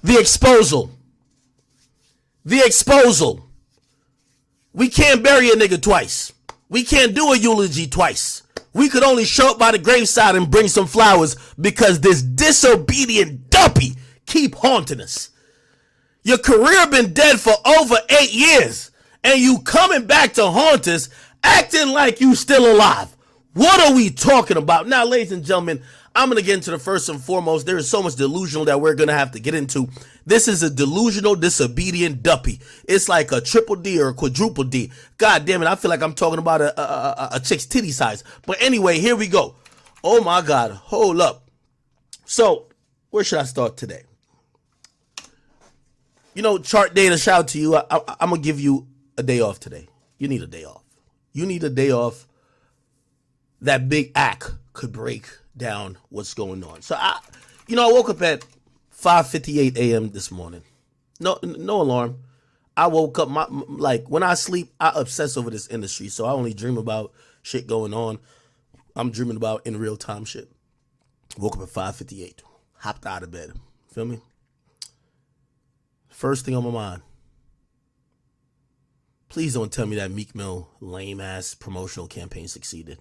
The exposal. The exposal. We can't bury a nigga twice. We can't do a eulogy twice. We could only show up by the graveside and bring some flowers because this disobedient duppy keep haunting us. Your career been dead for over 8 years, and you coming back to haunt us, acting like you still alive. What are we talking about? Now, ladies and gentlemen, I'm going to get into the first and foremost. There is so much delusional that we're going to have to get into. This is a delusional, disobedient duppy. It's like a triple D or a quadruple D. God damn it, I feel like I'm talking about a chick's titty size. But anyway, here we go. Oh my God, hold up. So, where should I start today? You know, chart data, shout out to you. I'm going to give you a day off today. You need a day off. You need a day off. That big act could break down what's going on. So I woke up at 5:58 a.m. this morning. No alarm. I woke up when I sleep, I obsess over this industry. So I only dream about shit going on. I'm dreaming about in real time shit. Woke up at 5:58. Hopped out of bed. Feel me? First thing on my mind. Please don't tell me that Meek Mill lame ass promotional campaign succeeded.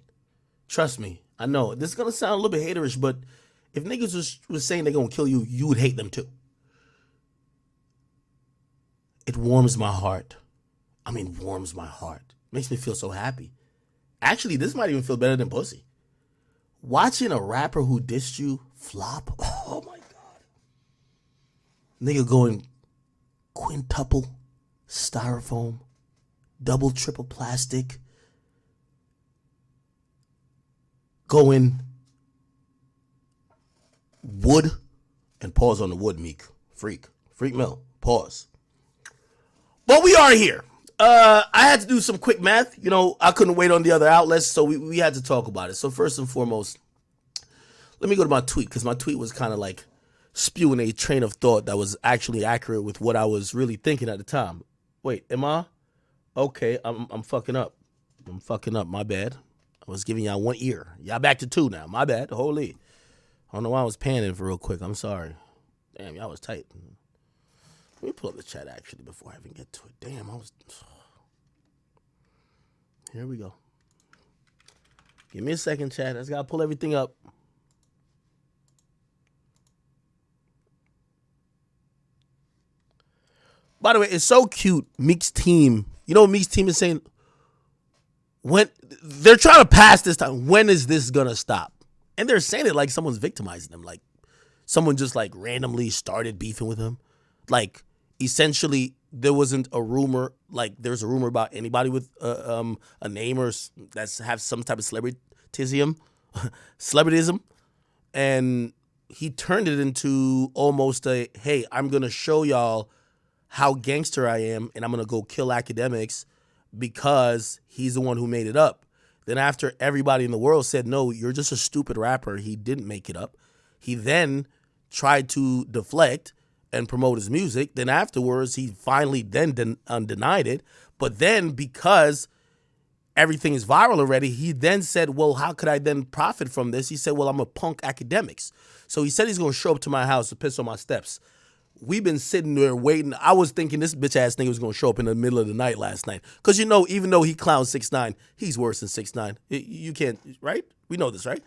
Trust me, I know this is gonna sound a little bit haterish, but if niggas was saying they're gonna kill you, you would hate them too. It warms my heart. Warms my heart. Makes me feel so happy. Actually, this might even feel better than pussy. Watching a rapper who dissed you flop. Oh my God. Nigga going quintuple styrofoam, double, triple plastic. Going wood, and pause on the wood, Meek. Freak Mill, pause. But we are here. I had to do some quick math. You know, I couldn't wait on the other outlets, so we had to talk about it. So first and foremost, let me go to my tweet, because my tweet was kind of like spewing a train of thought that was actually accurate with what I was really thinking at the time. Wait, am I? Okay, I'm fucking up. My bad. I was giving y'all one ear. Y'all back to two now. My bad. Holy. I don't know why I was panning for real quick. I'm sorry. Damn, y'all was tight. Let me pull up the chat actually before I even get to it. Damn, Here we go. Give me a second, chat. I just gotta pull everything up. By the way, it's so cute. Meek's team. You know what Meek's team is saying? When they're trying to pass this time, when is this gonna stop? And they're saying it like someone's victimizing them, like someone just like randomly started beefing with him. Like essentially, there wasn't a rumor. Like there's a rumor about anybody with a name or that's have some type of celebrityism, and he turned it into almost a, hey, I'm gonna show y'all how gangster I am, and I'm gonna go kill academics because he's the one who made it up. Then after everybody in the world said, no, you're just a stupid rapper, he didn't make it up, he then tried to deflect and promote his music. Then afterwards, he finally then denied it. But then because everything is viral already, he then said, well, how could I then profit from this? He said, well, I'm a punk academics. So he said he's going to show up to my house to piss on my steps. We've been sitting there waiting. I was thinking this bitch ass nigga was gonna show up in the middle of the night last night. Cause you know, even though he clowns 6ix9ine, he's worse than 6ix9ine. You can't, right? We know this, right?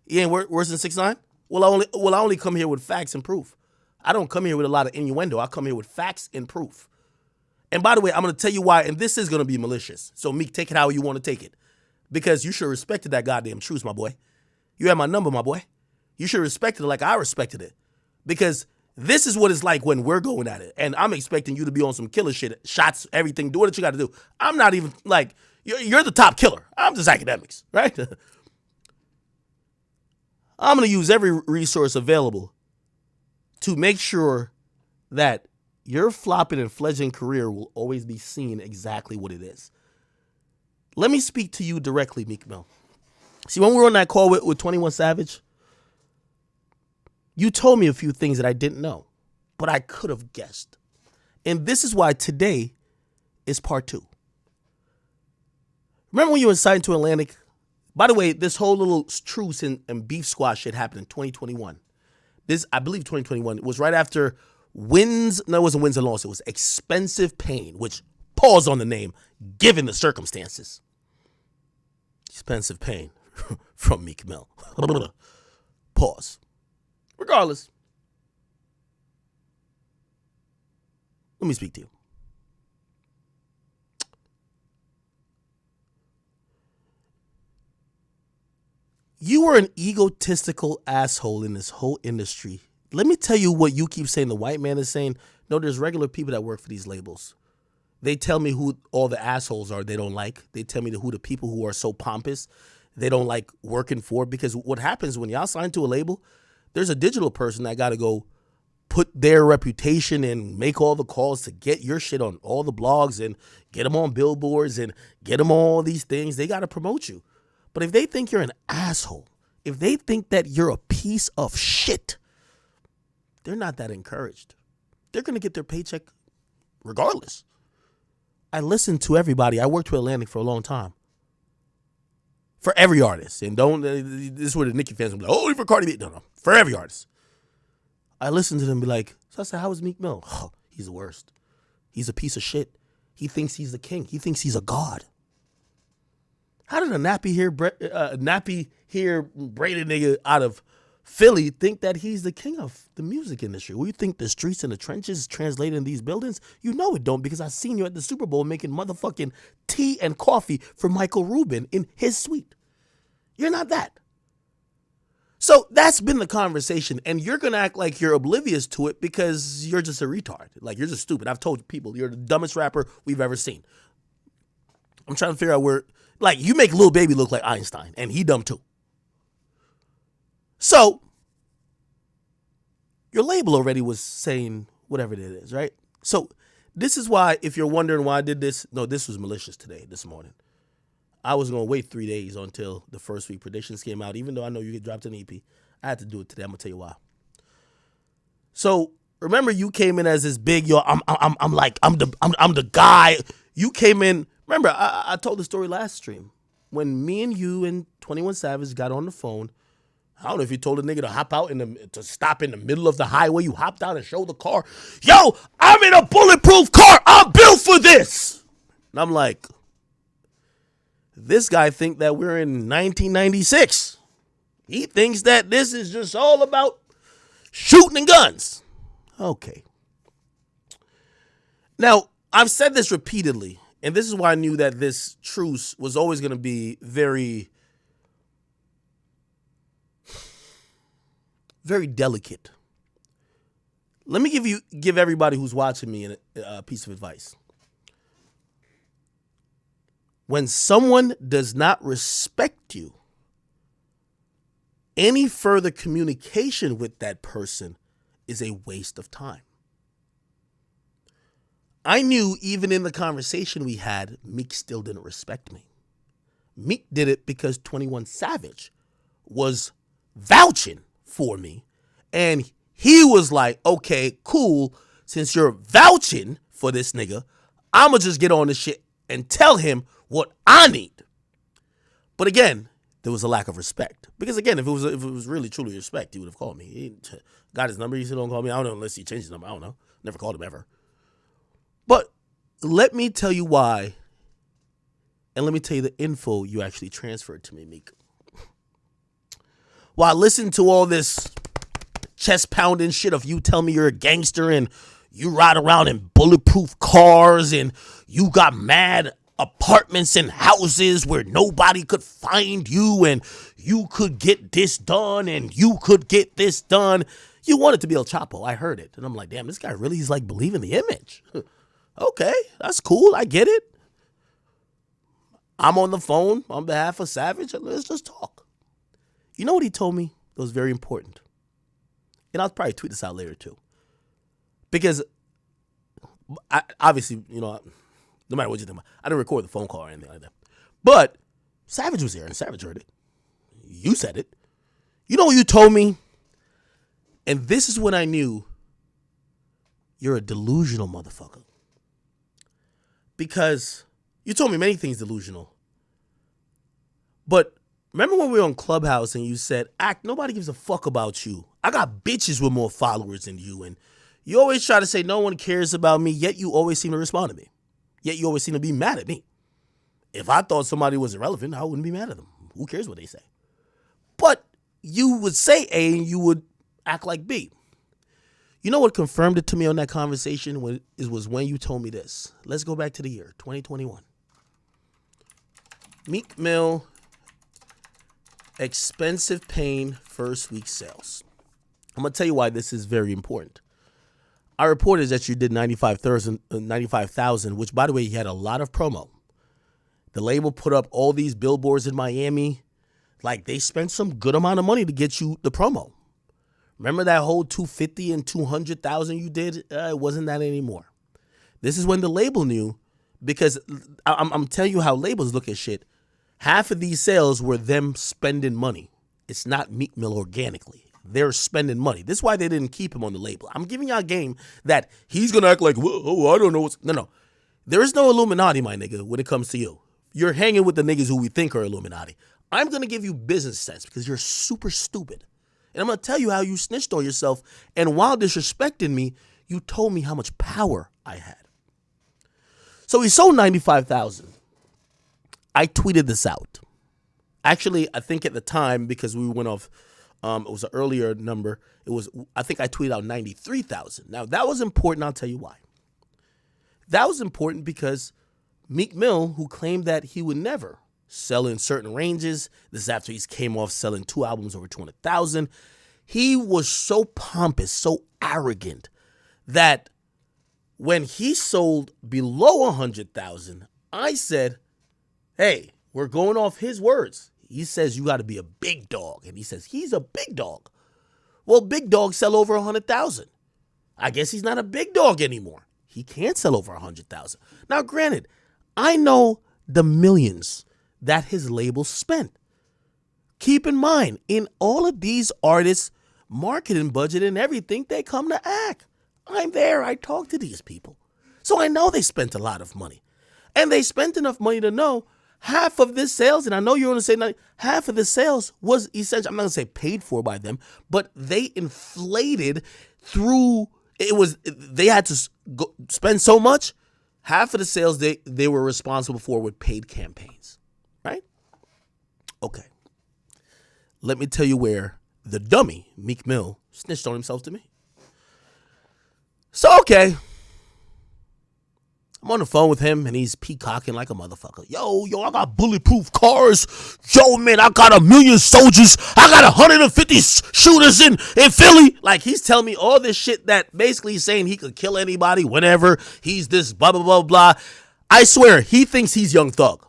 He ain't worse than 6ix9ine. Well, I only come here with facts and proof. I don't come here with a lot of innuendo. I come here with facts and proof. And by the way, I'm gonna tell you why. And this is gonna be malicious. So Meek, take it how you want to take it, because you should have respected that goddamn truth, my boy. You had my number, my boy. You should have respected it like I respected it, because this is what it's like when we're going at it. And I'm expecting you to be on some killer shit, shots, everything, do what you got to do. I'm not even like, you're the top killer. I'm just academics, right? I'm going to use every resource available to make sure that your flopping and fledgling career will always be seen exactly what it is. Let me speak to you directly, Meek Mill. See, when we were on that call with 21 Savage, you told me a few things that I didn't know, but I could have guessed. And this is why today is part 2. Remember when you were signed to Atlantic? By the way, this whole little truce and beef squash shit happened in 2021. I believe 2021. It was right after No, it wasn't wins and losses. It was Expensive Pain, which, pause on the name, given the circumstances. Expensive Pain from Meek Mill. Pause. Regardless, let me speak to you. You are an egotistical asshole in this whole industry. Let me tell you what you keep saying the white man is saying. No, there's regular people that work for these labels. They tell me who all the assholes are they don't like. They tell me who the people who are so pompous they don't like working for. Because what happens when y'all sign to a label, there's a digital person that got to go put their reputation and make all the calls to get your shit on all the blogs and get them on billboards and get them on all these things. They got to promote you. But if they think you're an asshole, if they think that you're a piece of shit, they're not that encouraged. They're going to get their paycheck regardless. I listen to everybody. I worked with Atlantic for a long time. For every artist. And this is where the Nicki fans will be like, only for Cardi B. No. For every artist. I listen to them and be like, so I said, how was Meek Mill? Oh, he's the worst. He's a piece of shit. He thinks he's the king. He thinks he's a god. How did a nappy hair braided nigga out of Philly think that he's the king of the music industry? Well, you think the streets and the trenches translate in these buildings? You know it don't, because I seen you at the Super Bowl making motherfucking tea and coffee for Michael Rubin in his suite. You're not that. So that's been the conversation, and you're going to act like you're oblivious to it because you're just a retard. Like, you're just stupid. I've told people you're the dumbest rapper we've ever seen. I'm trying to figure out where... Like, you make Lil Baby look like Einstein, and he dumb too. So, your label already was saying whatever it is, right? So, this is why, if you're wondering why I did this, no, this was malicious this morning. I was going to wait 3 days until the first week predictions came out, even though I know you get dropped an EP. I had to do it today. I'm going to tell you why. So, remember you came in as this big, I'm the guy. You came in... Remember, I told the story last stream. When me and you and 21 Savage got on the phone, I don't know if you told a nigga to hop out to stop in the middle of the highway. You hopped out and showed the car. Yo, I'm in a bulletproof car. I'm built for this. And I'm like, this guy think that we're in 1996. He thinks that this is just all about shooting and guns. Okay. Now, I've said this repeatedly. And this is why I knew that this truce was always going to be very, very delicate. Let me give everybody who's watching me a piece of advice. When someone does not respect you, any further communication with that person is a waste of time. I knew even in the conversation we had, Meek still didn't respect me. Meek did it because 21 Savage was vouching for me. And he was like, okay, cool. Since you're vouching for this nigga, I'ma just get on this shit and tell him what I need. But again, there was a lack of respect. Because again, if it was really truly respect, he would have called me. He got his number. He said, don't call me. I don't know unless he changed his number. I don't know. Never called him ever. But let me tell you why, and let me tell you the info you actually transferred to me, Meek. While I listened to all this chest pounding shit of you tell me you're a gangster and you ride around in bulletproof cars and you got mad apartments and houses where nobody could find you and you could get this done and you could get this done. You wanted to be El Chapo. I heard it. And I'm like, damn, this guy really is like believing the image. Okay, that's cool. I get it. I'm on the phone on behalf of Savage. Let's just talk. You know what he told me that was very important? And I'll probably tweet this out later too. Because obviously, no matter what you think, I didn't record the phone call or anything like that. But Savage was here and Savage heard it. You said it. You know what you told me? And this is when I knew you're a delusional motherfucker. Because you told me many things delusional. But remember when we were on Clubhouse and you said, nobody gives a fuck about you. I got bitches with more followers than you. And You always try to say no one cares about me, yet you always seem to respond to me. Yet you always seem to be mad at me. If I thought somebody was irrelevant, I wouldn't be mad at them. Who cares what they say? But you would say A and you would act like B. You know what confirmed it to me on that conversation was when you told me this. Let's go back to the year, 2021. Meek Mill, expensive pain, first week sales. I'm going to tell you why this is very important. I reported that you did 95,000, which, by the way, you had a lot of promo. The label put up all these billboards in Miami. Like, they spent some good amount of money to get you the promo. Remember that whole 250 and 200,000 you did? It wasn't that anymore. This is when the label knew, because I'm telling you how labels look at shit. Half of these sales were them spending money. It's not Meek Mill organically. They're spending money. This is why they didn't keep him on the label. I'm giving y'all a game that he's going to act like, I don't know what's... No. There is no Illuminati, my nigga, when it comes to you. You're hanging with the niggas who we think are Illuminati. I'm going to give you business sense because you're super stupid. And I'm going to tell you how you snitched on yourself. And while disrespecting me, you told me how much power I had. So he sold 95,000. I tweeted this out. Actually, I think at the time, because we went off, it was an earlier number. I think I tweeted out 93,000. Now, that was important. I'll tell you why. That was important because Meek Mill, who claimed that he would never sell in certain ranges, this is after he came off selling 2 albums over 200,000. He was so pompous, so arrogant that when he sold below 100,000, I said, hey, we're going off his words. He says you got to be a big dog. And he says he's a big dog. Well, big dogs sell over 100,000. I guess he's not a big dog anymore. He can't sell over 100,000. Now, granted, I know the millions that his label spent. Keep in mind, in all of these artists' marketing budget and everything, they come to act. I'm there. I talk to these people. So I know they spent a lot of money. And they spent enough money to know half of this sales, and I know you're going to say half of the sales was essentially, I'm not going to say paid for by them, but they inflated through, they had to spend so much, half of the sales they were responsible for with paid campaigns, right? Okay. Let me tell you where the dummy, Meek Mill, snitched on himself to me. So, okay. I'm on the phone with him, and he's peacocking like a motherfucker. Yo, I got bulletproof cars. Yo, man, I got 1 million soldiers. I got 150 shooters in Philly. Like, he's telling me all this shit that basically he's saying he could kill anybody whenever. He's this blah, blah, blah, blah. I swear, he thinks he's Young Thug.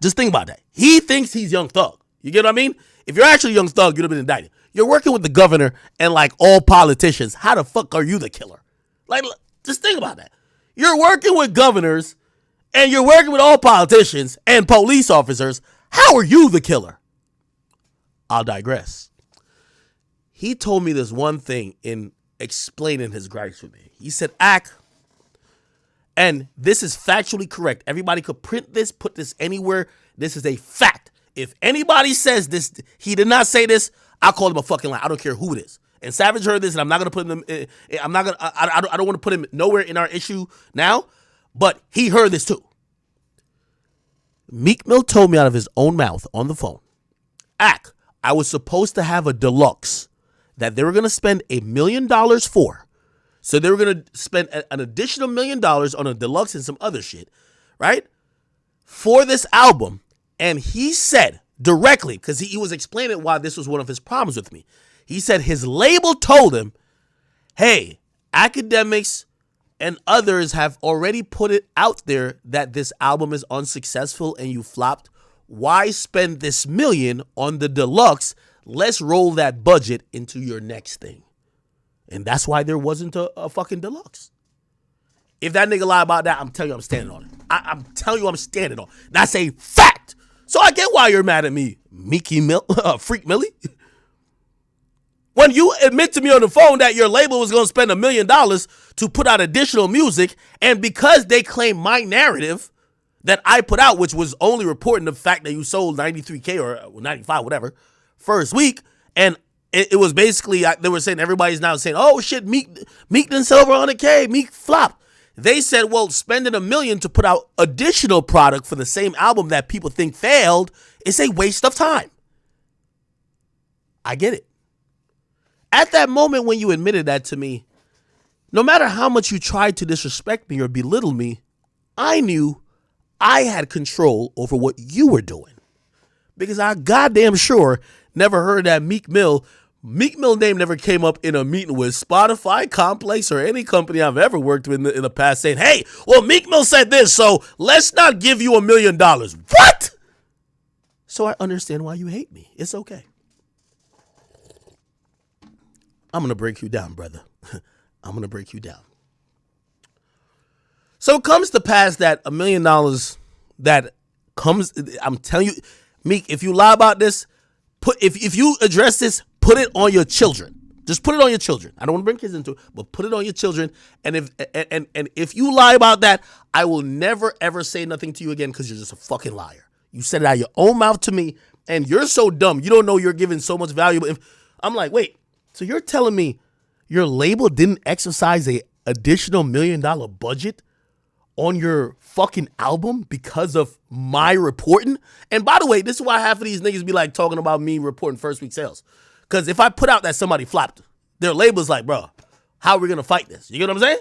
Just think about that. He thinks he's Young Thug. You get what I mean? If you're actually Young Thug, you'd have been indicted. You're working with the governor and, like, all politicians. How the fuck are you the killer? Like, just think about that. You're working with governors and you're working with all politicians and police officers. How are you the killer? I'll digress. He told me this one thing in explaining his gripes with me. He said, and this is factually correct. Everybody could print this, put this anywhere. This is a fact. If anybody says this, he did not say this, I'll call him a fucking lie. I don't care who it is. And Savage heard this, and I'm not gonna put him. I don't want to put him nowhere in our issue now, but he heard this too. Meek Mill told me out of his own mouth on the phone, I was supposed to have a deluxe that they were gonna spend $1 million for, so they were gonna spend an additional $1 million on a deluxe and some other shit, right? For this album, and he said directly, because he was explaining why this was one of his problems with me. He said his label told him, hey, academics and others have already put it out there that this album is unsuccessful and you flopped. Why spend this $1 million on the deluxe? Let's roll that budget into your next thing. And that's why there wasn't a fucking deluxe. If that nigga lie about that, I'm telling you I'm standing on it. I'm telling you I'm standing on it. That's a fact. So I get why you're mad at me, Freak Millie. When you admit to me on the phone that your label was going to spend $1 million to put out additional music, and because they claim my narrative that I put out, which was only reporting the fact that you sold 93K or 95, whatever, first week, and it was basically, they were saying, everybody's now saying, oh shit, Meek didn't sell over 100K, Meek flopped. They said, well, spending $1 million to put out additional product for the same album that people think failed is a waste of time. I get it. At that moment when you admitted that to me, no matter how much you tried to disrespect me or belittle me, I knew I had control over what you were doing. Because I goddamn sure never heard that Meek Mill name never came up in a meeting with Spotify, Complex, or any company I've ever worked with in the past saying, hey, well, Meek Mill said this, so let's not give you $1 million. What? So I understand why you hate me. It's okay. I'm going to break you down, brother. I'm going to break you down. So it comes to pass that $1 million that comes, I'm telling you, Meek, if you lie about this, if you address this, put it on your children. Just put it on your children. I don't want to bring kids into it, but put it on your children. And if you lie about that, I will never ever say nothing to you again because you're just a fucking liar. You said it out of your own mouth to me, and you're so dumb. You don't know you're giving so much value. I'm like, wait, so you're telling me your label didn't exercise a additional $1 million budget on your fucking album because of my reporting? And by the way, this is why half of these niggas be like talking about me reporting first week sales. Because if I put out that somebody flopped, their label's like, bro, how are we going to fight this? You get what I'm saying?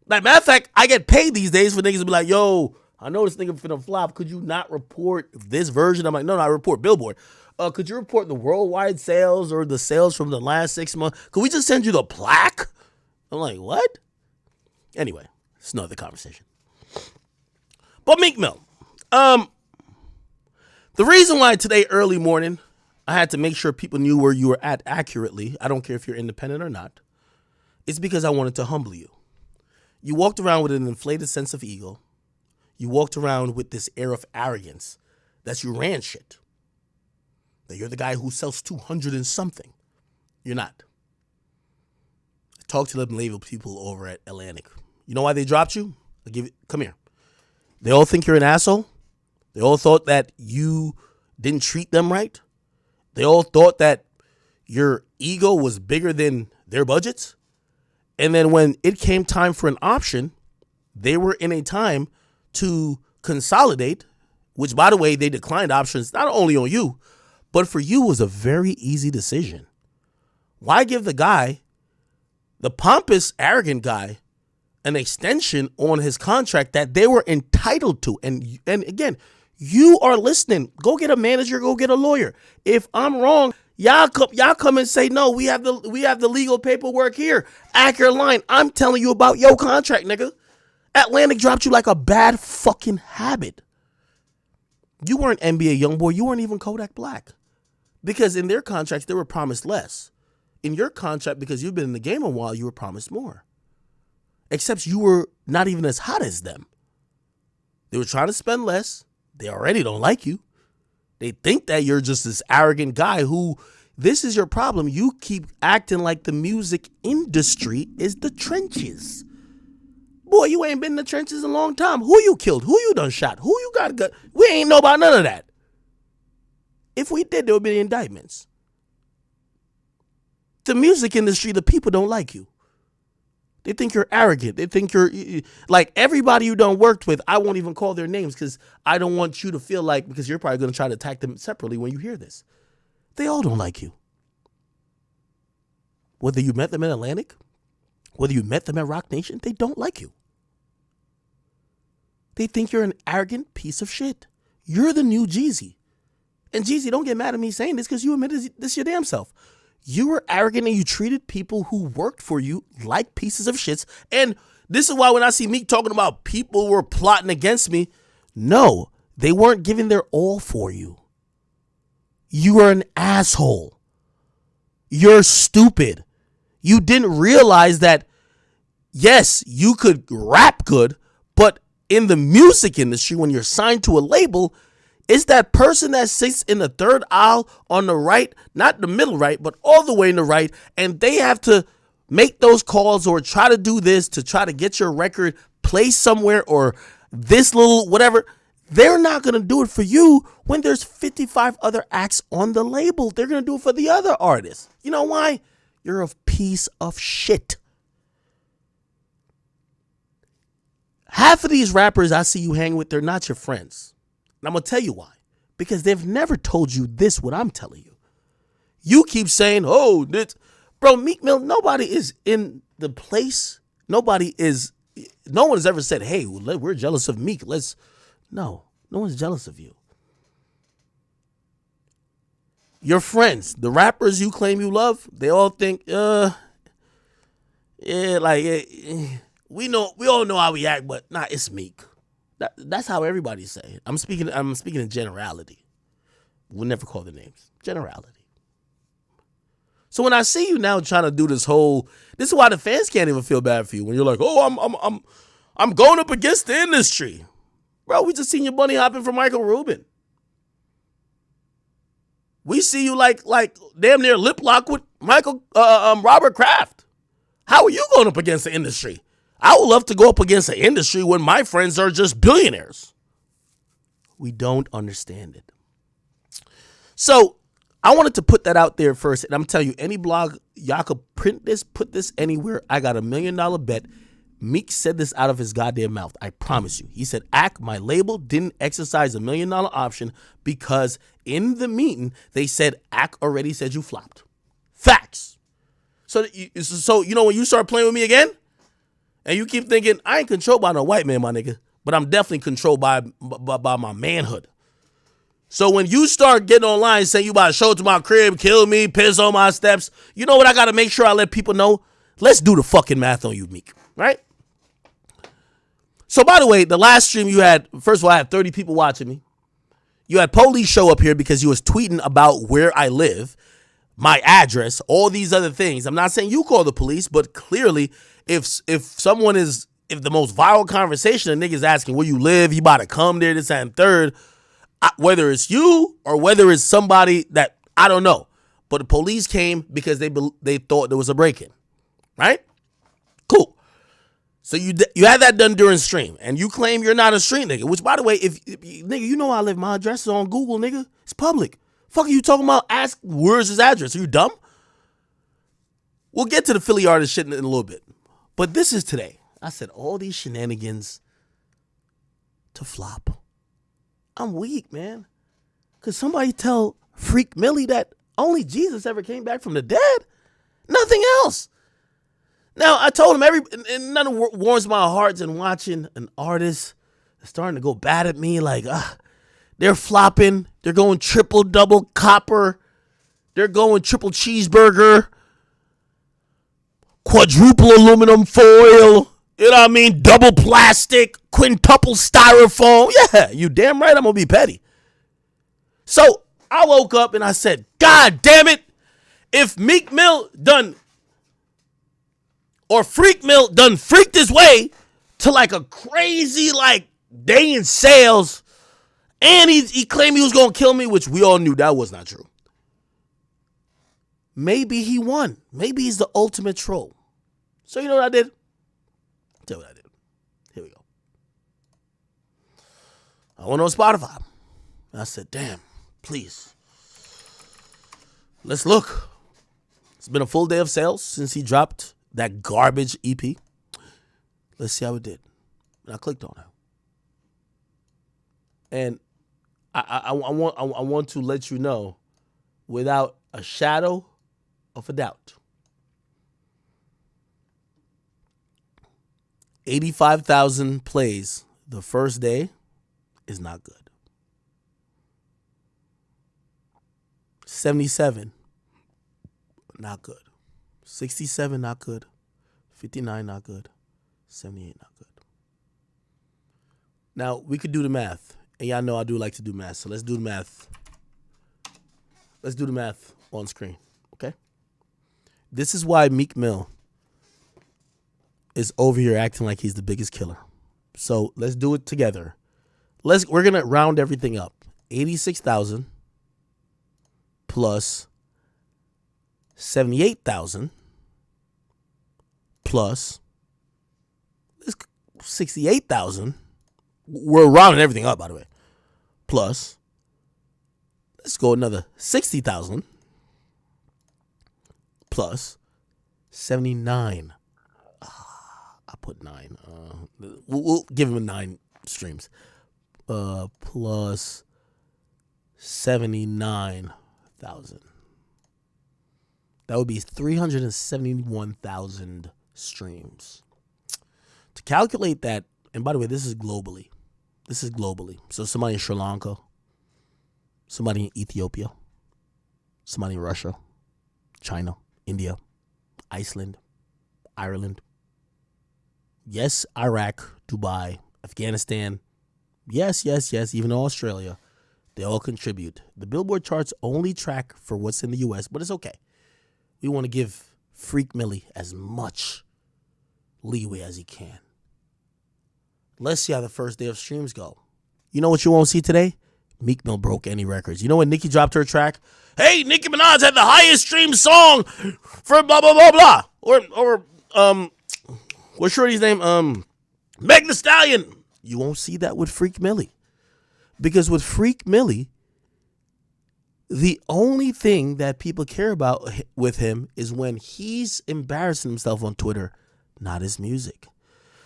Like, matter of fact, I get paid these days for niggas to be like, yo, I know this nigga finna flop. Could you not report this version? I'm like, no, I report Billboard. Could you report the worldwide sales or the sales from the last 6 months? Could we just send you the plaque? I'm like, what? Anyway, it's another conversation. But Meek Mill. The reason why today early morning I had to make sure people knew where you were at accurately, I don't care if you're independent or not, is because I wanted to humble you. You walked around with an inflated sense of ego. You walked around with this air of arrogance that you ran shit. That you're the guy who sells 200 and something. You're not. I talked to them label people over at Atlantic. You know why they dropped you? Come here. They all think you're an asshole. They all thought that you didn't treat them right. They all thought that your ego was bigger than their budgets. And then when it came time for an option, they were in a time to consolidate, which, by the way, they declined options not only on you, but for you was a very easy decision. Why give the guy, the pompous, arrogant guy, an extension on his contract that they were entitled to? And again, you are listening. Go get a manager. Go get a lawyer. If I'm wrong, y'all come and say, no, we have the legal paperwork here. Accurate line. I'm telling you about your contract, nigga. Atlantic dropped you like a bad fucking habit. You weren't NBA YoungBoy. You weren't even Kodak Black. Because in their contracts, they were promised less. In your contract, because you've been in the game a while, you were promised more. Except you were not even as hot as them. They were trying to spend less. They already don't like you. They think that you're just this arrogant guy who, this is your problem. You keep acting like the music industry is the trenches. Boy, you ain't been in the trenches in a long time. Who you killed? Who you done shot? Who you got gun? We ain't know about none of that. If we did, there would be indictments. The music industry, the people don't like you. They think you're arrogant. They think you're like everybody you done worked with. I won't even call their names because I don't want you to feel like, because you're probably going to try to attack them separately when you hear this. They all don't like you. Whether you met them in Atlantic, whether you met them at Rock Nation, they don't like you. They think you're an arrogant piece of shit. You're the new Jeezy. And Jeezy, don't get mad at me saying this because you admitted this your damn self. You were arrogant and you treated people who worked for you like pieces of shits. And this is why when I see Meek talking about people were plotting against me, no, they weren't giving their all for you. You are an asshole. You're stupid. You didn't realize that, yes, you could rap good, but in the music industry, when you're signed to a label, it's that person that sits in the third aisle on the right, not the middle right, but all the way in the right, and they have to make those calls or try to do this to try to get your record placed somewhere or this little whatever. They're not going to do it for you when there's 55 other acts on the label. They're going to do it for the other artists. You know why? You're a piece of shit. Half of these rappers I see you hang with, they're not your friends. And I'm going to tell you why. Because they've never told you this, what I'm telling you. You keep saying, oh, this. Bro, Meek Mill, nobody is in the place. No one's ever said, hey, we're jealous of Meek. No one's jealous of you. Your friends, the rappers you claim you love, they all think, we all know how we act, but nah, it's Meek. That's how everybody say it. I'm speaking in generality. We'll never call the names. Generality. So when I see you now trying to do this is why the fans can't even feel bad for you when you're like, oh, I'm going up against the industry. Bro, we just seen you bunny hopping for Michael Rubin. We see you like damn near lip lock with Robert Kraft. How are you going up against the industry? I would love to go up against the industry when my friends are just billionaires. We don't understand it. So I wanted to put that out there first. And I'm telling you, any blog, y'all could print this, put this anywhere. I got $1 million bet. Meek said this out of his goddamn mouth. I promise you. He said, Ack, my label didn't exercise $1 million option because in the meeting, they said Ack already said you flopped. Facts. So you know when you start playing with me again, and you keep thinking, I ain't controlled by no white man, my nigga, but I'm definitely controlled by my manhood. So when you start getting online saying you about to show it to my crib, kill me, piss on my steps, you know what I got to make sure I let people know? Let's do the fucking math on you, Meek, right? So by the way, the last stream you had, first of all, I had 30 people watching me. You had police show up here because you was tweeting about where I live, my address, all these other things. I'm not saying you call the police, but clearly if the most viral conversation, a nigga's asking where you live, you about to come there, this and third, whether it's you or whether it's somebody that I don't know, but the police came because they thought there was a break-in, right? Cool. So you had that done during stream, and you claim you're not a street nigga. Which, by the way, if nigga, you know I live. My address is on Google, nigga. It's public. Fuck are you talking about? Ask where's his address? Are you dumb? We'll get to the Philly artist shit in a little bit, but this is today. I said all these shenanigans to flop. I'm weak, man. Could somebody tell Freak Millie that only Jesus ever came back from the dead? Nothing else. Now, I told him and nothing warms my heart than watching an artist starting to go bad at me. Like, they're flopping. They're going triple, double copper. They're going triple cheeseburger. Quadruple aluminum foil. You know what I mean? Double plastic, quintuple styrofoam. Yeah, you damn right I'm going to be petty. So I woke up and I said, God damn it. If Meek Mill Freak Mill done freaked his way to like a crazy like day in sales, and he claimed he was going to kill me, which we all knew that was not true. Maybe he won. Maybe he's the ultimate troll. So you know what I did? Tell you what I did. Here we go. I went on Spotify. I said, damn, please. Let's look. It's been a full day of sales since he dropped that garbage EP. Let's see how it did. And I clicked on it. And I want to let you know without a shadow of a doubt. 85,000 plays the first day is not good. 77, not good. 67, not good. 59, not good. 78, not good. Now, we could do the math. And y'all know I do like to do math. So let's do the math. Let's do the math on screen. Okay? This is why Meek Mill is over here acting like he's the biggest killer. So let's do it together. We're going to round everything up. 86,000 plus 78,000 plus 68,000. We're rounding everything up, by the way. plus, let's go another 60,000 plus 79. I put 9. We'll give him 9 streams. Plus 79,000. That would be 371,000 streams. To calculate that, and by the way, this is globally. So somebody in Sri Lanka, somebody in Ethiopia, somebody in Russia, China, India, Iceland, Ireland, yes, Iraq, Dubai, Afghanistan, yes, even Australia, they all contribute. The Billboard charts only track for what's in the U.S., but it's okay. We want to give Freak Millie as much leeway as he can. Let's see how the first day of streams go. You know what you won't see today? Meek Mill broke any records. You know when Nicki dropped her track? Hey, Nicki Minaj had the highest streamed song for blah, blah, blah, blah. Or what's Shorty's name? Meg Thee Stallion. You won't see that with Freak Millie. Because with Freak Millie, the only thing that people care about with him is when he's embarrassing himself on Twitter, not his music.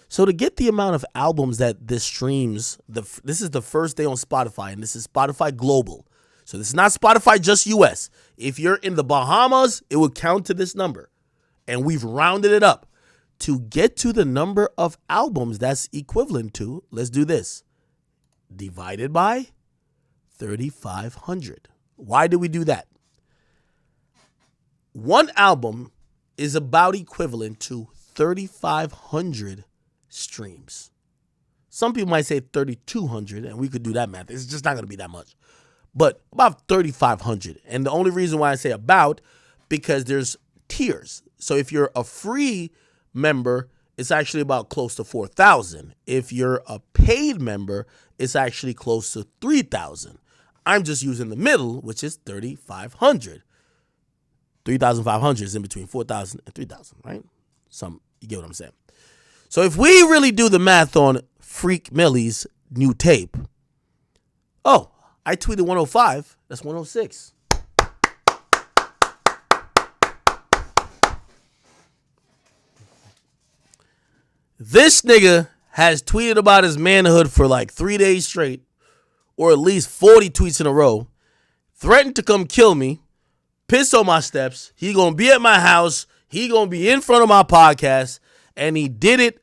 So to get the amount of albums that this streams, this is the first day on Spotify, and this is Spotify Global. So this is not Spotify just US. If you're in the Bahamas, it would count to this number. And we've rounded it up. To get to the number of albums that's equivalent to, let's do this, divided by 3,500. Why do we do that? One album is about equivalent to 3,500 streams. Some people might say 3,200, and we could do that math. It's just not going to be that much. But about 3,500. And the only reason why I say about, because there's tiers. So if you're a free member, it's actually about close to 4,000. If you're a paid member, it's actually close to 3,000. I'm just using the middle, which is 3,500. 3,500 is in between 4,000 and 3,000, right? You get what I'm saying. So if we really do the math on Freak Millie's new tape, oh, I tweeted 105. That's 106. This nigga has tweeted about his manhood for like 3 days straight, or at least 40 tweets in a row, threatened to come kill me, piss on my steps. He gonna be at my house. He gonna be in front of my podcast, and he did it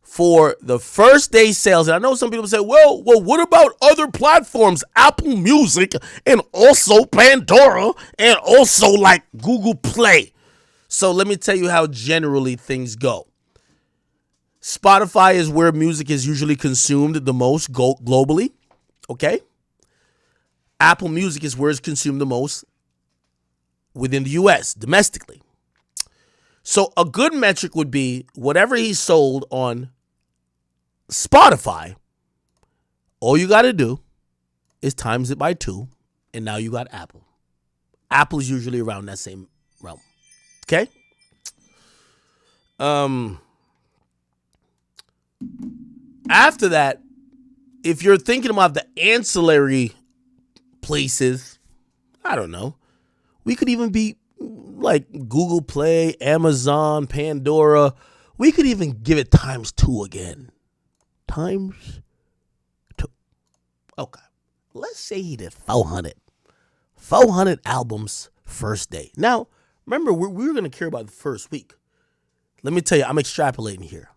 for the first day sales. And I know some people say, well, what about other platforms? Apple Music and also Pandora and also like Google Play. So let me tell you how generally things go. Spotify is where music is usually consumed the most globally. Okay? Apple Music is where it's consumed the most within the U.S., domestically. So a good metric would be whatever he sold on Spotify, all you got to do is times it by 2, and now you got Apple. Apple's usually around that same realm. Okay? After that, if you're thinking about the ancillary places, I don't know. We could even be like Google Play, Amazon, Pandora. We could even give it times 2 again. Times 2. Okay. Let's say he did 400. 400 albums first day. Now, remember, we're going to care about the first week. Let me tell you, I'm extrapolating here.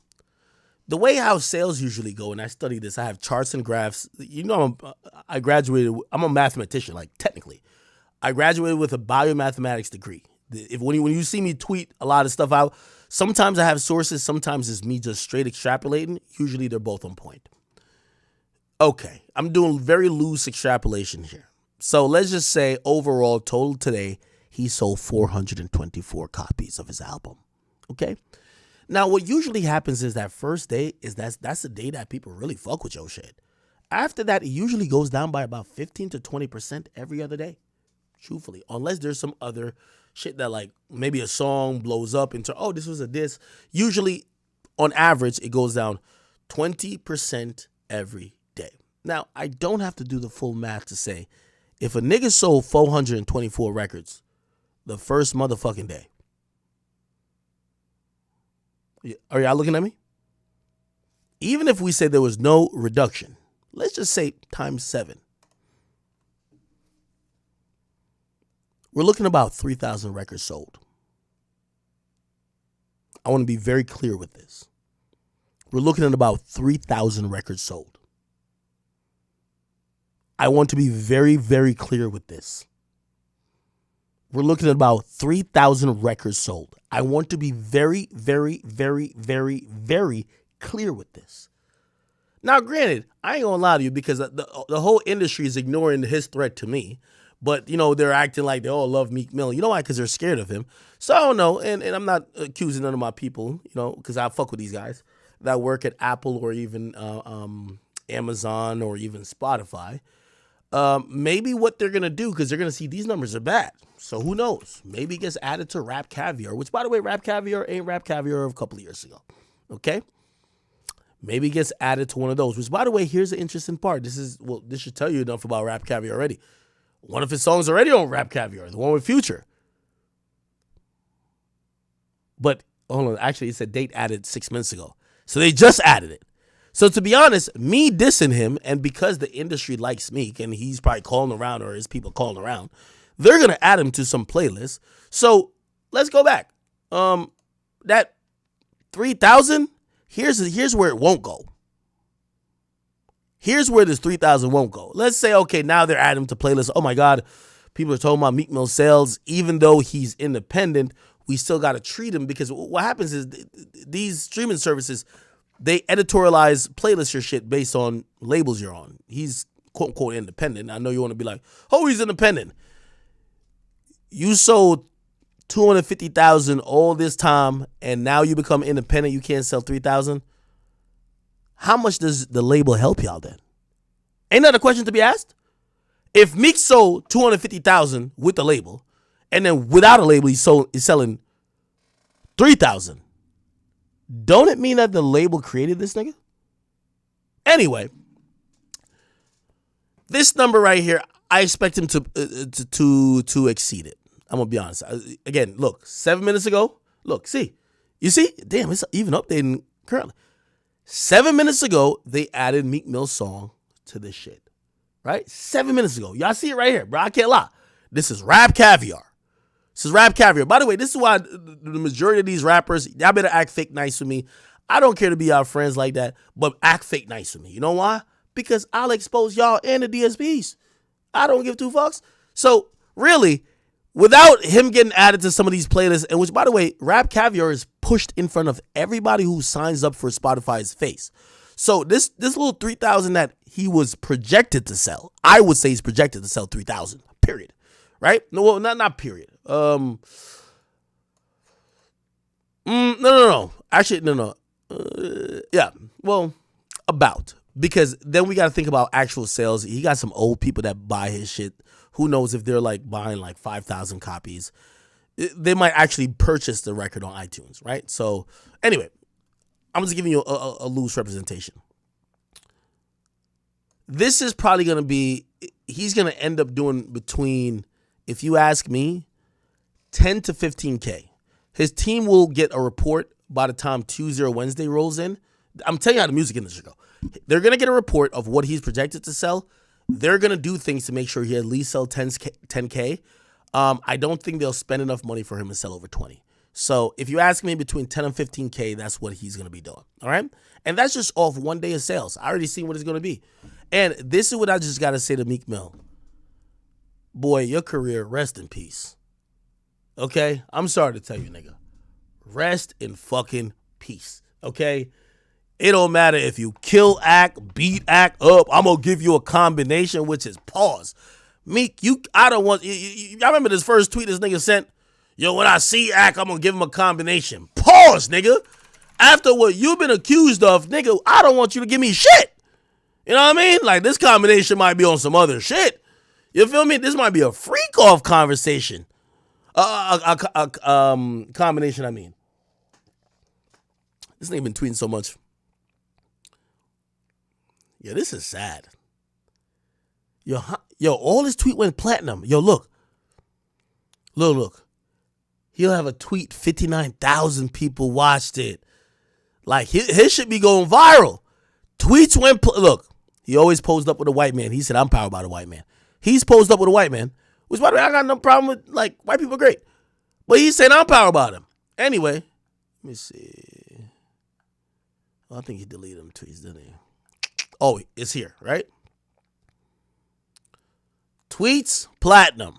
The way how sales usually go, and I study this, I have charts and graphs. You know, I'm a mathematician, like technically. I graduated with a biomathematics degree. When you see me tweet a lot of stuff out, sometimes I have sources, sometimes it's me just straight extrapolating. Usually they're both on point. Okay, I'm doing very loose extrapolation here. So let's just say overall total today, he sold 424 copies of his album. Okay? Now, what usually happens is that first day is that's the day that people really fuck with your shit. After that, it usually goes down by about 15 to 20% every other day. Truthfully, unless there's some other shit that like maybe a song blows up into, oh, this was a diss. Usually, on average, it goes down 20% every day. Now, I don't have to do the full math to say if a nigga sold 424 records the first motherfucking day. Are y'all looking at me? Even if we say there was no reduction, let's just say times 7. We're looking at about 3,000 records sold. I want to be very clear with this. We're looking at about 3,000 records sold. I want to be very, very clear with this. We're looking at about 3,000 records sold. I want to be very, very, very, very, very clear with this. Now, granted, I ain't gonna lie to you because the whole industry is ignoring his threat to me. But, you know, they're acting like they all love Meek Mill. You know why? Because they're scared of him. So I don't know. And I'm not accusing none of my people, you know, because I fuck with these guys that work at Apple or even Amazon or even Spotify. Maybe what they're going to do, because they're going to see these numbers are bad. So who knows? Maybe it gets added to Rap Caviar, which, by the way, Rap Caviar ain't Rap Caviar of a couple of years ago. Okay? Maybe it gets added to one of those, which, by the way, here's the interesting part. This should tell you enough about Rap Caviar already. One of his songs already on Rap Caviar, the one with Future. But, hold on, actually, it's a date added 6 minutes ago. So they just added it. So to be honest, me dissing him, and because the industry likes Meek, and he's probably calling around, or his people calling around, they're going to add him to some playlists. So let's go back. That 3,000, here's where it won't go. Here's where this 3,000 won't go. Let's say, okay, now they're adding him to playlists. Oh my God, people are talking about Meek Mill sales. Even though he's independent, we still got to treat him, because what happens is these streaming services, they editorialize playlist your shit based on labels you're on. He's quote unquote independent. I know you want to be like, oh, he's independent. You sold 250,000 all this time, and now you become independent. You can't sell 3,000. How much does the label help y'all then? Ain't that a question to be asked? If Meek sold 250,000 with the label, and then without a label he's selling 3,000, don't it mean that the label created this nigga? Anyway, this number right here, I expect him to exceed it. I'm gonna be honest. Again, look, 7 minutes ago. Look, see, you see, damn, it's even updating currently. 7 minutes ago, they added Meek Mill's song to this shit, right? 7 minutes ago. Y'all see it right here, bro. I can't lie. This is Rap Caviar. This is Rap Caviar. By the way, this is why the majority of these rappers, y'all better act fake nice with me. I don't care to be our friends like that, but act fake nice with me. You know why? Because I'll expose y'all and the DSPs. I don't give two fucks. So, really, without him getting added to some of these playlists, and which, by the way, Rap Caviar is pushed in front of everybody who signs up for Spotify's face. So this little 3,000 that he was projected to sell, I would say he's projected to sell 3,000, period. Right? No, well, not period. No. Actually, no. Yeah, well, about. Because then we got to think about actual sales. He got some old people that buy his shit. Who knows if they're like buying like 5,000 copies. They might actually purchase the record on iTunes, right? So anyway, I'm just giving you a loose representation. This is probably going to be, he's going to end up doing between, if you ask me, 10 to 15K. His team will get a report by the time Tuesday or Wednesday rolls in. I'm telling you how the music industry go. They're going to get a report of what he's projected to sell. They're going to do things to make sure he at least sell 10K. I don't think they'll spend enough money for him to sell over 20. So if you ask me, between 10 and 15K, that's what he's going to be doing. All right? And that's just off one day of sales. I already seen what it's going to be. And this is what I just got to say to Meek Mill. Boy, your career, rest in peace. Okay? I'm sorry to tell you, nigga. Rest in fucking peace. Okay? It don't matter if you kill act, beat act up. I'm going to give you a combination, which is pause. Meek, I don't want, y'all remember this first tweet this nigga sent? Yo, when I see act, I'm going to give him a combination. Pause, nigga. After what you've been accused of, nigga, I don't want you to give me shit. You know what I mean? Like, this combination might be on some other shit. You feel me? This might be a freak-off conversation. Combination, I mean. This nigga been tweeting so much. Yeah, this is sad. Yo, all his tweet went platinum. Yo, look. He'll have a tweet, 59,000 people watched it. Like, his shit be going viral. Tweets went, look, he always posed up with a white man. He said, I'm powered by the white man. He's posed up with a white man, which, by the way, I got no problem with, like, white people are great. But he said, I'm powered by them. Anyway, let me see. Oh, I think he deleted them tweets, didn't he? Oh, it's here, right? Tweets, platinum.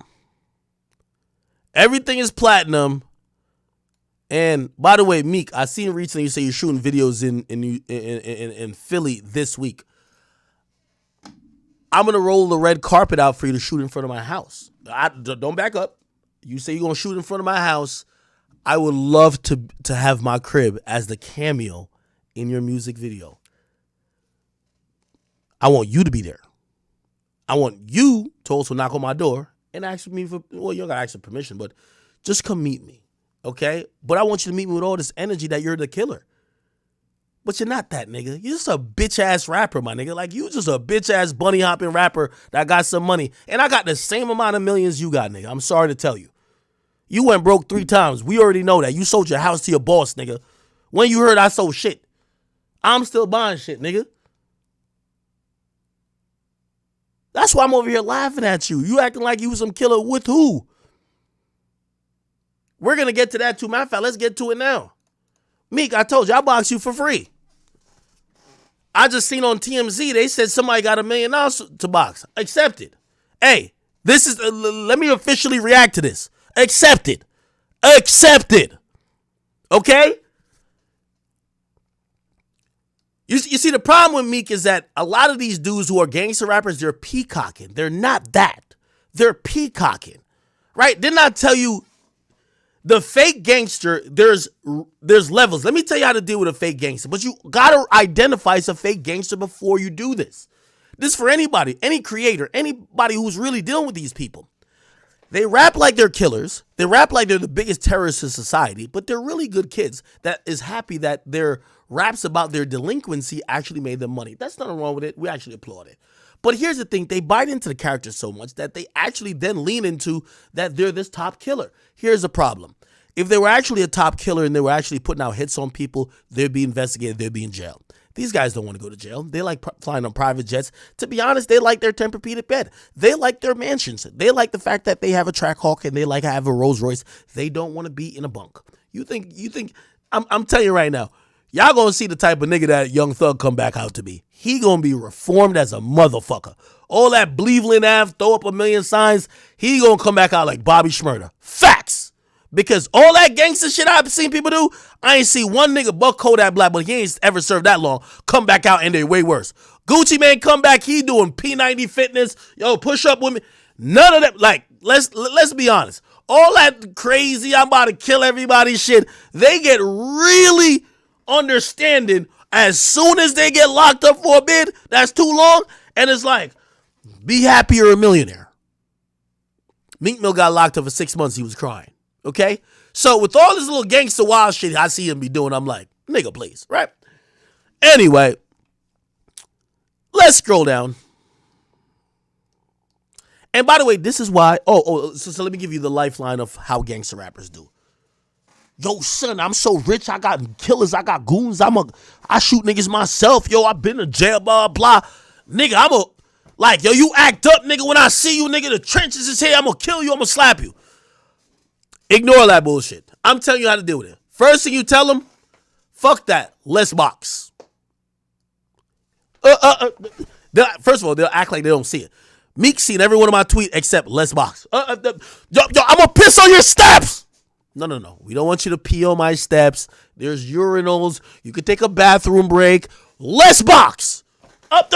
Everything is platinum. And by the way, Meek, I seen recently you say you're shooting videos in Philly this week. I'm gonna roll the red carpet out for you to shoot in front of my house. Don't back up. You say you're gonna shoot in front of my house. I would love to have my crib as the cameo in your music video. I want you to be there. I want you to also knock on my door and ask me for, well, you don't gotta ask for permission, but just come meet me, okay? But I want you to meet me with all this energy that you're the killer. But you're not that, nigga. You're just a bitch-ass rapper, my nigga. Like, you just a bitch-ass bunny-hopping rapper that got some money. And I got the same amount of millions you got, nigga. I'm sorry to tell you. You went broke 3 times. We already know that. You sold your house to your boss, nigga. When you heard I sold shit. I'm still buying shit, nigga. That's why I'm over here laughing at you. You acting like you was some killer with who? We're going to get to that too. Matter of fact, let's get to it now. Meek, I told you, I box you for free. I just seen on TMZ, they said somebody got $1 million to box. Accepted. Hey, this is, let me officially react to this. Accepted. Accepted. Okay? You see, the problem with Meek is that a lot of these dudes who are gangster rappers, they're peacocking. They're not that. They're peacocking. Right? Didn't I tell you the fake gangster, there's levels. Let me tell you how to deal with a fake gangster. But you got to identify as a fake gangster before you do this. This is for anybody, any creator, anybody who's really dealing with these people. They rap like they're killers. They rap like they're the biggest terrorists in society, but they're really good kids that is happy that their raps about their delinquency actually made them money. That's nothing wrong with it. We actually applaud it. But here's the thing. They bite into the character so much that they actually then lean into that they're this top killer. Here's the problem. If they were actually a top killer and they were actually putting out hits on people, they'd be investigated. They'd be in jail. These guys don't want to go to jail. They like flying on private jets. To be honest, they like their Tempur-Pedic bed. They like their mansions. They like the fact that they have a Trackhawk and they like to have a Rolls Royce. They don't want to be in a bunk. You think, I'm telling you right now, y'all gonna see the type of nigga that Young Thug come back out to be. He gonna be reformed as a motherfucker. All that Cleveland Ave, throw up a million signs, he gonna come back out like Bobby Shmurda. Facts. Because all that gangster shit I've seen people do, I ain't see one nigga buck Kodak Black, but he ain't ever served that long, come back out and they way worse. Gucci Mane come back, he doing P90 fitness, yo, push up with me. None of that, like, let's be honest. All that crazy, I'm about to kill everybody shit, they get really understanding as soon as they get locked up for a bid, that's too long, and it's like, be happy you're a millionaire. Meek Mill got locked up for 6 months, he was crying. Okay? So with all this little gangster wild shit I see him be doing, I'm like, nigga, please, right? Anyway, let's scroll down. And by the way, this is why, so let me give you the lifeline of how gangster rappers do. Yo, son, I'm so rich, I got killers, I got goons, I shoot niggas myself, yo, I've been to jail, blah, blah. Nigga, like, yo, you act up, nigga, when I see you, nigga, the trenches is here, I'm gonna kill you, I'm gonna slap you. Ignore that bullshit. I'm telling you how to deal with it. First thing you tell them, fuck that. Let's box. First of all, they'll act like they don't see it. Meek seen every one of my tweets except let's box. Yo, I'm gonna piss on your steps. No. We don't want you to pee on my steps. There's urinals. You can take a bathroom break. Let's box. Up.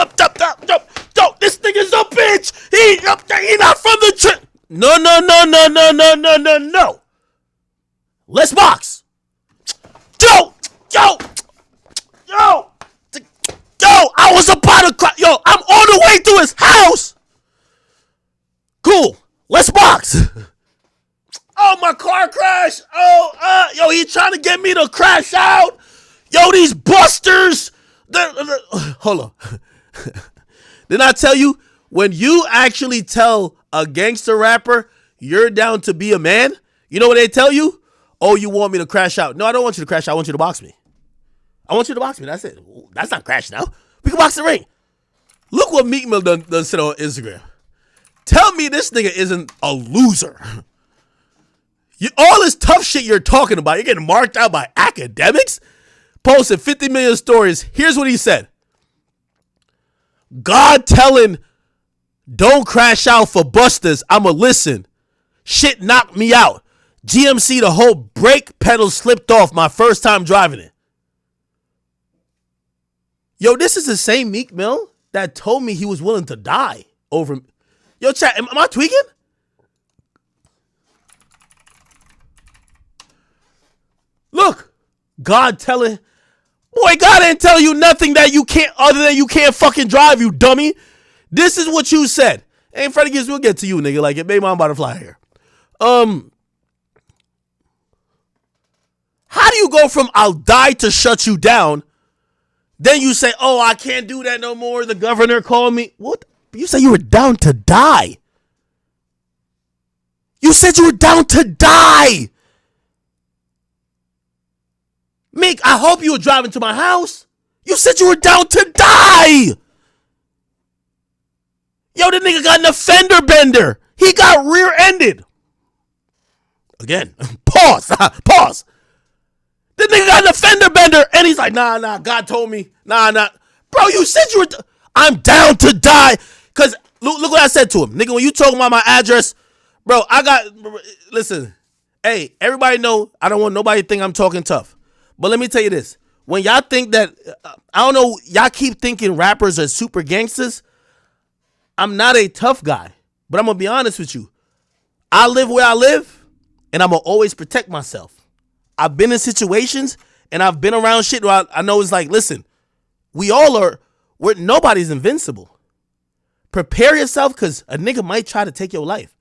This nigga's a bitch. He not from the trip. No. Let's box. Yo, I was about to cry. Yo, I'm on the way to his house. Cool. Let's box. Oh, my car crashed. Yo, he trying to get me to crash out. Yo, these busters. Hold on. Didn't I tell you? When you actually tell a gangster rapper you're down to be a man, you know what they tell you? Oh, you want me to crash out? No, I don't want you to crash out. I want you to box me. I want you to box me. That's it. That's not crashing out. We can box the ring. Look what Meek Mill done said on Instagram. Tell me this nigga isn't a loser. All this tough shit you're talking about, you're getting marked out by academics? Posted 50 million stories. Here's what he said. God telling, don't crash out for busters. I'ma listen. Shit knocked me out. GMC, the whole brake pedal slipped off my first time driving it. Yo, this is the same Meek Mill that told me he was willing to die over. Yo, chat, am I tweaking? Look, God telling, boy, God ain't telling you nothing that you can't, other than you can't fucking drive, you dummy. This is what you said. Ain't Freddy Gibbs, we'll get to you, nigga. Like, it made my butterfly here. How do you go from I'll die to shut you down? Then you say, oh, I can't do that no more. The governor called me. What? You said you were down to die. You said you were down to die. Meek, I hope you were driving to my house. You said you were down to die. Yo, the nigga got an offender bender. He got rear-ended. Again, pause. The nigga got an offender bender, and he's like, nah, God told me. Nah. Bro, you said you were, I'm down to die. Because look what I said to him. Nigga, when you talking about my address, bro, listen, hey, everybody know I don't want nobody to think I'm talking tough. But let me tell you this. When y'all think that, I don't know, y'all keep thinking rappers are super gangsters. I'm not a tough guy, but I'm going to be honest with you. I live where I live, and I'm going to always protect myself. I've been in situations, and I've been around shit where I know it's like, listen, nobody's invincible. Prepare yourself, because a nigga might try to take your life.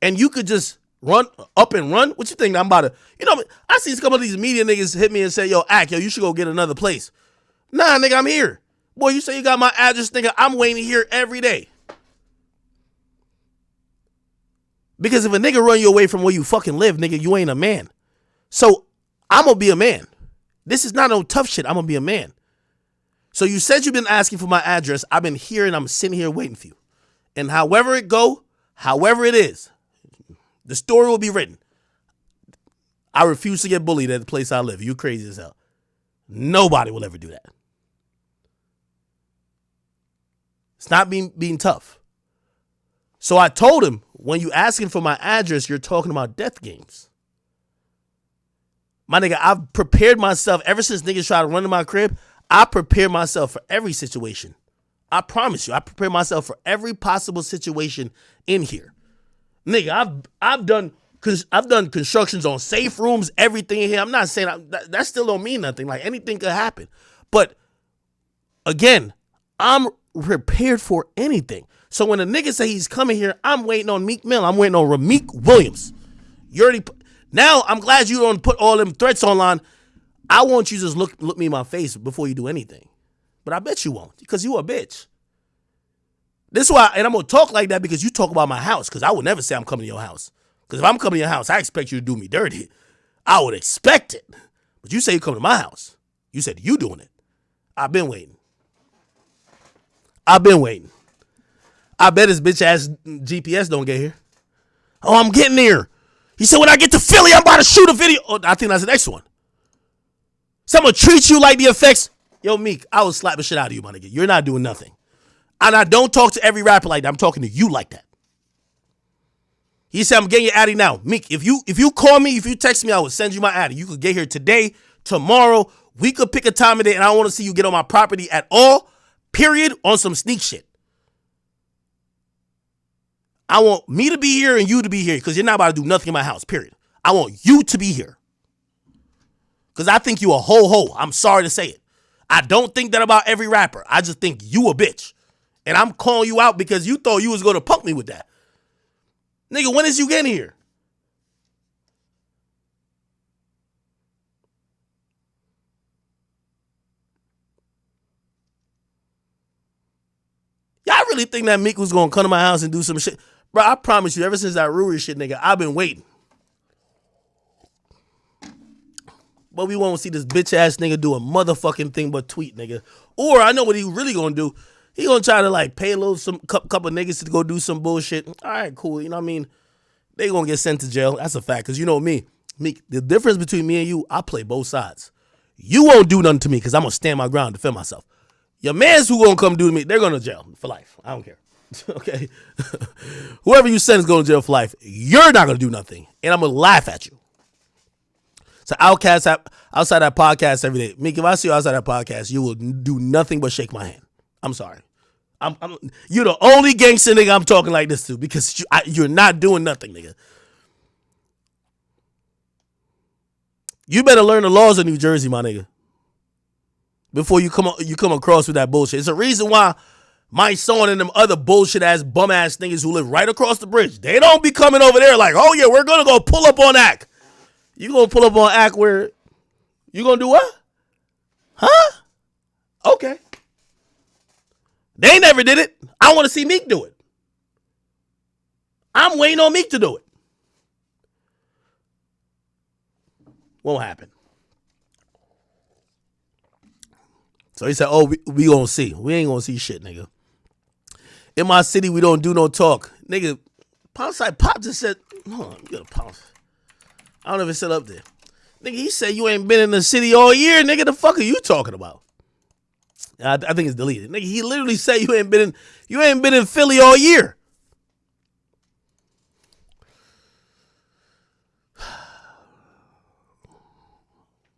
And you could just run up and run. What you think I'm about to, I see some of these media niggas hit me and say, yo, you should go get another place. Nah, nigga, I'm here. Boy, you say you got my address, nigga, I'm waiting here every day. Because if a nigga run you away from where you fucking live, nigga, you ain't a man. So I'm going to be a man. This is not no tough shit. I'm going to be a man. So you said you've been asking for my address. I've been here and I'm sitting here waiting for you. And however it go, however it is, the story will be written. I refuse to get bullied at the place I live. You crazy as hell. Nobody will ever do that. It's not being tough. So I told him, when you asking for my address, you're talking about death games. My nigga, I've prepared myself ever since niggas tried to run in my crib. I prepare myself for every situation. I promise you, I prepare myself for every possible situation in here. Nigga, I've done constructions on safe rooms, everything in here. I'm not saying that still don't mean nothing. Like, anything could happen. But again, I'm prepared for anything. So when a nigga say he's coming here, I'm waiting on Meek Mill. I'm waiting on Rameek Williams. Now, I'm glad you don't put all them threats online. I want you to just look me in my face before you do anything. But I bet you won't, because you a bitch. This is why, and I'm going to talk like that because you talk about my house, because I would never say I'm coming to your house. Because if I'm coming to your house, I expect you to do me dirty. I would expect it. But you say you come to my house. You said you doing it. I've been waiting. I bet his bitch ass GPS don't get here. Oh, I'm getting there. He said, when I get to Philly, I'm about to shoot a video. Oh, I think that's the next one. Someone treats you like the effects. Yo, Meek, I will slap the shit out of you, my nigga. You're not doing nothing. And I don't talk to every rapper like that. I'm talking to you like that. He said, I'm getting your addy now. Meek, if you call me, if you text me, I will send you my addy. You could get here today, tomorrow. We could pick a time of day, and I don't want to see you get on my property at all, period, on some sneak shit. I want me to be here and you to be here, because you're not about to do nothing in my house, period. I want you to be here. Because I think you a ho-ho. I'm sorry to say it. I don't think that about every rapper. I just think you a bitch. And I'm calling you out because you thought you was going to punk me with that. Nigga, when is you getting here? Y'all really think that Meek was gonna come to my house and do some shit? Bro, I promise you, ever since that Ruri shit, nigga, I've been waiting. But we won't see this bitch ass nigga do a motherfucking thing but tweet, nigga. Or I know what he really gonna do. He gonna try to like pay a little some couple niggas to go do some bullshit. All right, cool. You know what I mean? They gonna get sent to jail. That's a fact. Cause you know me, Meek. The difference between me and you, I play both sides. You won't do nothing to me because I'm gonna stand my ground, defend myself. Your man's who gonna come do to me, they're going to jail for life. I don't care. Okay? Whoever you send is going to jail for life. You're not gonna do nothing. And I'm gonna laugh at you. So outside that podcast every day. Meek, if I see you outside that podcast, you will do nothing but shake my hand. I'm sorry. You're the only gangster nigga I'm talking like this to because you're not doing nothing, nigga. You better learn the laws of New Jersey, my nigga, before you come across with that bullshit. It's a reason why my son and them other bullshit ass bum ass niggas who live right across the bridge, they don't be coming over there like, oh yeah, we're gonna go pull up on Ack. You gonna pull up on Ack where you gonna do what? Huh? Okay. They never did it. I want to see Meek do it. I'm waiting on Meek to do it. Won't happen. So he said, oh, we gonna see. We ain't gonna see shit, nigga. In my city, we don't do no talk. Nigga, Pop just said, hold on, you gotta pause. I don't know if it's still up there. Nigga, he said you ain't been in the city all year. Nigga, the fuck are you talking about? I think it's deleted. Nigga, he literally said you ain't been in Philly all year.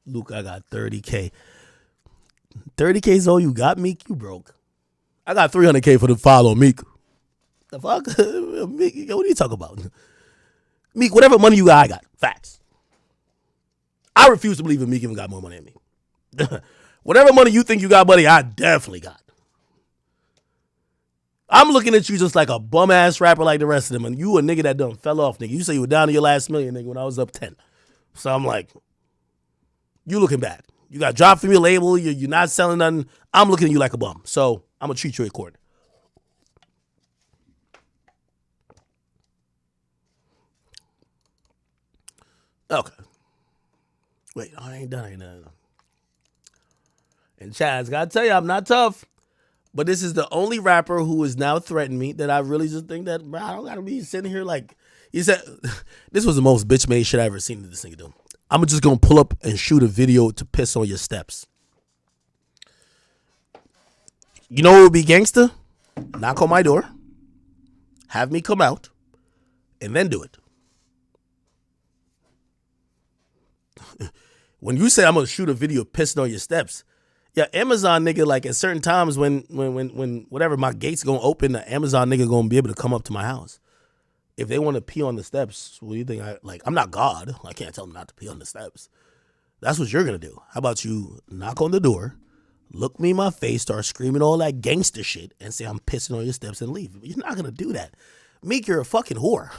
Luke, I got 30K. 30K is all you got, Meek? You broke. I got 300K for the follow, Meek. The fuck? Meek, what are you talking about? Meek, whatever money you got, I got. Facts. I refuse to believe that Meek even got more money than me. Whatever money you think you got, buddy, I definitely got. I'm looking at you just like a bum-ass rapper like the rest of them, and you a nigga that done fell off, nigga. You say you were down to your last million, nigga, when I was up 10. So I'm like, you looking bad. You got dropped from your label. You're not selling nothing. I'm looking at you like a bum. So I'm going to treat you accordingly. Okay. Wait, I ain't done. And Chaz, gotta tell you, I'm not tough. But this is the only rapper who has now threatened me that I really just think that, bro, I don't gotta be sitting here like, he said, this was the most bitch-made shit I ever seen this nigga do. I'm just gonna pull up and shoot a video to piss on your steps. You know what would be gangster? Knock on my door, have me come out, and then do it. When you say I'm gonna shoot a video pissing on your steps, yeah, Amazon nigga, like at certain times when whatever my gate's gonna open, the Amazon nigga gonna be able to come up to my house. If they want to pee on the steps, what do you think? I'm not God. I can't tell them not to pee on the steps. That's what you're gonna do. How about you knock on the door, look me in my face, start screaming all that gangster shit, and say I'm pissing on your steps and leave. You're not gonna do that. Meek, you're a fucking whore.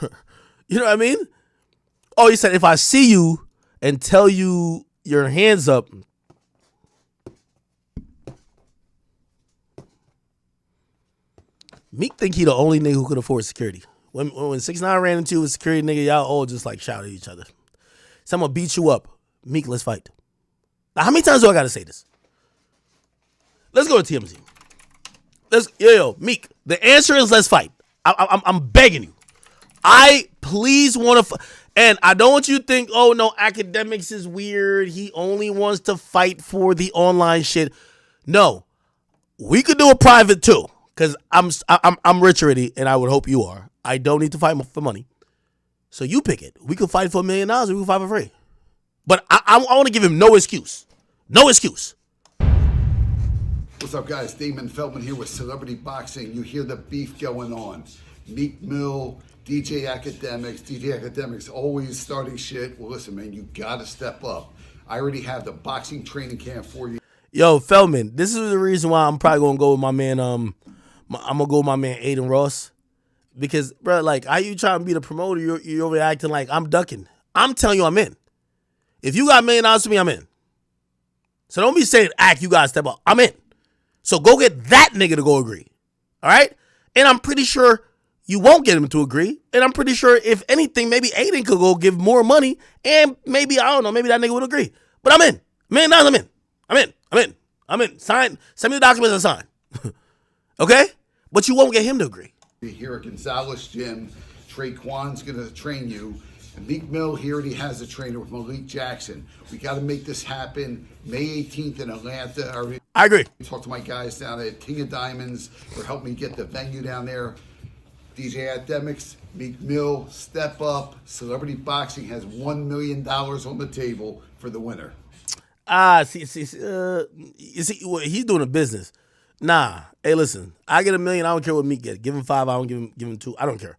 You know what I mean? Oh, he said if I see you and tell you your hands up. Meek think he the only nigga who could afford security. When 6ix9ine ran into a security nigga, y'all all just like shout at each other. So I'm gonna beat you up. Meek, let's fight. Now, how many times do I gotta say this? Let's go to TMZ. Yo, Meek, the answer is let's fight. I'm begging you. I please want to and I don't want you to think, oh no, academics is weird. He only wants to fight for the online shit. No, we could do a private too, because I'm rich already, and I would hope you are. I don't need to fight for money, so you pick it. We could fight for $1 million, or we can fight for free. But I want to give him no excuse. No excuse. What's up, guys? Damon Feldman here with Celebrity Boxing. You hear the beef going on. Meek Mill, DJ Academics always starting shit. Well, listen, man, you gotta step up. I already have the boxing training camp for you. Yo, Feldman, this is the reason why I'm probably gonna go with my man. I'm gonna go with my man Aiden Ross, because, bro, like, how you trying to be the promoter? You're over acting like I'm ducking. I'm telling you, I'm in. If you got $1 million to me, I'm in. So don't be saying, Act, you gotta step up. I'm in. So go get that nigga to go agree. All right? And I'm pretty sure you won't get him to agree. And I'm pretty sure, if anything, maybe Aiden could go give more money. And maybe, I don't know, maybe that nigga would agree. But I'm in. $1 million, I'm in. I'm in. Sign. Send me the documents and sign. Okay? But you won't get him to agree. Here at Gonzalez Gym, Traquan's going to train you. And Meek Mill, he already has a trainer with Malik Jackson. We got to make this happen May 18th in Atlanta. I agree. Talk to my guys down at King of Diamonds for helping me get the venue down there. DJ Academics, Meek Mill, Step Up, Celebrity Boxing has $1 million on the table for the winner. You see, well, he's doing a business. Nah, hey, listen, I get $1 million. I don't care what Meek get. Give him 5. I don't give him 2. I don't care.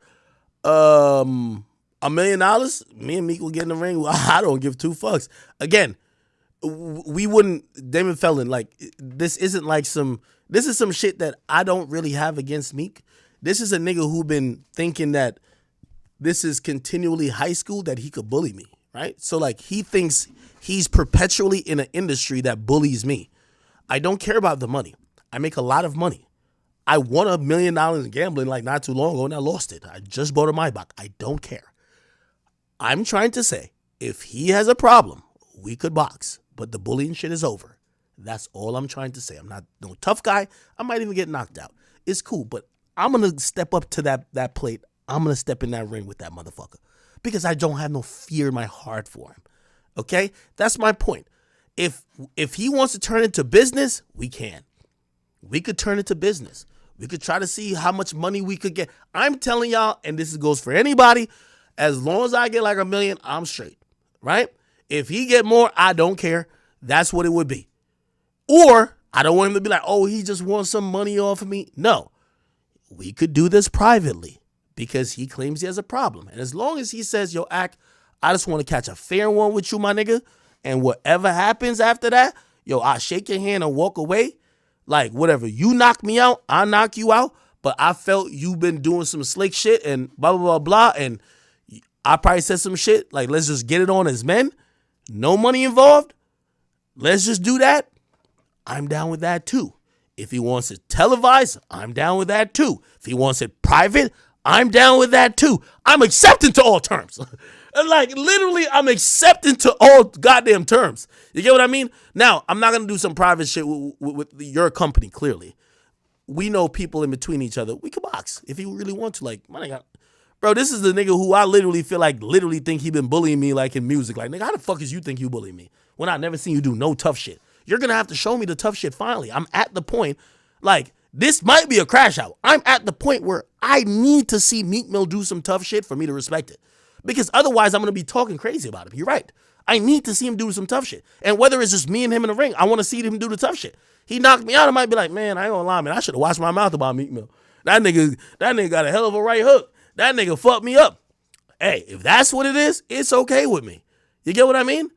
$1 million. Me and Meek will get in the ring. I don't give 2 fucks. Again, we wouldn't. Damon Felon, like, this isn't like some. This is some shit that I don't really have against Meek. This is a nigga who been thinking that this is continually high school, that he could bully me, right? So like, he thinks he's perpetually in an industry that bullies me. I don't care about the money. I make a lot of money. I won $1 million in gambling like not too long ago and I lost it. I just bought a Maybach. I don't care. I'm trying to say, if he has a problem, we could box, but the bullying shit is over. That's all I'm trying to say. I'm not no tough guy. I might even get knocked out. It's cool, but I'm going to step up to that plate. I'm going to step in that ring with that motherfucker because I don't have no fear in my heart for him. Okay? That's my point. If he wants to turn it to business, we can. We could turn it to business. We could try to see how much money we could get. I'm telling y'all, and this goes for anybody, as long as I get like $1 million, I'm straight, right? If he get more, I don't care. That's what it would be. Or I don't want him to be like, oh, he just wants some money off of me. No, we could do this privately because he claims he has a problem. And as long as he says, yo, Ack, I just want to catch a fair one with you, my nigga, and whatever happens after that, yo, I shake your hand and walk away. Like, whatever, you knock me out, I knock you out, but I felt you've been doing some slick shit and blah, blah, blah, blah, and I probably said some shit, like, let's just get it on as men, no money involved, let's just do that. I'm down with that too. If he wants it televised, I'm down with that too. If he wants it private, I'm down with that too. I'm accepting to all terms. Like, literally, I'm accepting to all goddamn terms. You get what I mean? Now, I'm not going to do some private shit with your company, clearly. We know people in between each other. We can box if you really want to. Like, my nigga, bro, this is the nigga who I literally feel like think he been bullying me, like, in music. Like, nigga, how the fuck is you think you bully me when I never seen you do no tough shit? You're going to have to show me the tough shit finally. I'm at the point, like, this might be a crash out. I'm at the point where I need to see Meek Mill do some tough shit for me to respect it. Because otherwise, I'm going to be talking crazy about him. You're right. I need to see him do some tough shit. And whether it's just me and him in the ring, I want to see him do the tough shit. He knocked me out. I might be like, man, I ain't going to lie, man. I should have watched my mouth about Meek Mill. That nigga got a hell of a right hook. That nigga fucked me up. Hey, if that's what it is, it's okay with me. You get what I mean?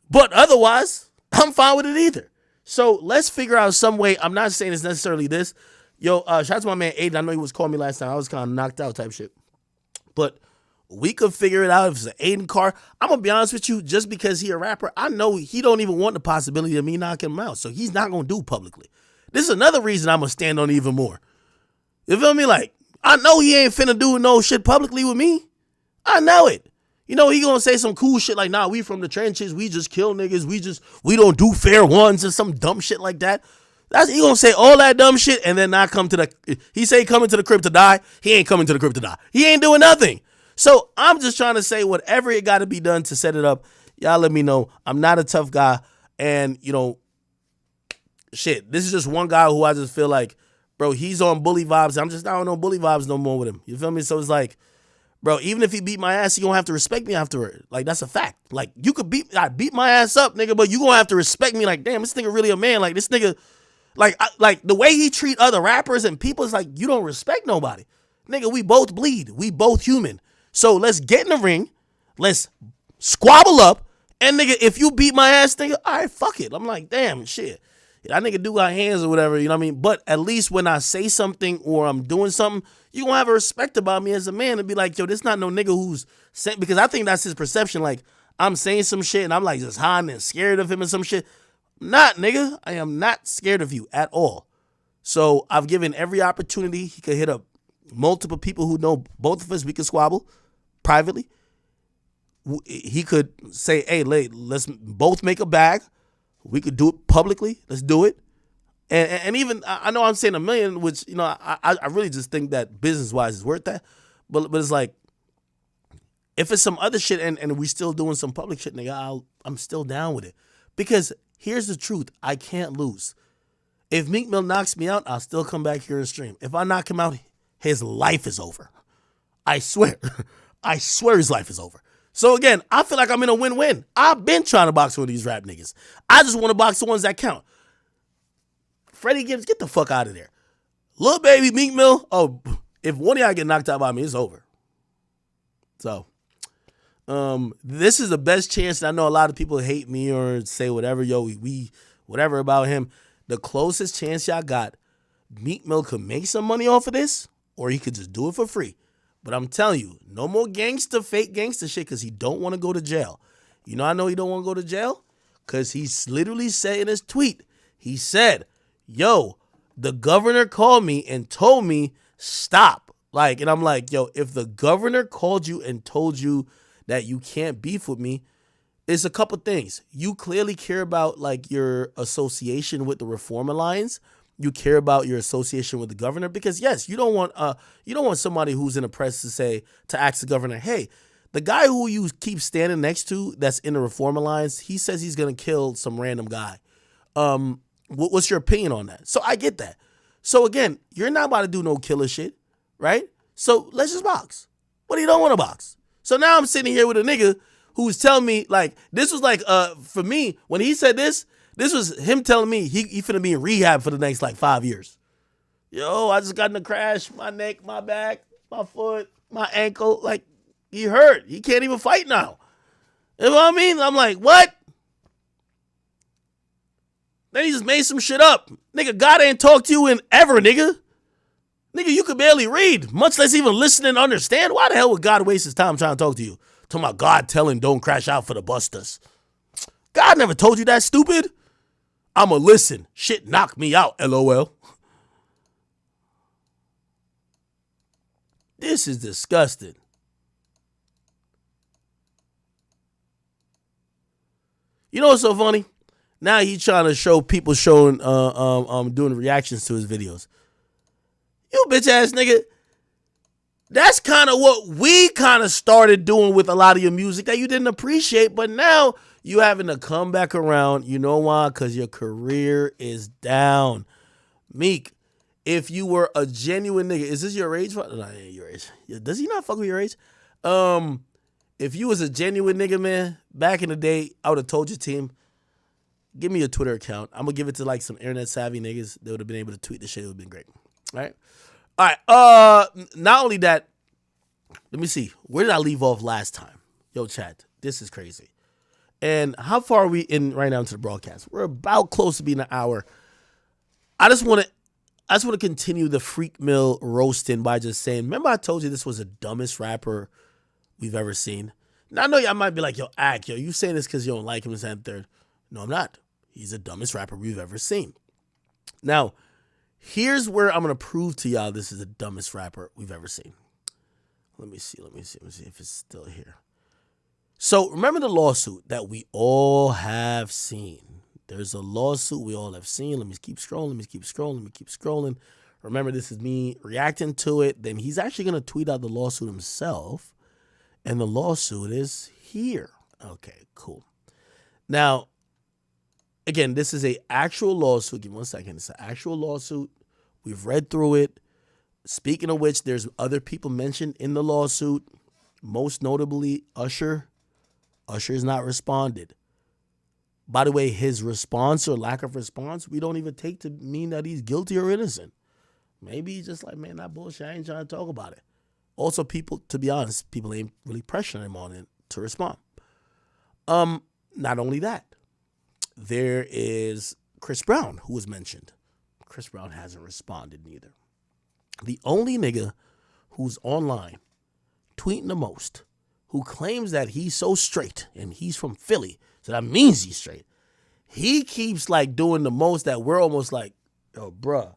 But otherwise, I'm fine with it either. So let's figure out some way. I'm not saying it's necessarily this. Yo, shout out to my man Aiden. I know he was calling me last time. I was kind of knocked out type shit. But we could figure it out if it's an Aiden car. I'm going to be honest with you, just because he a rapper, I know he don't even want the possibility of me knocking him out. So he's not going to do it publicly. This is another reason I'm going to stand on even more. You feel me? Like, I know he ain't finna do no shit publicly with me. I know it. You know, he going to say some cool shit like, nah, we from the trenches. We just kill niggas. We don't do fair ones or some dumb shit like that. He going to say all that dumb shit and then not come to the, he say coming to the crib to die. He ain't coming to the crib to die. He ain't doing nothing. So I'm just trying to say whatever it got to be done to set it up. Y'all let me know. I'm not a tough guy. And, you know, shit, this is just one guy who I just feel like, bro, he's on bully vibes. I'm just not on no bully vibes no more with him. You feel me? So it's like, bro, even if he beat my ass, he gonna have to respect me afterward. Like, that's a fact. Like, you could I beat my ass up, nigga, but you gonna have to respect me. Like, damn, this nigga really a man. Like, this nigga, like the way he treat other rappers and people is like, you don't respect nobody. Nigga, we both bleed. We both human. So let's get in the ring. Let's squabble up. And nigga, if you beat my ass, nigga, all right, fuck it. I'm like, damn, shit. That nigga do got hands or whatever, you know what I mean? But at least when I say something or I'm doing something, you gonna have a respect about me as a man and be like, yo, this not no nigga who's saying, because I think that's his perception. Like, I'm saying some shit and I'm like just hiding and scared of him and some shit. Not, nigga. I am not scared of you at all. So I've given every opportunity he could hit up multiple people who know both of us, we could squabble privately. He could say, hey, let's both make a bag. We could do it publicly. Let's do it. And even, I know I'm saying $1 million, which, you know, I really just think that business-wise is worth that. But it's like, if it's some other shit and we still doing some public shit, nigga, I'm still down with it. Because here's the truth. I can't lose. If Meek Mill knocks me out, I'll still come back here and stream. If I knock him out, his life is over. I swear. I swear his life is over. So again, I feel like I'm in a win-win. I've been trying to box one of these rap niggas. I just want to box the ones that count. Freddy Gibbs, get the fuck out of there. Lil Baby, Meek Mill, oh, if one of y'all get knocked out by me, it's over. So, this is the best chance. And I know a lot of people hate me or say whatever, we whatever about him. The closest chance y'all got, Meek Mill could make some money off of this, or he could just do it for free. But I'm telling you, no more fake gangster shit, because he don't want to go to jail. You know I know he don't want to go to jail? Because he's literally said in his tweet, he said, yo, the governor called me and told me, stop. Like, and I'm like, yo, if the governor called you and told you that you can't beef with me, it's a couple things. You clearly care about, like, your association with the Reform Alliance. You care about your association with the governor, because yes, you don't want somebody who's in the press to ask the governor, hey, the guy who you keep standing next to that's in the Reform Alliance, he says he's gonna kill some random guy. What's your opinion on that? So I get that. So again, you're not about to do no killer shit, right? So let's just box. What do you don't want to box? So now I'm sitting here with a nigga who's telling me, like, this was like, for me, when he said this was him telling me he finna be in rehab for the next, like, 5 years. Yo, I just got in a crash, my neck, my back, my foot, my ankle. Like, he hurt. He can't even fight now. You know what I mean? I'm like, what? Then he just made some shit up. Nigga, God ain't talked to you in ever, nigga. Nigga, you could barely read, much less even listen and understand. Why the hell would God waste his time trying to talk to you? Talking about God telling don't crash out for the busters. God never told you that, stupid. I'ma listen. Shit knocked me out, LOL. This is disgusting. You know what's so funny? Now he's trying to show people doing reactions to his videos. You bitch ass nigga. That's kind of what we kind of started doing with a lot of your music that you didn't appreciate, but now you having to come back around. You know why? Because your career is down. Meek, if you were a genuine nigga, is this your age? No, your age. Does he not fuck with your age? If you was a genuine nigga, man, back in the day, I would have told your team, give me your Twitter account. I'm going to give it to, like, some internet savvy niggas. They would have been able to tweet the shit. It would have been great. All right? All right. Not only that, let me see. Where did I leave off last time? Yo, chat, this is crazy. And how far are we in right now into the broadcast? We're about close to being an hour. I just want to continue the Freak Mill roasting by just saying, remember I told you this was the dumbest rapper we've ever seen? Now, I know y'all might be like, yo, you saying this because you don't like him, this and third. No, I'm not. He's the dumbest rapper we've ever seen. Now, here's where I'm going to prove to y'all this is the dumbest rapper we've ever seen. Let me see if it's still here. So remember the lawsuit that we all have seen. There's a lawsuit we all have seen. Let me keep scrolling. Remember, this is me reacting to it. Then he's actually going to tweet out the lawsuit himself. And the lawsuit is here. Okay, cool. Now, again, this is an actual lawsuit. Give me 1 second. It's an actual lawsuit. We've read through it. Speaking of which, there's other people mentioned in the lawsuit. Most notably, Usher. Usher's not responded. By the way, his response or lack of response, we don't even take to mean that he's guilty or innocent. Maybe he's just like, man, that bullshit, I ain't trying to talk about it. Also, people, to be honest, people ain't really pressuring him on it to respond. Not only that, there is Chris Brown, who was mentioned. Chris Brown hasn't responded neither. The only nigga who's online tweeting the most, who claims that he's so straight and he's from Philly, so that means he's straight. He keeps like doing the most that we're almost like, yo, bruh,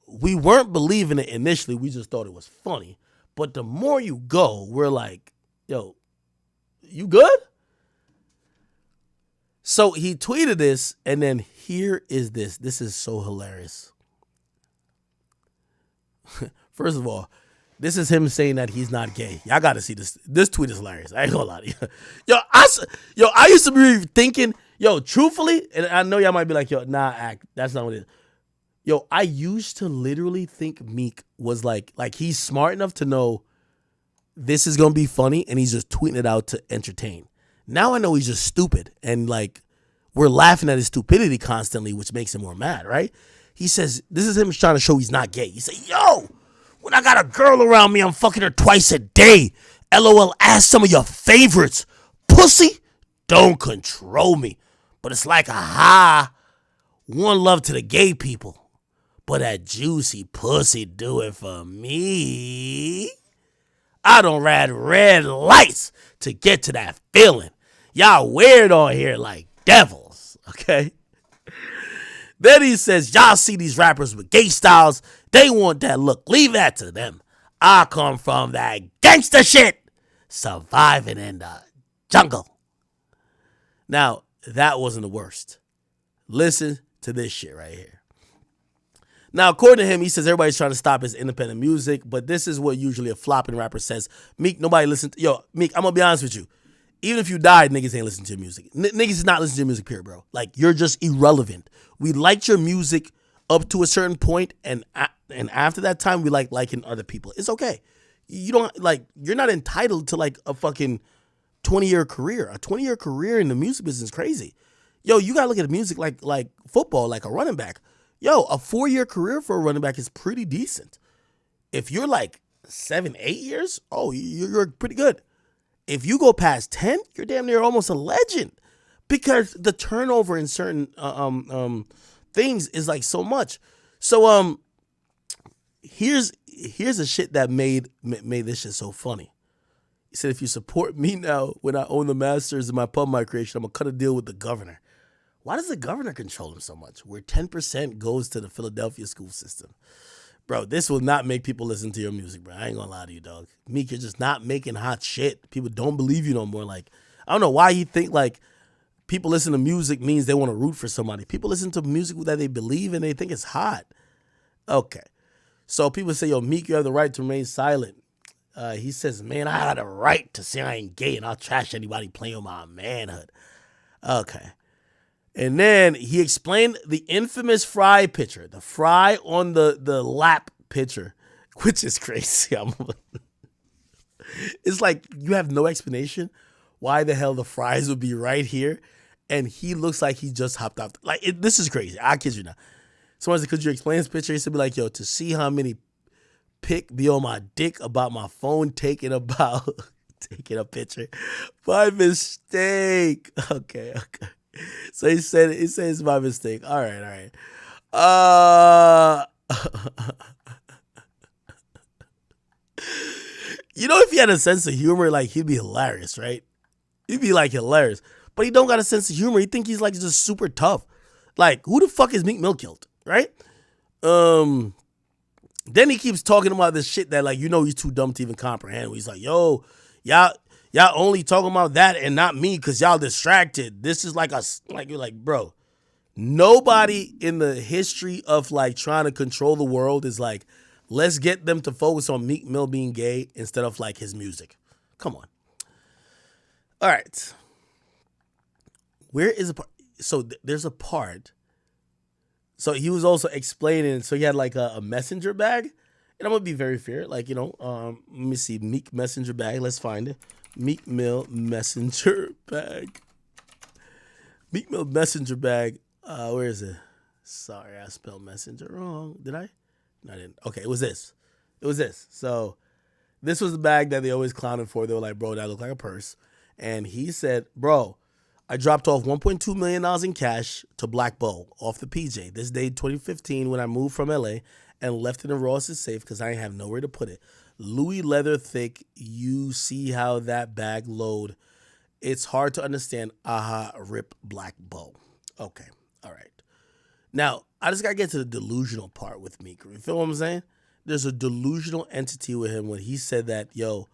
we weren't believing it initially. We just thought it was funny. But the more you go, we're like, yo, you good? So he tweeted this, and then here is this. This is so hilarious. First of all, this is him saying that he's not gay. Y'all got to see this. This tweet is hilarious. I ain't gonna lie to you. I used to be thinking, truthfully, and I know y'all might be like, act. That's not what it is. I used to literally think Meek was like he's smart enough to know this is gonna be funny, and he's just tweeting it out to entertain. Now I know he's just stupid, and like we're laughing at his stupidity constantly, which makes him more mad, right? He says, this is him trying to show he's not gay. He said, when I got a girl around me, I'm fucking her twice a day. LOL, ask some of your favorites. Pussy, don't control me. But it's like, one love to the gay people. But that juicy pussy do it for me. I don't ride red lights to get to that feeling. Y'all weird on here like devils, okay? Then he says, y'all see these rappers with gay styles. They want that look. Leave that to them. I come from that gangster shit. Surviving in the jungle. Now, that wasn't the worst. Listen to this shit right here. Now, according to him, he says everybody's trying to stop his independent music, but this is what usually a flopping rapper says. Meek, nobody listen to... Meek, I'm going to be honest with you. Even if you died, niggas ain't listening to your music. Niggas is not listening to your music, period, bro. Like, you're just irrelevant. We liked your music up to a certain point, and after that time, we like liking other people. It's okay. You're not entitled to like a fucking 20-year career. A 20-year career in the music business is crazy. You gotta look at music like football, like a running back. A 4-year career for a running back is pretty decent. If you're like 7, 8 years, you're pretty good. If you go past 10, you're damn near almost a legend, because the turnover in certain things is like so much. So here's the shit that made this shit so funny. He said, if you support me now when I own the masters in my pub my creation, I'm gonna cut a deal with the governor. Why does the governor control him so much? Where 10% goes to the Philadelphia school system. Bro, this will not make people listen to your music, bro. I ain't gonna lie to you, dog. Meek, you're just not making hot shit. People don't believe you no more. Like, I don't know why you think like people listen to music means they want to root for somebody. People listen to music that they believe and they think it's hot. Okay. So people say, Meek, you have the right to remain silent. He says, man, I had a right to say I ain't gay and I'll trash anybody playing with my manhood. Okay. And then he explained the infamous fry picture, the fry on the lap picture, which is crazy. It's like you have no explanation why the hell the fries would be right here, and he looks like he just hopped off. This is crazy. I kid you not. Someone said, could you explain this picture? He said, be like, to see how many pic be on my dick about my phone taking a picture by mistake. Okay. So he said it's my mistake. All right. If he had a sense of humor, like, he'd be hilarious, right? He'd be like hilarious. But he don't got a sense of humor. He think he's like just super tough. Like, who the fuck is Meek Mill killed, right? Then he keeps talking about this shit that, like, he's too dumb to even comprehend. He's like, y'all only talking about that and not me because y'all distracted. This is you're like, bro, nobody in the history of like trying to control the world is like, let's get them to focus on Meek Mill being gay instead of like his music. Come on. All right. Where is the part? So there's a part. So he was also explaining, so he had like a messenger bag. And I'm going to be very fair. Like, let me see. Meek messenger bag. Let's find it. Meek Mill messenger bag. Meek Mill messenger bag. Where is it? Sorry, I spelled messenger wrong. Did I? No, I didn't. Okay, it was this. So this was the bag that they always clowned for. They were like, bro, that looked like a purse. And he said, bro, I dropped off $1.2 million in cash to Black Bo off the PJ. This day, 2015, when I moved from LA and left it in Ross's safe because I ain't have nowhere to put it. Louis leather thick. You see how that bag load. It's hard to understand. Aha, rip Black Bo. Okay, all right. Now, I just gotta get to the delusional part with Meek. You feel what I'm saying? There's a delusional entity with him when he said that, yo,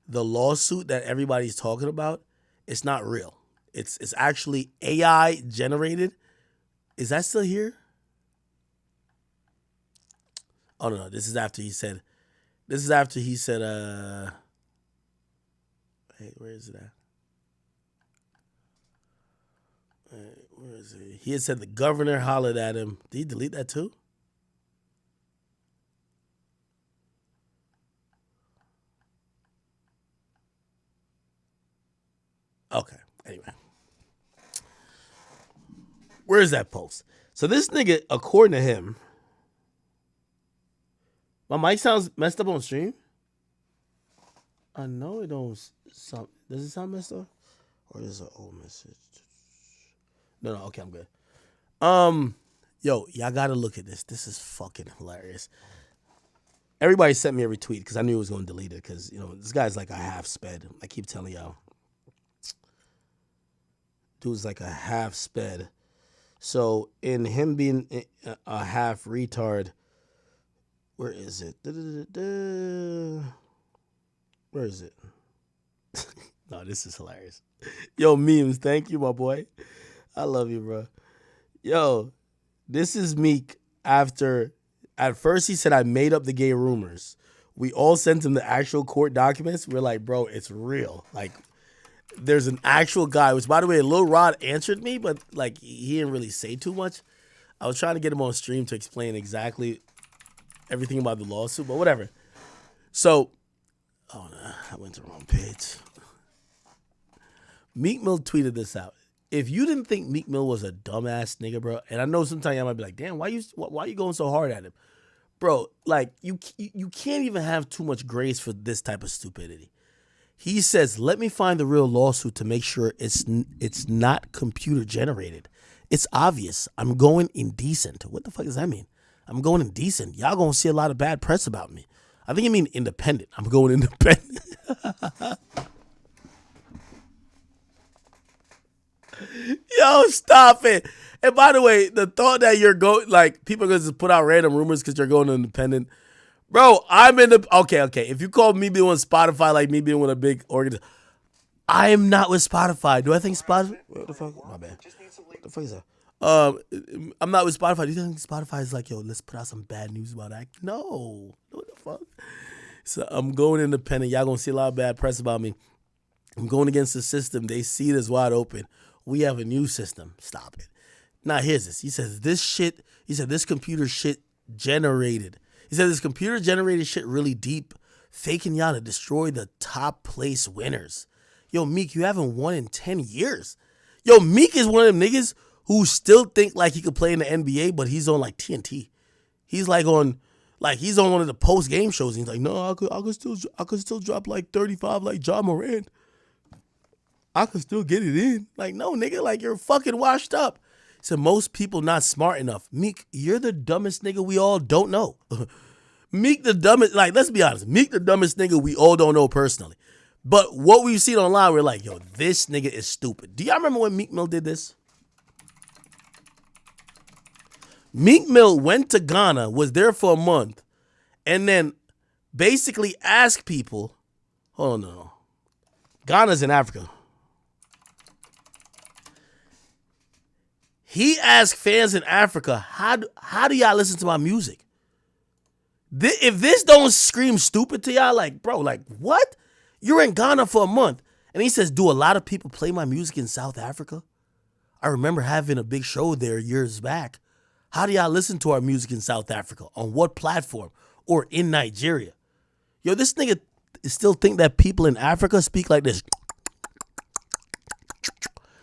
the lawsuit that everybody's talking about, it's not real. It's actually AI generated. Is that still here? Oh no, this is after he said. Hey, where is it at? Where is it? He had said the governor hollered at him. Did he delete that too? Okay, anyway. Where is that post? So this nigga, according to him, my mic sounds messed up on stream. I know it don't sound. Does it sound messed up? Or is it an old message? No, okay, I'm good. Yo, y'all gotta look at this. This is fucking hilarious. Everybody sent me a retweet because I knew it was gonna delete it because this guy's like a half sped. I keep telling y'all. Dude's like a half sped. So in him being a half retard, where is it? Where is it? No, this is hilarious. Yo, memes, thank you, my boy. I love you, bro. Yo, this is Meek after, at first he said, I made up the gay rumors. We all sent him the actual court documents. We're like, bro, it's real. Like, there's an actual guy, which, by the way, Lil Rod answered me, but, like, he didn't really say too much. I was trying to get him on stream to explain exactly everything about the lawsuit, but whatever. So, oh, no, I went to the wrong page. Meek Mill tweeted this out. If you didn't think Meek Mill was a dumbass nigga, bro, and I know sometimes y'all might be like, damn, why you going so hard at him? Bro, like, you can't even have too much grace for this type of stupidity. He says, let me find the real lawsuit to make sure it's not computer generated. It's obvious. I'm going indecent. What the fuck does that mean? I'm going indecent. Y'all gonna see a lot of bad press about me. I think you mean independent. I'm going independent. Yo, stop it. And by the way, the thought that you're going, like, people are going to just put out random rumors because you're going independent. Bro, I'm in the, okay. If you call me being on Spotify like me being with a big organization, I am not with Spotify. Do I think Spotify? What the fuck? My bad. What the fuck is that? I'm not with Spotify. Do you think Spotify is like, yo, let's put out some bad news about that? No. What the fuck? So I'm going independent. Y'all going to see a lot of bad press about me. I'm going against the system. They see it as wide open. We have a new system. Stop it. Now, here's this. He says, this computer shit generated. He said, this computer generated shit really deep, faking y'all to destroy the top place winners. Yo, Meek, you haven't won in 10 years. Yo, Meek is one of them niggas who still think like he could play in the NBA, but he's on like TNT. He's like he's on one of the post game shows. And he's like, no, I could still drop like 35 like Ja Morant. I could still get it in. Like, no, nigga, like, you're fucking washed up. So most people not smart enough. Meek, you're the dumbest nigga we all don't know. Meek the dumbest, like, let's be honest. Meek the dumbest nigga we all don't know personally. But what we've seen online, we're like, yo, this nigga is stupid. Do y'all remember when Meek Mill did this? Meek Mill went to Ghana, was there for a month, and then basically asked people, hold on, no. Ghana's in Africa. He asked fans in Africa, how do y'all listen to my music? If this don't scream stupid to y'all, like, bro, like, what? You're in Ghana for a month. And he says, do a lot of people play my music in South Africa? I remember having a big show there years back. How do y'all listen to our music in South Africa? On what platform? Or in Nigeria? Yo, this nigga still think that people in Africa speak like this.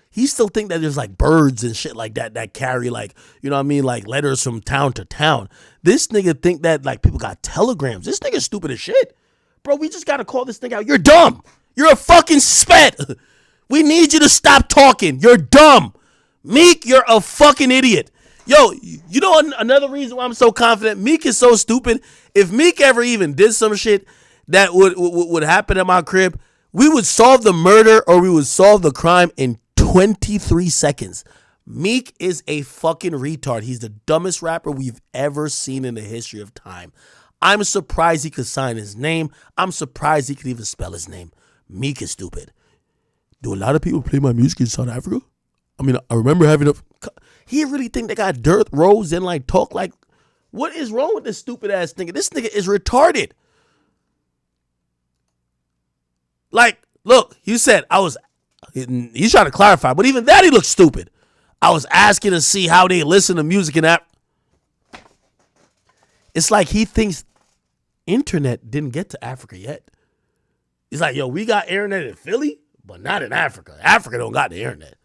He still think that there's like birds and shit like that carry like, you know what I mean, like letters from town to town. This nigga think that like people got telegrams. This nigga's stupid as shit. Bro, we just gotta call this nigga out. You're dumb. You're a fucking sped. We need you to stop talking. You're dumb. Meek, you're a fucking idiot. Yo, you know another reason why I'm so confident? Meek is so stupid. If Meek ever even did some shit that would happen at my crib, we would solve the murder or we would solve the crime in 23 seconds. Meek is a fucking retard. He's the dumbest rapper we've ever seen in the history of time. I'm surprised he could sign his name. I'm surprised he could even spell his name. Meek is stupid. Do a lot of people play my music in South Africa? I mean, I remember having a... He really think they got dirt roads and like talk like... What is wrong with this stupid ass nigga? This nigga is retarded. Like, look, you said I was... He's trying to clarify, but even that he looks stupid. I was asking to see how they listen to music in that. It's like he thinks internet didn't get to Africa yet. He's like, yo, we got internet in Philly, but not in Africa. Africa don't got the internet.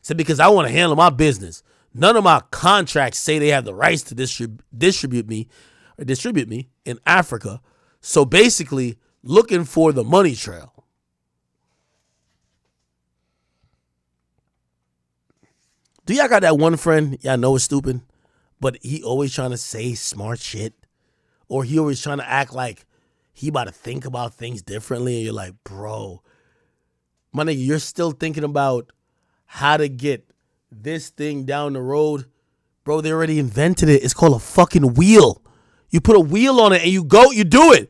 So because I want to handle my business. None of my contracts say they have the rights to distribute me in Africa. So basically, looking for the money trail. Do y'all got that one friend y'all know is stupid, but he always trying to say smart shit? Or he always trying to act like he about to think about things differently, and you're like, bro, my nigga, you're still thinking about how to get this thing down the road. Bro, they already invented it. It's called a fucking wheel. You put a wheel on it and you go, you do it.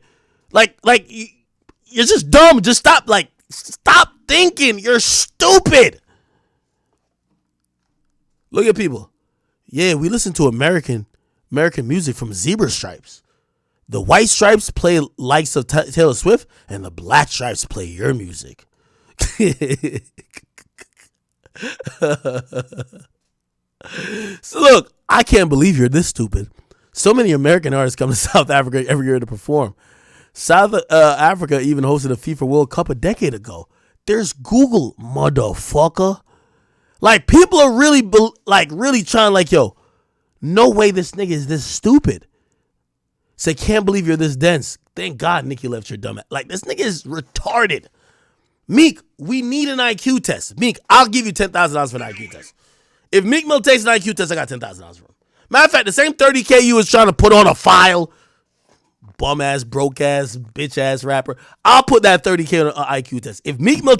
Like you're just dumb. Just stop thinking. You're stupid. Look at people. Yeah, we listen to American music from zebra stripes. The white stripes play likes of Taylor Swift, and the black stripes play your music. So look, I can't believe you're this stupid. So many American artists come to South Africa every year to perform. South Africa even hosted a FIFA World Cup a decade ago. There's Google, motherfucker. Like, people are really trying, like, yo, no way this nigga is this stupid. Say, can't believe you're this dense. Thank God Nicki left your dumb ass. Like, this nigga is retarded. Meek, we need an IQ test. Meek, I'll give you $10,000 for an IQ test. If Meek Mill takes an IQ test, I got $10,000 for him. Matter of fact, the same $30K you was trying to put on a file, bum ass, broke ass, bitch ass rapper, I'll put that $30K on an IQ test. If Meek Mill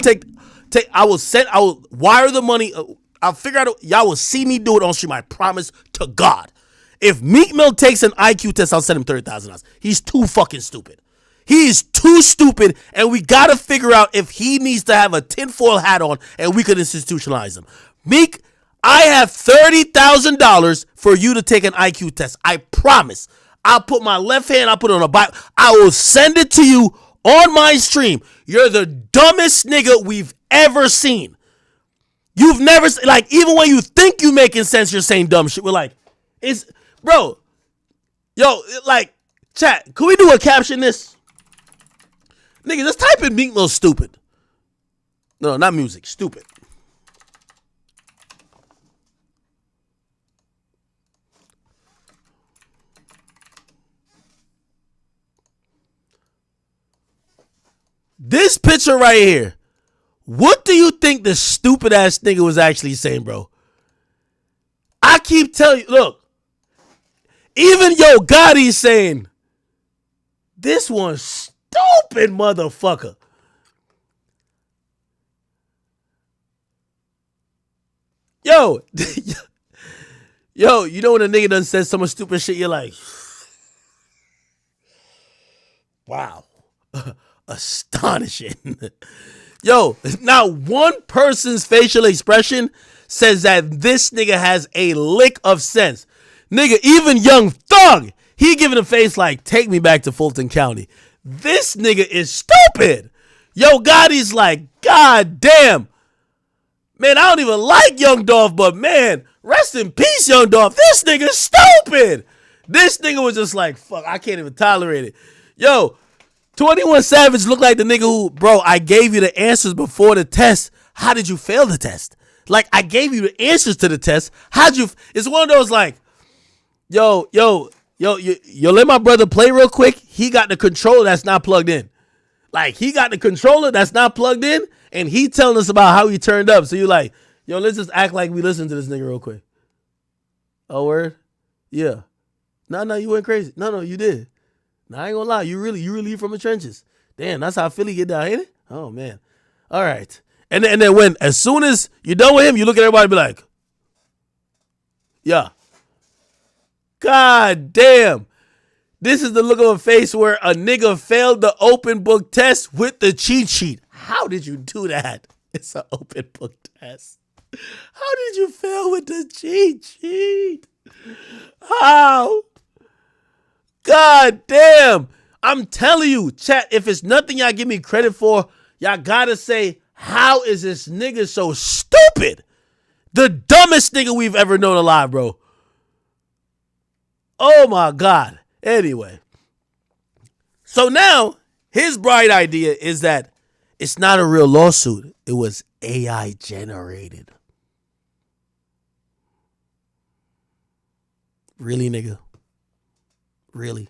I will wire the money. I'll figure out, y'all will see me do it on stream. I promise to God. If Meek Mill takes an IQ test, I'll send him $30,000. He's too fucking stupid. He is too stupid, and we gotta figure out if he needs to have a tinfoil hat on, and we could institutionalize him. Meek, I have $30,000 for you to take an IQ test. I promise. I'll put my left hand, I'll put it on a Bible. I will send it to you on my stream. You're the dumbest nigga we've ever seen. You've never, like, even when you think you making sense, you're saying dumb shit. We're like, bro, yo, like, chat, can we do a caption this? Nigga, just type in Meek Mill stupid. No, not music, stupid. This picture right here. What do you think the stupid ass nigga was actually saying, bro? I keep telling you, look. Even Yo Gotti's saying, this one's stupid, motherfucker. Yo, you know when a nigga done said some stupid shit, you're like, wow, astonishing. Yo, now one person's facial expression says that this nigga has a lick of sense. Nigga, even Young Thug, he giving a face like, take me back to Fulton County. This nigga is stupid. Yo Gotti's like, God damn. Man, I don't even like Young Dolph, but man, rest in peace, Young Dolph. This nigga's stupid. This nigga was just like, fuck, I can't even tolerate it. Yo, 21 Savage looked like the nigga who, bro, I gave you the answers before the test. How did you fail the test? Like, I gave you the answers to the test. How'd you, it's one of those like, yo, let my brother play real quick. He got the controller that's not plugged in. Like, he got the controller that's not plugged in, and he telling us about how he turned up. So you like, yo, let's just act like we listened to this nigga real quick. Oh, word? Yeah. No, you went crazy. No, you did. Now, I ain't gonna lie. You really from the trenches. Damn, that's how Philly get down, ain't it? Oh, man. All right. And then as soon as you're done with him, you look at everybody and be like, Yeah. God damn. This is the look of a face where a nigga failed the open book test with the cheat sheet. How did you do that? It's an open book test. How did you fail with the cheat sheet? How? God damn. I'm telling you, chat, if it's nothing y'all give me credit for, y'all gotta say, how is this nigga so stupid? The dumbest nigga we've ever known alive, bro. Oh my God. Anyway. So now, his bright idea is that it's not a real lawsuit. It was AI generated. Really, nigga? Really?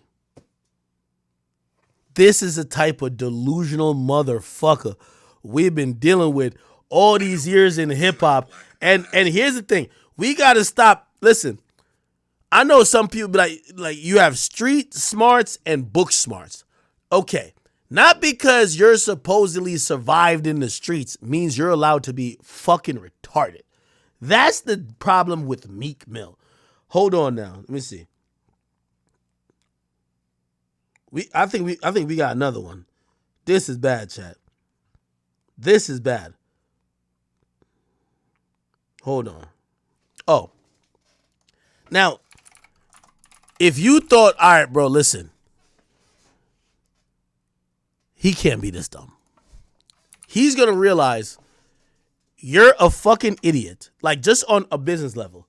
This is the type of delusional motherfucker we've been dealing with all these years in hip hop. And here's the thing. We got to stop. Listen, I know some people be like you have street smarts and book smarts. Okay. Not because you're supposedly survived in the streets means you're allowed to be fucking retarded. That's the problem with Meek Mill. Hold on now. Let me see. I think we got another one. This is bad, chat. This is bad. Hold on. Oh. Now, if you thought, all right, bro, listen. He can't be this dumb. He's going to realize you're a fucking idiot. Like, just on a business level.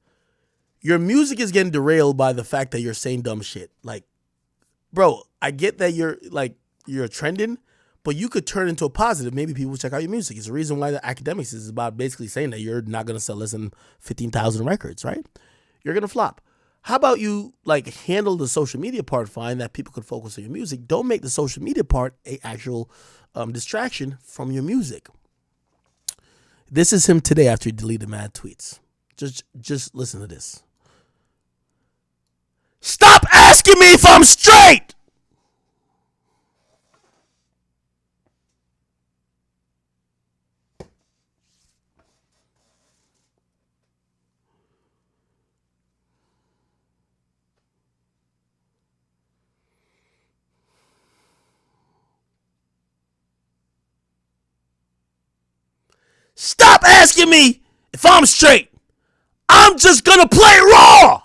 Your music is getting derailed by the fact that you're saying dumb shit. Like, bro, I get that you're trending, but you could turn into a positive. Maybe people check out your music. It's the reason why the academics is about basically saying that you're not going to sell less than 15,000 records, right? You're going to flop. How about you like handle the social media part fine that people could focus on your music? Don't make the social media part a actual distraction from your music. This is him today after he deleted mad tweets. Just listen to this. Stop asking me if I'm straight! Stop asking me if I'm straight. I'm just gonna play raw.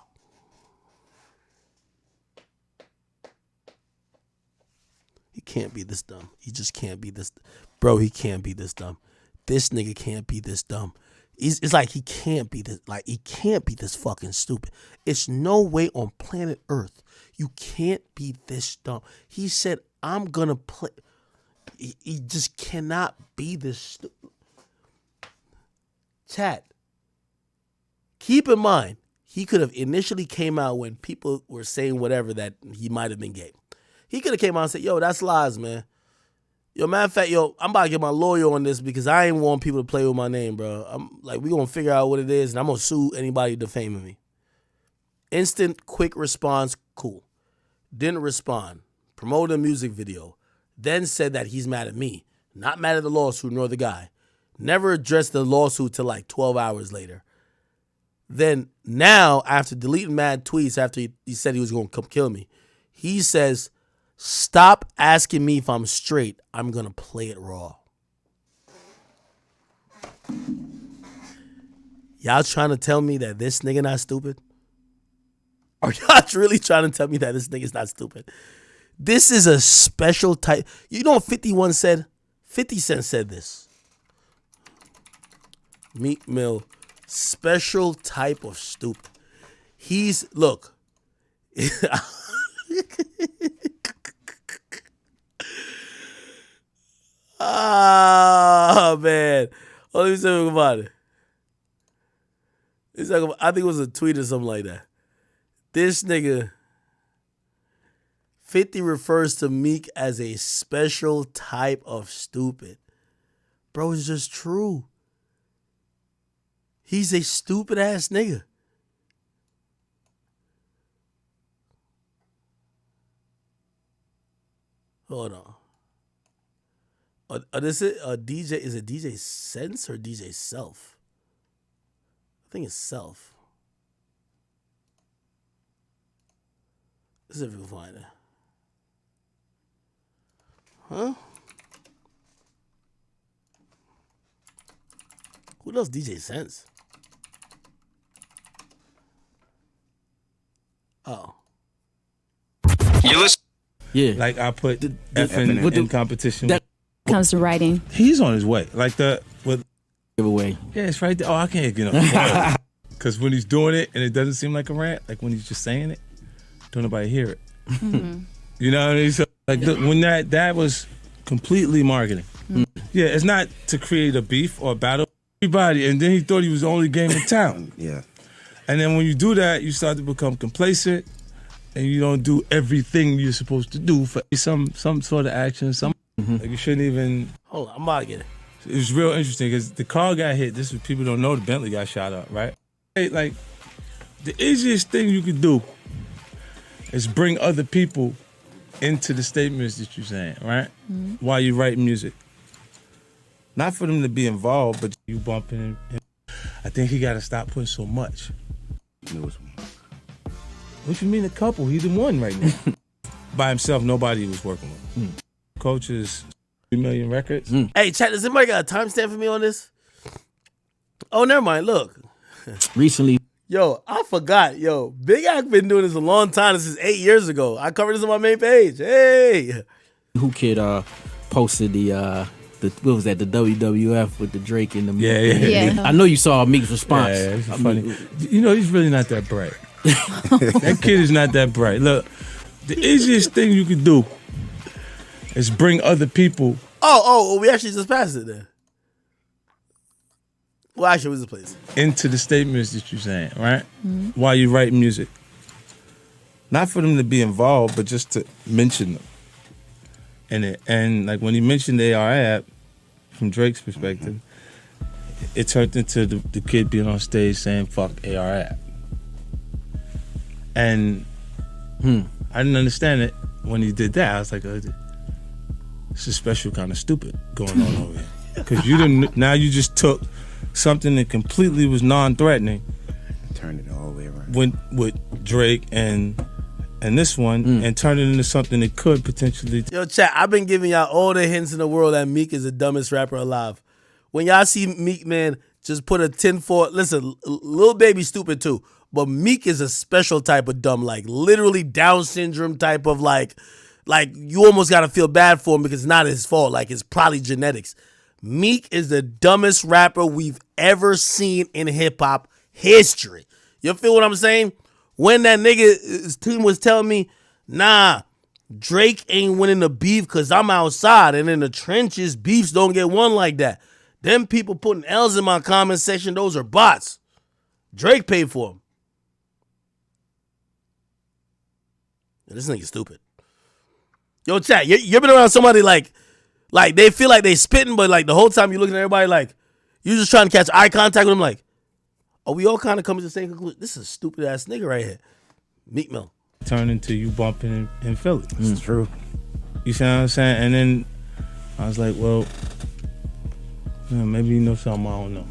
He can't be this dumb. He just can't be this. Bro, he can't be this dumb. This nigga can't be this dumb. It's like he can't be this. Like he can't be this fucking stupid. It's no way on planet Earth you can't be this dumb. He said, "I'm gonna play." He just cannot be this stupid. Chat. Keep in mind, he could have initially came out when people were saying whatever that he might have been gay. He could have came out and said, yo, that's lies, man. Yo, matter of fact, yo, I'm about to get my lawyer on this because I ain't want people to play with my name, bro. I'm like, we gonna figure out what it is and I'm gonna sue anybody defaming me. Instant, quick response, cool. Didn't respond. Promoted a music video. Then said that he's mad at me. Not mad at the lawsuit nor the guy. Never addressed the lawsuit till like 12 hours later. Then now, after deleting mad tweets, after he said he was going to come kill me, he says, stop asking me if I'm straight. I'm going to play it raw. Y'all trying to tell me that this nigga not stupid? Are y'all really trying to tell me that this nigga's not stupid? This is a special type. You know what 51 said? 50 Cent said this. Meek Mill, special type of stupid. He's, look. Ah, man. Oh, let me say something about it. I think it was a tweet or something like that. This nigga, 50 refers to Meek as a special type of stupid. Bro, it's just true. He's a stupid ass nigga. Hold on. This is a DJ. Is it DJ Sense or DJ Self? I think it's Self. Let's see if we can find it. Huh? Who does DJ Sense? Oh. You listen. Yeah. Like I put effing in competition. That comes to writing. He's on his way. Like with giveaway. yeah, it's right there. Oh, I can't get enough. Because when he's doing it and it doesn't seem like a rant, like when he's just saying it, don't nobody hear it. Mm-hmm. You know what I mean? So, like when that was completely marketing. Mm-hmm. Yeah, it's not to create a beef or a battle. Everybody, and then he thought he was the only game in town. Yeah. And then when you do that, you start to become complacent, and you don't do everything you're supposed to do for some sort of action. Like you shouldn't even. Hold on, I'm about to get it. It was real interesting because the car got hit. This is what people don't know. The Bentley got shot up, right? Hey, like the easiest thing you could do is bring other people into the statements that you're saying, right? While you write music. Not for them to be involved, but you bumping. I think he got to stop putting so much. What you mean a couple? He's the one right now. By himself, nobody he was working with. Coach is 3 million records. Hey, chat, does anybody got a timestamp for me on this? Oh, never mind. Look. Recently. Yo, I forgot. Yo, Big Act been doing this a long time. This is 8 years ago. I covered this on my main page. Hey. Who Kid posted the what was that, the WWF with the Drake and the Yeah. I know you saw Meek's response. Yeah, it's funny. You know, he's really not that bright. That kid is not that bright. Look, the easiest thing you could do is bring other people. Oh, we actually just passed it then. Well, actually, what's the place? Into the statements that you're saying, right? While you write music. Not for them to be involved, but just to mention them. And like when he mentioned the AR app, from Drake's perspective, it turned into the kid being on stage saying "fuck AR app," and I didn't understand it when he did that. I was like, "It's a special kind of stupid going on over here," because you didn't. Now you just took something that completely was non-threatening, Turned it all the way around. went with Drake and this one, and turned it into something that could potentially. Yo, chat, I've been giving y'all all the hints in the world that Meek is the dumbest rapper alive. When y'all see Meek, man, just put a 10-4. Listen, Lil Baby stupid too, but Meek is a special type of dumb, like literally Down syndrome type of like you almost gotta feel bad for him because it's not his fault. Like it's probably genetics. Meek is the dumbest rapper we've ever seen in hip hop history. You feel what I'm saying? When that nigga's team was telling me, nah, Drake ain't winning the beef because I'm outside and in the trenches, beefs don't get won like that. Them people putting L's in my comment section, those are bots. Drake paid for them. This nigga's stupid. Yo, chat, you been around somebody like they feel like they spitting, but like the whole time you looking at everybody like, you just trying to catch eye contact with them like, oh, we all kind of come to the same conclusion. This is a stupid ass nigga right here. Meek Mill. Turn into you bumping in Philly. It's true. You see what I'm saying? And then I was like, well, maybe you know something I don't know.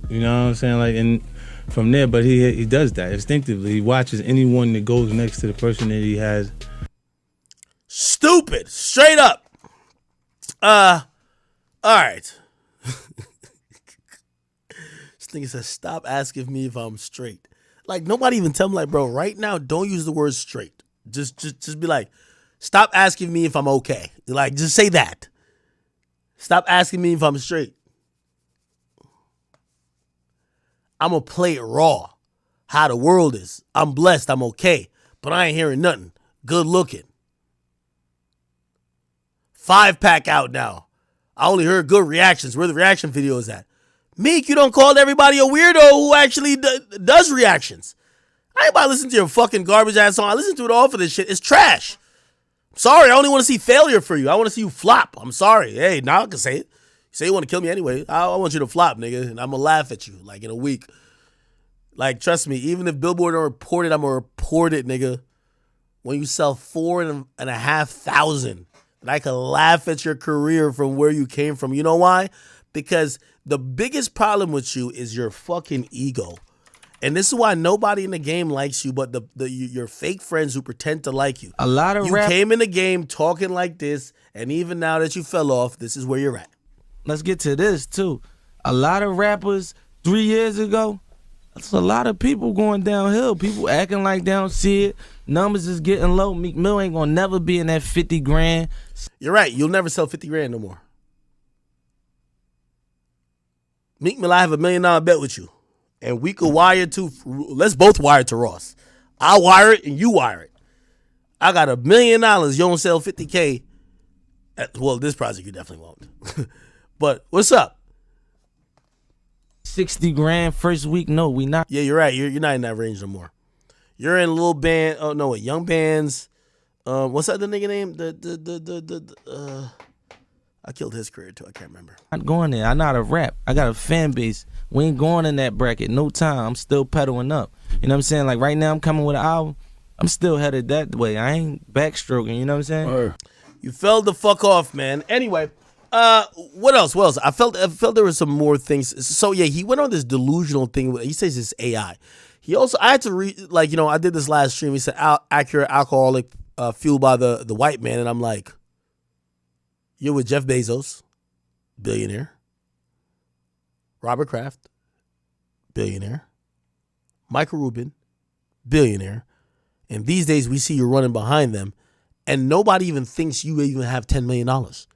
You know what I'm saying? Like, and from there, but he does that instinctively. He watches anyone that goes next to the person that he has. Stupid. Straight up. All right. This nigga says, stop asking me if I'm straight. Like, nobody even tell me, like, bro, right now, don't use the word straight. Just be like, stop asking me if I'm okay. Like, just say that. Stop asking me if I'm straight. I'm going to play it raw. How the world is. I'm blessed. I'm okay. But I ain't hearing nothing. Good looking. 5-pack out now. I only heard good reactions. Where the reaction videos at? Meek, you don't call everybody a weirdo who actually does reactions. I ain't about to listen to your fucking garbage ass song. I listen to it all for this shit. It's trash. I'm sorry. I only want to see failure for you. I want to see you flop. I'm sorry. Hey, now I can say it. You say you want to kill me anyway. I want you to flop, nigga. And I'm going to laugh at you like in a week. Like, trust me, even if Billboard don't report it, I'm going to report it, nigga. When you sell 4,500, and I can laugh at your career from where you came from. You know why? Because the biggest problem with you is your fucking ego. And this is why nobody in the game likes you, but your fake friends who pretend to like you. A lot of you came in the game talking like this, and even now that you fell off, this is where you're at. Let's get to this too. A lot of rappers 3 years ago, that's a lot of people going downhill. People acting like they don't see it. Numbers is getting low. Meek Mill ain't gonna never be in that 50 grand. You're right. You'll never sell 50 grand no more. Meek Mill, I have $1 million bet with you. And we could wire to, let's both wire to Ross. I'll wire it and you wire it. I got $1 million. You don't sell 50K. Well, this project you definitely won't. But what's up? 60 grand first week? No, we not. Yeah, you're right. You're not in that range no more. You're in little band. Oh no, young bands. What's that the nigga name? I killed his career too. I can't remember. I'm not going there. I know how to rap. I got a fan base. We ain't going in that bracket. No time. I'm still pedaling up. You know what I'm saying? Like right now, I'm coming with an album. I'm still headed that way. I ain't backstroking. You know what I'm saying? You fell the fuck off, man. Anyway, what else? What else? I felt there were some more things. So yeah, he went on this delusional thing. He says it's AI. He also, I had to read, like, you know, I did this last stream. He said accurate alcoholic fueled by the white man, and I'm like, you're with Jeff Bezos, billionaire. Robert Kraft, billionaire. Michael Rubin, billionaire. And these days we see you running behind them, and nobody even thinks you even have $10 million.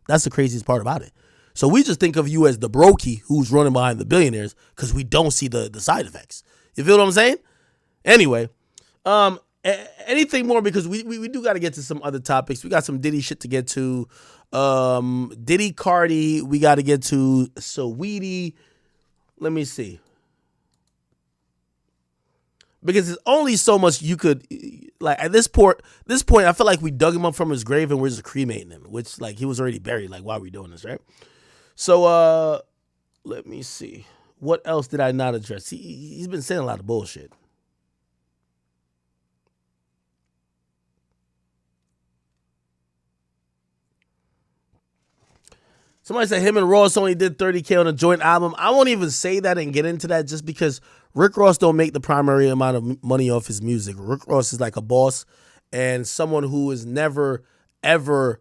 That's the craziest part about it. So we just think of you as the brokey who's running behind the billionaires because we don't see the side effects. You feel what I'm saying? Anyway, anything more, because we do got to get to some other topics. We got some Diddy shit to get to. Diddy, Cardi, we got to get to. Saweetie. Let me see. Because there's only so much you could, like, at this point, I feel like we dug him up from his grave and we're just cremating him, which, like, he was already buried. Like, why are we doing this, right? So, let me see. What else did I not address? He's been saying a lot of bullshit. Somebody said him and Ross only did 30K on a joint album. I won't even say that and get into that just because Rick Ross don't make the primary amount of money off his music. Rick Ross is like a boss and someone who has never, ever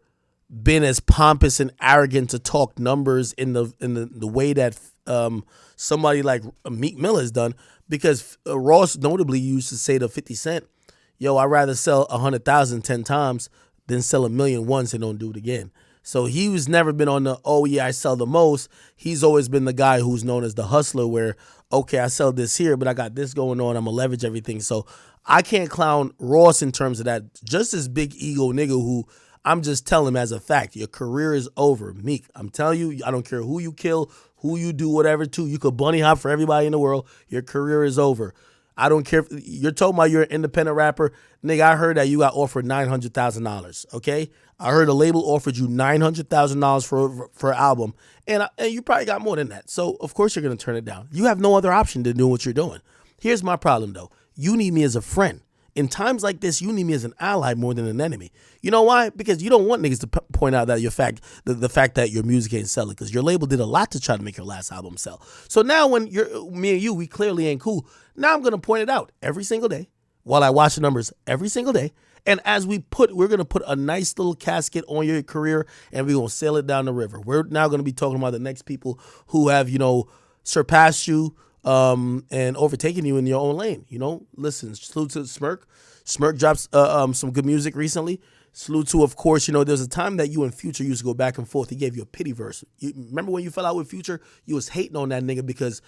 been as pompous and arrogant to talk numbers in the way that somebody like Meek Mill has done, because Ross notably used to say to 50 Cent, yo, I'd rather sell 100,000 10 times than sell 1 million once and don't do it again. So he was never been on the, oh yeah, I sell the most. He's always been the guy who's known as the hustler where, okay, I sell this here, but I got this going on. I'm going to leverage everything. So I can't clown Ross in terms of that. Just this big ego nigga who I'm just telling him as a fact, your career is over. Meek, I'm telling you, I don't care who you kill, who you do whatever to. You could bunny hop for everybody in the world. Your career is over. I don't care if you're talking about you're an independent rapper. Nigga, I heard that you got offered $900,000, okay? I heard a label offered you $900,000 for an album, and you probably got more than that. So, of course, you're going to turn it down. You have no other option to do what you're doing. Here's my problem, though. You need me as a friend. In times like this, you need me as an ally more than an enemy. You know why? Because you don't want niggas to point out that the fact that your music ain't selling, because your label did a lot to try to make your last album sell. So now when me and you, we clearly ain't cool. Now I'm going to point it out every single day while I watch the numbers every single day. And as we're going to put a nice little casket on your career and we're going to sail it down the river. We're now going to be talking about the next people who have, surpassed you and overtaken you in your own lane. Listen, salute to Smirk. Smirk drops some good music recently. Salute to, of course, there's a time that you and Future used to go back and forth. He gave you a pity verse. You remember when you fell out with Future? You was hating on that nigga because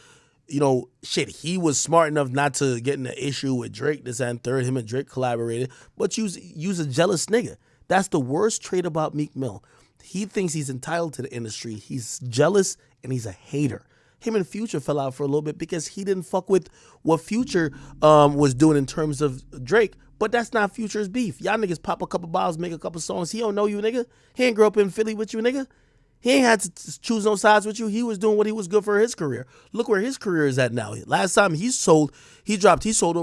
he was smart enough not to get in an issue with Drake, this and third. Him and Drake collaborated, but you's a jealous nigga. That's the worst trait about Meek Mill. He thinks he's entitled to the industry. He's jealous and he's a hater. Him and Future fell out for a little bit because he didn't fuck with what Future was doing in terms of Drake, but that's not Future's beef. Y'all niggas pop a couple bottles, make a couple songs. He don't know you, nigga. He ain't grow up in Philly with you, nigga. He ain't had to choose no sides with you. He was doing what he was good for his career. Look where his career is at now. Last time he sold over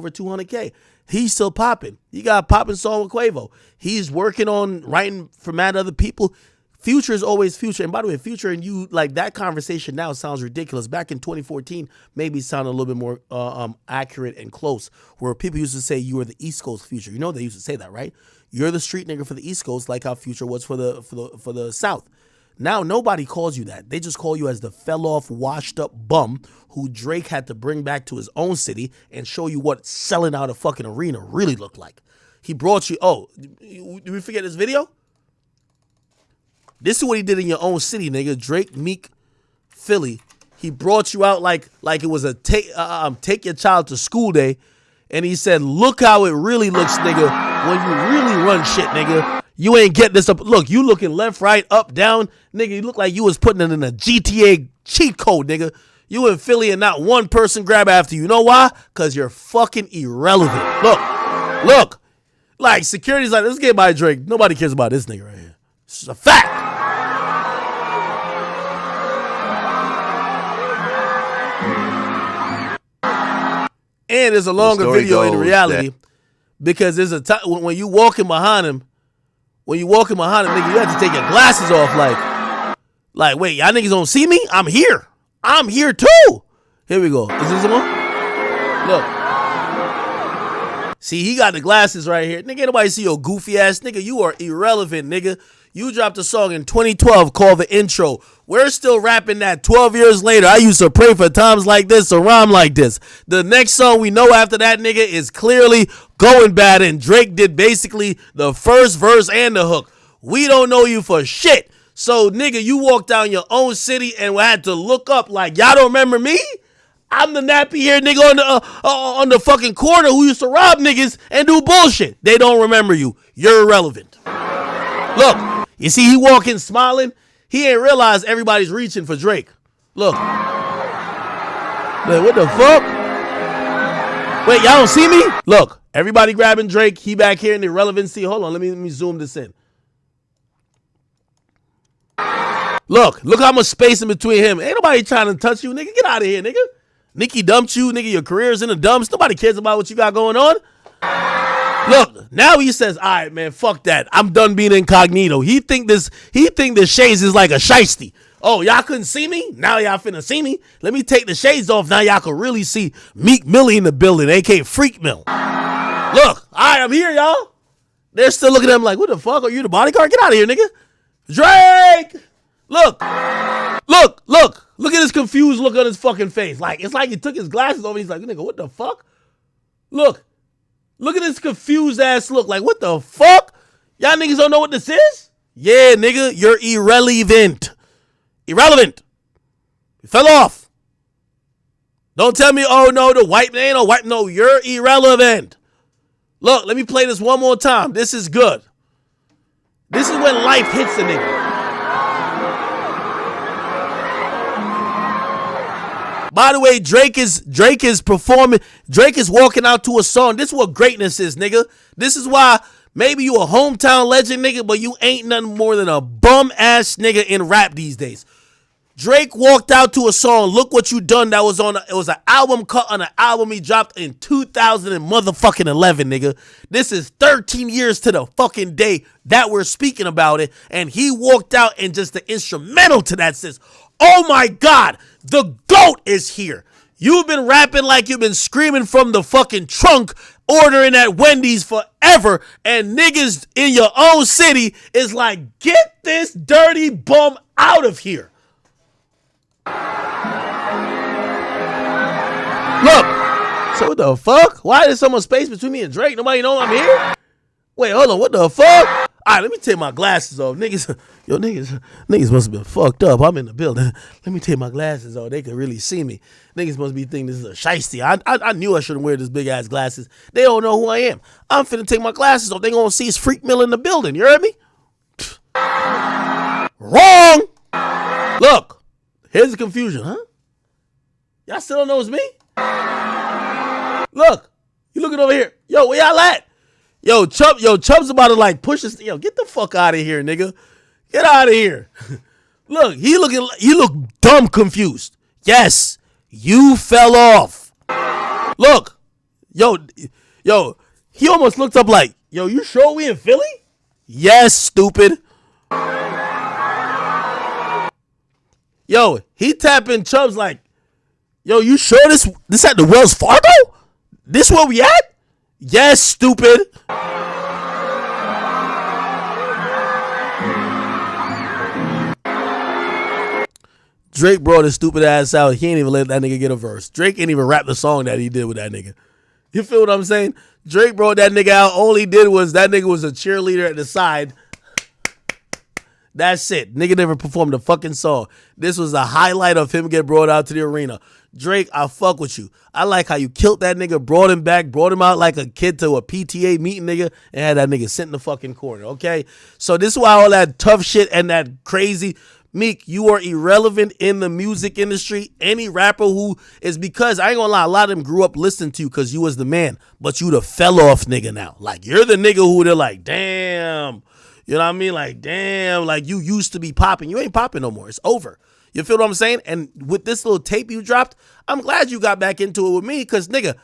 200K. He's still popping. He got a popping song with Quavo. He's working on writing for mad other people. Future is always Future. And by the way, Future and you, like that conversation now sounds ridiculous. Back in 2014, maybe sounded a little bit more accurate and close, where people used to say you were the East Coast Future. You know they used to say that, right? You're the street nigga for the East Coast, like how Future was for the South. Now nobody calls you that. They just call you as the fell off, washed up bum who Drake had to bring back to his own city and show you what selling out a fucking arena really looked like. He brought you. Oh, did we forget this video? This is what he did in your own city, nigga. Drake, Meek, Philly. He brought you out like it was a take your child to school day, and he said, "Look how it really looks, nigga. When you really run shit, nigga. You ain't getting this up. Look, you looking left, right, up, down, nigga. You look like you was putting it in a GTA cheat code, nigga. You in Philly and not one person grab after you. You know why? Cause you're fucking irrelevant. Look. Like security's like, let's get by Drake. Nobody cares about this nigga right here. It's a fact." And there's a longer video in reality because there's a time when you walking behind him, nigga, you have to take your glasses off. Like, wait, y'all niggas don't see me? I'm here. I'm here too. Here we go. Is this the one? Look. See, he got the glasses right here. Nigga, ain't nobody see your goofy ass. Nigga, you are irrelevant, nigga. You dropped a song in 2012 called The Intro. We're still rapping that 12 years later. I used to pray for times like this, a rhyme like this. The next song we know after that, nigga, is clearly Going Bad, and Drake did basically the first verse and the hook. We don't know you for shit. So, nigga, you walked down your own city and had to look up like, y'all don't remember me? I'm the nappy hair nigga on the fucking corner who used to rob niggas and do bullshit. They don't remember you. You're irrelevant. Look. You see, he walking smiling. He ain't realize everybody's reaching for Drake. Look. Like, what the fuck? Wait, y'all don't see me? Look, everybody grabbing Drake. He back here in the irrelevancy. Hold on, let me zoom this in. Look how much space in between him. Ain't nobody trying to touch you, nigga. Get out of here, nigga. Nicki dumped you, nigga. Your career's in the dumps. Nobody cares about what you got going on. Look, now he says, all right, man, fuck that. I'm done being incognito. He think the shades is like a shiesty. Oh, y'all couldn't see me? Now y'all finna see me. Let me take the shades off. Now y'all can really see Meek Mill in the building, a.k.a. Freak Mill. Look, all right, I'm here, y'all. They're still looking at him like, what the fuck? Are you the bodyguard? Get out of here, nigga. Drake! Look at his confused look on his fucking face. Like, it's like he took his glasses off and he's like, nigga, what the fuck? Look at this confused ass look. Like, what the fuck? Y'all niggas don't know what this is? Yeah, nigga, you're irrelevant. Irrelevant. You fell off. Don't tell me, oh no, the white man, or white. No, you're irrelevant. Look, let me play this one more time. This is good. This is when life hits a nigga. By the way, Drake is performing. Drake is walking out to a song. This is what greatness is, nigga. This is why maybe you a hometown legend, nigga, but you ain't nothing more than a bum ass nigga in rap these days. Drake walked out to a song. Look what you done. That was on. It was an album cut on an album he dropped in 2011, nigga. This is 13 years to the fucking day that we're speaking about it, and he walked out and just the instrumental to that says, "Oh my God, the GOAT is here." You've been rapping like you've been screaming from the fucking trunk, ordering at Wendy's forever, and niggas in your own city is like, get this dirty bum out of here. Look, so what the fuck? Why is so much space between me and Drake? Nobody know I'm here? Wait, hold on, what the fuck? All right, let me take my glasses off. Niggas must have been fucked up. I'm in the building. Let me take my glasses off. They can really see me. Niggas must be thinking this is a shiesty. I knew I shouldn't wear this big ass glasses. They don't know who I am. I'm finna take my glasses off. They gonna see it's Freak Mill in the building. You heard me? Wrong. Look, here's the confusion, huh? Y'all still don't know it's me? Look, you looking over here. Yo, where y'all at? Yo, Chubb's about to like push this. Yo, get the fuck out of here, nigga. Get out of here. Look, he look dumb confused. Yes, you fell off. Look, yo, he almost looked up like, yo, you sure we in Philly? Yes, stupid. Yo, he tapping Chubbs like, yo, you sure this at the Wells Fargo? This where we at? Yes, stupid. Drake brought his stupid ass out. He ain't even let that nigga get a verse. Drake ain't even rap the song that he did with that nigga. You feel what I'm saying? Drake brought that nigga out. All he did was that nigga was a cheerleader at the side. That's it. Nigga never performed a fucking song. This was a highlight of him getting brought out to the arena. Drake, I fuck with you. I like how you killed that nigga, brought him back, brought him out like a kid to a PTA meeting, nigga, and had that nigga sit in the fucking corner, okay? So this is why all that tough shit and that crazy... Meek, you are irrelevant in the music industry. Any rapper who is, because I ain't gonna lie, a lot of them grew up listening to you because you was the man, but you the fell off nigga now. Like, you're the nigga who they're like, damn. You know what I mean? Like, damn, like you used to be popping. You ain't popping no more. It's over. You feel what I'm saying? And with this little tape you dropped, I'm glad you got back into it with me because, nigga,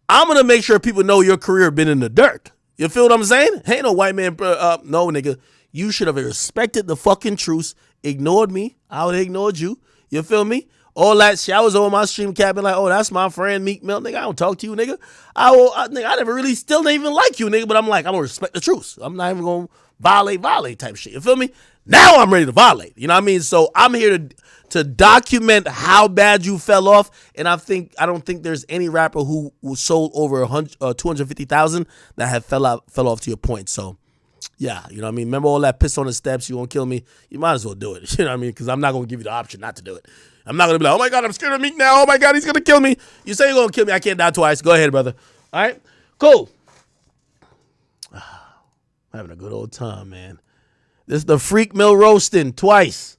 I'm gonna make sure people know your career been in the dirt. You feel what I'm saying? Ain't no white man, no, nigga. You should have respected the fucking truth. Ignored me. I would have ignored you. You feel me? All that shit. I was on my stream capping like, oh, that's my friend Meek Mill. Nigga, I don't talk to you, nigga. Nigga, I never really still didn't even like you, nigga. But I'm like, I'm going to respect the truth. I'm not even going to violate type shit. You feel me? Now I'm ready to violate. You know what I mean? So I'm here to document how bad you fell off. And I don't think there's any rapper who sold over 250,000 that have fell off to your point. So, yeah, you know what I mean? Remember all that piss on the steps, you won't kill me? You might as well do it. You know what I mean? Because I'm not going to give you the option not to do it. I'm not going to be like, oh my God, I'm scared of Meek now. Oh my God, he's going to kill me. You say you're going to kill me. I can't die twice. Go ahead, brother. All right? Cool. I'm having a good old time, man. This is the Freak Mill roasting twice.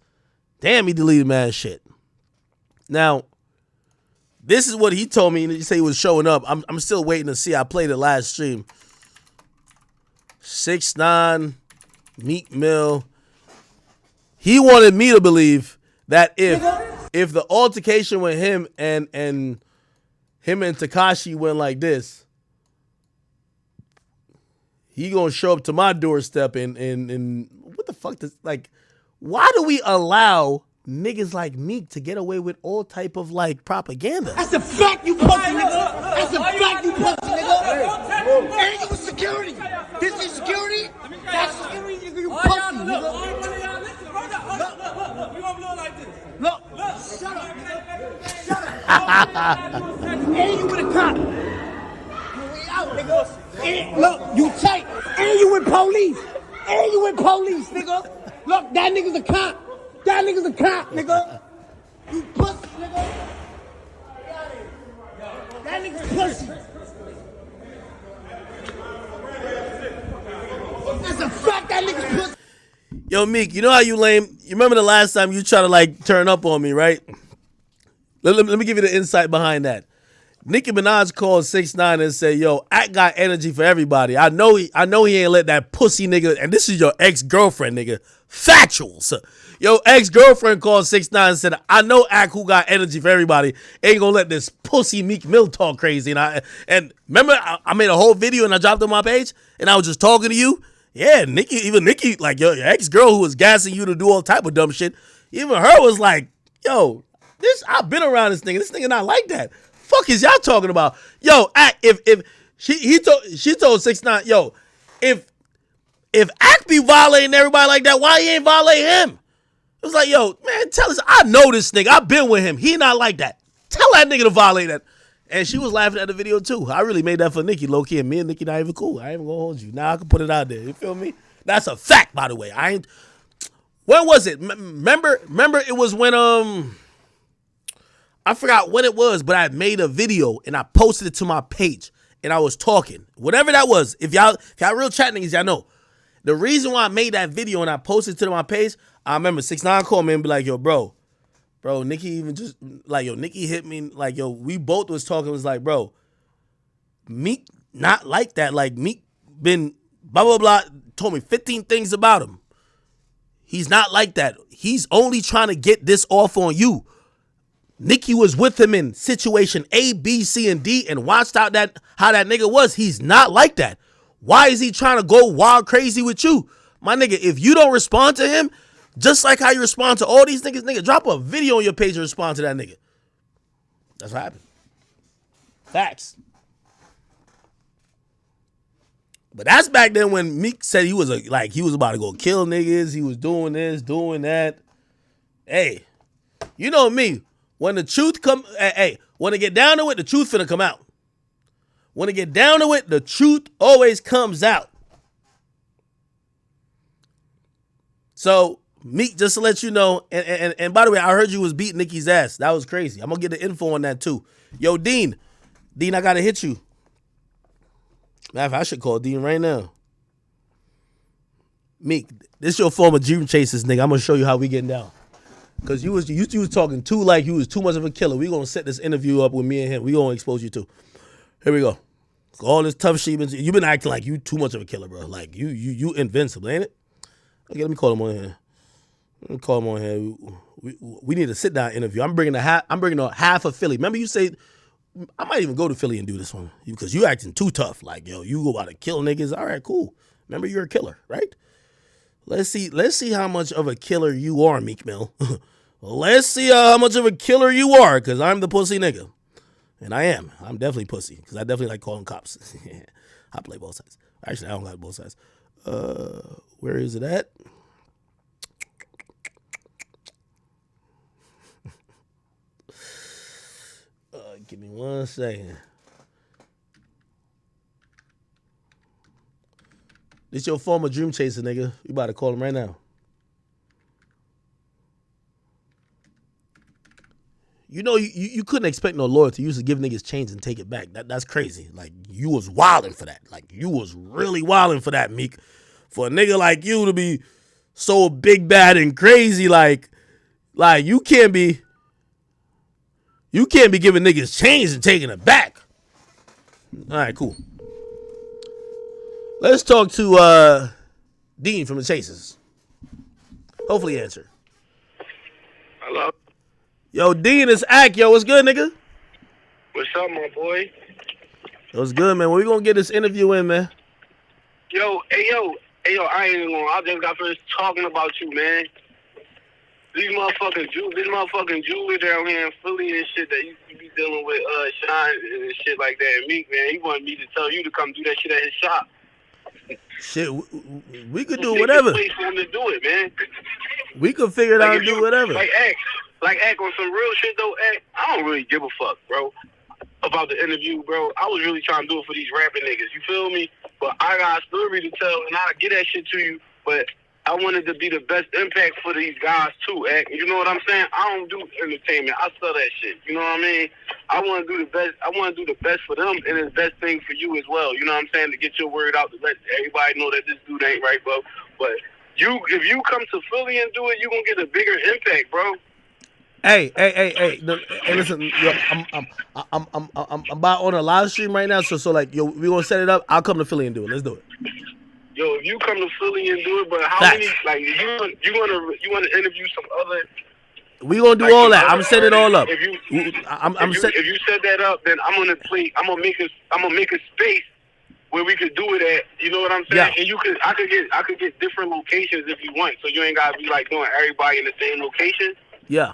Damn, he deleted mad shit. Now, this is what he told me. He said he was showing up. I'm still waiting to see. I played it last stream. 6ix9ine, Meek Mill. He wanted me to believe that if the altercation with him and Tekashi went like this, he gonna show up to my doorstep and what the fuck does, like, why do we allow niggas like Meek to get away with all type of like propaganda? That's a fact, you pussy nigga. That's a fact, you pussy nigga. And it was security. This is security. That's security, nigga. You pussy nigga. Look, you gonna blow like this. Look, shut up, nigga. Shut up. And you with a cop. You out, nigga. And look, you tight. And you with police. And you with police, nigga. Look, that nigga's a cop. That nigga's a cop, nigga. You pussy, nigga. That nigga's pussy. That's a fact, that nigga's pussy. Yo, Meek, you know how you lame? You remember the last time you tried to like turn up on me, right? Let me give you the insight behind that. Nicki Minaj called 6ix9ine and said, yo, Act got energy for everybody. I know he ain't let that pussy nigga, and this is your ex-girlfriend, nigga. Factuals. Yo, ex-girlfriend called 6ix9ine and said, I know Act who got energy for everybody ain't gonna let this pussy Meek Mill talk crazy. And remember, I made a whole video and I dropped it on my page and I was just talking to you. Yeah, Nicki, like your ex-girl who was gassing you to do all type of dumb shit, even her was like, yo, I've been around this nigga. This nigga not like that. Fuck is y'all talking about? Yo, Act, if she told 6ix9ine, yo, if Act be violating everybody like that, why he ain't violate him? It was like, yo, man, tell us, I know this nigga. I've been with him. He not like that. Tell that nigga to violate that. And she was laughing at the video too. I really made that for Nicki, low key, and me and Nicki not even cool. I ain't even gonna hold you. Now I can put it out there. You feel me? That's a fact, by the way. When was it? Remember it was when I forgot when it was, but I made a video and I posted it to my page and I was talking. Whatever that was. If y'all real chat niggas, y'all know. The reason why I made that video and I posted it to my page, I remember 6ix9ine called me and be like, yo, bro, Nicki even just, like, yo, Nicki hit me, like, yo, we both was talking, was like, bro, Meek not like that. Like, Meek been blah, blah, blah, told me 15 things about him. He's not like that. He's only trying to get this off on you. Nicki was with him in situation A, B, C, and D and watched out how that nigga was. He's not like that. Why is he trying to go wild crazy with you? My nigga, if you don't respond to him, Just like how you respond to all these niggas. Nigga, drop a video on your page and respond to that nigga. That's what happened. Facts. But that's back then when Meek said he was he was about to go kill niggas. He was doing this, doing that. Hey, you know me. When the truth come, when it get down to it, the truth finna come out. When it get down to it, the truth always comes out. So Meek, just to let you know, and by the way, I heard you was beating Nicki's ass. That was crazy. I'm gonna get the info on that too. Yo, Dean, I gotta hit you. I should call Dean right now. Meek, this your former Dreamchasers nigga. I'm gonna show you how we getting down. Cause you was talking too like you was too much of a killer. We gonna set this interview up with me and him. We gonna expose you too. Here we go. All this tough shit you been acting like you too much of a killer, bro. Like you invincible, ain't it? Okay, let me call him on here. We need a sit down interview. I'm bringing a half of Philly. Remember you say I might even go to Philly and do this one because you acting too tough. Like yo, you go out to kill niggas. All right, cool. Remember you're a killer, right? Let's see how much of a killer you are, Meek Mill. Let's see how much of a killer you are, because I'm the pussy nigga. And I am. I'm definitely pussy, because I definitely like calling cops. I play both sides. Actually, I don't like both sides. Where is it at? Give me 1 second. This your former Dreamchaser, nigga. You about to call him right now. You know, you couldn't expect no loyalty. You used to give niggas change and take it back. That's crazy. Like, you was wilding for that. Like, you was really wilding for that, Meek. For a nigga like you to be so big, bad, and crazy, like you can't be giving niggas change and taking it back. All right, cool. Let's talk to Dean from the Chasers. Hopefully he answer. Hello? Yo, Dean, it's Ack. Yo, what's good, nigga? What's up, my boy? What's good, man? When we gonna get this interview in, man? Yo, I ain't even gonna. I just got finished talking about you, man. These motherfucking jewelry down here in Philly and shit that used to be dealing with Shine and shit like that. And Meek, man, he wanted me to tell you to come do that shit at his shop. Shit, we could do whatever. Place for him to do it, man. We could figure it out and do whatever. Like Act on some real shit though. Act, I don't really give a fuck, bro, about the interview, bro. I was really trying to do it for these rapping niggas. You feel me? But I got a story to tell, and I'll get that shit to you. But I wanted to be the best impact for these guys too, Act. You know what I'm saying? I don't do entertainment. I sell that shit. You know what I mean? I want to do the best. I want to do the best for them, and it's the best thing for you as well. You know what I'm saying? To get your word out, to let everybody know that this dude ain't right, bro. But if you come to Philly and do it, you gonna get a bigger impact, bro. Hey, listen, yo, I'm about on a live stream right now, so like, yo, we gonna set it up. I'll come to Philly and do it. Let's do it. Yo, if you come to Philly and do it, but how many, like, you want to interview some other? We gonna do all that. I'm setting it all up. If you set that up, then I'm gonna make a space where we could do it at. You know what I'm saying? Yeah. And I could get different locations if you want, so you ain't gotta be like doing everybody in the same location. Yeah.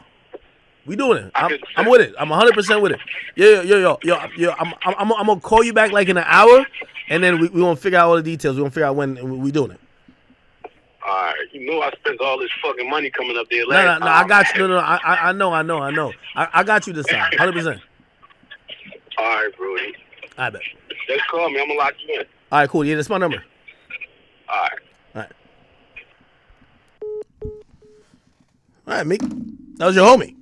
We doing it. I'm with it. I'm 100% with it. Yo. I'm gonna call you back like in an hour, and then we gonna figure out all the details. We gonna figure out when we doing it. All right. You know I spent all this fucking money coming up there No, I got you. No. I know. I got you this time. 100%. All right, Brody. I bet. Just call me. I'm gonna lock you in. All right, cool. Yeah, that's my number. All right. All right, Meek. That was your homie.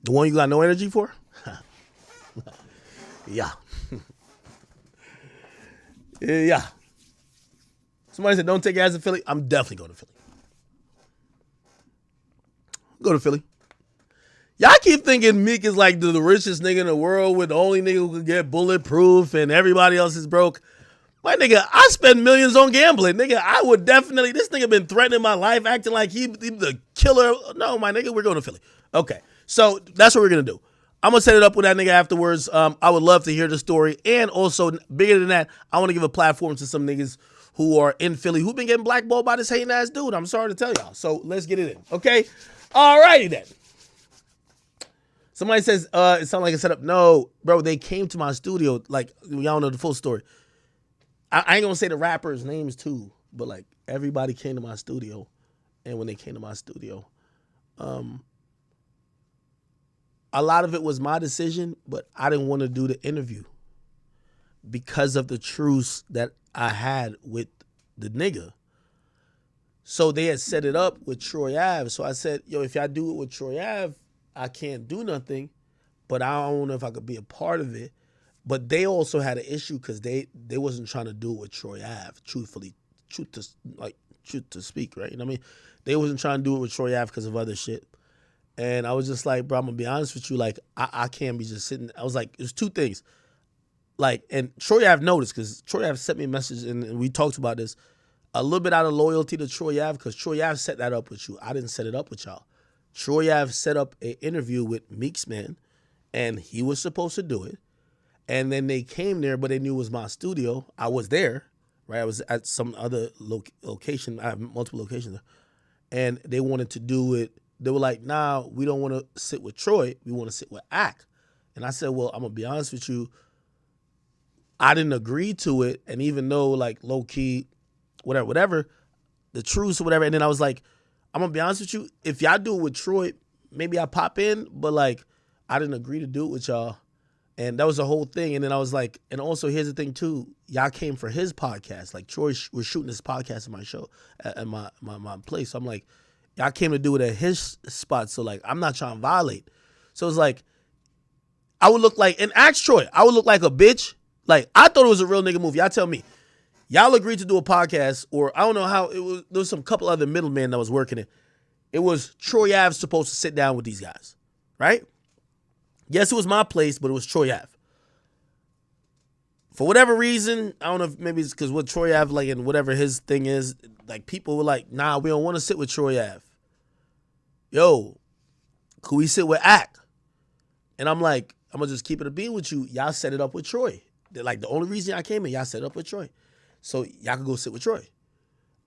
The one you got no energy for? Yeah. Yeah. Somebody said, don't take your ass to Philly. I'm definitely going to Philly. Go to Philly. Y'all keep thinking Meek is like the richest nigga in the world with the only nigga who could get bulletproof and everybody else is broke. My nigga, I spend millions on gambling. Nigga, I would definitely, this nigga been threatening my life, acting like he the killer. No, my nigga, we're going to Philly. Okay, so that's what we're going to do. I'm gonna set it up with that nigga afterwards. I would love to hear the story, and also bigger than that, I want to give a platform to some niggas who are in Philly who've been getting blackballed by this hating ass dude. I'm sorry to tell y'all. So let's get it in, okay? Alrighty then. Somebody says it sounds like a setup. No, bro, they came to my studio. Like, y'all know the full story. I ain't gonna say the rappers' names too, but like everybody came to my studio, and when they came to my studio, a lot of it was my decision, but I didn't want to do the interview because of the truce that I had with the nigga. So they had set it up with Troy Ave. So I said, yo, if y'all do it with Troy Ave, I can't do nothing, but I don't know if I could be a part of it. But they also had an issue because they wasn't trying to do it with Troy Ave, truth to speak, right? You know what I mean? They wasn't trying to do it with Troy Ave because of other shit. And I was just like, bro, I'm gonna be honest with you, like, I can't be just sitting. I was like, it was two things. Like, and Troy Ave noticed, because Troy Ave sent me a message, and we talked about this, a little bit out of loyalty to Troy Ave, because Troy Ave set that up with you. I didn't set it up with y'all. Troy Ave set up an interview with Meek's man, and he was supposed to do it. And then they came there, but they knew it was my studio. I was there, right? I was at some other location. I have multiple locations there. And they wanted to do it. They were like, nah, we don't want to sit with Troy. We want to sit with Ak. And I said, well, I'm going to be honest with you. I didn't agree to it. And even though, like, low-key, whatever, the truce or whatever. And then I was like, I'm going to be honest with you. If y'all do it with Troy, maybe I pop in. But, like, I didn't agree to do it with y'all. And that was the whole thing. And then I was like, and also here's the thing, too. Y'all came for his podcast. Like, Troy was shooting his podcast in my show, at my place. So I'm like, y'all came to do it at his spot, so, like, I'm not trying to violate. So it's like, I would look like, and ask Troy, I would look like a bitch. Like, I thought it was a real nigga move. Y'all tell me. Y'all agreed to do a podcast, or I don't know how, there was some couple other middlemen that was working it. It was Troy Ave supposed to sit down with these guys, right? Yes, it was my place, but it was Troy Ave. For whatever reason, I don't know if maybe it's because what Troy Ave, like, and whatever his thing is, like, people were like, nah, we don't want to sit with Troy Ave. Yo, could we sit with Ak? And I'm like, I'm going to just keep it a beat with you. Y'all set it up with Troy. They're like, the only reason I came in, y'all set it up with Troy. So y'all can go sit with Troy.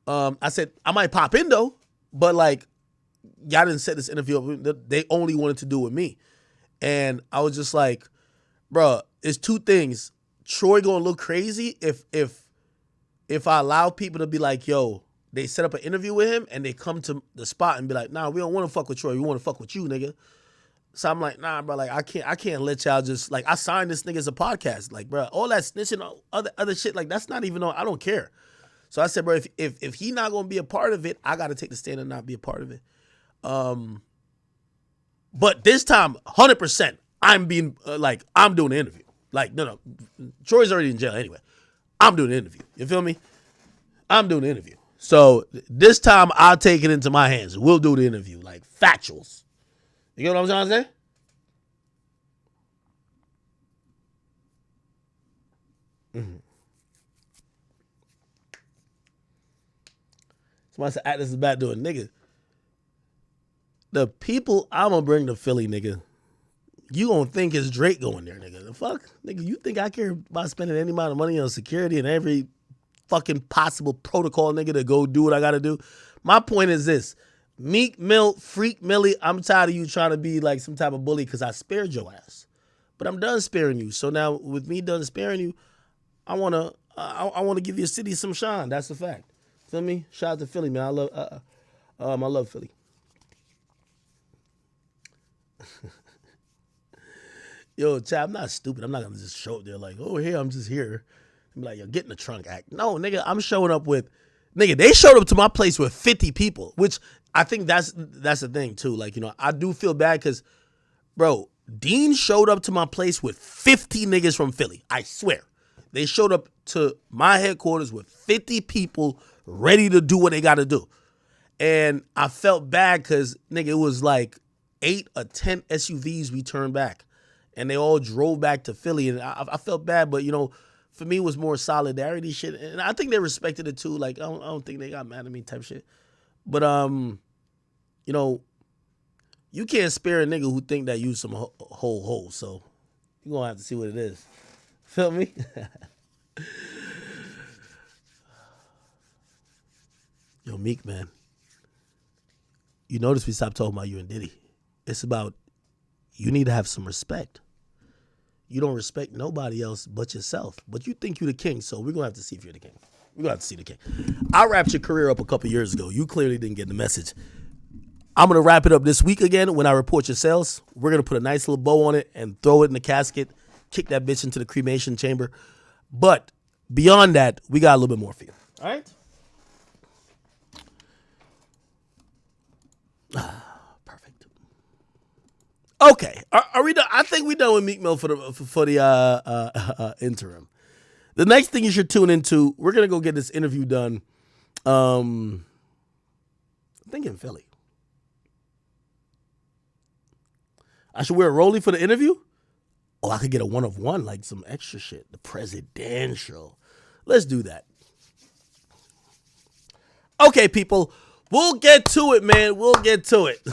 I said, I might pop in, though, but, like, y'all didn't set this interview up. They only wanted to do it with me. And I was just like, bro, it's two things. Troy gonna look crazy if I allow people to be like, yo, they set up an interview with him and they come to the spot and be like, nah, we don't want to fuck with Troy. We want to fuck with you, nigga. So I'm like, nah, bro, like, I can't let y'all just, like, I signed this nigga as a podcast. Like, bro, all that snitching, other shit, like, that's not even on, I don't care. So I said, bro, if he not gonna be a part of it, I gotta take the stand and not be a part of it. But this time, 100%, I'm being, I'm doing the interview. Like, no, Troy's already in jail anyway. I'm doing the interview. You feel me? I'm doing the interview. So this time, I'll take it into my hands. We'll do the interview, like, factuals. You get what I'm trying to say? Mm-hmm. Somebody said, this is bad doing, nigga. The people I'm gonna bring to Philly, nigga, you gonna think it's Drake going there, nigga. The fuck? Nigga, you think I care about spending any amount of money on security and every fucking possible protocol, nigga, to go do what I gotta do? My point is this. Meek Mill, Freak Millie, I'm tired of you trying to be like some type of bully because I spared your ass. But I'm done sparing you. So now with me done sparing you, I wanna give your city some shine. That's a fact. Feel me? Shout out to Philly, man. I love Philly. Yo, Chad, I'm not stupid. I'm not gonna just show up there like, oh, here, I'm just here. I'm like, yo, get in the trunk act. No, nigga, I'm showing up with, nigga, they showed up to my place with 50 people, which I think that's the thing too. Like, you know, I do feel bad because, bro, Dean showed up to my place with 50 niggas from Philly. I swear. They showed up to my headquarters with 50 people ready to do what they gotta do. And I felt bad because, nigga, it was like 8 or 10 SUVs we turned back. And they all drove back to Philly. And I felt bad, but, you know, for me, it was more solidarity shit. And I think they respected it, too. Like, I don't think they got mad at me type shit. But, you know, You can't spare a nigga who think that you some whole. So you gonna have to see what it is. Feel me? Yo, Meek, man. You notice we stopped talking about you and Diddy. It's about you need to have some respect. You don't respect nobody else but yourself. But you think you're the king, so we're going to have to see if you're the king. We're going to have to see the king. I wrapped your career up a couple years ago. You clearly didn't get the message. I'm going to wrap it up this week again when I report your sales. We're going to put a nice little bow on it and throw it in the casket, kick that bitch into the cremation chamber. But beyond that, we got a little bit more for you. All right? Perfect. Okay, are we done? I think we done with Meek Mill for the interim. The next thing you should tune into, we're gonna go get this interview done. I think in Philly. I should wear a rollie for the interview. Oh, I could get a 1 of 1, like some extra shit. The presidential. Let's do that. Okay, people. We'll get to it, man. We'll get to it.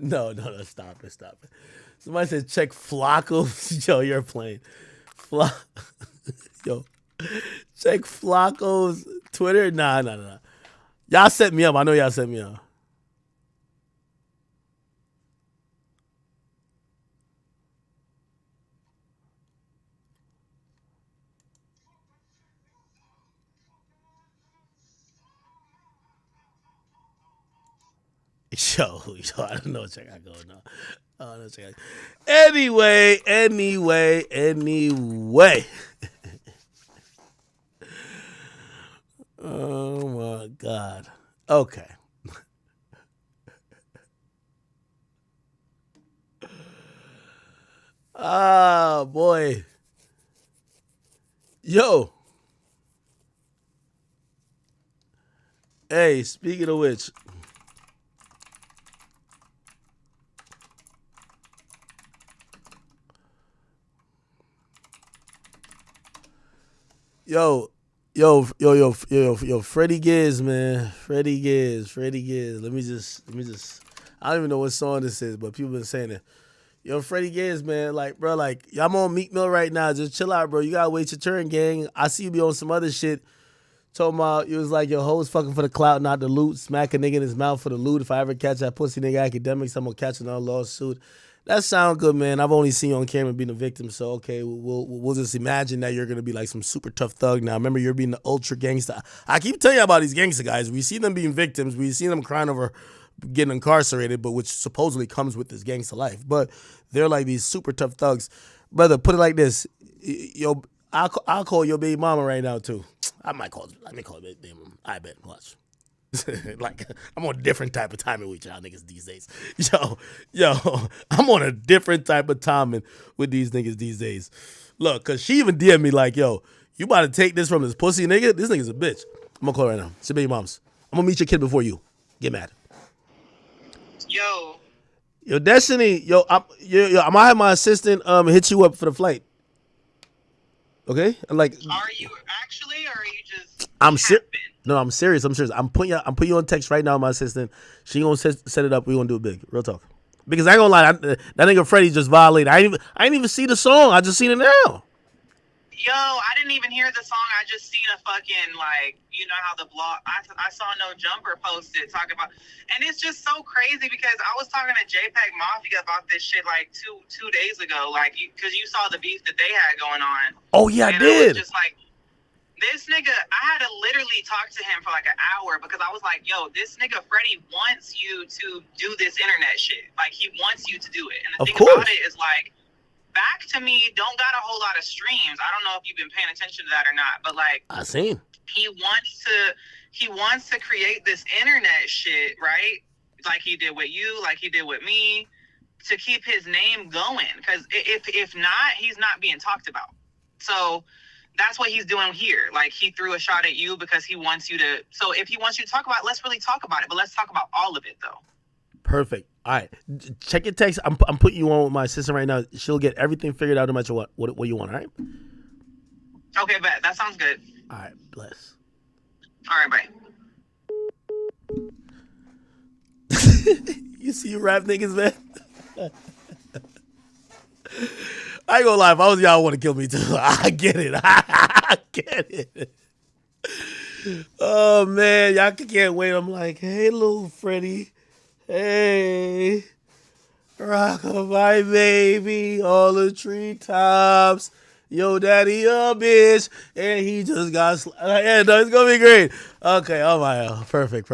No, stop it. Somebody said check Flacco's. Yo, you're playing. Yo, check Flacco's Twitter. Nah. Y'all set me up. I know y'all set me up. Yo, I don't know what I got going on. Anyway. Oh my God. Okay. Ah, boy. Yo. Hey, speaking of which. Yo, Freddy Gibbs, man. Freddy Gibbs. Let me just, I don't even know what song this is, but people been saying it. Yo, Freddy Gibbs, man, like, bro, like, I'm on Meek Mill right now. Just chill out, bro. You gotta wait your turn, gang. I see you be on some other shit. Talking about, you was like, your hoes fucking for the clout, not the loot. Smack a nigga in his mouth for the loot. If I ever catch that pussy nigga academics, I'm gonna catch another lawsuit. That sound good, man. I've only seen you on camera being a victim, so okay, we'll just imagine that you're gonna be like some super tough thug now. Remember, you're being the ultra gangster. I keep telling you about these gangster guys. We see them being victims. We see them crying over getting incarcerated, but which supposedly comes with this gangster life. But they're like these super tough thugs. Brother, put it like this. Yo, I'll call your baby mama right now too. Let me call it baby mama. I bet. Watch. Like, I'm on a different type of timing with y'all niggas these days. Yo, I'm on a different type of timing with these niggas these days. Look, cause she even DM'd me like, yo, you about to take this from this pussy nigga? This nigga's a bitch. I'm gonna call her right now. It's your baby mom's. I'm gonna meet your kid before you. Get mad. Yo, Destiny, I'm gonna have my assistant hit you up for the flight. Okay? And like, are you actually, or are you just? I'm serious. No, I'm serious. I'm putting you on text right now, my assistant. She gonna set it up. We gonna do it big. Real talk. Because I ain't gonna lie, that nigga Freddy just violated. I ain't even see the song. I just seen it now. Yo, I didn't even hear the song. I just seen a fucking, like, you know how the blog, I saw No Jumper posted talking about, and it's just so crazy because I was talking to JPEG Mafia about this shit like two days ago, like, because you saw the beef that they had going on. Oh yeah, and I did. I was just like, this nigga, I had to literally talk to him for like an hour because I was like, yo, this nigga Freddy wants you to do this internet shit. Like, he wants you to do it. And the thing about it is, like, Back to Me don't got a whole lot of streams. I don't know if you've been paying attention to that or not, but like, I seen. He wants to create this internet shit, right? Like he did with you, like he did with me, to keep his name going. Because if not, he's not being talked about. So that's what he's doing here. Like, he threw a shot at you because he wants you to. So if he wants you to talk about it, let's really talk about it. But let's talk about all of it, though. Perfect. All right. Check your text. I'm putting you on with my assistant right now. She'll get everything figured out no matter what you want, all right? Okay, bet. That sounds good. All right. Bless. All right, bye. You see you rap niggas, man? I ain't gonna lie, if I was y'all, want to kill me too. I get it. I get it. Oh, man. Y'all can't wait. I'm like, hey, little Freddy. Hey. Rockabye, baby. All the treetops. Yo, daddy, a bitch. And he just got... yeah, no, it's gonna be great. Okay, oh, my. Perfect.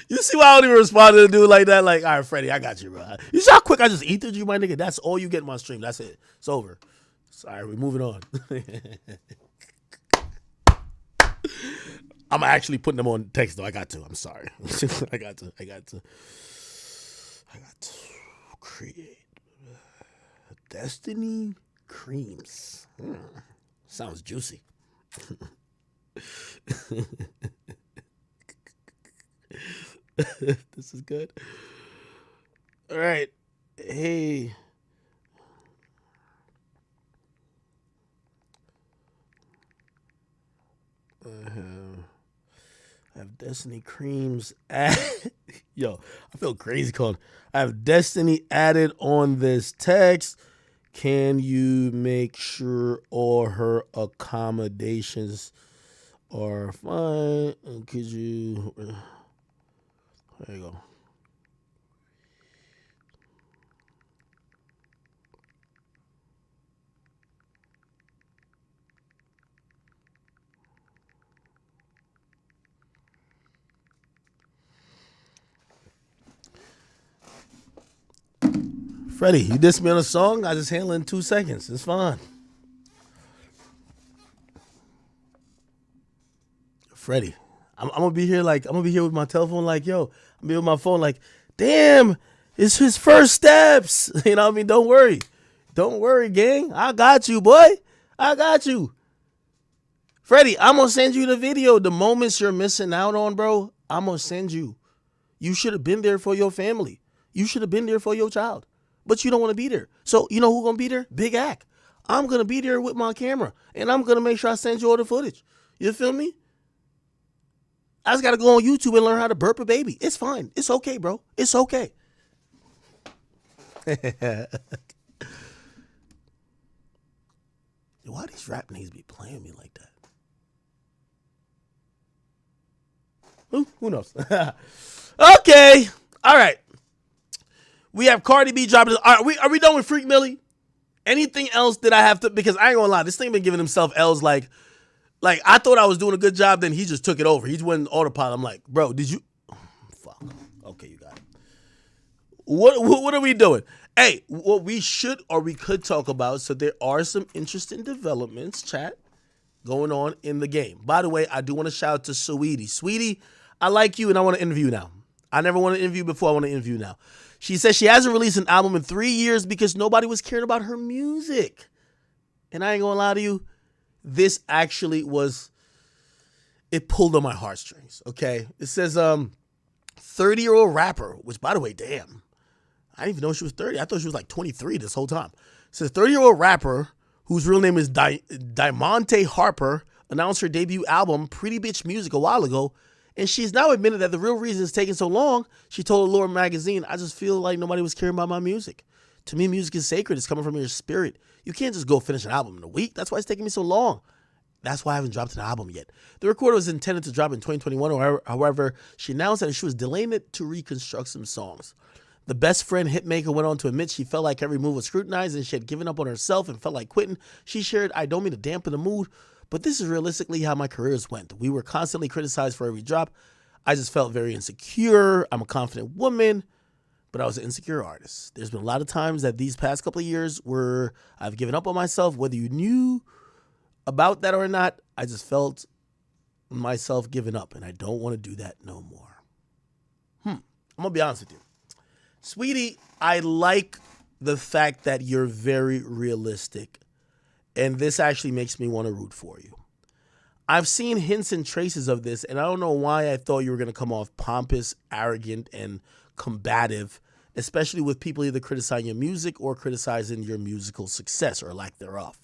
You see why I don't even respond to a dude like that? Like, all right, Freddy, I got you, bro. You see how quick I just ethered you, my nigga? That's all you get in my stream. That's it. It's over. Sorry, we're moving on. I'm actually putting them on text, though. I got to. I'm sorry. I got to create Destiny Creams. Sounds juicy. This is good. All right. Hey. I have Destiny Creams Yo, I feel crazy calling. I have Destiny added on this text. Can you make sure all her accommodations are fine? Could you... There you go. Freddy, you dissed me on a song? I just handle it in 2 seconds. It's fine. Freddy, I'm gonna be here with my telephone like, yo, I'm gonna be with my phone like, damn, it's his first steps. You know what I mean? Don't worry. Don't worry, gang. I got you, boy. I got you. Freddy, I'm gonna send you the video. The moments you're missing out on, bro, I'm gonna send you. You should have been there for your family. You should have been there for your child. But you don't want to be there. So you know who's going to be there? Big Act. I'm going to be there with my camera. And I'm going to make sure I send you all the footage. You feel me? I just got to go on YouTube and learn how to burp a baby. It's fine. It's okay, bro. It's okay. Why these rap niggas be playing me like that? Who knows? Okay. All right. We have Cardi B dropping. Are we done with Freak Millie? Anything else that I have to? Because I ain't gonna lie, this thing been giving himself L's. Like I thought I was doing a good job, then he just took it over. He just went in autopilot. I'm like, bro, did you? Fuck. Okay, you got it. What are we doing? Hey, what we should or we could talk about. So there are some interesting developments, chat, going on in the game. By the way, I do want to shout out to Sweetie. Sweetie, I like you and I want to interview now. I never want to interview before. I want to interview now. She says she hasn't released an album in 3 years because nobody was caring about her music. And I ain't gonna lie to you, this actually it pulled on my heartstrings, okay? It says 30-year-old rapper, which by the way, damn, I didn't even know she was 30. I thought she was like 23 this whole time. It says 30-year-old rapper whose real name is Diamante Harper announced her debut album, Pretty Bitch Music, a while ago. And she's now admitted that the real reason it's taking so long, she told Allure magazine, I just feel like nobody was caring about my music. To me, music is sacred. It's coming from your spirit. You can't just go finish an album in a week. That's why it's taking me so long. That's why I haven't dropped an album yet. The record was intended to drop in 2021. However, she announced that she was delaying it to reconstruct some songs. The best friend hitmaker went on to admit she felt like every move was scrutinized and she had given up on herself and felt like quitting. She shared, I don't mean to dampen the mood, but this is realistically how my careers went. We were constantly criticized for every drop. I just felt very insecure. I'm a confident woman, but I was an insecure artist. There's been a lot of times that these past couple of years where I've given up on myself, whether you knew about that or not. I just felt myself giving up, and I don't want to do that no more. I'm going to be honest with you. Sweetie, I like the fact that you're very realistic, and this actually makes me want to root for you. I've seen hints and traces of this, and I don't know why I thought you were going to come off pompous, arrogant, and combative, especially with people either criticizing your music or criticizing your musical success or lack thereof.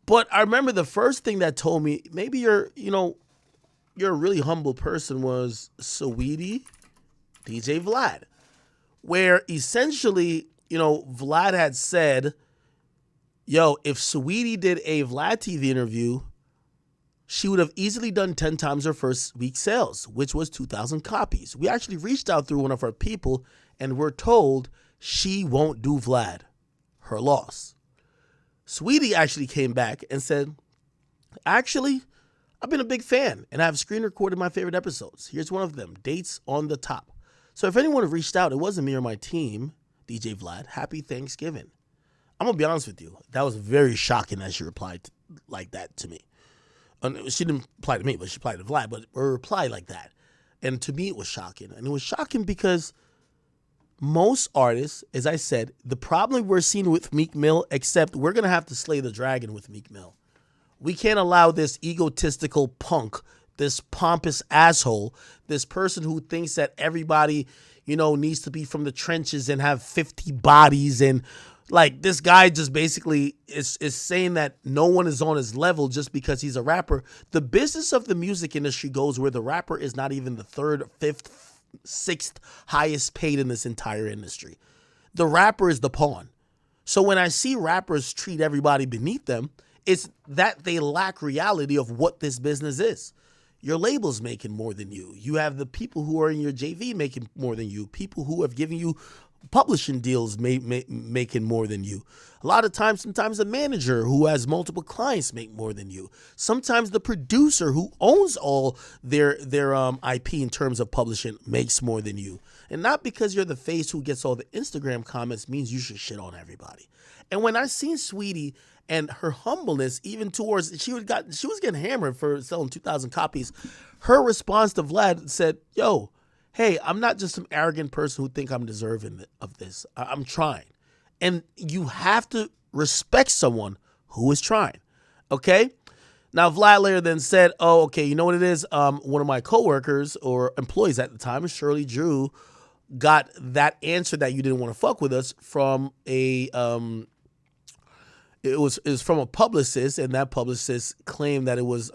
But I remember the first thing that told me maybe you're a really humble person was, Sweetie, DJ Vlad, where essentially, Vlad had said, yo, if Saweetie did a Vlad TV interview, she would have easily done 10 times her first week sales, which was 2,000 copies. We actually reached out through one of our people and we're told she won't do Vlad. Her loss. Saweetie actually came back and said, actually, I've been a big fan and I've screen recorded my favorite episodes. Here's one of them, dates on the top. So if anyone reached out, it wasn't me or my team, DJ Vlad. Happy Thanksgiving. I'm going to be honest with you. That was very shocking that she replied like that to me. She didn't reply to me, but she replied to Vlad, but her reply like that. And to me, it was shocking. And it was shocking because most artists, as I said, the problem we're seeing with Meek Mill, except we're going to have to slay the dragon with Meek Mill. We can't allow this egotistical punk, this pompous asshole, this person who thinks that everybody, needs to be from the trenches and have 50 bodies. And like this guy just basically is saying that no one is on his level just because he's a rapper. The business of the music industry goes where the rapper is not even the third, fifth, sixth highest paid in this entire industry. The rapper is the pawn. So when I see rappers treat everybody beneath them, it's that they lack reality of what this business is. Your label's making more than you. You have the people who are in your JV making more than you. People who have given you publishing deals making more than you. A lot of times, sometimes a manager who has multiple clients make more than you. Sometimes the producer who owns all their IP in terms of publishing makes more than you. And not because you're the face who gets all the Instagram comments means you should shit on everybody. And when I seen Saweetie and her humbleness, even towards, she was getting hammered for selling 2,000 copies. Her response to Vlad said, yo, hey, I'm not just some arrogant person who think I'm deserving of this. I'm trying. And you have to respect someone who is trying, okay? Now, Vlad later then said, oh, okay, you know what it is? One of my coworkers or employees at the time, Shirley Drew, got that answer that you didn't want to fuck with us from a it was from a publicist, and that publicist claimed that it was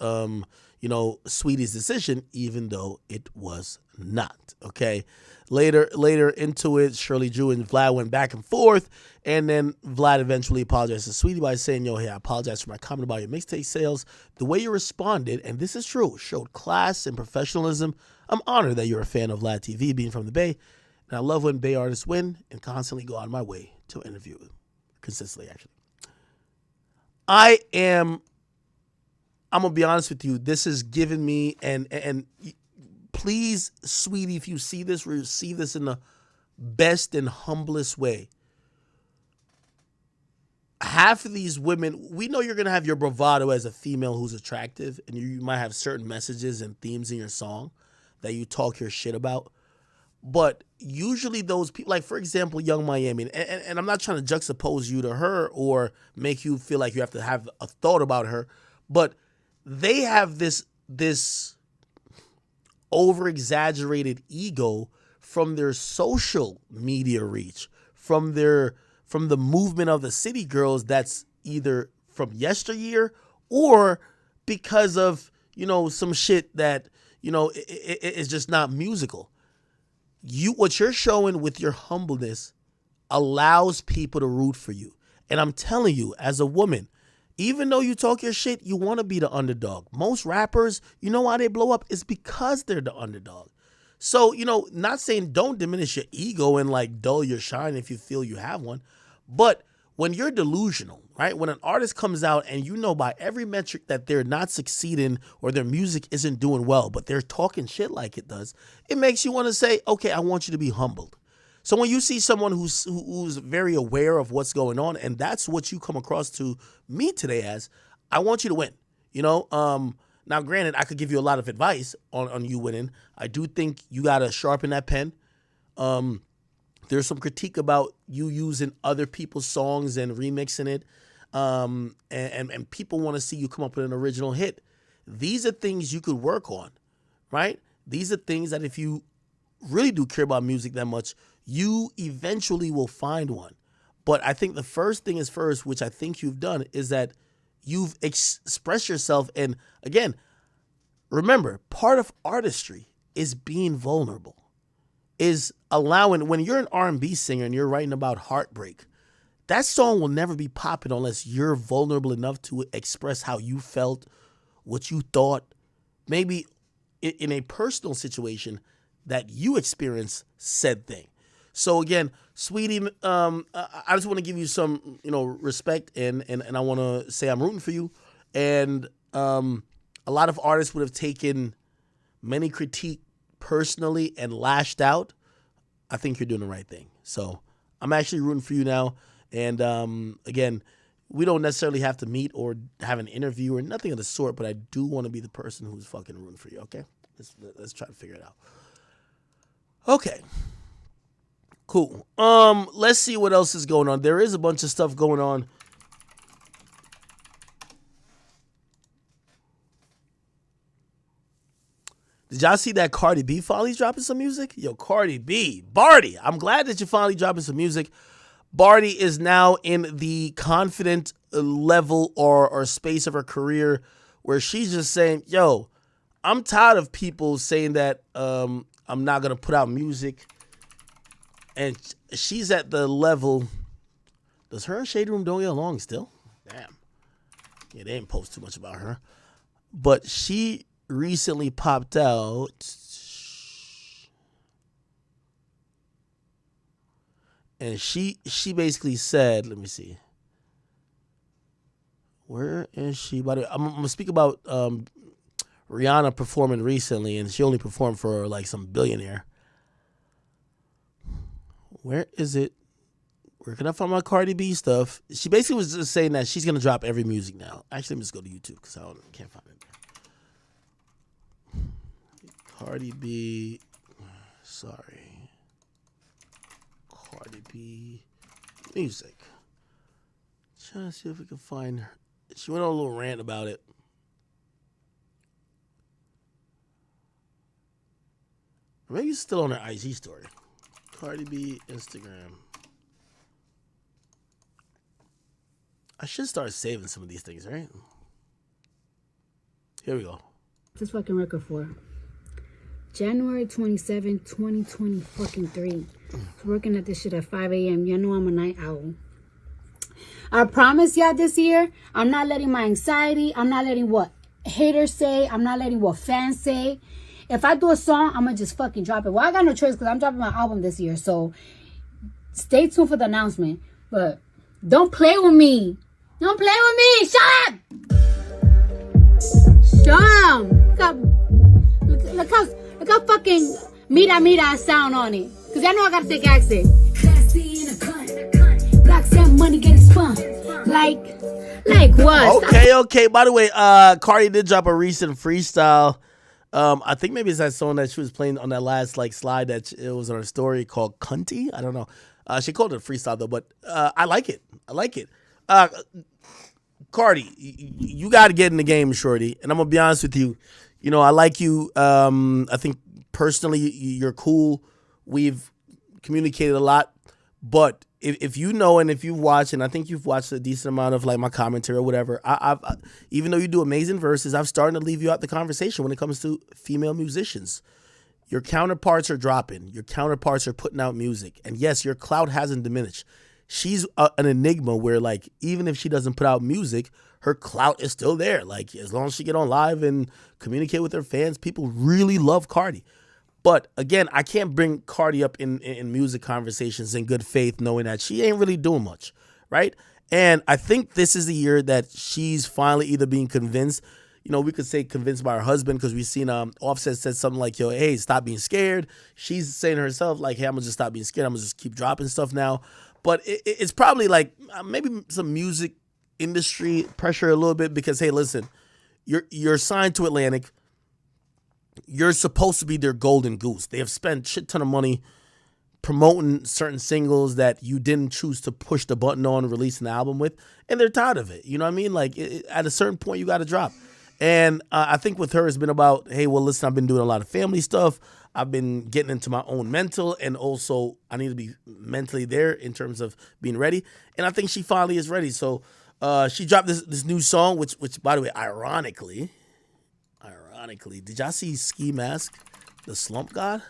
Sweetie's decision, even though it was not. Okay. Later into it, Shirley Drew and Vlad went back and forth, and then Vlad eventually apologized to Sweetie by saying, yo, hey, I apologize for my comment about your mixtape sales. The way you responded, and this is true, showed class and professionalism. I'm honored that you're a fan of Vlad TV, being from the Bay, and I love when Bay artists win and constantly go out of my way to interview them. Consistently, actually. I'm gonna be honest with you. This has given me, and please, Sweetie, if you see this, receive this in the best and humblest way. Half of these women, we know you're gonna have your bravado as a female who's attractive, and you might have certain messages and themes in your song that you talk your shit about. But usually those people, like for example, Young Miami, and I'm not trying to juxtapose you to her or make you feel like you have to have a thought about her, but they have this over-exaggerated ego from their social media reach, from the movement of the city girls that's either from yesteryear or because of, some shit that, it's just not musical. What you're showing with your humbleness allows people to root for you. And I'm telling you, as a woman, even though you talk your shit, you want to be the underdog. Most rappers, you know why they blow up? It's because they're the underdog. So, not saying don't diminish your ego and like dull your shine if you feel you have one. But when you're delusional, right? When an artist comes out and you know by every metric that they're not succeeding or their music isn't doing well, but they're talking shit like it does, it makes you want to say, okay, I want you to be humbled. So when you see someone who's very aware of what's going on, and that's what you come across to me today as, I want you to win. Now, granted, I could give you a lot of advice on you winning. I do think you got to sharpen that pen. There's some critique about you using other people's songs and remixing it. And people want to see you come up with an original hit. These are things you could work on, right? These are things that if you really do care about music that much, you eventually will find one. But I think the first thing is first, which I think you've done, is that you've expressed yourself. And again, remember, part of artistry is being vulnerable. is allowing, when you're an R&B singer and you're writing about heartbreak, that song will never be popping unless you're vulnerable enough to express how you felt, what you thought, maybe in a personal situation that you experienced said thing. So again, Sweetie, I just want to give you some, respect, and I want to say I'm rooting for you. And a lot of artists would have taken many critique personally and lashed out. I think you're doing the right thing. So I'm actually rooting for you now. And again, we don't necessarily have to meet or have an interview or nothing of the sort, but I do want to be the person who's fucking rooting for you, okay? Let's try to figure it out. Okay. Cool. Let's see what else is going on. There is a bunch of stuff going on. Did y'all see that Cardi B finally dropping some music? Yo, Cardi B. Barty, I'm glad that you're finally dropping some music. Barty is now in the confident level or space of her career where she's just saying, yo, I'm tired of people saying that I'm not going to put out music. And she's at the level. Does her and Shade Room don't get along still? Damn. Yeah, they didn't post too much about her. But she recently popped out. And she basically said, let me see. Where is she? By the way, I'm going to speak about Rihanna performing recently, and she only performed for like some billionaire. Where is it? Where can I find my Cardi B stuff? She basically was just saying that she's going to drop every music now. Actually, let me just go to YouTube because I can't find it. Cardi B. Sorry. Cardi B music. Trying to see if we can find her. She went on a little rant about it. Or maybe it's still on her IG story. Cardi B Instagram. I should start saving some of these things, right? Here we go. This fucking record for January 27, 2020 fucking 3. I was working at this shit at 5 a.m. You know I'm a night owl. I promise y'all this year, I'm not letting my anxiety, I'm not letting what haters say, I'm not letting what fans say. If I do a song, I'm going to just fucking drop it. Well, I got no choice because I'm dropping my album this year. So stay tuned for the announcement. But don't play with me. Don't play with me. Shut up. Shut up. Look how fucking mira sound on it. Because I know I got to take accent. Classy in a cunt. Black Sam money getting spun. Like what? Okay. By the way, Cardi did drop a recent freestyle. I think maybe it's that song that she was playing on that last slide that it was on her story called Cunty. I don't know. She called it a freestyle though, but I like it. Cardi, you got to get in the game, shorty. And I'm gonna be honest with you. I like you. I think personally you're cool. We've communicated a lot, but if you know and if you've watched, and I think you've watched a decent amount of my commentary or whatever, I've even though you do amazing verses, I've started to leave you out the conversation when it comes to female musicians. Your counterparts are dropping. Your counterparts are putting out music. And yes, your clout hasn't diminished. She's an enigma where even if she doesn't put out music, her clout is still there. As long as she get on live and communicate with her fans, people really love Cardi. But again, I can't bring Cardi up in music conversations in good faith, knowing that she ain't really doing much, right? And I think this is the year that she's finally either being convinced. We could say convinced by her husband because we've seen Offset said something like, yo, hey, stop being scared. She's saying to herself, hey, I'm going to just stop being scared. I'm going to just keep dropping stuff now. But it's probably maybe some music industry pressure a little bit because, hey, listen, you're signed to Atlantic. You're supposed to be their golden goose. They have spent a shit ton of money promoting certain singles that you didn't choose to push the button on, release an album with, and they're tired of it. You know what I mean? At a certain point, you got to drop. And I think with her, it's been about, hey, well, listen, I've been doing a lot of family stuff. I've been getting into my own mental, and also I need to be mentally there in terms of being ready. And I think she finally is ready. So she dropped this new song, which by the way, ironically, did y'all see Mask the Slump God?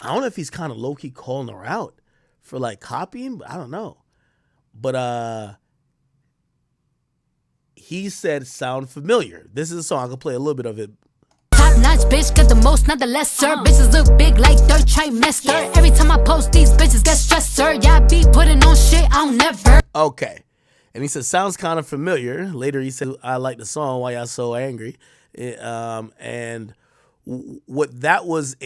I don't know if he's kind of low key calling her out for like copying, but I don't know. But he said sound familiar. This is a song. I can play a little bit of it. Top notch bitch, got the most, not the lesser. Bitches look big like third trimester. Every time I post, these bitches get stressed, sir. Yeah, I be putting on shit, I don't never. Okay. And he said, sounds kind of familiar. Later, he said, I like the song, Why Y'all So Angry. And what that was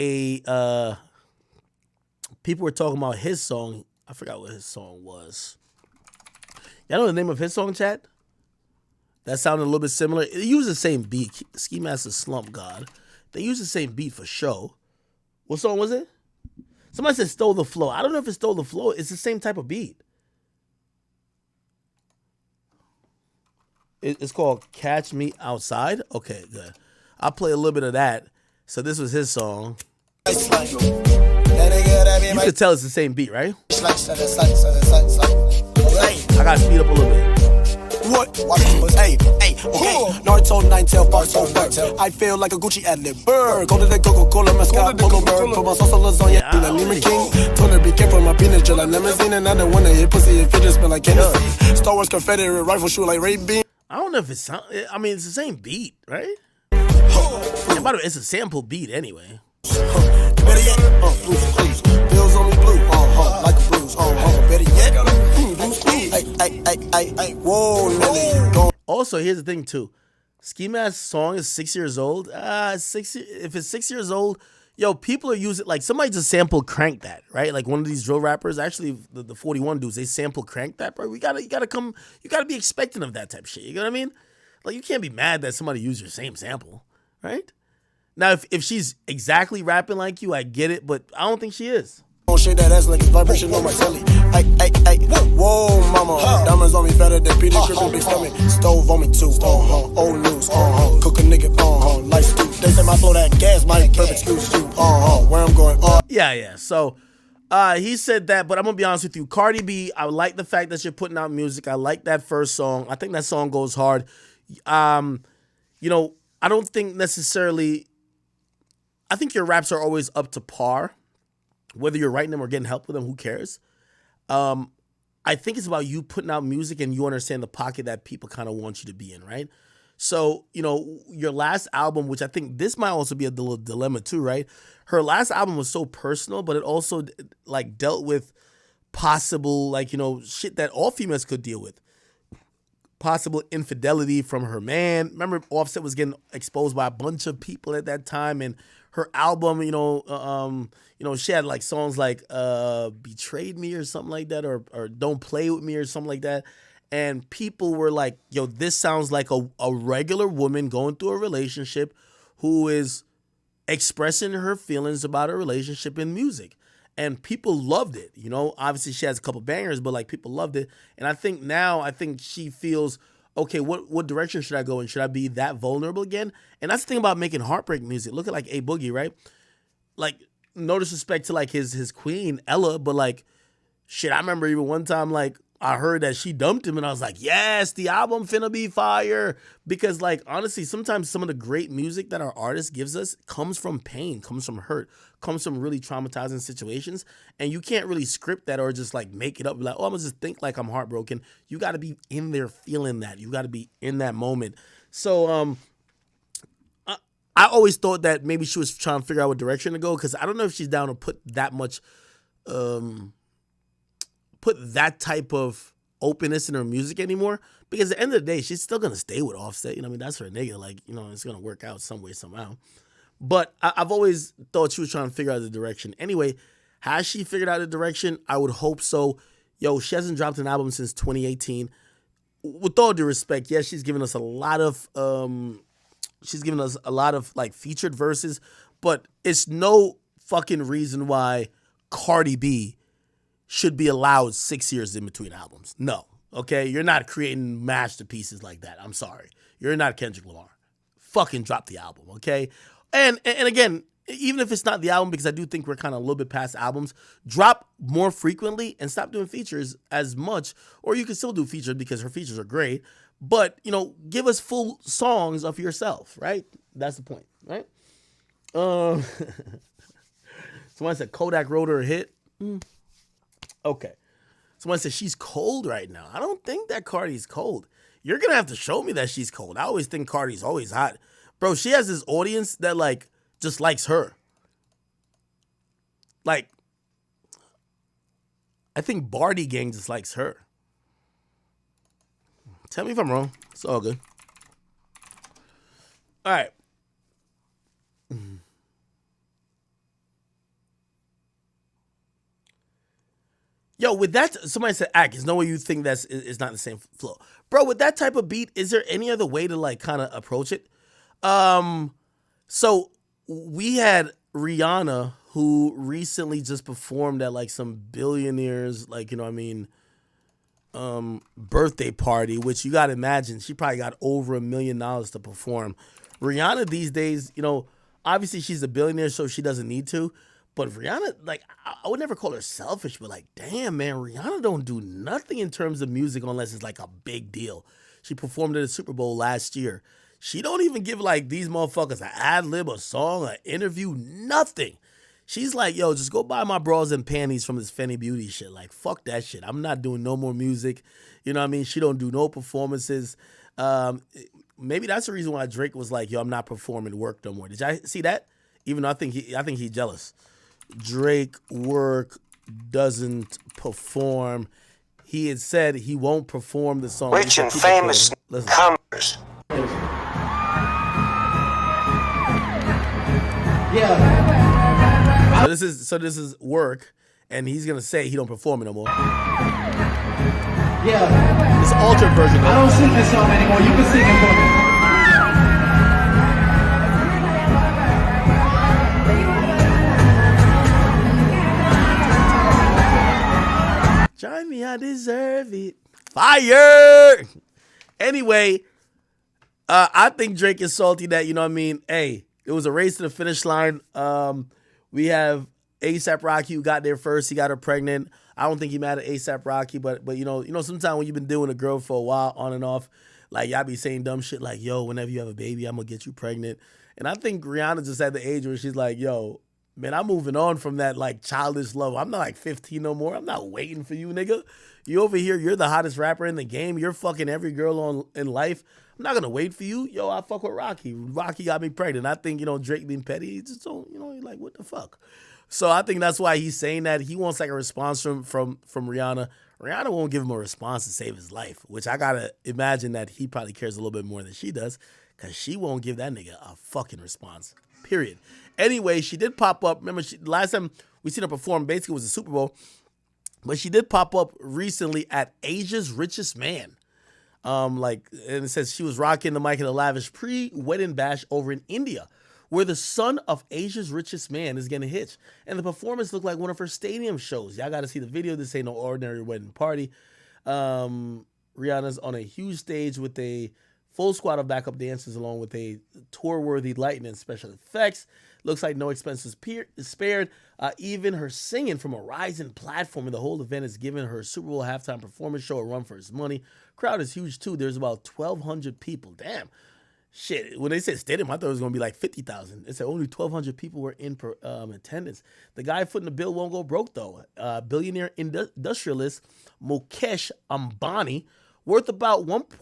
people were talking about his song. I forgot what his song was. Y'all know the name of his song, chat? That sounded a little bit similar. They use the same beat. Ski Mask the Slump God. They use the same beat for show. What song was it? Somebody said Stole the Flow. I don't know if it stole the flow. It's the same type of beat. It's called Catch Me Outside. Okay, good. I'll play a little bit of that. So this was his song. You could tell it's the same beat, right? I gotta speed up a little bit. What? Hey, okay. Naruto, nine tail, box, I feel like a Gucci ad-lib. Bird, go to the Coca-Cola, mascot, polo bird. Put my salsa lasagna, Nima King. Told her be careful, my peanut gel. I never seen another one that hit pussy if it just smell like Hennessy. Star Wars Confederate rifle shoot like Ray Bean. I don't know if it's, I mean, it's the same beat, right? And by the way, it's a sample beat anyway. Better yet, blues, bills on me blue, like a blues, better yet, whoa, also, here's the thing too. Ski Mask's song is 6 years old. If it's 6 years old, yo, people are using, like, somebody just sampled Crank That, right? Like one of these drill rappers, actually the 41 dudes, they sample Crank That, bro. You gotta be expecting of that type of shit. You know what I mean? Like, you can't be mad that somebody used your same sample, right? Now, if she's exactly rapping like you, I get it, but I don't think she is. Oh shit, that ass like a vibration on my telly. Whoa, mama. Diamonds on me better than Peter Griffin, big stomach. Stove on me too, old news, cook a nigga, life stew. They say my flow that gas, my perfect excuse you, where I'm going, Yeah. So, he said that, but I'm gonna be honest with you. Cardi B, I like the fact that you're putting out music. I like that first song. I think that song goes hard. I don't think necessarily. I think your raps are always up to par. Whether you're writing them or getting help with them, who cares? I think it's about you putting out music and you understand the pocket that people kind of want you to be in, right? So, your last album, which I think this might also be a little dilemma too, right? Her last album was so personal, but it also like dealt with possible, shit that all females could deal with. Possible infidelity from her man. Remember, Offset was getting exposed by a bunch of people at that time, and her album, she had like songs like "Betrayed Me" or something like that, or "Don't Play With Me" or something like that, and people were like, "Yo, this sounds like a regular woman going through a relationship who is expressing her feelings about a relationship in music." And people loved it, Obviously, she has a couple bangers, but like people loved it. And I think she feels, okay, what direction should I go in? Should I be that vulnerable again? And that's the thing about making heartbreak music. Look at like A Boogie, right? Like, no disrespect to like his queen Ella, but like, shit, I remember even one time like I heard that she dumped him, and I was like, yes, the album finna be fire. Because like, honestly, sometimes some of the great music that our artist gives us comes from pain, comes from hurt, comes from really traumatizing situations. And you can't really script that or just like make it up. Like, oh, I'm gonna just think like I'm heartbroken. You gotta be in there feeling that. You gotta be in that moment. So I always thought that maybe she was trying to figure out what direction to go, because I don't know if she's down to put that much put that type of openness in her music anymore, because at the end of the day, she's still gonna stay with Offset. That's her nigga. Like, it's gonna work out some way, somehow. But I've always thought she was trying to figure out the direction. Anyway, has she figured out the direction? I would hope so. Yo, she hasn't dropped an album since 2018. With all due respect, yes, she's given us a lot of like featured verses, but it's no fucking reason why Cardi B should be allowed 6 years in between albums. No, okay? You're not creating masterpieces like that. I'm sorry. You're not Kendrick Lamar. Fucking drop the album, okay? And again, even if it's not the album, because I do think we're kind of a little bit past albums, drop more frequently and stop doing features as much. Or you can still do features because her features are great. But, give us full songs of yourself, right? That's the point, right? Someone said Kodak wrote her a hit. Okay. Someone said she's cold right now. I don't think that Cardi's cold. You're going to have to show me that she's cold. I always think Cardi's always hot. Bro, she has this audience that, like, just likes her. Like, I think Barty Gang just likes her. Tell me if I'm wrong. It's all good. All right. Yo, with that, somebody said, Ack, there's no way you think that's it's not the same flow. Bro, with that type of beat, is there any other way to, like, kind of approach it? So we had Rihanna, who recently just performed at, like, some billionaires, like, you know what I mean, birthday party, which you got to imagine, she probably got over $1 million to perform. Rihanna these days, you know, obviously she's a billionaire, so she doesn't need to. But Rihanna, like, I would never call her selfish, but, like, damn, man, Rihanna don't do nothing in terms of music unless it's, like, a big deal. She performed at the Super Bowl last year. She don't even give, like, these motherfuckers an ad-lib, a song, an interview, nothing. She's like, yo, just go buy my bras and panties from this Fenty Beauty shit. Like, fuck that shit. I'm not doing no more music. You know what I mean? She don't do no performances. Maybe that's the reason why Drake was like, yo, I'm not performing work no more. Did y'all see that? Even though I think he's jealous. Drake work doesn't perform. He had said he won't perform the song. Rich and famous comers. Yeah. So this is work, and he's gonna say he don't perform it no more. Yeah. It's an altered version. I don't sing this song anymore. You can sing it for me. Join me, I deserve it. Fire! Anyway, I think Drake is salty that, you know what I mean, hey, it was a race to the finish line. We have A$AP Rocky who got there first. He got her pregnant. I don't think he mad at A$AP Rocky, but you know, sometimes when you've been doing a girl for a while, on and off, like, y'all be saying dumb shit like, yo, whenever you have a baby, I'm gonna get you pregnant. And I think Rihanna just at the age where she's like, yo, man, I'm moving on from that, like, childish love. I'm not, like, 15 no more. I'm not waiting for you, nigga. You over here, you're the hottest rapper in the game. You're fucking every girl in life. I'm not going to wait for you. Yo, I fuck with Rocky. Rocky got me pregnant. I think, you know, Drake being petty, he just don't, you know, he's like, what the fuck? So I think that's why he's saying that. He wants, like, a response from Rihanna. Rihanna won't give him a response to save his life, which I got to imagine that he probably cares a little bit more than she does, because she won't give that nigga a fucking response, period. Anyway, she did pop up. Remember, last time we seen her perform basically was the Super Bowl, but she did pop up recently at Asia's Richest Man. And it says she was rocking the mic in a lavish pre-wedding bash over in India, where the son of Asia's richest man is getting hitched. And the performance looked like one of her stadium shows. Y'all got to see the video. This ain't no ordinary wedding party. Rihanna's on a huge stage with a full squad of backup dancers along with a tour-worthy lighting and special effects. Looks like no expenses spared. Even her singing from a rising platform in the whole event is giving her Super Bowl halftime performance show a run for its money. Crowd is huge too. There's about 1,200 people. Damn. Shit. When they said stadium, I thought it was going to be like 50,000. It said only 1,200 people were in attendance. The guy footing the bill won't go broke though. Billionaire industrialist Mukesh Ambani, worth about $111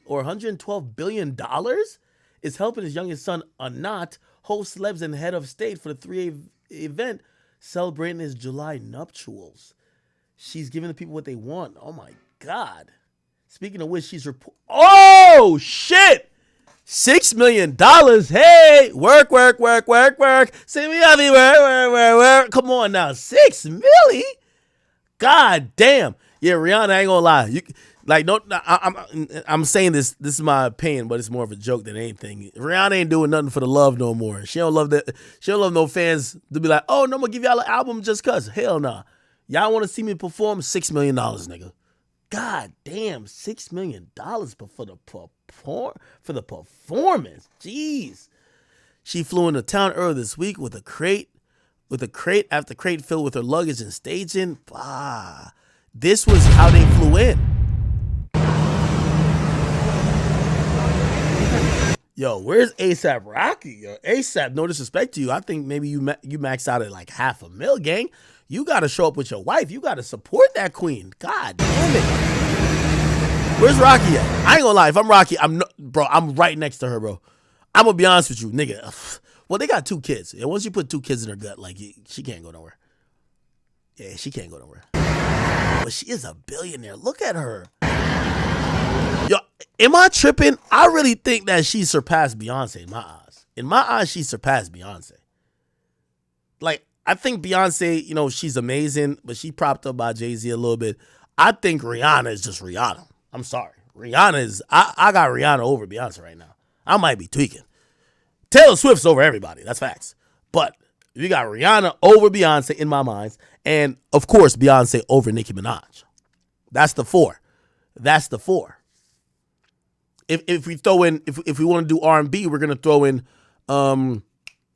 or $112 billion, is helping his youngest son, Anat, host celebs and head of state for the 3-day event celebrating his July nuptials. She's giving the people what they want. Oh, my God. Speaking of which, she's oh, shit! $6 million. Hey, work. See me out here, work. Come on now, $6 million? God damn. Yeah, Rihanna, I ain't gonna lie. I'm saying this is my opinion, but it's more of a joke than anything. Rihanna ain't doing nothing for the love no more. She don't love no fans to be like, oh, no, I'm gonna give y'all an album just cause. Hell nah. Y'all wanna see me perform? $6 million, nigga. God damn, $6 million for the performance. Jeez. She flew into town earlier this week with a crate after crate filled with her luggage and staging. This was how they flew in. Yo, where's ASAP Rocky? Yo, ASAP, no disrespect to you. I think maybe you maxed out at like $500,000, gang. You got to show up with your wife. You got to support that queen. God damn it. Where's Rocky at? I ain't gonna lie. If I'm Rocky, I'm right next to her, bro. I'm gonna be honest with you, nigga. Well, they got 2 kids. And once you put 2 kids in her gut, like, she can't go nowhere. Yeah, she can't go nowhere. But she is a billionaire. Look at her. Yo, am I tripping? I really think that she surpassed Beyonce in my eyes. In my eyes, she surpassed Beyonce. Like, I think Beyonce, you know, she's amazing, but she propped up by Jay-Z a little bit. I think Rihanna is just Rihanna. I'm sorry. Rihanna is, I got Rihanna over Beyonce right now. I might be tweaking. Taylor Swift's over everybody. That's facts. But you got Rihanna over Beyonce in my mind. And, of course, Beyonce over Nicki Minaj. That's the 4. That's the 4. If we throw in, if we want to do R&B, we're going to throw in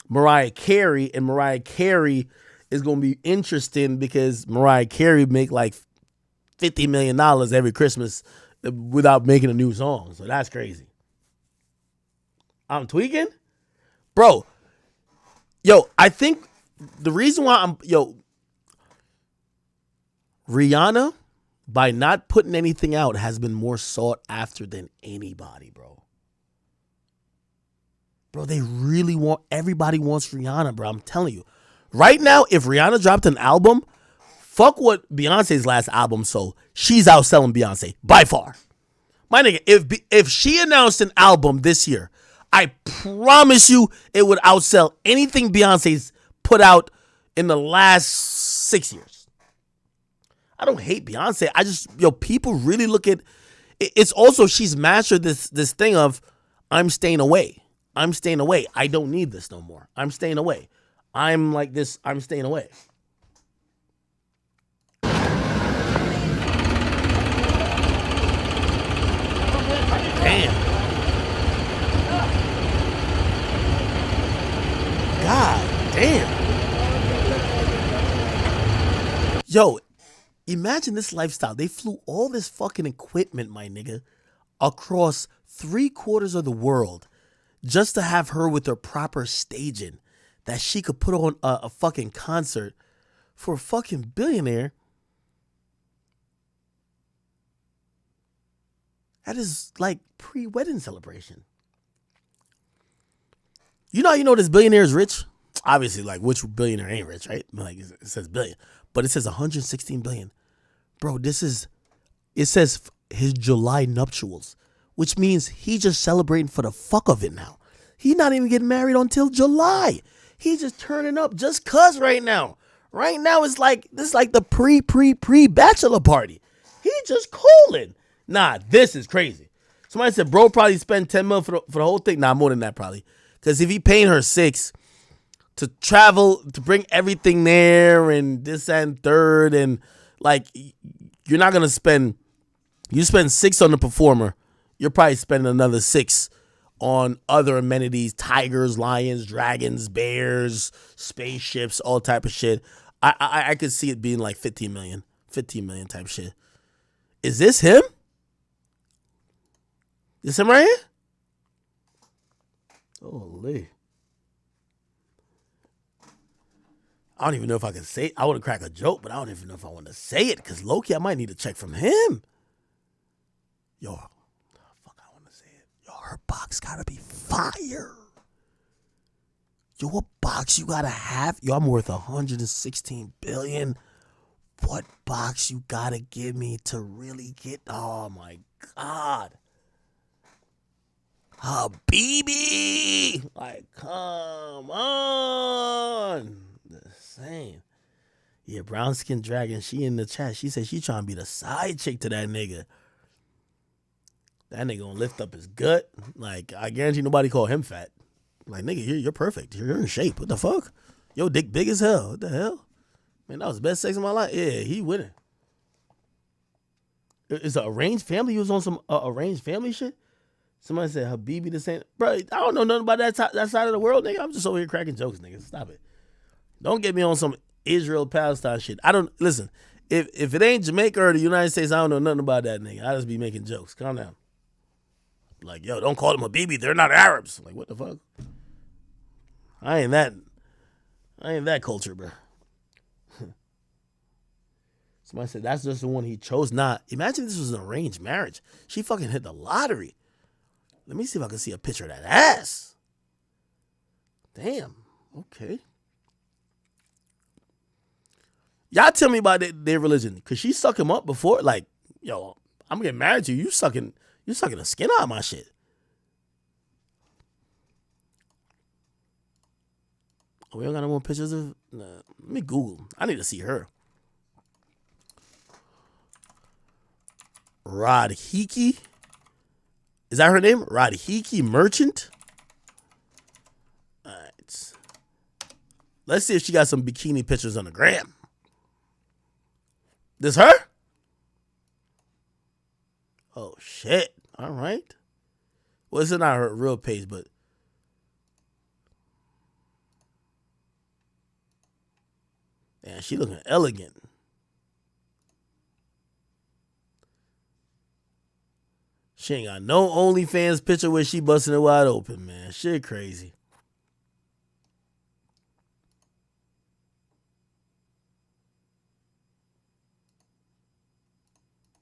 Mariah Carey. And Mariah Carey is going to be interesting because Mariah Carey make like $50 million every Christmas without making a new song. So that's crazy. I'm tweaking? Bro, yo, I think the reason why Rihanna, by not putting anything out, has been more sought after than anybody, bro. Bro, they really everybody wants Rihanna, bro. I'm telling you. Right now, if Rihanna dropped an album, fuck what Beyonce's last album sold. She's outselling Beyonce by far. My nigga, if she announced an album this year, I promise you it would outsell anything Beyonce's put out in the last 6 years. I don't hate Beyonce. I just, people really look at, it's also, she's mastered this thing of, I'm staying away. I'm staying away. I don't need this no more. I'm staying away. I'm like this. I'm staying away. Damn. God damn. Yo, imagine this lifestyle. They flew all this fucking equipment, my nigga, across 3/4 of the world just to have her with her proper staging that she could put on a fucking concert for a fucking billionaire. That is like pre-wedding celebration. You know this billionaire is rich? Obviously, like, which billionaire ain't rich, right? Like, it says billion. But it says 116 billion. Bro, it says his July nuptials, which means he just celebrating for the fuck of it now. He not even getting married until July. He just turning up just cuz right now. Right now, it's like, this is like the pre-bachelor party. He just cooling. Nah, this is crazy. Somebody said, bro, probably spend 10 mil for the whole thing. Nah, more than that probably. Because if he paying her 6 to travel, to bring everything there and this and third, and like, you're not going to spend, you spend 6 on the performer, you're probably spending another 6 on other amenities, tigers, lions, dragons, bears, spaceships, all type of shit. I could see it being like 15 million type shit. Is this him? This him right here? Holy. I don't even know if I can say it. I want to crack a joke, but I don't even know if I want to say it because low-key I might need a check from him. Yo, fuck, I want to say it. Yo, her box gotta be fire. Yo, what box you gotta have? Yo, I'm worth 116 billion. What box you gotta give me to really get? Oh my God. Habibi, like, come on. The same. Yeah, brown skin dragon, she in the chat. She said she trying to be the side chick to that nigga. That nigga gonna lift up his gut. Like, I guarantee nobody call him fat. Like, nigga, you're perfect. You're in shape. What the fuck? Yo, dick big as hell. What the hell? Man, that was the best sex of my life. Yeah, he winning. Is it arranged family? You was on some arranged family shit? Somebody said Habibi the same. Bro, I don't know nothing about that side of the world, nigga. I'm just over here cracking jokes, nigga. Stop it. Don't get me on some Israel-Palestine shit. Listen, if it ain't Jamaica or the United States, I don't know nothing about that, nigga. I just be making jokes. Calm down. Like, yo, don't call them a BB. They're not Arabs. Like, what the fuck? I ain't that culture, bro. Somebody said that's just the one he chose. Not. Imagine this was an arranged marriage. She fucking hit the lottery. Let me see if I can see a picture of that ass. Damn. Okay. Y'all tell me about their religion. Cause she suck him up before. Like, yo, I'm getting married to you. You sucking the skin out of my shit. Oh, we don't got no more pictures of. Nah, let me Google. I need to see her. Radhiki. Is that her name? Radhiki Merchant. All right. Let's see if she got some bikini pictures on the gram. This her? Oh shit! All right. Well, this is not her real page, but man, she looking elegant. She ain't got no OnlyFans picture where she busting it wide open, man. Shit crazy.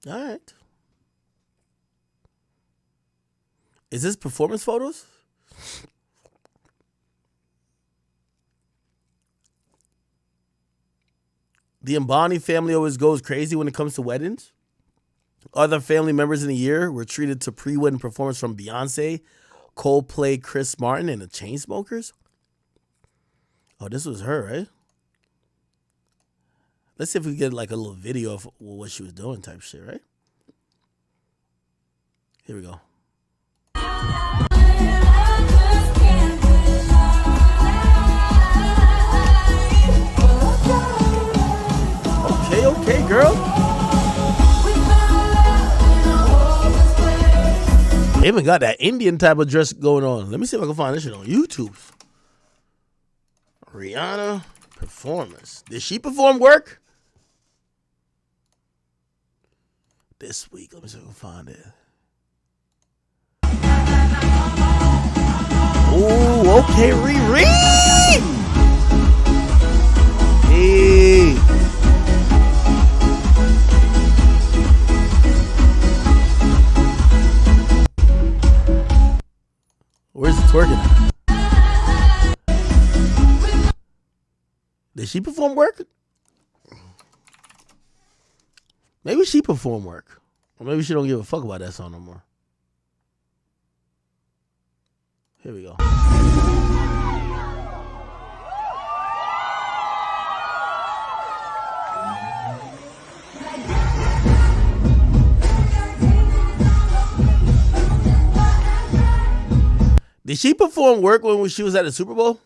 All right. Is this performance photos? The Mbani family always goes crazy when it comes to weddings. Other family members in the year were treated to pre-wedding performance from Beyonce, Coldplay, Chris Martin, and the Chainsmokers. Oh, this was her, right? Let's see if we get like a little video of what she was doing type shit, right? Here we go. Okay, girl. They even got that Indian type of dress going on. Let me see if I can find this shit on YouTube. Rihanna performance. Did she perform work? This week. Let me see if I can find it. Oh, okay, Riri. Hey. Where's the twerking at? Did she perform work? Maybe she performed work. Or maybe she don't give a fuck about that song no more. Here we go. Did she perform work when she was at the Super Bowl?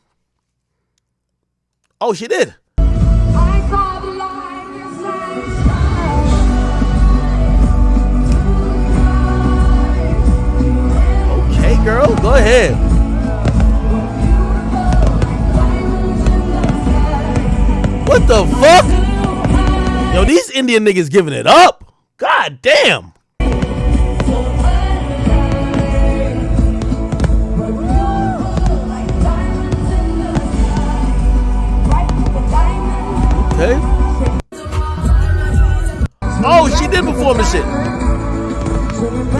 Oh, she did. Okay, girl, go ahead. What the fuck? Yo, these Indian niggas giving it up. God damn. Okay. Oh, she did perform the shit.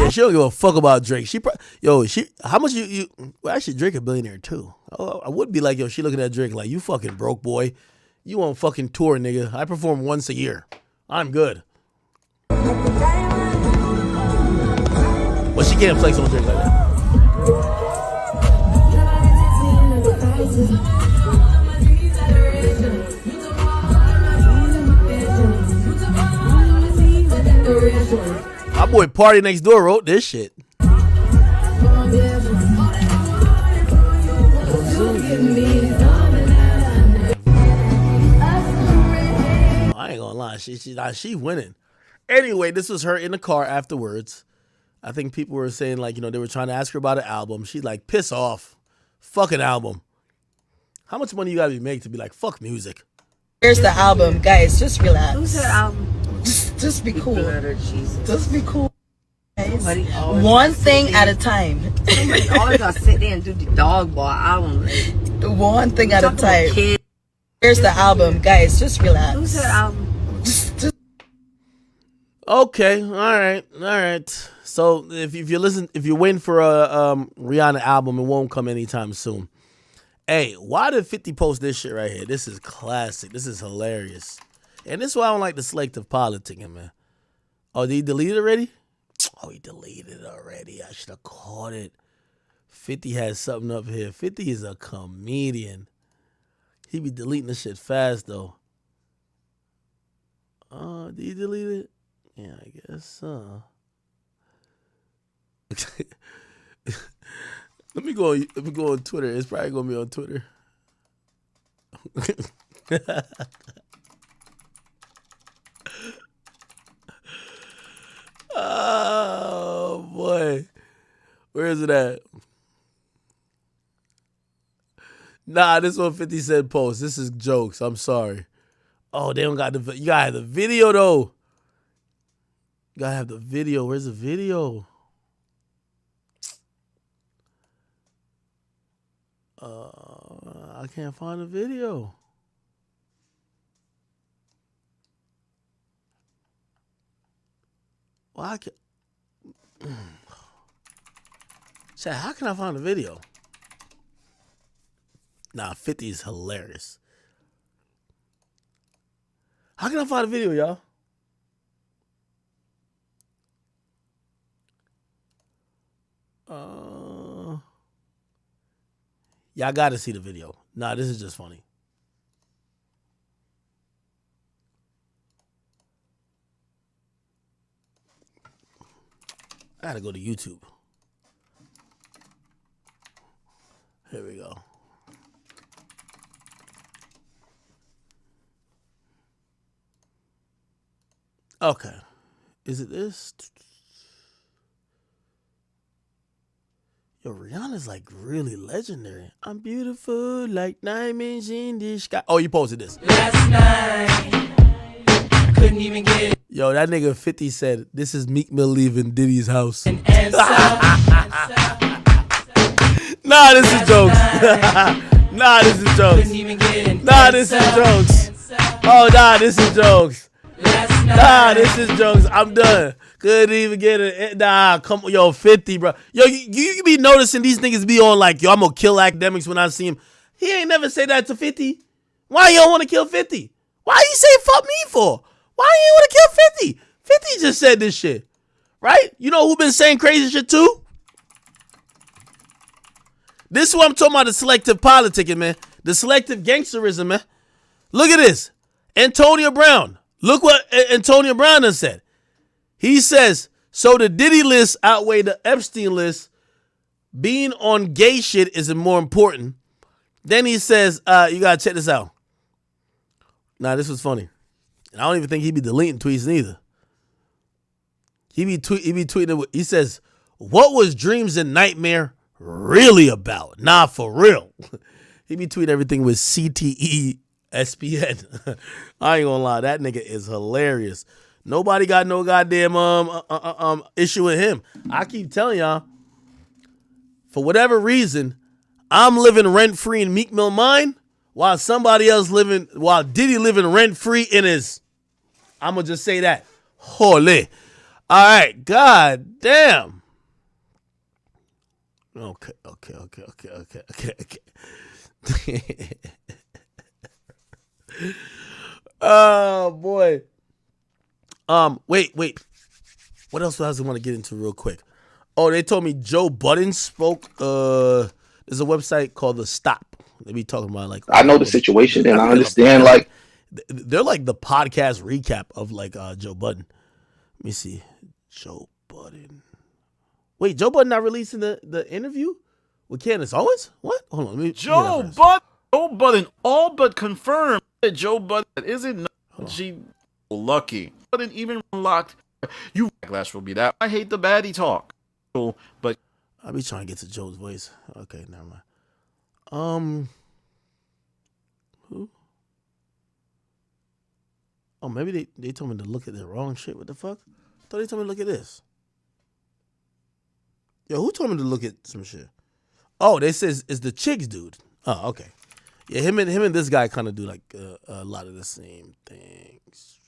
Yeah, she don't give a fuck about Drake. How much you well, actually Drake a billionaire too. Oh, I would be like, yo, she looking at Drake like, you fucking broke boy. You on fucking tour, nigga. I perform once a year. I'm good. But she can't flex on Drake like that. My boy Party Next Door wrote this shit. I ain't gonna lie, she winning. Anyway, this was her in the car afterwards. I think people were saying like, they were trying to ask her about an album. She's like, piss off, fucking album. How much money you gotta be making to be like, fuck music? Here's the album, guys. Just relax. Who's her album? Just be cool. Just be cool, guys. Somebody always One thing at a time. Somebody always gotta sit there and do the dog ball album. One thing at a time. Here's the album, guys. Just relax. Who's her album? Just Okay, all right. So if you're waiting for a Rihanna album, it won't come anytime soon. Hey, why did 50 post this shit right here? This is classic. This is hilarious. And this is why I don't like the selective politicking, man. Oh, did he delete it already? Oh, he deleted it already. I should have caught it. 50 has something up here. 50 is a comedian. He be deleting the shit fast, though. Did he delete it? Yeah, I guess so. Let me go on Twitter. It's probably gonna be on Twitter. Oh boy. Where is it at? Nah, this one 50 Cent post. This is jokes. I'm sorry. Oh, they don't got the. You gotta have the video though. You gotta have the video. Where's the video? I can't find the video. Well, I can. Chat, how can I find the video? Nah, 50 is hilarious. How can I find the video, y'all? Y'all gotta see the video. Nah, this is just funny. I gotta go to YouTube. Here we go. Okay. Is it this? Yo, Rihanna's like really legendary. I'm beautiful like diamonds in the sky. Oh, you posted this. Last night, I couldn't even get Yo, that nigga 50 said, this is Meek Mill leaving Diddy's house. an answer. Nah, this is jokes. Nah, this is jokes. Couldn't even get an Nah, this is jokes. Oh, nah, this is jokes. Nah, this is jokes. I'm done. Couldn't even get it. Nah, come on, yo, 50, bro. Yo, you be noticing these niggas be on like, yo, I'm gonna kill academics when I see him. He ain't never say that to 50. Why you don't want to kill 50? Why you say fuck me for? Why you ain't want to kill 50? 50 just said this shit, right? You know who been saying crazy shit too? This is what I'm talking about, the selective politicking, man. The selective gangsterism, man. Look at this. Antonio Brown. Look what Antonio Brown has said. He says, so the Diddy list outweigh the Epstein list. Being on gay shit is more important. Then he says, you gotta check this out. Nah, this was funny. And I don't even think he be deleting tweets neither. He be tweeting. He says, what was Dreams and Nightmare really about? Nah, for real. He be tweeting everything with CTE SPN. I ain't gonna lie, that nigga is hilarious. Nobody got no goddamn issue with him. I keep telling y'all, for whatever reason, I'm living rent free in Meek Mill mind, while Diddy living rent free in his. I'm gonna just say that. Holy. All right, god damn. Okay. Oh boy. Wait. What else do I want to get into real quick? Oh, they told me Joe Budden spoke. There's a website called The Stop. They be talking about like. I know the situation and I understand like. They're like the podcast recap of like Joe Budden. Let me see. Joe Budden. Wait, Joe Budden not releasing the interview with Candace Owens? What? Hold on. Joe Budden all but confirmed that Joe Budden isn't lucky. Budden even unlocked. You backlash will be that. I hate the baddie talk. But I'll be trying to get to Joe's voice. Okay, never mind. Who? Oh, maybe they told me to look at the wrong shit. What the fuck? I thought they told me to look at this. Yo, who told me to look at some shit? Oh, they says it's the chicks dude. Oh, okay. Yeah, him and this guy kind of do like a lot of the same things.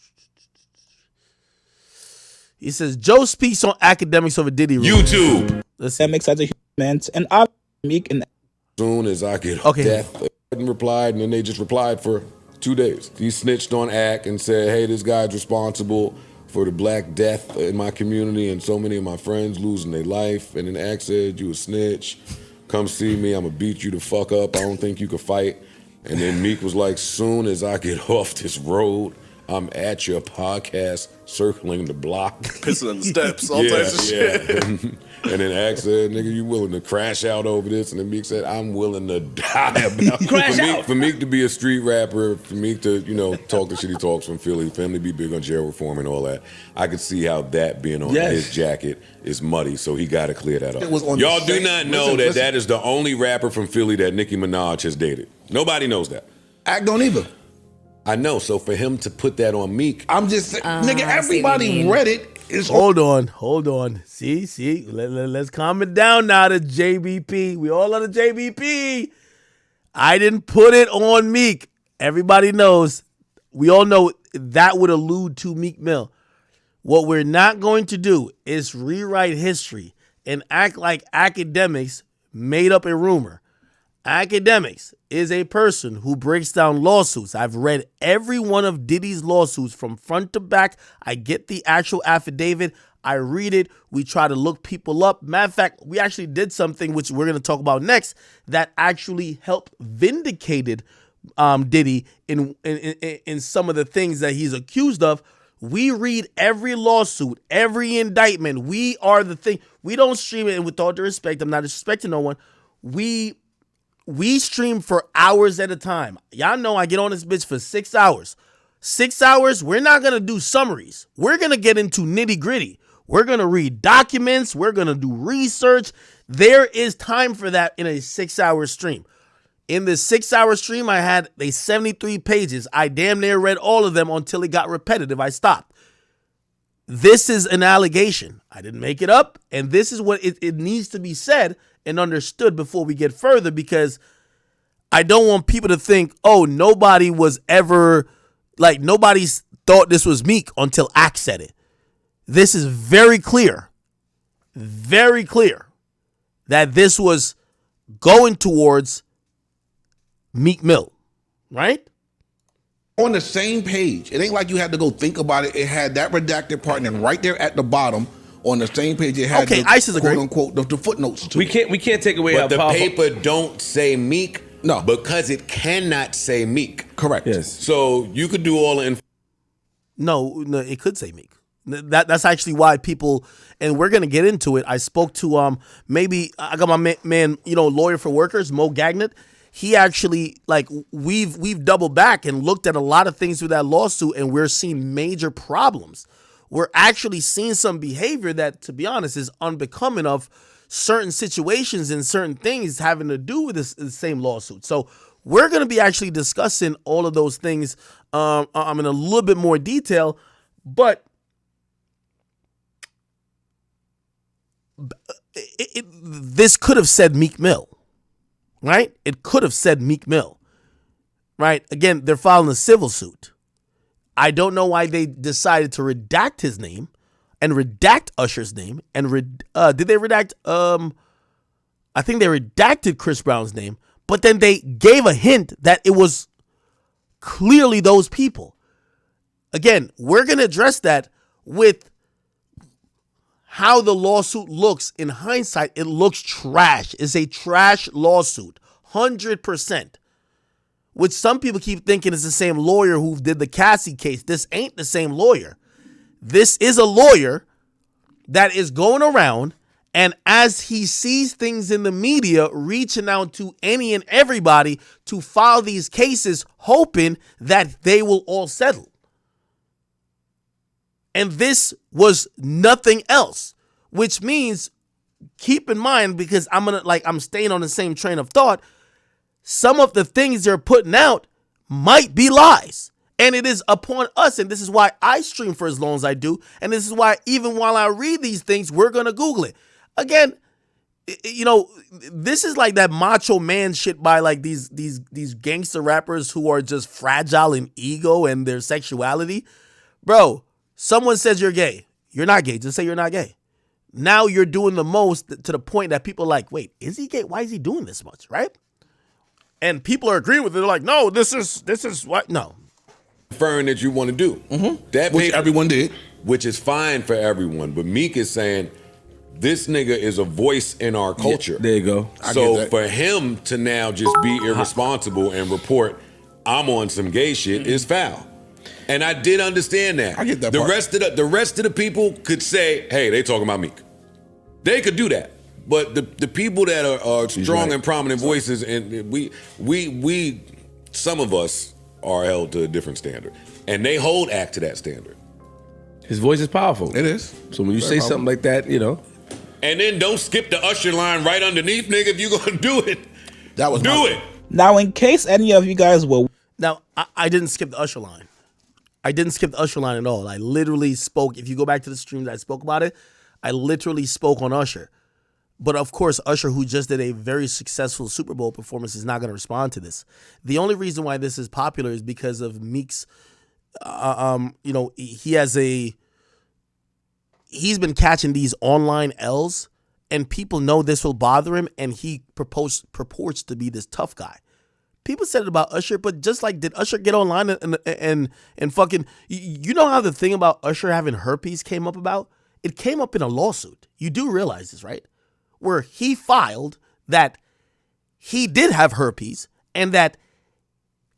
He says Joe speaks on academics over Diddy. YouTube. Academics as a human, and I Meek and. Soon as I get death, and replied, and then they just replied for 2 days. He snitched on Ack and said, "Hey, this guy's responsible for the black death in my community and so many of my friends losing their life." And then Ack said, "You a snitch. Come see me. I'ma beat you the fuck up. I don't think you can fight." And then Meek was like, "Soon as I get off this road, I'm at your podcast, circling the block." Pissing on the steps, all types of shit. And then Ack said, "Nigga, you willing to crash out over this?" And then Meek said, "I'm willing to die." For Meek to be a street rapper, for Meek to, talk the shit he talks from Philly, family be big on jail reform and all that, I could see how that being on his jacket is muddy, so he got to clear that up. Y'all do not know that is the only rapper from Philly that Nicki Minaj has dated. Nobody knows that. Ack don't either. I know, so for him to put that on Meek, I'm just nigga, everybody read it. Hold on. See, let's calm it down now to JBP. We all on the JBP. I didn't put it on Meek. Everybody knows. We all know that would allude to Meek Mill. What we're not going to do is rewrite history and act like academics made up a rumor. Academics is a person who breaks down lawsuits. I've read every one of Diddy's lawsuits from front to back. I get the actual affidavit. I read it. We try to look people up. Matter of fact, we actually did something which we're going to talk about next that actually helped vindicated Diddy in some of the things that he's accused of. We read every lawsuit, every indictment. We are the thing. We don't stream it, and with all due respect, I'm not disrespecting no one. We stream for hours at a time. Y'all know I get on this bitch for 6 hours. 6 hours, we're not going to do summaries. We're going to get into nitty gritty. We're going to read documents. We're going to do research. There is time for that in a 6 hour stream. In this 6 hour stream, I had 73 pages. I damn near read all of them until it got repetitive. I stopped. This is an allegation. I didn't make it up. And this is what it needs to be said and understood before we get further, because I don't want people to think, oh, nobody was ever, nobody thought this was Meek until Ack said it. This is very clear that this was going towards Meek Mill, right? On the same page. It ain't like you had to go think about it. It had that redacted part, and then right there at the bottom, on the same page, it had the quote unquote the footnotes to it. We can't take away but the paper don't say Meek, no, because it cannot say Meek. Correct. Yes. So you could do all the No, it could say Meek. That's actually why people, and we're gonna get into it. I spoke to maybe I got my man, lawyer for workers, Mo Gagnet. He actually, we've doubled back and looked at a lot of things through that lawsuit, and we're seeing major problems. We're actually seeing some behavior that, to be honest, is unbecoming of certain situations and certain things having to do with this same lawsuit. So we're going to be actually discussing all of those things in a little bit more detail, but this could have said Meek Mill, right? It could have said Meek Mill, right? Again, they're filing a civil suit. I don't know why they decided to redact his name and redact Usher's name. And did they redact? I think they redacted Chris Brown's name, but then they gave a hint that it was clearly those people. Again, we're going to address that with how the lawsuit looks. In hindsight, it looks trash. It's a trash lawsuit, 100%. Which some people keep thinking is the same lawyer who did the Cassie case. This ain't the same lawyer. This is a lawyer that is going around, and as he sees things in the media, reaching out to any and everybody to file these cases, hoping that they will all settle. And this was nothing else, which means, keep in mind, because I'm staying on the same train of thought, some of the things they're putting out might be lies. And it is upon us, and this is why I stream for as long as I do, and this is why even while I read these things, we're going to Google it. Again, you know, this is like that macho man shit by like these gangster rappers who are just fragile in ego and their sexuality. Bro, someone says you're gay. You're not gay. Just say you're not gay. Now you're doing the most to the point that people are like, wait, is he gay? Why is he doing this much, right? And people are agreeing with it. They're like, no, this is what? No. Inferring that you want to do. That which everyone did. Which is fine for everyone. But Meek is saying, this nigga is a voice in our culture. Yeah, there you go. So for him to now just be irresponsible and report, I'm on some gay shit is foul. And I did understand that. I get that the part. rest of the people could say, hey, they talking about Meek. They could do that. But the people that are strong and prominent voices, and we some of us are held to a different standard. And they hold act to that standard. His voice is powerful. It is. So when you say something like that, you know. And then don't skip the Usher line right underneath, nigga, if you're gonna do it. That was do it. Now, in case any of you guys were... Now, I didn't skip the Usher line. I didn't skip the Usher line at all. I literally spoke. If you go back to the streams I spoke about it, I literally spoke on Usher. But of course, Usher, who just did a very successful Super Bowl performance, is not going to respond to this. The only reason why this is popular is because of Meek's, you know, he's been catching these online L's, and people know this will bother him, and he purports to be this tough guy. People said it about Usher, but just like, did Usher get online and fucking, you know how the thing about Usher having herpes came up about? It came up in a lawsuit. You do realize this, right? Where he filed that he did have herpes and that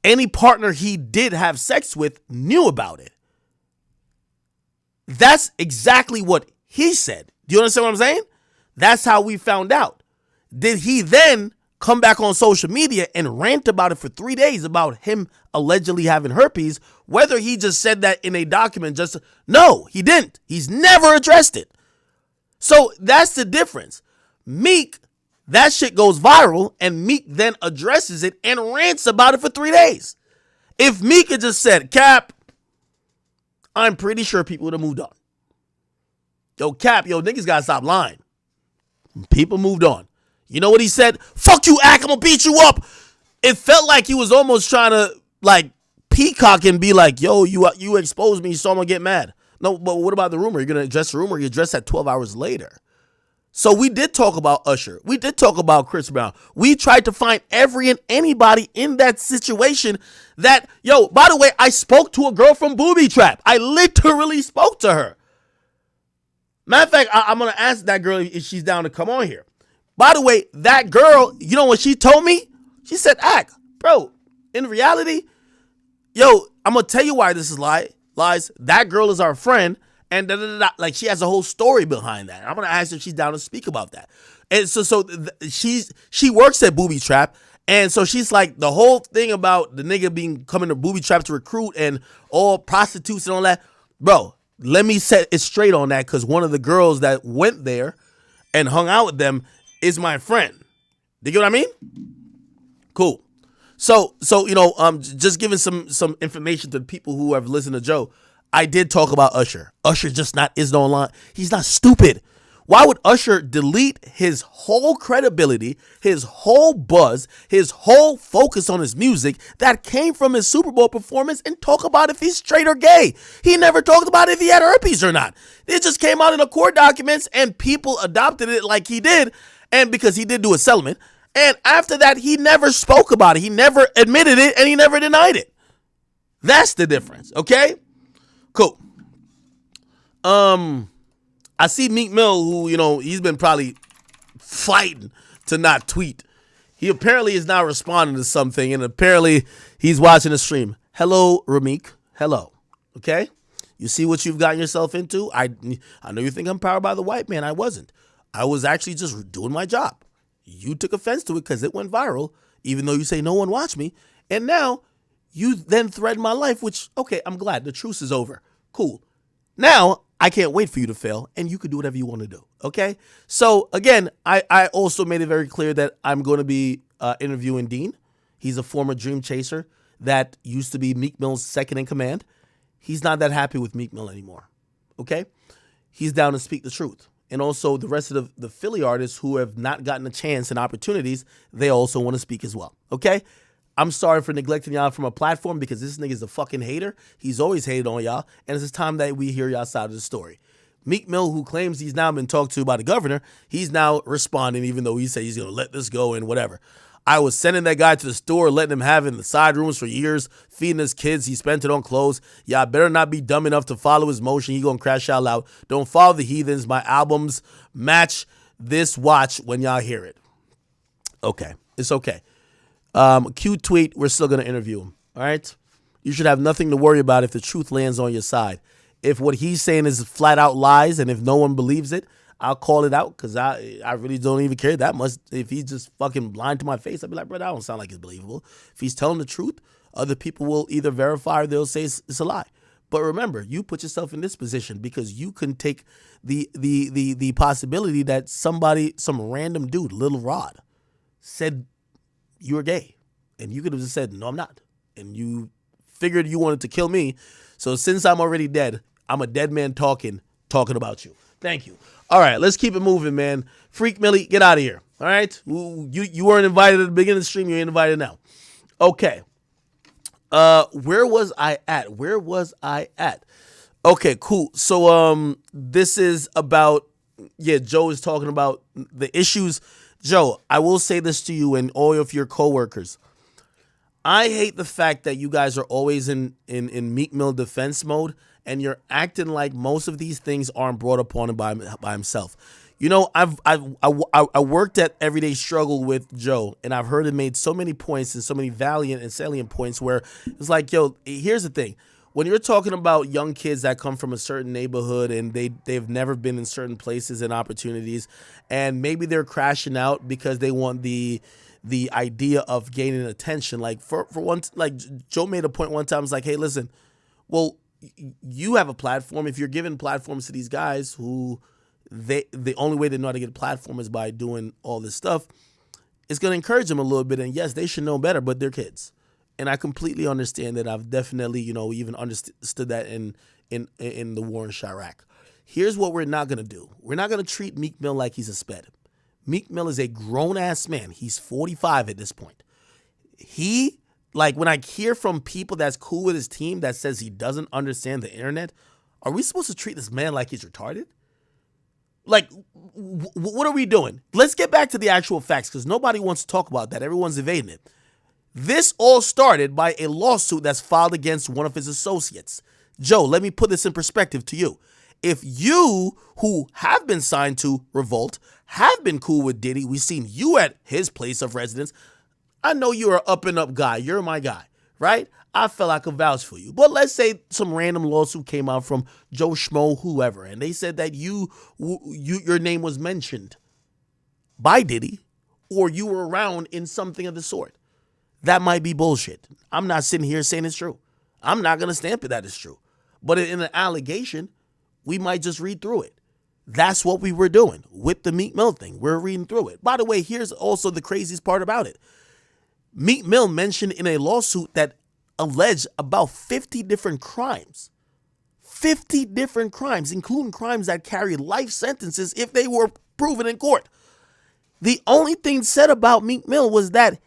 any partner he did have sex with knew about it. That's exactly what he said. Do you understand what I'm saying? That's how we found out. Did he then come back on social media and rant about it for 3 days about him allegedly having herpes? Whether he just said that in a document, no, he didn't. He's never addressed it. So that's the difference. Meek, that shit goes viral, and Meek then addresses it and rants about it for 3 days. If Meek had just said, Cap, I'm pretty sure people would have moved on. Yo, Cap, niggas gotta stop lying. People moved on. You know what he said? Fuck you, Ack, I'm gonna beat you up. It felt like he was almost trying to, like, peacock and be like, yo, you exposed me, so I'm gonna get mad. No, but what about the rumor? You're gonna address the rumor? You address that 12 hours later. So we did talk about Usher. We did talk about Chris Brown. We tried to find every and anybody in that situation that, yo, by the way, I spoke to a girl from Booby Trap. I literally spoke to her. Matter of fact, I'm going to ask that girl if she's down to come on here. By the way, that girl, you know what she told me? She said, Ack, bro, in reality, yo, I'm going to tell you why this is lies. That girl is our friend. And like, she has a whole story behind that. I'm gonna ask her if she's down to speak about that. And she works at Booby Trap, and so she's like, the whole thing about the nigga coming to Booby Trap to recruit and all prostitutes and all that, bro. Let me set it straight on that, because one of the girls that went there and hung out with them is my friend. You get what I mean? Cool. So you know, just giving some information to the people who have listened to Joe. I did talk about Usher. Usher just isn't online. He's not stupid. Why would Usher delete his whole credibility, his whole buzz, his whole focus on his music that came from his Super Bowl performance and talk about if he's straight or gay? He never talked about if he had herpes or not. It just came out in the court documents and people adopted it like he did, and because he did do a settlement. And after that, he never spoke about it. He never admitted it, and he never denied it. That's the difference, okay? Cool. I see Meek Mill, who, you know, he's been probably fighting to not tweet. He apparently is not responding to something, and apparently he's watching the stream. Hello, Rameek. Hello. Okay? You see what you've gotten yourself into? I know you think I'm powered by the white man. I wasn't. I was actually just doing my job. You took offense to it because it went viral, even though you say no one watched me. And now you then threaten my life, which, okay, I'm glad. The truce is over. Cool. Now, I can't wait for you to fail, and you can do whatever you want to do, okay? So, again, I also made it very clear that I'm going to be interviewing Dean. He's a former dream chaser that used to be Meek Mill's second in command. He's not that happy with Meek Mill anymore, okay? He's down to speak the truth. and also the rest of the Philly artists who have not gotten a chance and opportunities, they also want to speak as well. Okay? I'm sorry for neglecting y'all from a platform because this nigga's a fucking hater. He's always hated on y'all, and it's time that we hear y'all side of the story. Meek Mill, who claims he's now been talked to by the governor, he's now responding, even though he said he's going to let this go and whatever. I was sending that guy to the store, letting him have it in the side rooms for years, feeding his kids. He spent it on clothes. Y'all better not be dumb enough to follow his motion. He going to crash y'all out. Don't follow the heathens. My albums match this watch when y'all hear it. Okay. It's okay. Cute tweet. We're still going to interview him. All right? You should have nothing to worry about if the truth lands on your side. If what he's saying is flat out lies and if no one believes it, I'll call it out because I really don't even care that much. If he's just fucking blind to my face, I'll be like, bro, that don't sound like it's believable. If he's telling the truth, other people will either verify or they'll say it's a lie. But remember, you put yourself in this position because you can take the possibility that somebody, some random dude, Lil Rod, said you were gay. And you could have just said, no, I'm not. And you figured you wanted to kill me. So since I'm already dead, I'm a dead man talking about you. Thank you. All right, let's keep it moving, man. Freak Millie, get out of here. All right? You weren't invited at the beginning of the stream. You're invited now. Okay. Where was I at? Okay, cool. So this is about, Joe is talking about the issues. Joe, I will say this to you and all of your coworkers. I hate the fact that you guys are always in Meek Mill defense mode and you're acting like most of these things aren't brought upon him by himself. You know, I worked at Everyday Struggle with Joe, and I've heard him made so many points and so many valiant and salient points where it's like, yo, here's the thing. When you're talking about young kids that come from a certain neighborhood and they've never been in certain places and opportunities, and maybe they're crashing out because they want the idea of gaining attention. Like for one, like Joe made a point one time, it's like, hey, listen, well, you have a platform. If you're giving platforms to these guys who the only way they know how to get a platform is by doing all this stuff, it's going to encourage them a little bit. And yes, they should know better, but they're kids. And I completely understand that. I've definitely, even understood that in the war in Chirac. Here's what we're not going to do. We're not going to treat Meek Mill like he's a sped. Meek Mill is a grown-ass man. He's 45 at this point. When I hear from people that's cool with his team that says he doesn't understand the internet, are we supposed to treat this man like he's retarded? Like, what are we doing? Let's get back to the actual facts because nobody wants to talk about that. Everyone's evading it. This all started by a lawsuit that's filed against one of his associates. Joe, let me put this in perspective to you. If you, who have been signed to Revolt, have been cool with Diddy, we've seen you at his place of residence, I know you're an up-and-up guy. You're my guy, right? I felt I could vouch for you. But let's say some random lawsuit came out from Joe Schmo, whoever, and they said that your name was mentioned by Diddy or you were around in something of the sort. That might be bullshit. I'm not sitting here saying it's true. I'm not going to stamp it that it's true. But in an allegation, we might just read through it. That's what we were doing with the Meek Mill thing. We're reading through it. By the way, here's also the craziest part about it. Meek Mill mentioned in a lawsuit that alleged about 50 different crimes. 50 different crimes, including crimes that carry life sentences if they were proven in court. The only thing said about Meek Mill was that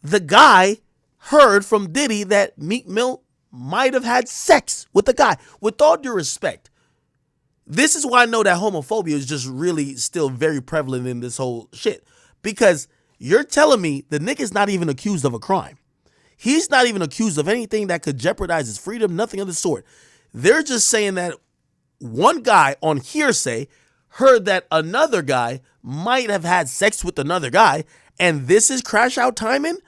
the guy heard from Diddy that Meek Mill might have had sex with the guy. With all due respect, this is why I know that homophobia is just really still very prevalent in this whole shit. Because you're telling me the nigga's not even accused of a crime. He's not even accused of anything that could jeopardize his freedom, nothing of the sort. They're just saying that one guy on hearsay heard that another guy might have had sex with another guy, and this is crash out timing?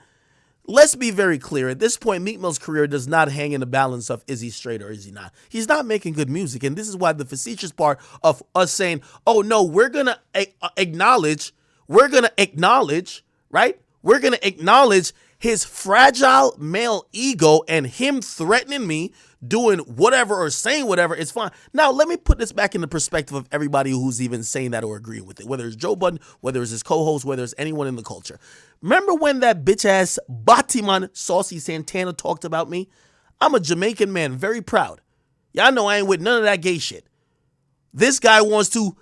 Let's be very clear. At this point, Meek Mill's career does not hang in the balance of is he straight or is he not. He's not making good music, and this is why the facetious part of us saying, oh no, we're going to acknowledge, right? We're going to acknowledge his fragile male ego and him threatening me, doing whatever or saying whatever is fine. Now, let me put this back in the perspective of everybody who's even saying that or agreeing with it, whether it's Joe Budden, whether it's his co-host, whether it's anyone in the culture. Remember when that bitch-ass Batiman Saucy Santana talked about me? I'm a Jamaican man, very proud. Y'all know I ain't with none of that gay shit. This guy wants to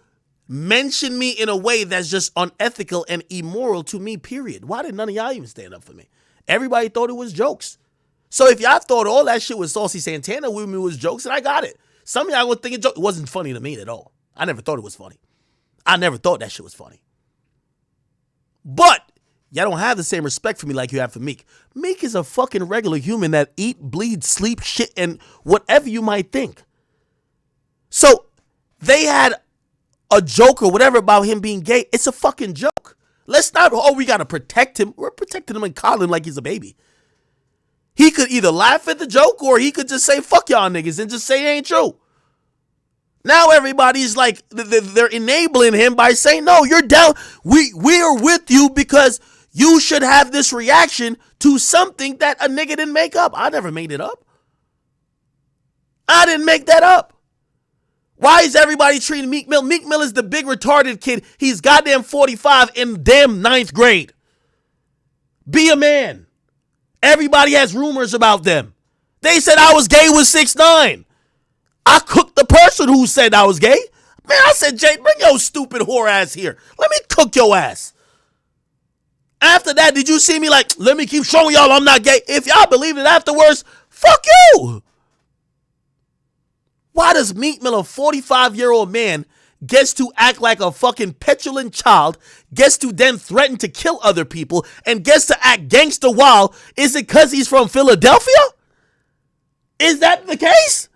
mention me in a way that's just unethical and immoral to me, period. Why did none of y'all even stand up for me? Everybody thought it was jokes. So if y'all thought all that shit with Saucy Santana with me was jokes, then I got it. Some of y'all would think it wasn't funny to me at all. I never thought it was funny. I never thought that shit was funny. But y'all don't have the same respect for me like you have for Meek. Meek is a fucking regular human that eat, bleed, sleep, shit, and whatever you might think. So they had a joke or whatever about him being gay. It's a fucking joke. Let's not, we got to protect him. We're protecting him and coddling him like he's a baby. He could either laugh at the joke or he could just say, fuck y'all niggas, and just say it ain't true. Now everybody's like, they're enabling him by saying, no, you're down. We are with you because you should have this reaction to something that a nigga didn't make up. I never made it up. I didn't make that up. Why is everybody treating Meek Mill? Meek Mill is the big retarded kid. He's goddamn 45 in damn 9th grade. Be a man. Everybody has rumors about them. They said I was gay with 6ix9ine. I cooked the person who said I was gay. Man, I said, Jay, bring your stupid whore ass here. Let me cook your ass. After that, did you see me like, let me keep showing y'all I'm not gay? If y'all believe it afterwards, fuck you. Why does Meek Mill, a 45-year-old man, gets to act like a fucking petulant child, gets to then threaten to kill other people, and gets to act gangster wild? Is it because he's from Philadelphia? Is that the case?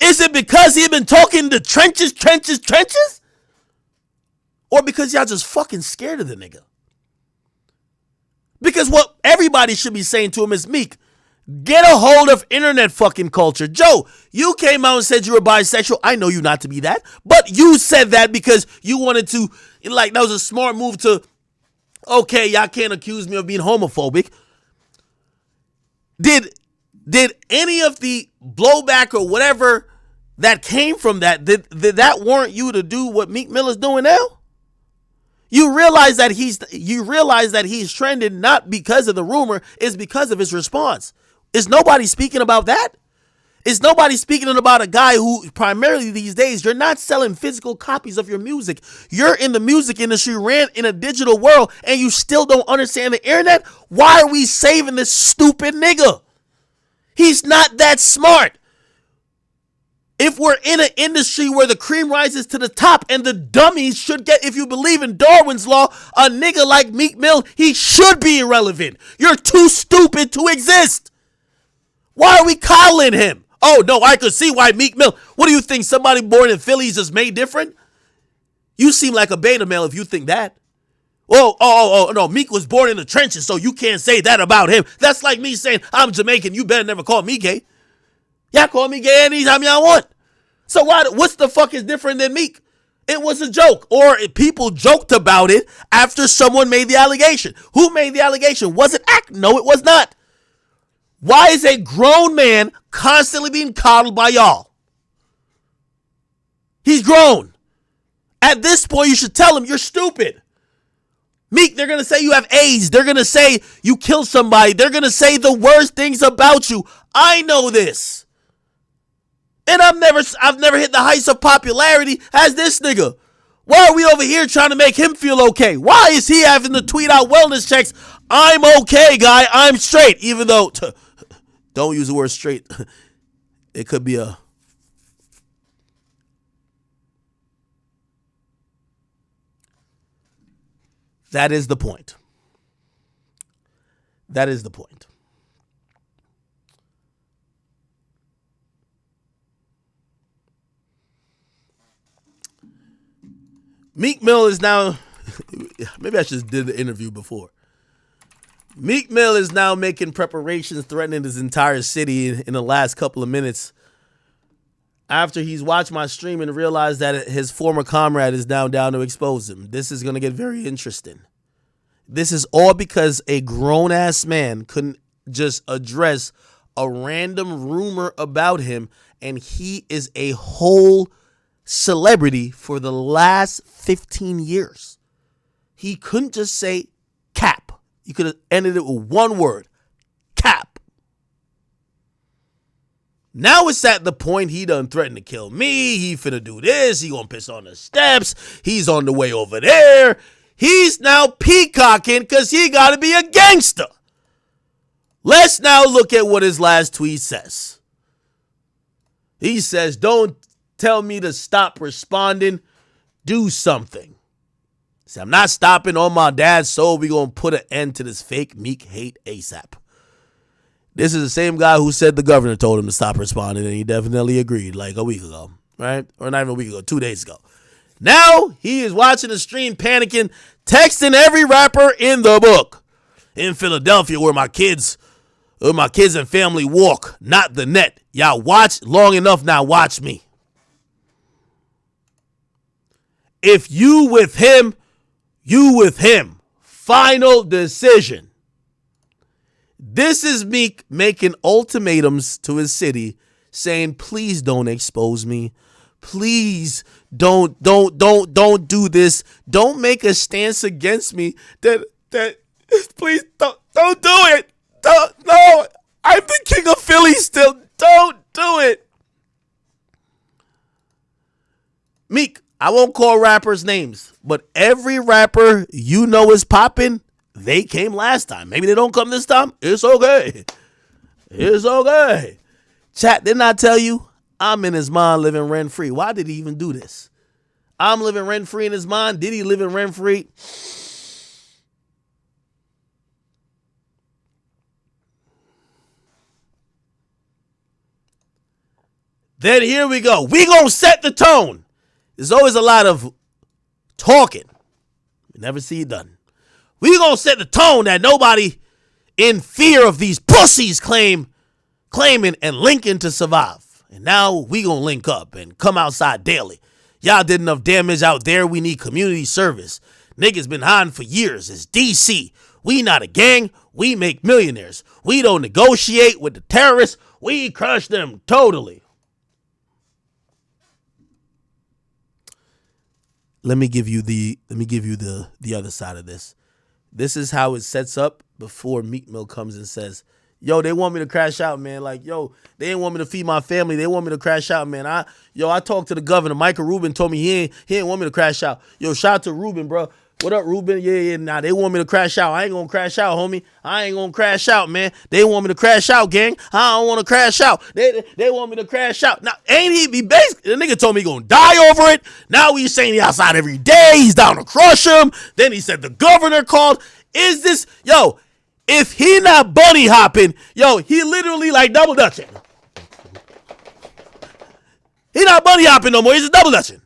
Is it because he been talking to trenches? Or because y'all just fucking scared of the nigga? Because what everybody should be saying to him is, Meek, get a hold of internet fucking culture. Joe, you came out and said you were bisexual. I know you not to be that, but you said that because you wanted to, like, that was a smart move to, okay, y'all can't accuse me of being homophobic. Did any of the blowback or whatever that came from that, did that warrant you to do what Meek Mill is doing now? You realize that he's trending not because of the rumor, it's because of his response. Is nobody speaking about that? Is nobody speaking about a guy who primarily these days, you're not selling physical copies of your music. You're in the music industry, ran in a digital world, and you still don't understand the internet? Why are we saving this stupid nigga? He's not that smart. If we're in an industry where the cream rises to the top and the dummies should get, if you believe in Darwin's law, a nigga like Meek Mill, he should be irrelevant. You're too stupid to exist. Why are we coddling him? Oh, no, I could see why Meek Mill. What do you think? Somebody born in Philly is just made different? You seem like a beta male if you think that. Oh, no, Meek was born in the trenches, so you can't say that about him. That's like me saying, I'm Jamaican, you better never call me gay. Y'all call me gay anytime y'all want. So what's the fuck is different than Meek? It was a joke, or people joked about it after someone made the allegation. Who made the allegation? Was it Act? No, it was not. Why is a grown man constantly being coddled by y'all? He's grown. At this point, you should tell him you're stupid. Meek, they're going to say you have AIDS. They're going to say you killed somebody. They're going to say the worst things about you. I know this. And I've never hit the heights of popularity as this nigga. Why are we over here trying to make him feel okay? Why is he having to tweet out wellness checks? I'm okay, guy. I'm straight. Even though, don't use the word straight. It could be a... That is the point. That is the point. Meek Mill is now, maybe I should did the interview before. Meek Mill is now making preparations, threatening his entire city in the last couple of minutes after he's watched my stream and realized that his former comrade is now down to expose him. This is going to get very interesting. This is all because a grown-ass man couldn't just address a random rumor about him, and he is a whole celebrity for the last 15 years. He couldn't just say cap. You could have ended it with one word. Cap. Now it's at the point he done threatened to kill me. He finna do this. He gonna piss on the steps. He's on the way over there. He's now peacocking because he gotta be a gangster. Let's now look at what his last tweet says. He says, don't tell me to stop responding. Do something. See, I'm not stopping on my dad's soul. We gonna put an end to this fake Meek hate ASAP. This is the same guy who said the governor told him to stop responding, and he definitely agreed like a week ago, right? Or not even a week ago, 2 days ago. Now he is watching the stream, panicking, texting every rapper in the book. In Philadelphia, where my kids and family walk, not the net. Y'all watch long enough, now watch me. If you with him, you with him. Final decision. This is Meek making ultimatums to his city, saying, please don't expose me. Please don't do this. Don't make a stance against me. That please don't do it. No, I'm the king of Philly still. Don't do it. Meek, I won't call rappers names, but every rapper you know is popping, they came last time. Maybe they don't come this time. It's okay. It's okay. Chat, didn't I tell you? I'm in his mind living rent-free. Why did he even do this? I'm living rent-free in his mind. Did he live in rent-free? Then here we go. We gonna set the tone. There's always a lot of talking. We never see it done. We gonna set the tone that nobody in fear of these pussies claiming and linking to survive. And now we gonna link up and come outside daily. Y'all did enough damage out there. We need community service. Niggas been hiding for years. It's DC. We not a gang. We make millionaires. We don't negotiate with the terrorists. We crush them totally. Let me give you the other side of this. This is how it sets up before Meek Mill comes and says, yo, they want me to crash out, man. Like, yo, they didn't want me to feed my family. They want me to crash out, man. I talked to the governor. Michael Rubin told me he ain't want me to crash out. Yo, shout out to Rubin, bro. What up, Rubin? Yeah. Nah, they want me to crash out. I ain't gonna crash out, homie. I ain't gonna crash out, man. They want me to crash out, gang. I don't want to crash out. They want me to crash out. Now, ain't he be basically, the nigga told me he gonna die over it. Now he's saying he outside every day. He's down to crush him. Then he said the governor called. Is this, yo, if he not bunny hopping, yo, he literally like double dutching. He not bunny hopping no more. He's a double dutching.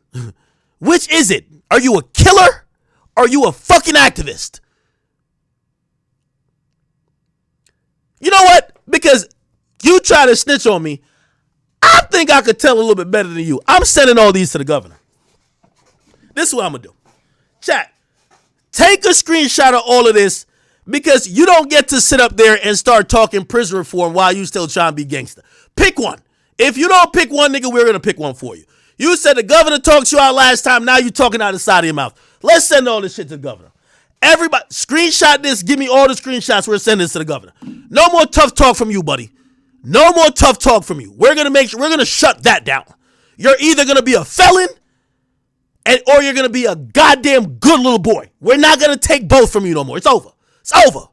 Which is it? Are you a killer? Are you a fucking activist? You know what? Because you try to snitch on me, I think I could tell a little bit better than you. I'm sending all these to the governor. This is what I'm going to do. Chat, take a screenshot of all of this because you don't get to sit up there and start talking prison reform while you still trying to be gangster. Pick one. If you don't pick one, nigga, we're going to pick one for you. You said the governor talked you out last time. Now you talking out the side of your mouth. Let's send all this shit to the governor. Everybody, screenshot this. Give me all the screenshots. We're sending this to the governor. No more tough talk from you, buddy. No more tough talk from you. We're gonna shut that down. You're either gonna be a felon, or you're gonna be a goddamn good little boy. We're not gonna take both from you no more. It's over. It's over.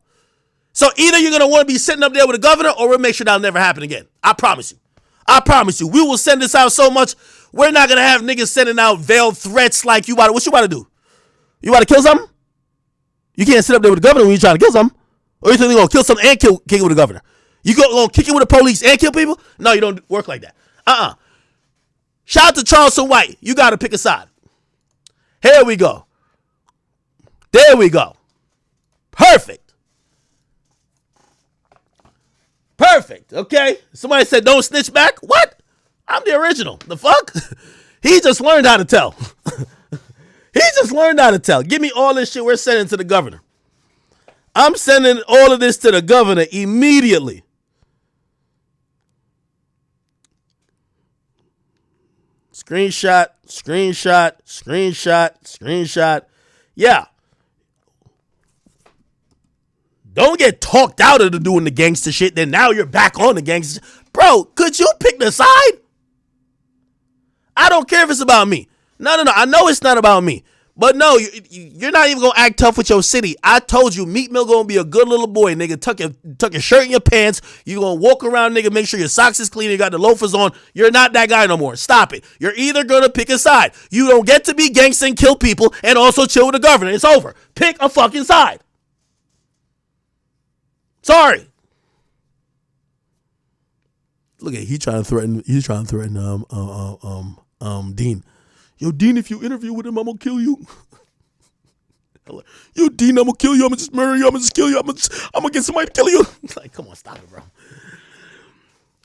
So either you're gonna want to be sitting up there with the governor, or we'll make sure that'll never happen again. I promise you. I promise you. We will send this out so much. We're not gonna have niggas sending out veiled threats like you about. What you about to do? You about to kill something? You can't sit up there with the governor when you're trying to kill something. Or you think you're going to kill something and kick it with the governor? You going to kick it with the police and kill people? No, you don't work like that. Shout out to Charleston White. You got to pick a side. Here we go. There we go. Perfect. Perfect. Okay. Somebody said don't snitch back. What? I'm the original. The fuck? He just learned how to tell. He just learned how to tell. Give me all this shit we're sending to the governor. I'm sending all of this to the governor immediately. Screenshot, screenshot, screenshot, screenshot. Yeah. Don't get talked out of doing the gangster shit. Then now you're back on the gangster. Bro, could you pick the side? I don't care if it's about me. No. I know it's not about me. But no, you're not even going to act tough with your city. I told you, Meek Mill going to be a good little boy, nigga. Tuck your shirt in your pants. You going to walk around, nigga, make sure your socks is clean. You got the loafers on. You're not that guy no more. Stop it. You're either going to pick a side. You don't get to be gangster and kill people and also chill with the governor. It's over. Pick a fucking side. Sorry. Look at he's trying to threaten Dean. Yo, Dean, if you interview with him, I'm gonna kill you. Yo, Dean, I'm gonna kill you. I'm gonna just murder you. I'm gonna just kill you. I'm gonna get somebody to kill you. Like, come on, stop it, bro.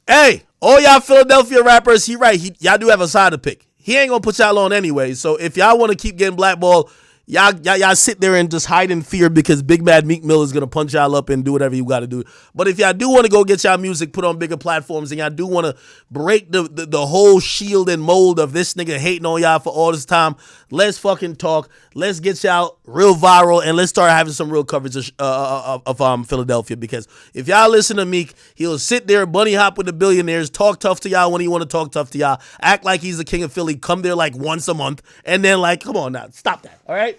Hey, all y'all Philadelphia rappers, he right. Y'all do have a side to pick. He ain't gonna put y'all on anyway. So if y'all want to keep getting blackballed, y'all sit there and just hide in fear because Big Bad Meek Mill is gonna punch y'all up and do whatever you gotta do. But if y'all do want to go get y'all music put on bigger platforms and y'all do want to break the whole shield and mold of this nigga hating on y'all for all this time, let's fucking talk. Let's get y'all real viral and let's start having some real coverage of Philadelphia. Because if y'all listen to Meek, he'll sit there, bunny hop with the billionaires, talk tough to y'all when he want to talk tough to y'all, act like he's the king of Philly, come there like once a month, and then like, come on now, stop that, all right?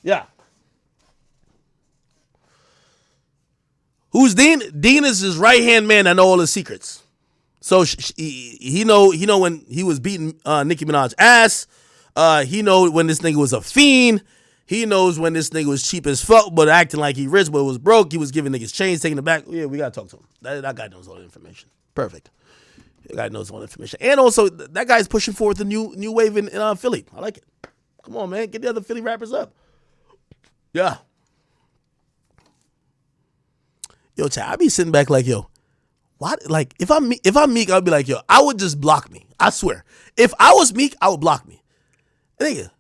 Yeah. Who's Dean? Dean is his right-hand man that know all his secrets. So he know when he was beating Nicki Minaj ass. He know when this nigga was a fiend. He knows when this nigga was cheap as fuck, but acting like he rich, but was broke. He was giving niggas chains, taking it back. Yeah, we gotta talk to him. That guy knows all the information. Perfect. That guy knows all the information. And also, that guy's pushing forward the new wave in Philly. I like it. Come on, man. Get the other Philly rappers up. Yeah. Yo, Chad, I be sitting back like, yo, what? Like, if I'm Meek, I'd be like, yo, I would just block me. I swear. If I was Meek, I would block me. Nigga,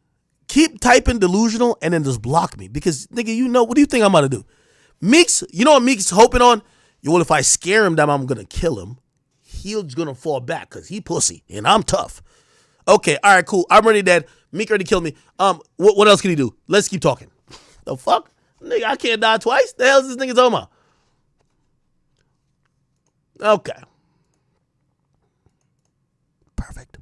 keep typing delusional and then just block me. Because, nigga, you know, what do you think I'm about to do? Meek's, you know what Meek's hoping on? Yo, well, if I scare him that I'm going to kill him, he's going to fall back because he pussy and I'm tough. Okay, all right, cool. I'm already dead. Meek already killed me. What else can he do? Let's keep talking. The fuck? Nigga, I can't die twice. The hell is this nigga talking about? Okay. Perfect.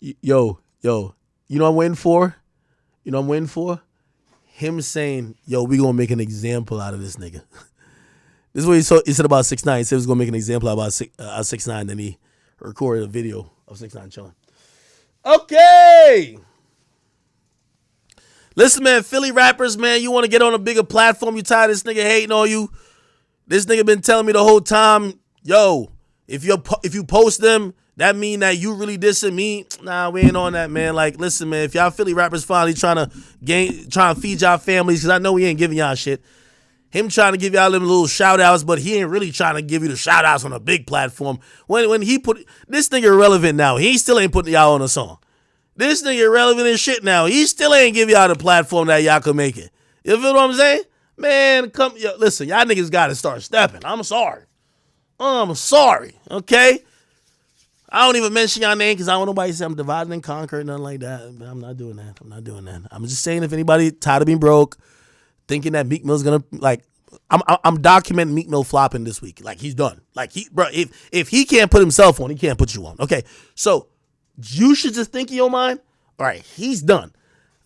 Yo. You know what I'm waiting for? Him saying, yo, we gonna make an example out of this nigga. This is what he said about 6ix9ine. He said he was gonna make an example about 6ix9ine. Then he recorded a video of 6ix9ine chilling. Okay. Listen, man, Philly rappers, man, you want to get on a bigger platform. You tired of this nigga hating on you? This nigga been telling me the whole time, yo, if you post them, that mean that you really dissing me? Nah, we ain't on that, man. Like, listen, man, if y'all Philly rappers finally trying to feed y'all families, because I know he ain't giving y'all shit. Him trying to give y'all them little shout outs, but he ain't really trying to give you the shout outs on a big platform. When he put this nigga irrelevant now, he still ain't putting y'all on a song. This nigga irrelevant as shit now. He still ain't give y'all the platform that y'all can make it. You feel what I'm saying? Man, listen, y'all niggas gotta start stepping. I'm sorry, okay? I don't even mention y'all name because I don't want nobody to say I'm divided and conquered, nothing like that. But I'm not doing that. I'm just saying if anybody tired of being broke, thinking that Meek Mill's gonna I'm documenting Meek Mill flopping this week. Like he's done. Like if he can't put himself on, he can't put you on. Okay, so you should just think in your mind. All right, he's done.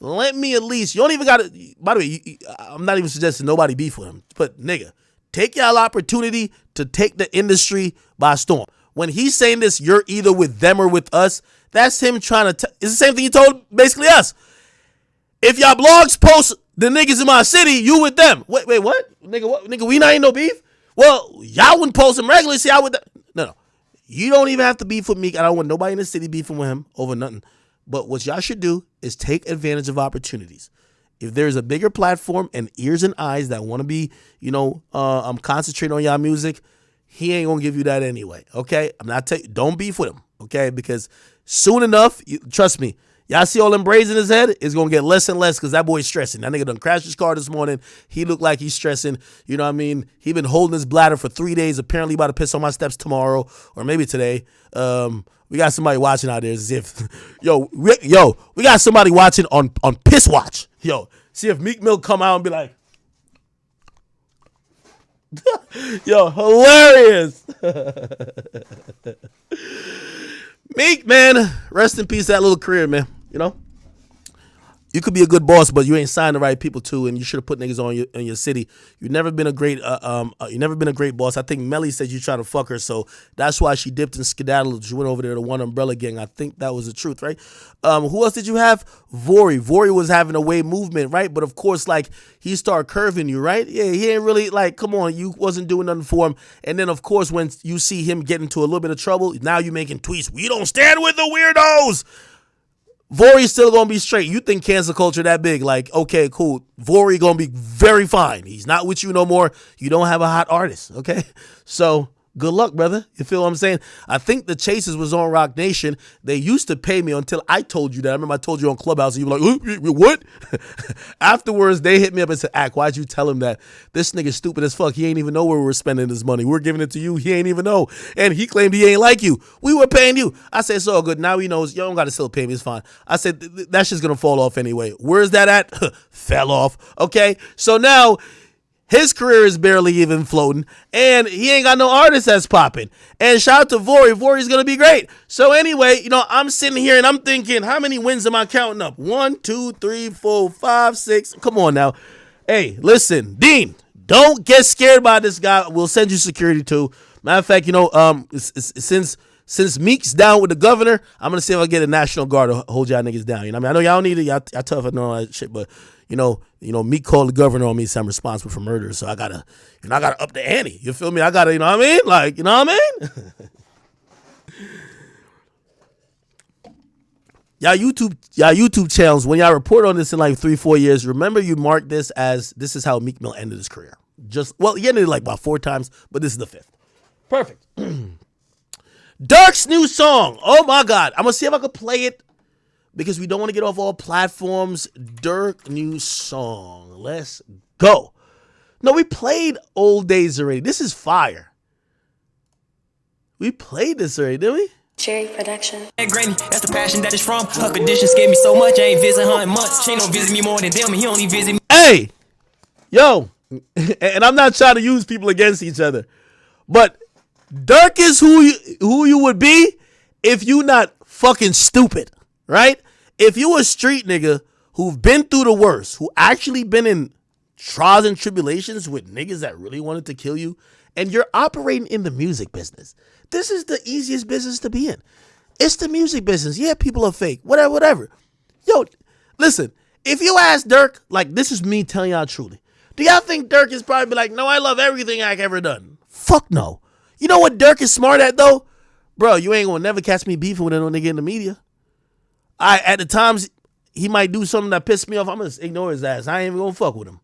Let me at least. You don't even got to. By the way, I'm not even suggesting nobody beef with him. But nigga, take y'all opportunity to take the industry by storm. When he's saying this, you're either with them or with us. That's him trying to. It's the same thing he told basically us. If y'all blogs post the niggas in my city, you with them. Wait, what? Nigga, we not in no beef? Well, y'all wouldn't post them regularly, see, I would. No. You don't even have to beef with Meek. I don't want nobody in the city beefing with him over nothing. But what y'all should do is take advantage of opportunities. If there's a bigger platform and ears and eyes that want to be, concentrating on y'all music, he ain't going to give you that anyway, okay? I'm not don't beef with him, okay? Because soon enough, trust me, Y'all see all them braids in his head? It's going to get less and less because that boy's stressing. That nigga done crashed his car this morning. He looked like he's stressing. You know what I mean? He been holding his bladder for 3 days. Apparently about to piss on my steps tomorrow or maybe today. We got somebody watching out there as if, we got somebody watching on Piss Watch. Yo, see if Meek Mill come out and be like, yo, hilarious. Meek, man, rest in peace that little career, man. You know, you could be a good boss, but you ain't signed the right people too, and you should have put niggas on in your city. You've never been a great, boss. I think Melly said you trying to fuck her, so that's why she dipped and skedaddled. She went over there to One Umbrella Gang. I think that was the truth, right? Who else did you have? Vori. Vori was having a wave movement, right? But of course, like he started curving you, right? Yeah, he ain't really like, come on, you wasn't doing nothing for him. And then of course, when you see him get into a little bit of trouble, now you making tweets. We don't stand with the weirdos. Vori's still gonna be straight. You think cancel culture that big? Like, okay, cool. Vori gonna be very fine. He's not with you no more. You don't have a hot artist, okay? So good luck, brother. You feel what I'm saying? I think the Chasers was on Rock Nation. They used to pay me until I told you that. I remember I told you on Clubhouse, and you were like, what? Afterwards, they hit me up and said, Ack, why'd you tell him that? This nigga's stupid as fuck. He ain't even know where we were spending this money. We're giving it to you. He ain't even know. And he claimed he ain't like you. We were paying you. I said, it's all good. Now he knows. You don't got to still pay me. It's fine. I said, that shit's going to fall off anyway. Where's that at? Fell off. Okay? So now his career is barely even floating, and he ain't got no artist that's popping. And shout out to Vori. Vori's going to be great. So anyway, you know, I'm sitting here and I'm thinking, how many wins am I counting up? 1, 2, 3, 4, 5, 6. Come on now. Hey, listen, Dean, don't get scared by this guy. We'll send you security too. Matter of fact, you know, since Meek's down with the governor, I'm going to see if I get a National Guard to hold y'all niggas down. You know what I mean? I know y'all need it. Y'all tough and all that shit, but you know, Meek called the governor on me, so I'm responsible for murder. So I gotta up the ante. You feel me? I gotta, you know what I mean? Like, you know what I mean? Y'all YouTube channels, when y'all report on this in like 3-4 years, remember you mark this as this is how Meek Mill ended his career. He ended it like about 4 times, but this is the 5th. Perfect. Durk's new song. Oh my God. I'm gonna see if I could play it, because we don't want to get off all platforms. Durk new song. Let's go. No, we played Old Days already. This is fire. We played this already, didn't we? Cherry production. Hey, Granny, that's the passion that is from. Her condition scared me so much, I ain't visit her in months. She ain't don't visit me more than them, and he only visit me. Hey, yo, and I'm not trying to use people against each other, but Durk is who you would be if you not fucking stupid, right? If you a street nigga who've been through the worst, who actually been in trials and tribulations with niggas that really wanted to kill you, and you're operating in the music business, this is the easiest business to be in. It's the music business. Yeah, people are fake. Whatever. Yo, listen, if you ask Durk, like, this is me telling y'all truly, do y'all think Durk is probably be like, no, I love everything I've ever done? Fuck no. You know what Durk is smart at, though? Bro, you ain't gonna never catch me beefing with no nigga in the media. At the times he might do something that pisses me off, I'm gonna ignore his ass. I ain't even gonna fuck with him.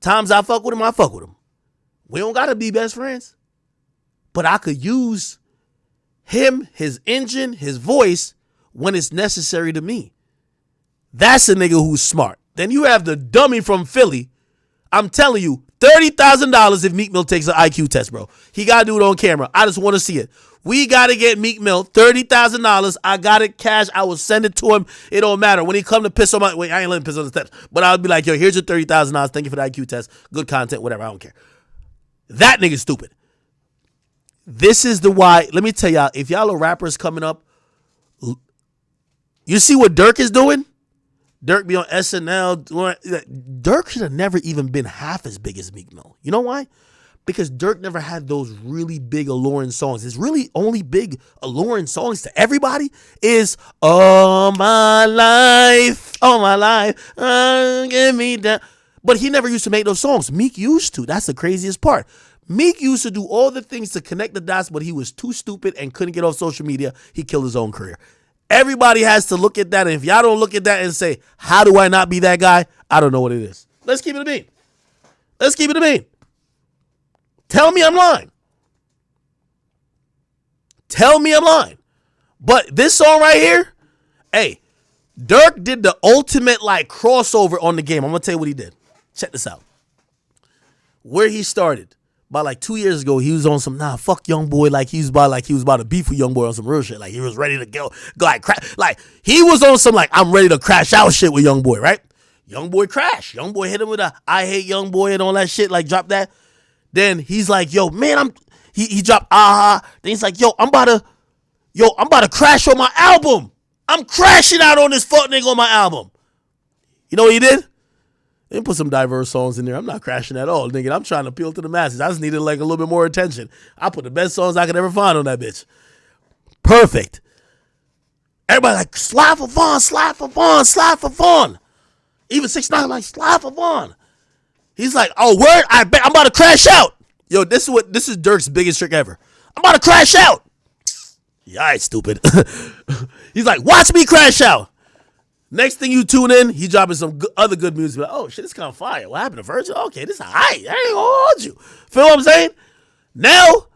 Times I fuck with him, I fuck with him. We don't gotta be best friends. But I could use him, his engine, his voice when it's necessary to me. That's a nigga who's smart. Then you have the dummy from Philly. I'm telling you, $30,000 if Meek Mill takes an IQ test, bro. He gotta do it on camera. I just want to see it. We gotta get Meek Mill $30,000. I got it cash. I will send it to him. It don't matter. When he come to piss on my, wait, I ain't letting him piss on the steps, but I'll be like, yo, here's your $30,000. Thank you for the IQ test. Good content, whatever. I don't care. That nigga's stupid. This is the why. Let me tell y'all, if y'all are rappers coming up, you see what Durk is doing? Durk be on SNL. Durk should have never even been half as big as Meek Mill. You know why? Because Durk never had those really big alluring songs. His really only big alluring songs to everybody is All My Life, Get Me Down. But he never used to make those songs. Meek used to. That's the craziest part. Meek used to do all the things to connect the dots, but he was too stupid and couldn't get off social media. He killed his own career. Everybody has to look at that, and if y'all don't look at that and say, how do I not be that guy? I don't know what it is. Let's keep it a bean. Let's keep it a bean. Tell me I'm lying. Tell me I'm lying. But this song right here, hey, Durk did the ultimate like crossover on the game. I'm gonna tell you what he did. Check this out. Where he started. About like 2 years ago, he was on some fuck YoungBoy, like he was about to beef with YoungBoy on some real shit. Like he was ready to go like crash. Like he was on some like I'm ready to crash out shit with YoungBoy, right? YoungBoy crashed. YoungBoy hit him with a I hate YoungBoy and all that shit, like drop that. Then he's like, yo, man, he dropped Then he's like, yo, I'm about to crash on my album. I'm crashing out on this fuck nigga on my album. You know what he did? They put some diverse songs in there. I'm not crashing at all, nigga. I'm trying to appeal to the masses. I just needed like a little bit more attention. I put the best songs I could ever find on that bitch. Perfect. Everybody like, slide for Vaughn, slide for Vaughn, slide for Vaughn. Even 6ix9ine like, slide for Vaughn. He's like, oh, word? I bet I'm about to crash out. Yo, this is Durk's biggest trick ever. I'm about to crash out. Yeah, all right, stupid. He's like, watch me crash out. Next thing you tune in, he dropping some other good music. Like, oh shit, it's kind of fire. What happened to Virgil? Okay, this is alright. I ain't gonna hold you. Feel what I'm saying? Now,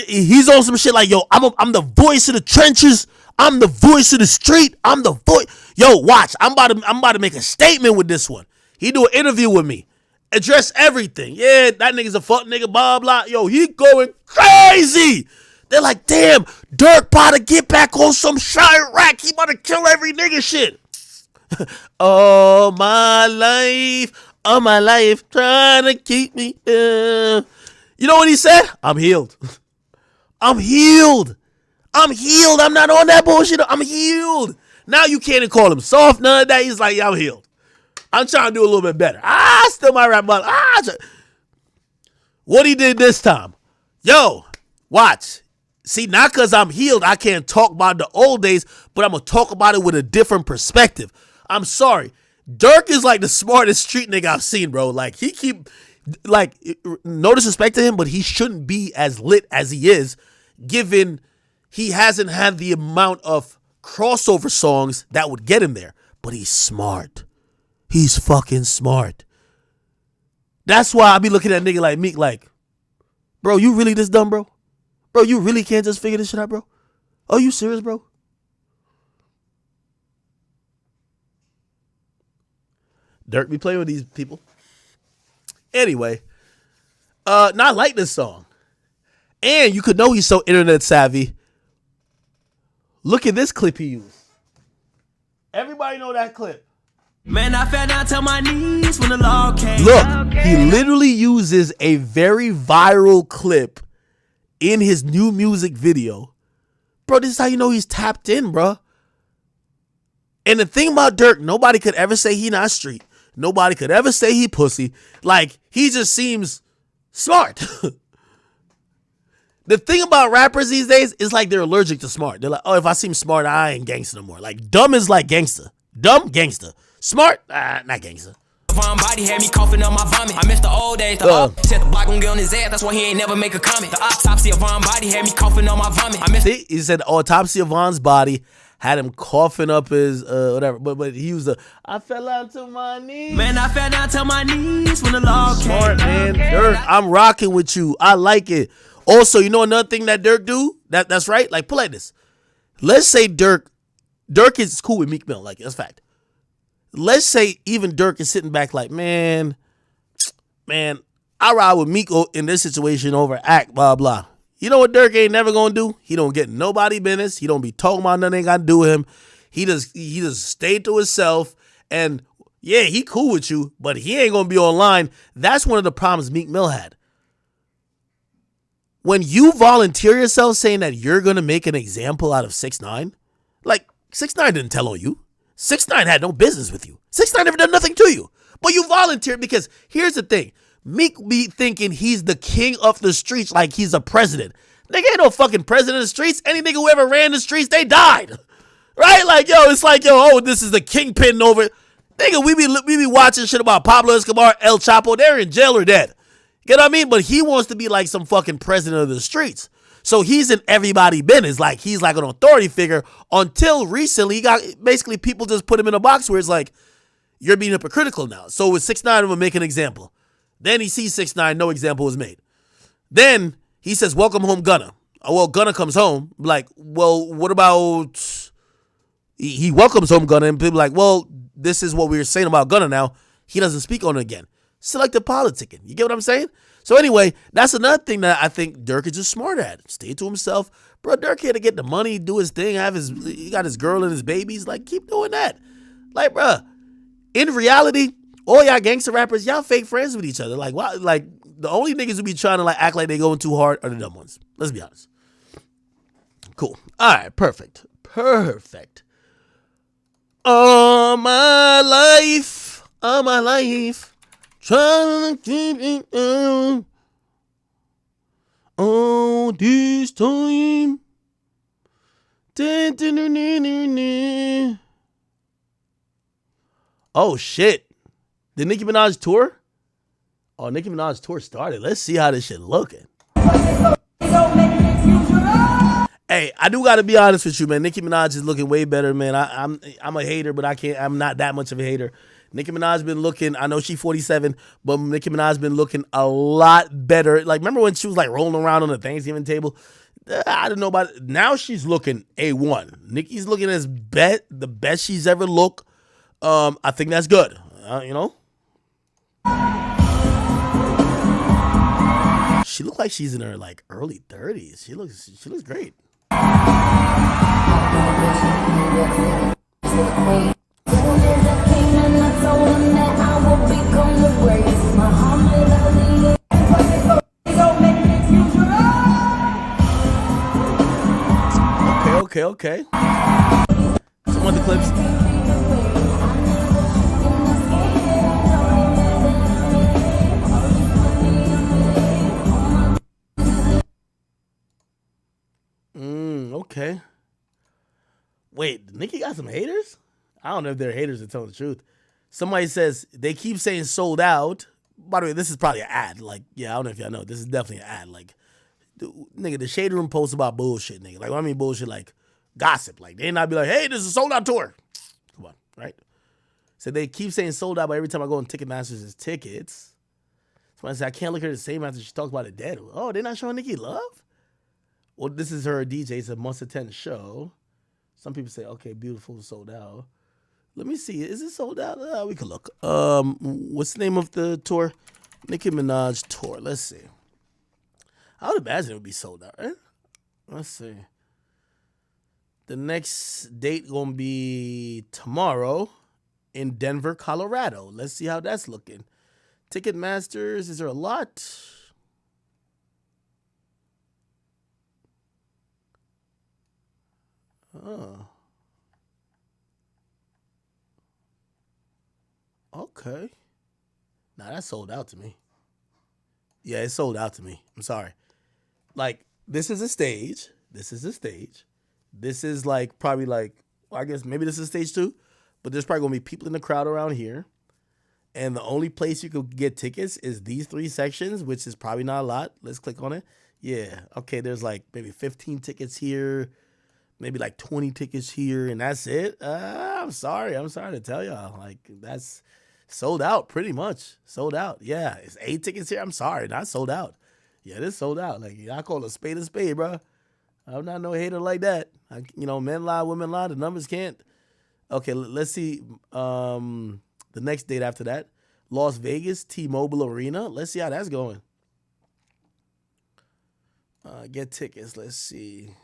he's on some shit like, yo, I'm the voice of the trenches. I'm the voice of the street. I'm the voice. Yo, watch. I'm about to make a statement with this one. He do an interview with me. Address everything. Yeah, that nigga's a fuck nigga, blah, blah. Yo, he going crazy. They're like, damn, Durk about to get back on some Chirac. He about to kill every nigga shit. All my life, trying to keep me. You know what he said? I'm healed. I'm healed. I'm not on that bullshit. I'm healed. Now you can't even call him soft, none of that. He's like, yeah, I'm healed. I'm trying to do a little bit better. Still my rap, but what he did this time. Yo, watch. See, not because I'm healed, I can't talk about the old days, but I'm going to talk about it with a different perspective. I'm sorry. Durk is like the smartest street nigga I've seen, bro. Like, no disrespect to him, but he shouldn't be as lit as he is, given he hasn't had the amount of crossover songs that would get him there. But he's smart. He's fucking smart. That's why I be looking at a nigga like Meek like, bro, you really this dumb, bro? Bro, you really can't just figure this shit out, bro? Are you serious, bro? Durk be playing with these people. Anyway, not like this song. And you could know he's so internet savvy. Look at this clip he used. Everybody know that clip. Man, I fell down to my knees when the law came. Look, he literally uses a very viral clip in his new music video. Bro, this is how you know he's tapped in, bro. And the thing about Durk, nobody could ever say he not street. Nobody could ever say he pussy. Like, he just seems smart. The thing about rappers these days is like they're allergic to smart. They're like, oh, if I seem smart, I ain't gangster no more. Like, dumb is like gangster. Dumb, gangster. Smart, not gangster. Body had me coughing on my vomit. I miss the old days. Said the block gon' get on his ass. That's why he ain't never make a comment. The autopsy of Von's body had me coughing on my vomit. He said the autopsy of Von's body had him coughing up his whatever. But he used I fell down to my knees. Man, I fell down to my knees when the law came. Smart, man. Durk, I'm rocking with you. I like it. Also, you know another thing that Durk do? That's right. Like, put like this. Let's say Durk is cool with Meek Mill. Like, that's fact. Let's say even Durk is sitting back like, man, I ride with Meek in this situation over act, blah, blah. You know what Durk ain't never gonna do? He don't get nobody business. He don't be talking about nothing ain't got to do with him. He just stay to himself. And yeah, he cool with you, but he ain't gonna be online. That's one of the problems Meek Mill had. When you volunteer yourself saying that you're gonna make an example out of 6ix9ine, like 6ix9ine didn't tell on you. 6ix9ine had no business with you. 6ix9ine never done nothing to you. But you volunteered because here's the thing. Meek be thinking he's the king of the streets like he's a president. Nigga ain't no fucking president of the streets. Any nigga who ever ran the streets, they died. Right? Like, yo, it's like, yo, oh, this is the kingpin over. Nigga, we be watching shit about Pablo Escobar, El Chapo. They're in jail or dead. You know what I mean? But he wants to be like some fucking president of the streets. So he's in everybody's business. Like, he's like an authority figure until recently he got basically people just put him in a box where it's like, you're being hypocritical now. So with 6ix9ine, I'm going to make an example. Then he sees 6ix9ine, no example was made. Then he says, welcome home, Gunna. Oh, well, Gunna comes home. Like, well, what about, he welcomes Home Gunna, and people like, well, this is what we were saying about Gunna now. He doesn't speak on it again. Selective politicking. You get what I'm saying? So anyway, that's another thing that I think Durk is just smart at. Stay to himself. Bro, Durk here to get the money, do his thing, he got his girl and his babies. Like, keep doing that. Like, bro, in reality, all y'all gangster rappers, y'all fake friends with each other. Like, why? Like, the only niggas who be trying to like act like they going too hard are the dumb ones. Let's be honest. Cool. All right, perfect. All my life, trying to keep it down. All this time. Oh shit. Did Nicki Minaj tour? Oh, Nicki Minaj tour started. Let's see how this shit looking. Hey, I do gotta be honest with you, man. Nicki Minaj is looking way better, man. I'm a hater, but I'm not that much of a hater. Nicki Minaj been looking, I know she 47, but Nicki Minaj been looking a lot better. Like, remember when she was like rolling around on the Thanksgiving table? I don't know about it. Now she's looking A1. Nicki's looking the best she's ever looked. I think that's good. You know? She looks like she's in her like early 30s. She looks great. Okay. Some other clips. Okay. Wait, Nicki got some haters? I don't know if they're haters to tell the truth. Somebody says they keep saying sold out. By the way, this is probably an ad. Like, yeah, I don't know if y'all know. This is definitely an ad. Like, nigga, the Shade Room posts about bullshit, nigga. Like, when I mean bullshit, like gossip. Like, they not be like, hey, this is a sold out tour. Come on, right? So they keep saying sold out, but every time I go on Ticketmasters, it's tickets. So I say, I can't look at her the same after she talks about it dead. Oh, they're not showing Nicki love? Well, this is her DJ. It's a must-attend show. Some people say, okay, beautiful, sold out. Let me see. Is it sold out? We can look. What's the name of the tour? Nicki Minaj tour. Let's see. I would imagine it would be sold out, right? Let's see. The next date gonna be tomorrow in Denver, Colorado. Let's see how that's looking. Ticketmasters, is there a lot? Oh. Okay. Nah, that's sold out to me. Yeah, it's sold out to me. I'm sorry. Like, this is a stage. This is like probably like, well, I guess maybe this is stage 2, but there's probably gonna be people in the crowd around here. And the only place you could get tickets is these 3 sections, which is probably not a lot. Let's click on it. Yeah. Okay, there's like maybe 15 tickets here, maybe like 20 tickets here, and that's it. I'm sorry to tell y'all. Like, that's sold out pretty much. Sold out. Yeah, it's 8 tickets here. I'm sorry, not sold out. Yeah, it is sold out. Like, I call a spade, bro. I'm not no hater like that. Men lie, women lie. The numbers can't. Okay, let's see. The next date after that, Las Vegas, T-Mobile Arena. Let's see how that's going. Get tickets. Let's see.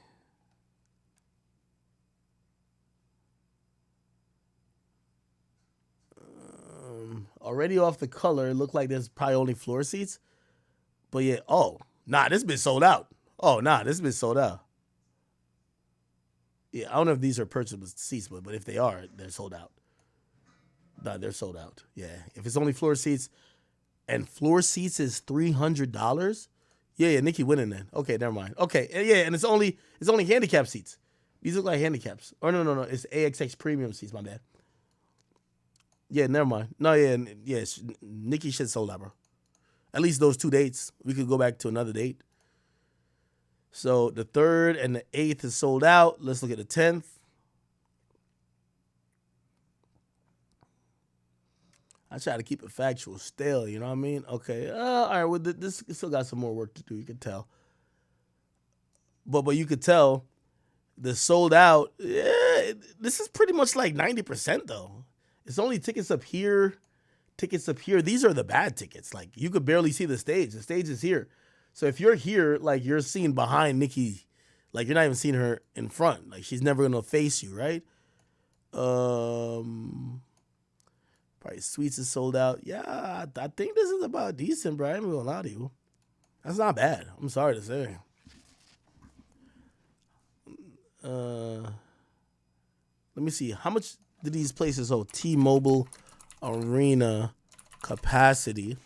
Already off the color, it looked like there's probably only floor seats. But yeah, this been sold out. This been sold out. Yeah, I don't know if these are purchasable seats, but if they are, they're sold out. No, they're sold out. Yeah, if it's only floor seats, and floor seats is $300. Yeah, Nicki winning then. Okay, never mind. Okay, yeah, and it's only handicap seats. These look like handicaps. Or no, it's AXX premium seats. My bad. Yeah, never mind. No, yeah, Nicki shit sold out, bro. At least those 2 dates. We could go back to another date. So the 3rd and the 8th is sold out. Let's look at the 10th. I try to keep it factual still, you know what I mean? Okay, all right, well, this still got some more work to do, you can tell. But you could tell the sold out, yeah, this is pretty much like 90% though. It's only tickets up here, tickets up here. These are the bad tickets. Like you could barely see the stage. The stage is here. So if you're here, like you're seen behind Nicki, like you're not even seeing her in front. Like she's never gonna face you, right? Probably Sweets is sold out. Yeah, I think this is about decent, bro. I ain't gonna lie to you. That's not bad. I'm sorry to say. Let me see. How much did these places hold? T-Mobile Arena capacity.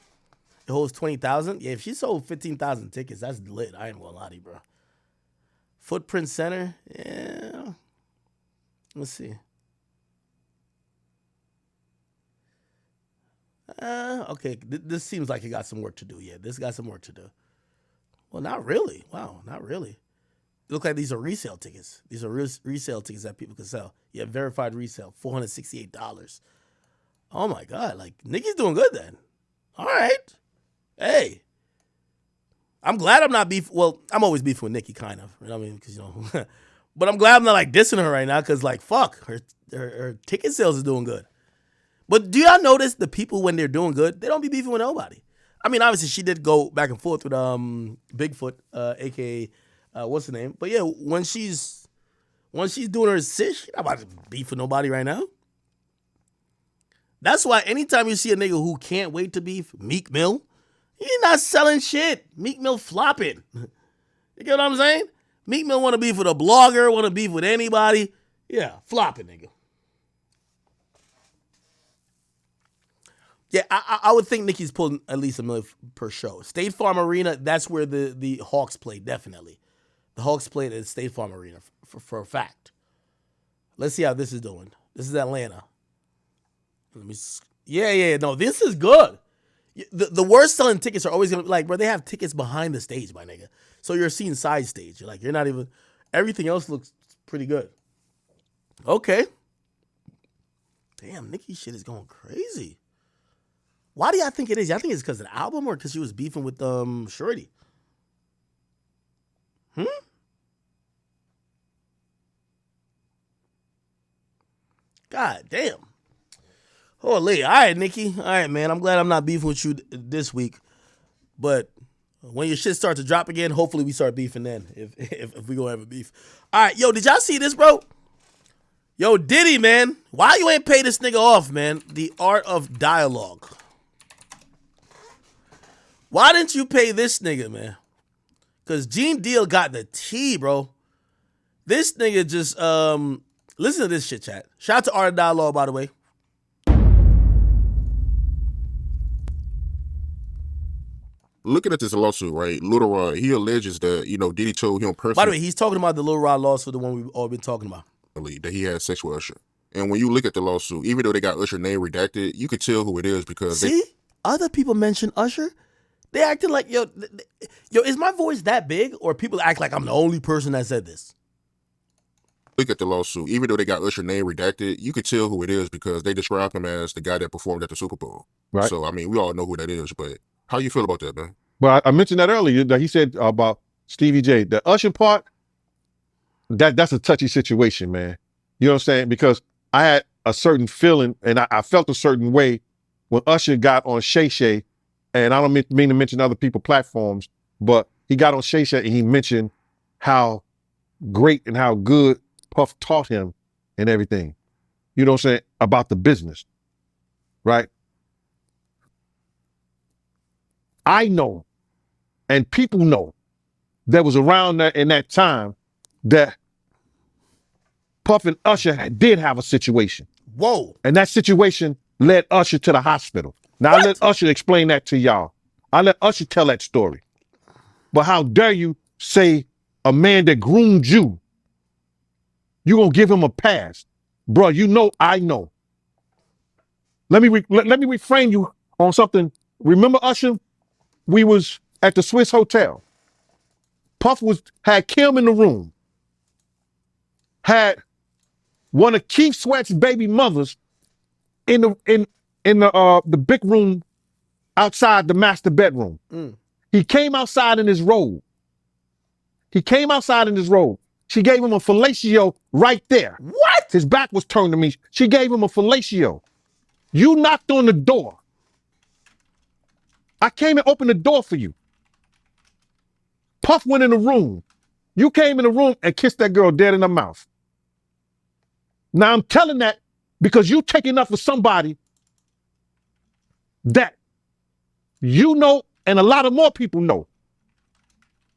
It holds 20,000. Yeah, if she sold 15,000 tickets, that's lit. I ain't gonna lie to you, bro. Footprint Center. Yeah. Let's see. Okay, this seems like it got some work to do. Yeah, this got some work to do. Well, not really. Wow, not really. It looks like these are resale tickets. These are resale tickets that people can sell. Yeah, verified resale, $468. Oh my God, like Nicki's doing good then. All right. Hey, I'm glad I'm not beefing. Well, I'm always beefing with Nicki, kind of. You know what I mean? Because, you know, but I'm glad I'm not like dissing her right now because, like, fuck, her ticket sales is doing good. But do y'all notice the people when they're doing good, they don't be beefing with nobody? I mean, obviously she did go back and forth with Bigfoot, aka what's the name? But yeah, when she's doing her shit, she's not about to beef with nobody right now. That's why anytime you see a nigga who can't wait to beef, Meek Mill, he's not selling shit. Meek Mill flopping. You get what I'm saying? Meek Mill want to beef with a blogger, want to beef with anybody. Yeah, flopping, nigga. Yeah, I would think Nicki's pulling at least $1 million per show. State Farm Arena, that's where the Hawks play, definitely. The Hawks played at State Farm Arena for a fact. Let's see how this is doing. This is Atlanta. No, this is good. The worst selling tickets are always going to be like, bro, they have tickets behind the stage, my nigga. So you're seeing side stage. You're not even, everything else looks pretty good. Okay. Damn, Nicki shit is going crazy. Why do y'all think it is? Y'all think it's because of the album or because she was beefing with Shorty? God damn. Holy. All right, Nicki. All right, man. I'm glad I'm not beefing with you this week. But when your shit starts to drop again, hopefully we start beefing then. If we gonna have a beef. All right, yo, did y'all see this, bro? Yo, Diddy, man. Why you ain't pay this nigga off, man? The Art of Dialogue. Why didn't you pay this nigga, man? Because Gene Deal got the tea, bro. This nigga just, listen to this shit, chat. Shout out to Art of Dialogue, by the way. Looking at this lawsuit, right? Lil Rod, he alleges that, Diddy told him personally. By the way, he's talking about the Lil Rod lawsuit, the one we've all been talking about. That he had sex with Usher. And when you look at the lawsuit, even though they got Usher name redacted, you could tell who it is because other people mention Usher. They acting like, yo, is my voice that big? Or people act like I'm the only person that said this? Look at the lawsuit. Even though they got Usher name redacted, you could tell who it is because they described him as the guy that performed at the Super Bowl. Right. So, I mean, we all know who that is, but how you feel about that, man? Well, I mentioned that earlier, that he said about Stevie J. The Usher part, that's a touchy situation, man. You know what I'm saying? Because I had a certain feeling, and I felt a certain way when Usher got on Shay Shay, and I don't mean to mention other people's platforms, but he got on Shay Shay and he mentioned how great and how good Puff taught him and everything. You know what I'm saying? About the business, right? I know, and people know, that was around that in that time that Puff and Usher did have a situation. Whoa. And that situation led Usher to the hospital. Now, I let Usher explain that to y'all. I let Usher tell that story. But how dare you say a man that groomed you, you gonna give him a pass? Bro, you know I know. Let me reframe you on something. Remember Usher? We was at the Swiss Hotel. Puff had Kim in the room. Had one of Keith Sweat's baby mothers in the big room outside the master bedroom. He came outside in his robe. She gave him a fellatio right there. What? His back was turned to me. She gave him a fellatio. You knocked on the door. I came and opened the door for you. Puff went in the room. You came in the room and kissed that girl dead in the mouth. Now I'm telling that because you taking up for somebody that you know and a lot of more people know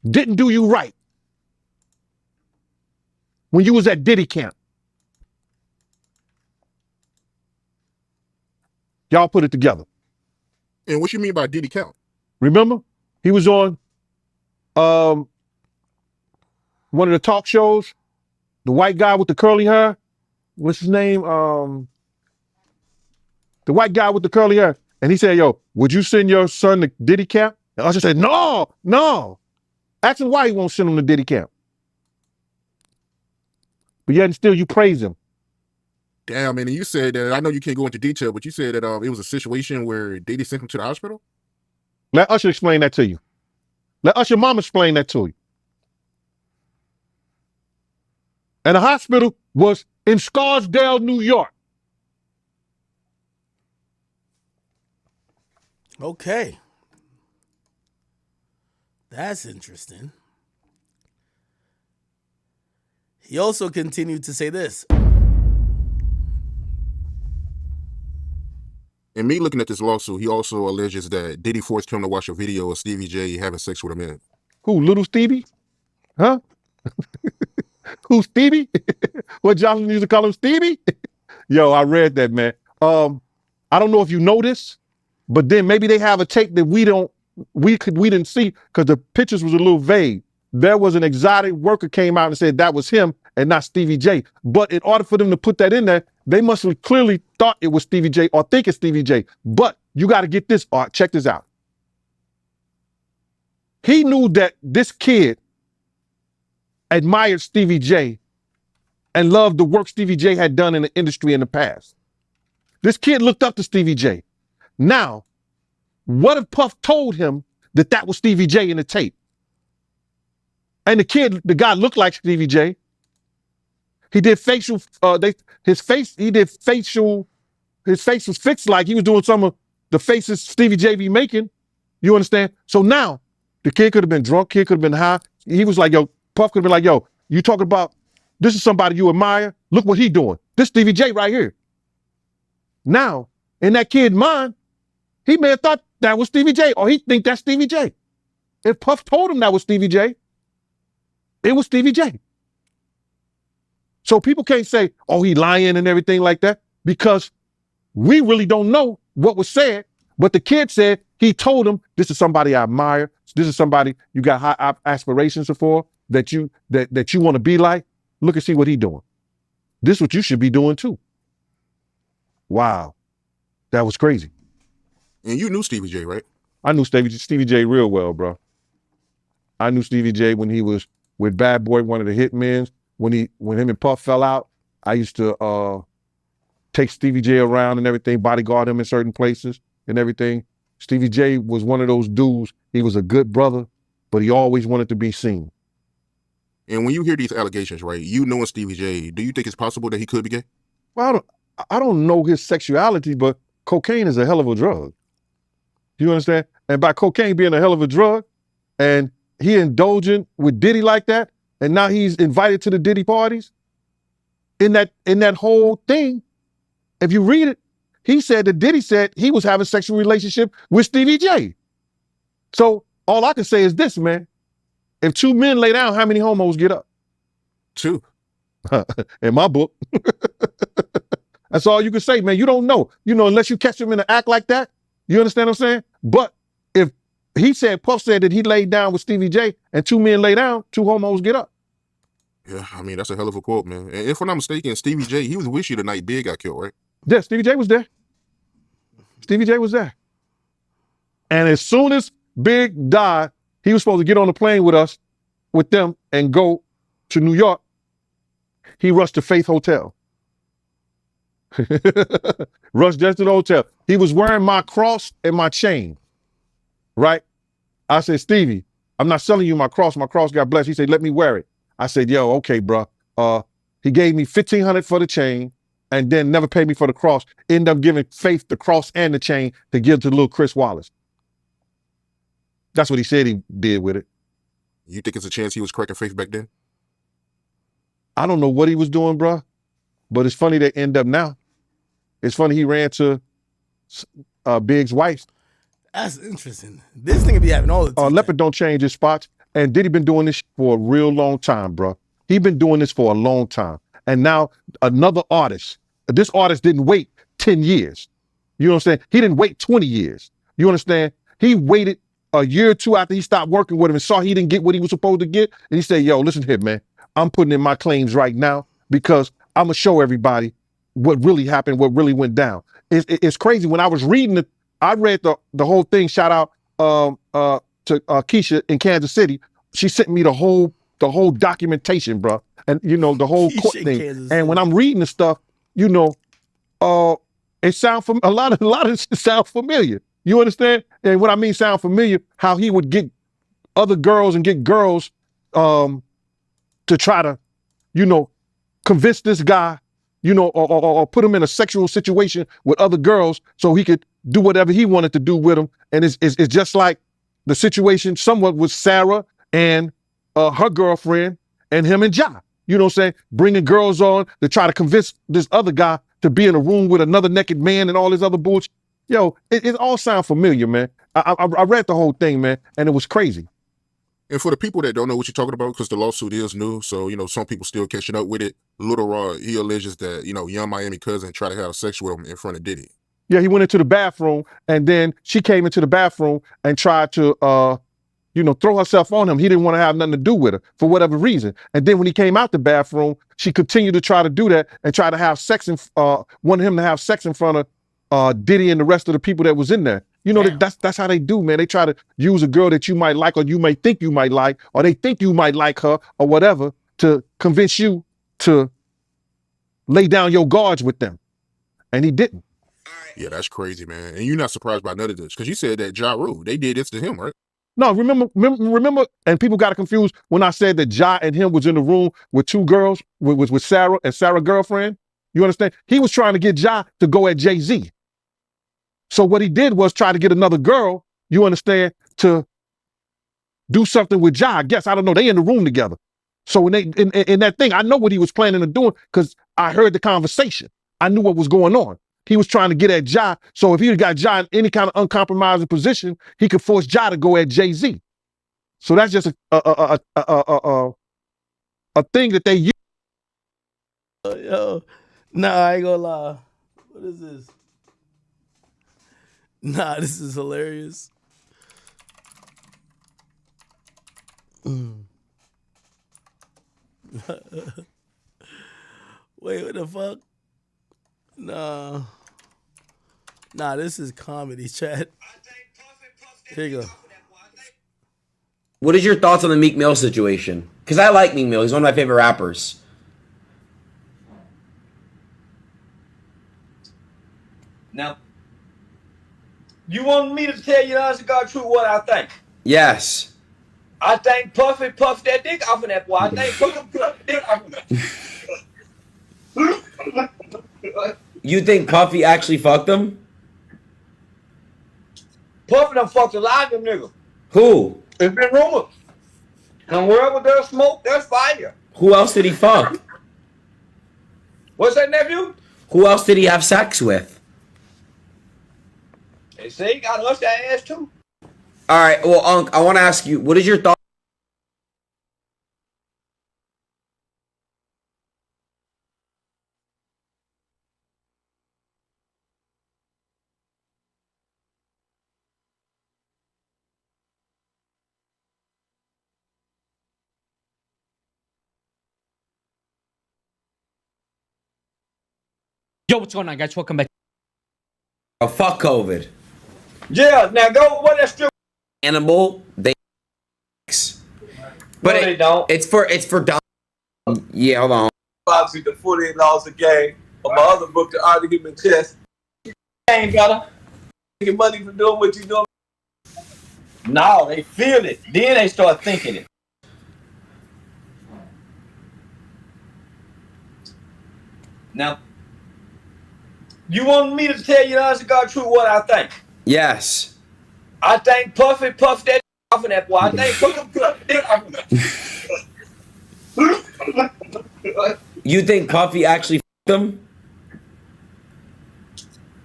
didn't do you right when you was at Diddy camp. Y'all put it together. And what you mean by Diddy camp? Remember? He was on one of the talk shows, the white guy with the curly hair. What's his name? The white guy with the curly hair. And he said, yo, would you send your son to Diddy camp? And Usher said, no. Ask him why he won't send him to Diddy camp. But yet and still you praise him. Damn, man, and you said that, I know you can't go into detail, but you said that it was a situation where Diddy sent him to the hospital? Let Usher explain that to you. Let Usher mama explain that to you. And the hospital was in Scarsdale, New York. Okay. That's interesting. He also continued to say this. And me looking at this lawsuit, he also alleges that Diddy forced him to watch a video of Stevie J having sex with a man. Who, Little Stevie? Huh? Who, Stevie? What Johnson used to call him, Stevie? Yo, I read that, man. I don't know if you know this, but then maybe they have a tape that we didn't see because the pictures was a little vague. There was an exotic worker came out and said that was him and not Stevie J. But in order for them to put that in there, they must have clearly thought it was Stevie J or think it's Stevie J. But you got to get this, Art. Check this out. He knew that this kid admired Stevie J and loved the work Stevie J had done in the industry in the past. This kid looked up to Stevie J. Now, what if Puff told him that that was Stevie J in the tape? And the guy looked like Stevie J. He did facial, his face was fixed like he was doing some of the faces Stevie J be making. You understand? So now, the kid could have been drunk, kid could have been high. He was like, yo, Puff could have been like, yo, you talking about, this is somebody you admire? Look what he doing. This Stevie J right here. Now, in that kid's mind, he may have thought that was Stevie J, or he think that's Stevie J. If Puff told him that was Stevie J, it was Stevie J. So people can't say, oh, he lying and everything like that, because we really don't know what was said, but the kid said he told him, this is somebody I admire. This is somebody you got high aspirations for, that you want to be like. Look and see what he doing. This is what you should be doing too. Wow. That was crazy. And you knew Stevie J, right? I knew Stevie J real well, bro. I knew Stevie J when he was with Bad Boy, one of the hitmen. When him and Puff fell out, I used to take Stevie J around and everything, bodyguard him in certain places and everything. Stevie J was one of those dudes. He was a good brother, but he always wanted to be seen. And when you hear these allegations, right, you knowing Stevie J, do you think it's possible that he could be gay? Well, I don't know his sexuality, but cocaine is a hell of a drug. You understand? And by cocaine being a hell of a drug, and he indulging with Diddy like that, and now he's invited to the Diddy parties. In that whole thing, if you read it, he said that Diddy said he was having a sexual relationship with Stevie J. So all I can say is this, man. If two men lay down, how many homos get up? Two. In my book. That's all you can say, man. You don't know. Unless you catch him in an act like that. You understand what I'm saying? But if he said, Puff said that he laid down with Stevie J and two men lay down, two homos get up. Yeah, I mean, that's a hell of a quote, man. And if I'm not mistaken, Stevie J, he was with you the night Big got killed, right? Yeah, Stevie J was there. Stevie J was there. And as soon as Big died, he was supposed to get on the plane with them, and go to New York. He rushed to Faith Hotel. Rushed just to the hotel. He was wearing my cross and my chain, right? I said, Stevie, I'm not selling you my cross. My cross got blessed. He said, let me wear it. I said, yo, okay, bro. He gave me $1,500 for the chain and then never paid me for the cross. Ended up giving Faith the cross and the chain to give to little Chris Wallace. That's what he said he did with it. You think it's a chance he was cracking Faith back then? I don't know what he was doing, bro, but it's funny they end up now. It's funny he ran to Big's wife. That's interesting. This thing be having all the time. Leopard don't change his spots. And Diddy been doing this for a real long time, bro. He been doing this for a long time. And now another artist. This artist didn't wait 10 years. You know what I'm saying? He didn't wait 20 years. You understand? He waited a year or two after he stopped working with him and saw he didn't get what he was supposed to get. And he said, yo, listen here, man. I'm putting in my claims right now because I'm going to show everybody what really happened, what really went down. It's crazy. When I was reading it, I read the whole thing. Shout out to Keisha in Kansas City. She sent me the whole documentation, bro. And you know, the whole court thing. And when I'm reading the stuff, you know, it sound a lot of it sound familiar. You understand? And what I mean sound familiar, how he would get other girls and get girls to try to, you know, convince this guy, you know, or put him in a sexual situation with other girls so he could do whatever he wanted to do with them. And it's just like the situation somewhat with Sarah and her girlfriend and him and Ja. You know what I'm saying? Bringing girls on to try to convince this other guy to be in a room with another naked man and all this other bullshit. Yo, it all sound familiar, man. I read the whole thing, man, and it was crazy. And for the people that don't know what you're talking about, because the lawsuit is new, so, you know, some people still catching up with it. Little Rod, he alleges that, you know, Young Miami cousin tried to have sex with him in front of Diddy. Yeah, he went into the bathroom, and then she came into the bathroom and tried to, you know, throw herself on him. He didn't want to have nothing to do with her for whatever reason. And then when he came out the bathroom, she continued to try to do that and try to have sex and wanted him to have sex in front of Diddy and the rest of the people that was in there. You know, that's how they do, man. They try to use a girl that you might like or you may think you might like, or they think you might like her or whatever to convince you to lay down your guards with them. And he didn't. Yeah, that's crazy, man. And you're not surprised by none of this because you said that Ja Rule, they did this to him, right? No, remember, and people got confused when I said that Ja and him was in the room with two girls, with Sarah and Sarah's girlfriend. You understand? He was trying to get Ja to go at Jay-Z. So what he did was try to get another girl, you understand, to do something with Ja. I guess, I don't know, they in the room together. So when they in that thing, I know what he was planning on doing because I heard the conversation. I knew what was going on. He was trying to get at Ja. So if he got Ja in any kind of uncompromising position, he could force Ja to go at Jay-Z. So that's just a thing that they use. Yo, nah, I ain't gonna lie. What is this? Nah, this is hilarious. Wait, what the fuck? Nah, this is comedy, chat. Here you go. What is your thoughts on the Meek Mill situation? Because I like Meek Mill. He's one of my favorite rappers. Now, you want me to tell you the honest to God truth what I think? Yes. I think Puffy puffed that dick off of that boy. I think Puffy puffed that dick off of that. You think Puffy actually fucked him? Puffy done fucked a lot of them niggas. Who? It's been rumored. And wherever there's smoke, there's fire. Who else did he fuck? What's that, nephew? Who else did he have sex with? They say he got us that ass too. All right, well, Unc, I want to ask you, what is your thought? Yo, what's going on, guys? Welcome back. Oh, fuck COVID. Yeah, now go, what that strip? Animal, they but no, they don't. It's for dumb. Yeah, hold on. Obviously, the 48 laws of game. Of my other book, The Art of Human Chess. You ain't gotta get money for doing what you doing. No, they feel it. Then they start thinking it. Now, you want me to tell you the honest to God truth what I think? Yes. I think Puffy puffed that off in that boy. I think Puffy puffed that. You think Puffy actually f***ed him?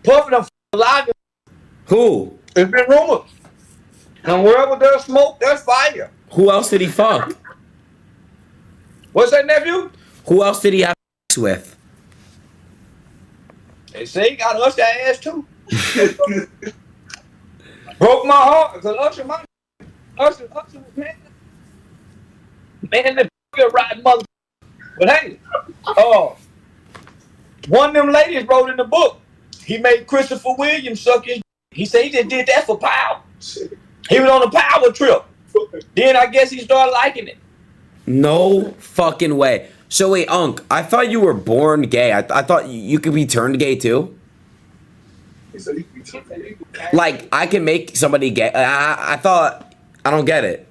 Puffy done alive. Who? It's been rumored. And wherever there's smoke, there's fire. Who else did he fuck? What's that, nephew? Who else did he have sex with? They say he got Usher ass too. Broke my heart because Usher was man, the right mother. But hey, one of them ladies wrote in the book, he made Christopher Williams suck his. He said he just did that for power. He was on a power trip. Then I guess he started liking it. No fucking way. So wait, Unc, I thought you were born gay. I thought you could be turned gay too. Like, I can make somebody gay. I thought, I don't get it.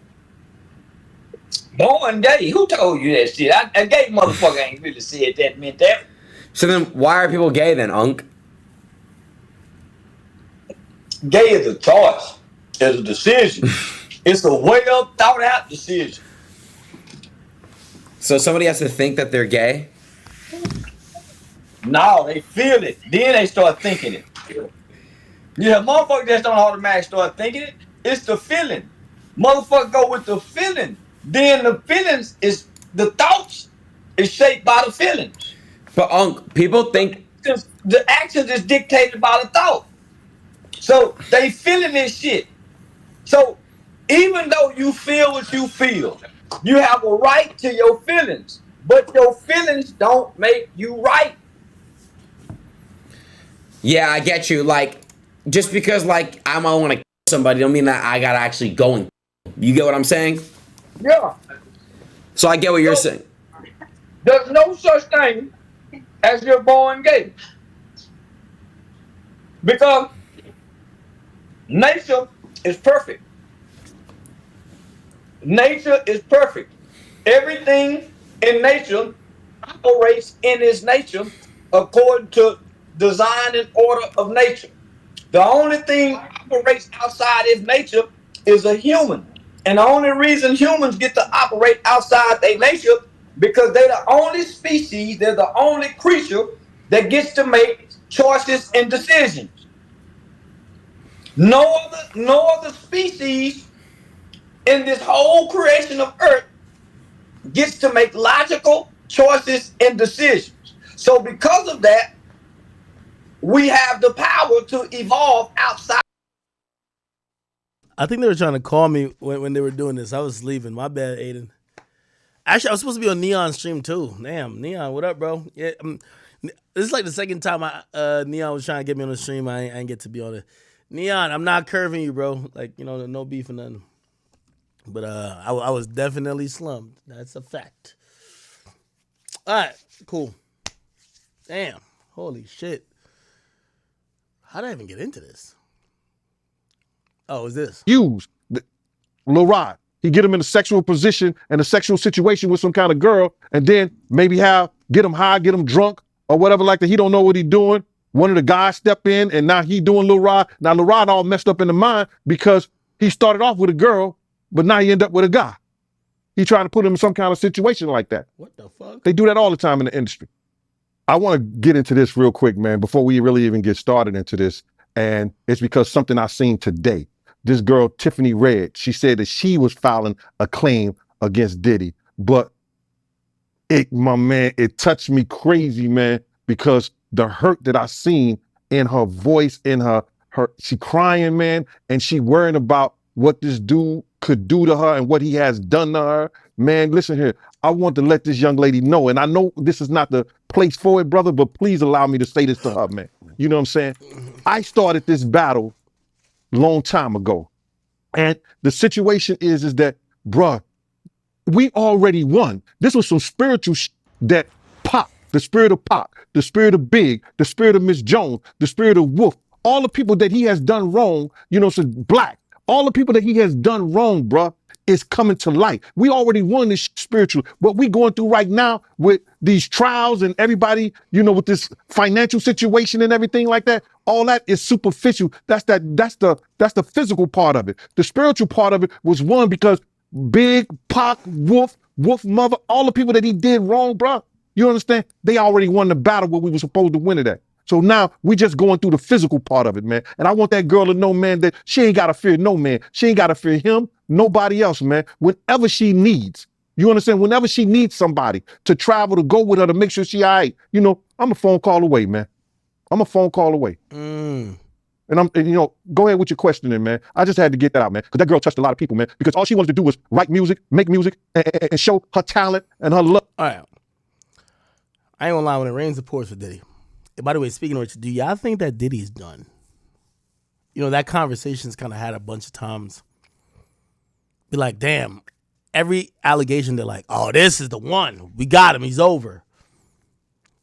Born gay? Who told you that shit? A gay motherfucker ain't really said that meant that. So then why are people gay then, Unc? Gay is a choice. It's a decision. It's a well thought out decision. So somebody has to think that they're gay? No, they feel it. Then they start thinking it. Yeah, motherfuckers just don't automatically start thinking it. It's the feeling. Motherfucker go with the feeling. Then the feelings is, the thoughts is shaped by the feelings. But Unc, people think... The actions is dictated by the thought. So they feeling this shit. So even though you feel what you feel, you have a right to your feelings, but your feelings don't make you right. Yeah, I get you. Like, just because, like, I might want to kill somebody don't mean that I gotta actually go and... You get what I'm saying? Yeah. So I get what you're saying. There's no such thing as you're born gay. Because nature is perfect. Nature is perfect. Everything in nature operates in its nature according to design and order of nature. The only thing operates outside its nature is a human. And the only reason humans get to operate outside their nature because they're the only species, they're the only creature that gets to make choices and decisions. No other species in this whole creation of Earth gets to make logical choices and decisions. So because of that, we have the power to evolve outside. I think they were trying to call me when they were doing this. I was sleeping. My bad, Aiden. Actually, I was supposed to be on Neon's stream too. Damn, Neon, what up, bro? Yeah, this is like the second time Neon was trying to get me on the stream. I ain't get to be on it. Neon, I'm not curving you, bro. Like, you know, no beef or nothing. But I was definitely slumped. That's a fact. All right, cool. Damn, holy shit. How did I even get into this? Oh, is this? Lil Rod. He get him in a sexual position and a sexual situation with some kind of girl, and then maybe get him high, get him drunk, or whatever like that. He don't know what he doing. One of the guys step in, and now he doing Lil Rod. Now Lil Rod all messed up in the mind because he started off with a girl, but now he end up with a guy. He trying to put him in some kind of situation like that. What the fuck? They do that all the time in the industry. I want to get into this real quick, man, before we really even get started into this. And it's because something I seen today. This girl, Tiffany Red, she said that she was filing a claim against Diddy. But it touched me crazy, man, because the hurt that I seen in her voice, in her she crying, man, and she worrying about what this dude could do to her and what he has done to her. Man, listen here. I want to let this young lady know, and I know this is not the place for it, brother, but please allow me to say this to her, man. You know what I'm saying? I started this battle long time ago. And the situation is that, bruh, we already won. This was some spiritual that Pop, the spirit of Pop, the spirit of Big, the spirit of Miss Jones, the spirit of Wolf, all the people that he has done wrong, you know, so Black, all the people that he has done wrong, bruh, is coming to light. We already won this spiritual. What we going through right now with these trials and everybody, you know, with this financial situation and everything like that, all that is superficial. That's the physical part of it. The spiritual part of it was one because Big, Pac, Wolf Mother, all the people that he did wrong, bro. You understand? They already won the battle where we were supposed to win it at. So now we just going through the physical part of it, man. And I want that girl to know, man, that she ain't got to fear no man. She ain't got to fear him, nobody else, man. Whenever she needs, you understand? Whenever she needs somebody to travel, to go with her, to make sure she all right, you know, I'm a phone call away, man. I'm a phone call away. And you know, go ahead with your questioning, man. I just had to get that out, man, because that girl touched a lot of people, man, because all she wanted to do was write music, make music, and show her talent and her love. All right. I ain't gonna lie, when it rains, it pours for Diddy. And by the way, speaking of which, do y'all think that Diddy's done? You know, that conversation's kind of had a bunch of times. Be like, damn, every allegation, they're like, oh, this is the one. We got him. He's over.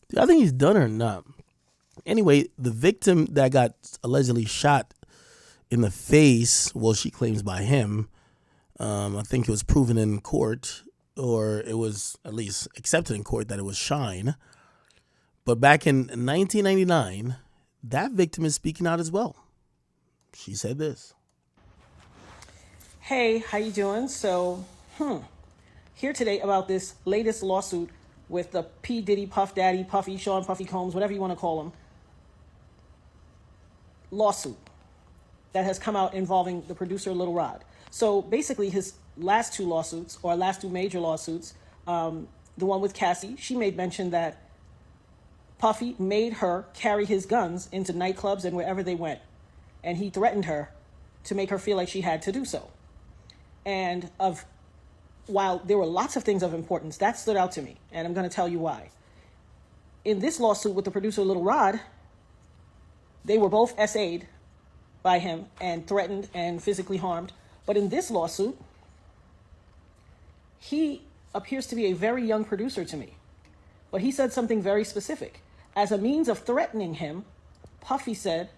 Do y'all think he's done or not? Anyway, the victim that got allegedly shot in the face, well, she claims by him, I think it was proven in court, or it was at least accepted in court that it was Shine. But back in 1999, that victim is speaking out as well. She said this. Hey, how you doing? So, here today about this latest lawsuit with the P. Diddy, Puff Daddy, Puffy, Sean Puffy Combs, whatever you want to call him, lawsuit that has come out involving the producer Lil Rod. So basically his last two lawsuits, or last two major lawsuits, the one with Cassie, she made mention that Puffy made her carry his guns into nightclubs and wherever they went. And he threatened her to make her feel like she had to do so. And while there were lots of things of importance, that stood out to me. And I'm going to tell you why. In this lawsuit with the producer Lil Rod, they were both SA'd by him and threatened and physically harmed. But in this lawsuit, he appears to be a very young producer to me. But he said something very specific. As a means of threatening him, Puffy said,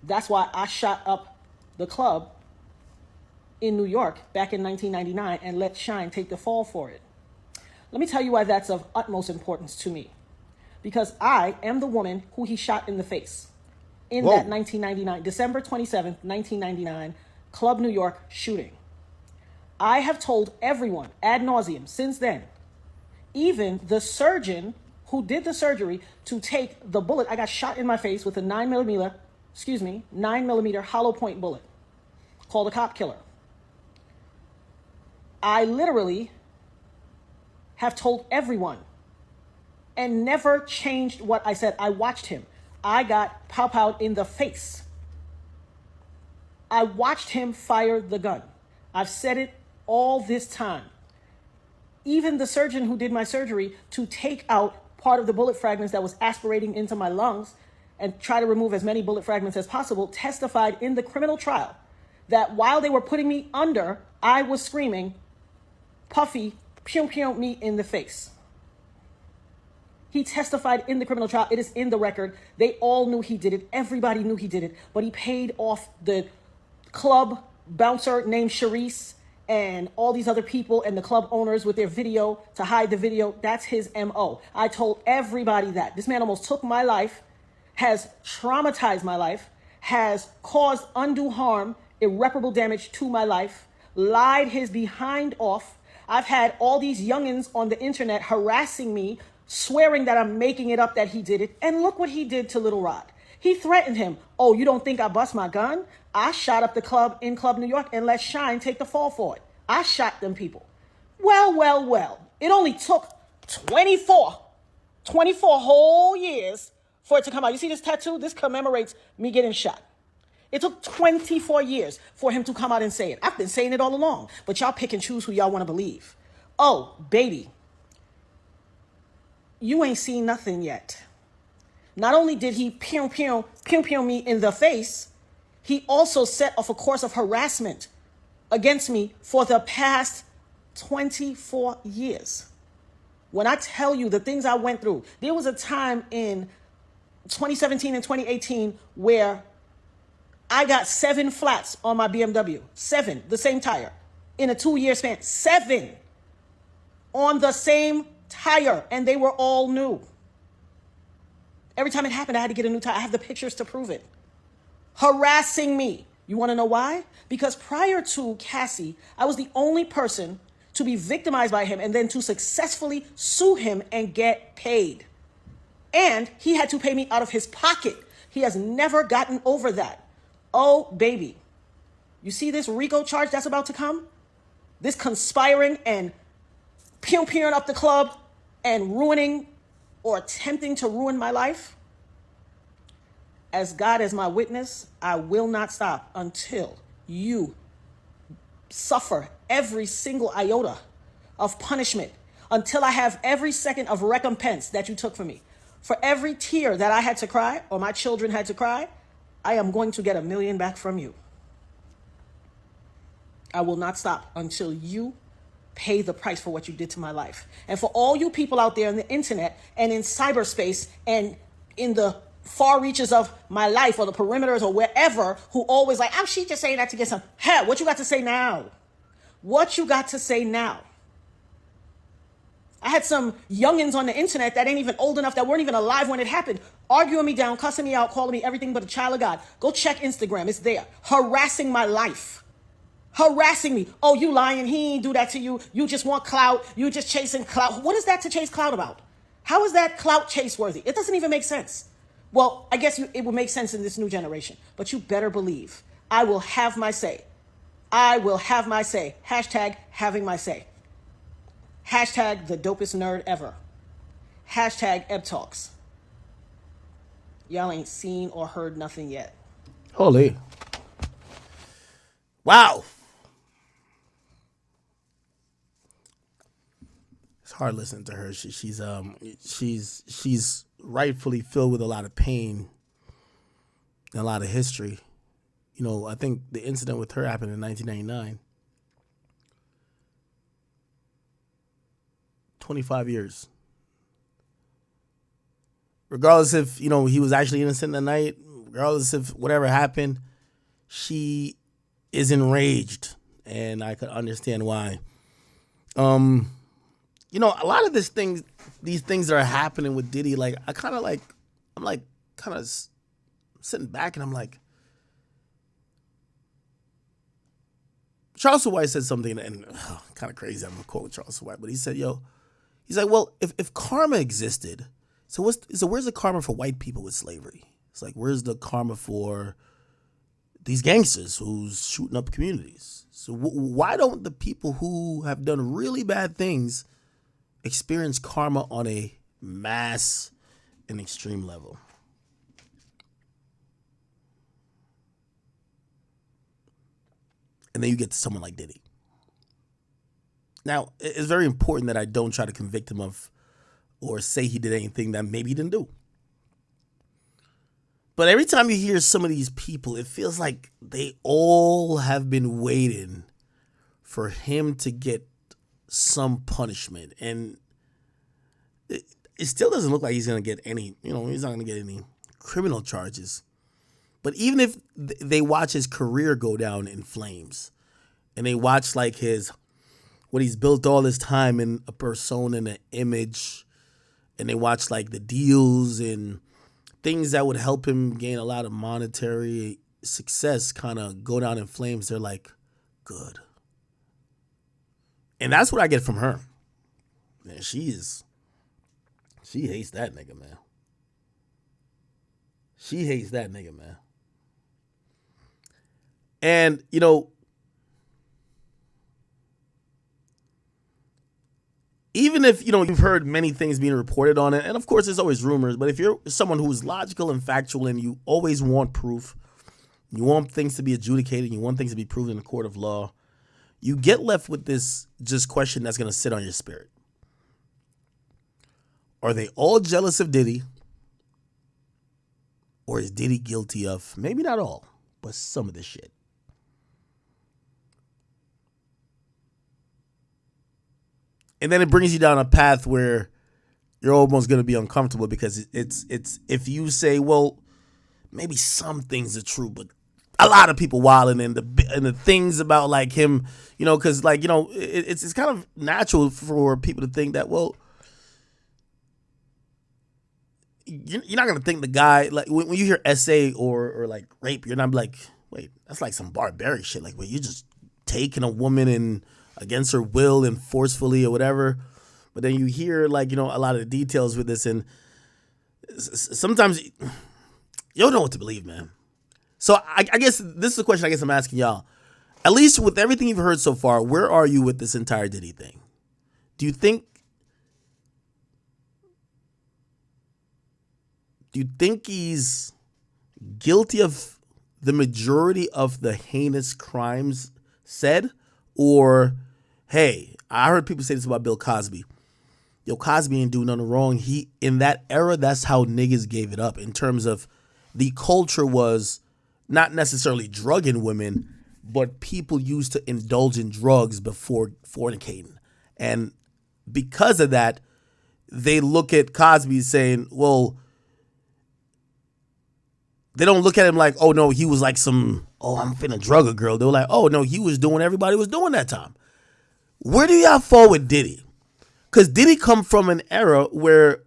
that's why I shot up the club in New York back in 1999 and let Shine take the fall for it. Let me tell you why that's of utmost importance to me. Because I am the woman who he shot in the face in that 1999, December 27th, 1999, Club New York shooting. I have told everyone ad nauseum since then, even the surgeon who did the surgery to take the bullet. I got shot in my face with a 9mm hollow point bullet called a cop killer. I literally have told everyone and never changed what I said. I watched him. I got pow-powed in the face. I watched him fire the gun. I've said it all this time. Even the surgeon who did my surgery to take out part of the bullet fragments that was aspirating into my lungs and try to remove as many bullet fragments as possible testified in the criminal trial that while they were putting me under, I was screaming, Puffy, pew pew me in the face. He testified in the criminal trial. It is in the record. They all knew he did it. Everybody knew he did it. But he paid off the club bouncer named Sharice and all these other people and the club owners with their video to hide the video. That's his MO. I told everybody that. This man almost took my life, has traumatized my life, has caused undue harm, irreparable damage to my life, lied his behind off. I've had all these youngins on the internet harassing me, swearing that I'm making it up that he did it. And look what he did to Lil Rod. He threatened him. Oh, you don't think I bust my gun? I shot up the club in Club New York and let Shine take the fall for it. I shot them people. Well. It only took 24 whole years for it to come out. You see this tattoo? This commemorates me getting shot. It took 24 years for him to come out and say it. I've been saying it all along, but y'all pick and choose who y'all want to believe. Oh, baby, you ain't seen nothing yet. Not only did he pew me in the face, he also set off a course of harassment against me for the past 24 years. When I tell you the things I went through, there was a time in 2017 and 2018 where I got 7 flats on my BMW. 7, the same tire, in a 2-year span. 7 on the same tire, and they were all new. Every time it happened, I had to get a new tire. I have the pictures to prove it. Harassing me. You want to know why? Because prior to Cassie, I was the only person to be victimized by him and then to successfully sue him and get paid. And he had to pay me out of his pocket. He has never gotten over that. Oh, baby. You see this RICO charge that's about to come? This conspiring and pew-pewing up the club and ruining or attempting to ruin my life? As God is my witness, I will not stop until you suffer every single iota of punishment, until I have every second of recompense that you took from me. For every tear that I had to cry or my children had to cry, I am going to get $1 million back from you. I will not stop until you pay the price for what you did to my life. And for all you people out there on the internet and in cyberspace and in the far reaches of my life or the perimeters or wherever who always like, oh, she just saying that to get some. Hell, what you got to say now? What you got to say now? I had some youngins on the internet that ain't even old enough, that weren't even alive when it happened, arguing me down, cussing me out, calling me everything but a child of God. Go check Instagram. It's there. Harassing my life. Harassing me. Oh, you lying. He ain't do that to you. You just want clout. You just chasing clout. What is that to chase clout about? How is that clout chase worthy? It doesn't even make sense. Well, I guess it will make sense in this new generation. But you better believe I will have my say. I will have my say. Hashtag having my say. Hashtag the dopest nerd ever. Hashtag Eb Talks. Y'all ain't seen or heard nothing yet. Holy. Wow. It's hard listening to her. She's rightfully filled with a lot of pain and a lot of history. You know, I think the incident with her happened in 1999. 25 years. Regardless if, you know, he was actually innocent that night, regardless if whatever happened, she is enraged, and I could understand why. You know, a lot of these things that are happening with Diddy, like, I'm kind of sitting back and I'm like, Charles White said something, and kind of crazy, I'm gonna quote Charles White, but he said, he's like, well, if karma existed, so where's the karma for white people with slavery? It's like, where's the karma for these gangsters who's shooting up communities? So why don't the people who have done really bad things experience karma on a mass and extreme level? And then you get to someone like Diddy. Now, it's very important that I don't try to convict him of or say he did anything that maybe he didn't do. But every time you hear some of these people, it feels like they all have been waiting for him to get some punishment. And it still doesn't look like he's going to get any, he's not going to get any criminal charges. But even if they watch his career go down in flames and they watch like what he's built all this time in a persona and an image, and they watch like the deals and things that would help him gain a lot of monetary success kind of go down in flames, they're like, good. And that's what I get from her. Man, she hates that nigga, man. She hates that nigga, man. And, even if, you've heard many things being reported on it, and of course there's always rumors, but if you're someone who's logical and factual and you always want proof, you want things to be adjudicated, you want things to be proven in a court of law, you get left with this just question that's going to sit on your spirit. Are they all jealous of Diddy? Or is Diddy guilty of, maybe not all, but some of this shit? And then it brings you down a path where you're almost going to be uncomfortable, because it's if you say, well, maybe some things are true, but a lot of people wilding, and the things about like him, because like, it's kind of natural for people to think that, well, you're not gonna think the guy like when you hear SA or like rape, you're not like, wait, that's like some barbaric shit. Like, wait, you just taking a woman and against her will and forcefully or whatever. But then you hear like, you know, a lot of the details with this, and sometimes you don't know what to believe, man. So I guess this is a question I guess I'm asking y'all. At least with everything you've heard so far, where are you with this entire Diddy thing? Do you think he's guilty of the majority of the heinous crimes said? Or, hey, I heard people say this about Bill Cosby. Yo, Cosby ain't doing nothing wrong. He, in that era, that's how niggas gave it up in terms of the culture was not necessarily drugging women, but people used to indulge in drugs before fornicating. And because of that, they look at Cosby saying, well, they don't look at him like, oh, no, he was like some, oh, I'm finna drug a girl. They were like, oh, no, he was doing what everybody was doing that time. Where do y'all fall with Diddy? Because Diddy come from an era where,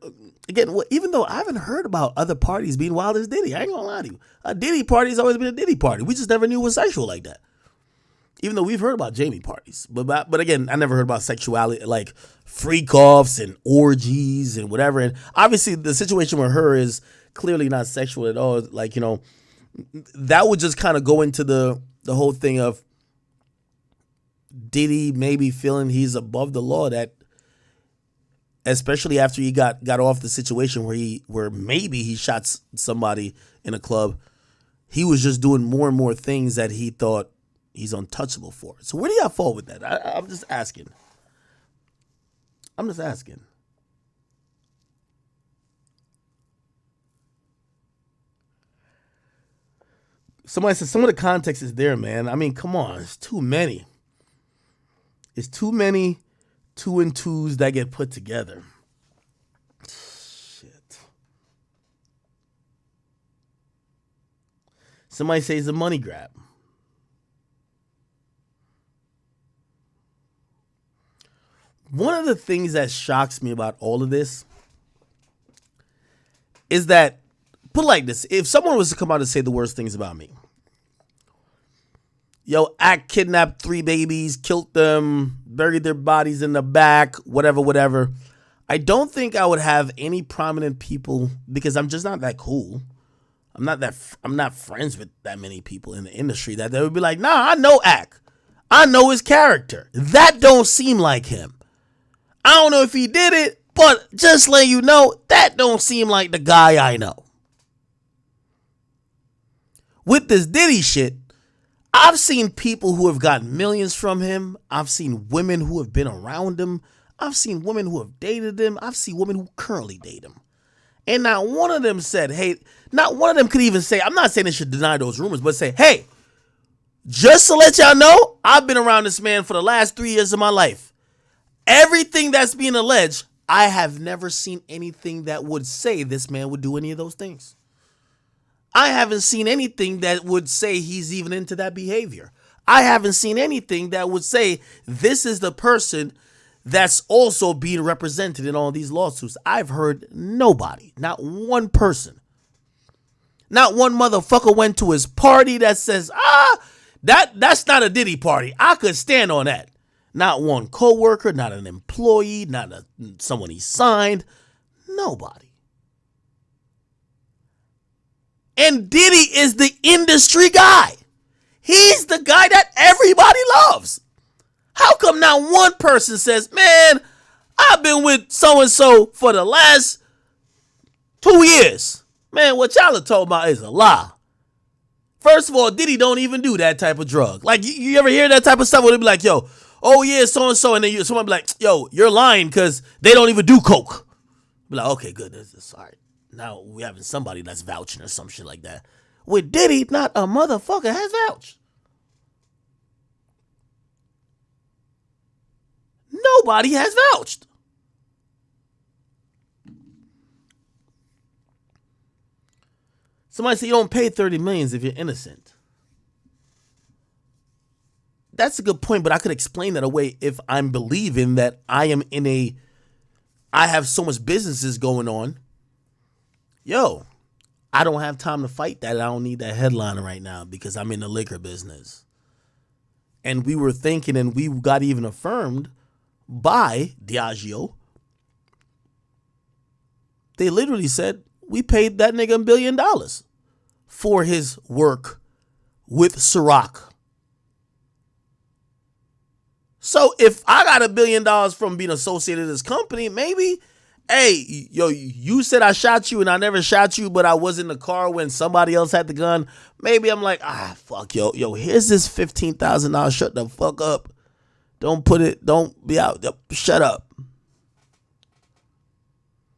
again, even though I haven't heard about other parties being wild as Diddy, I ain't gonna lie to you. A Diddy party has always been a Diddy party. We just never knew it was sexual like that. Even though we've heard about Jamie parties. But again, I never heard about sexuality, like freak-offs and orgies and whatever. And obviously the situation with her is clearly not sexual at all. Like, you know, that would just kind of go into the whole thing of Diddy maybe feeling he's above the law, that especially after he got off the situation where maybe he shot somebody in a club, he was just doing more and more things that he thought he's untouchable for. So where do y'all fall with that? I'm just asking. Somebody said some of the context is there, man. I mean, come on. It's too many. It's too many 2 and 2s that get put together. Shit. Somebody says a money grab. One of the things that shocks me about all of this is that, put it like this, if someone was to come out and say the worst things about me, yo, Act kidnapped 3 babies, killed them, buried their bodies in the back, whatever. I don't think I would have any prominent people, because I'm just not that cool. I'm not friends with that many people in the industry that they would be like, nah, I know Act. I know his character. That don't seem like him. I don't know if he did it, but just let you know, that don't seem like the guy I know. With this Diddy shit, I've seen people who have gotten millions from him. I've seen women who have been around him. I've seen women who have dated him. I've seen women who currently date him. And not one of them said, hey, not one of them could even say, I'm not saying they should deny those rumors, but say, hey, just to let y'all know, I've been around this man for the last 3 years of my life. Everything that's being alleged, I have never seen anything that would say this man would do any of those things. I haven't seen anything that would say he's even into that behavior. I haven't seen anything that would say this is the person that's also being represented in all these lawsuits. I've heard nobody, not one person. Not one motherfucker went to his party that says, that's not a Diddy party. I could stand on that. Not one coworker, not an employee, not someone he signed. Nobody. And Diddy is the industry guy. He's the guy that everybody loves. How come not one person says, man, I've been with so-and-so for the last 2 years. Man, what y'all are talking about is a lie. First of all, Diddy don't even do that type of drug. Like, you ever hear that type of stuff where they be like, yo, oh yeah, so-and-so, and then someone be like, yo, you're lying because they don't even do coke. Be like, okay, good, that's all right. Now we having somebody that's vouching or some shit like that. With Diddy, not a motherfucker has vouched. Nobody has vouched. Somebody say you don't pay 30 million if you're innocent. That's a good point, but I could explain that away if I'm believing that I have so much businesses going on yo, I don't have time to fight that. I don't need that headliner right now because I'm in the liquor business. And we were thinking, and we got even affirmed by Diageo. They literally said, we paid that nigga $1 billion for his work with Ciroc. So if I got $1 billion from being associated with this company, maybe, hey, yo, you said I shot you and I never shot you, but I was in the car when somebody else had the gun. Maybe I'm like, fuck, yo, here's this $15,000. Shut the fuck up. Don't be out. Shut up.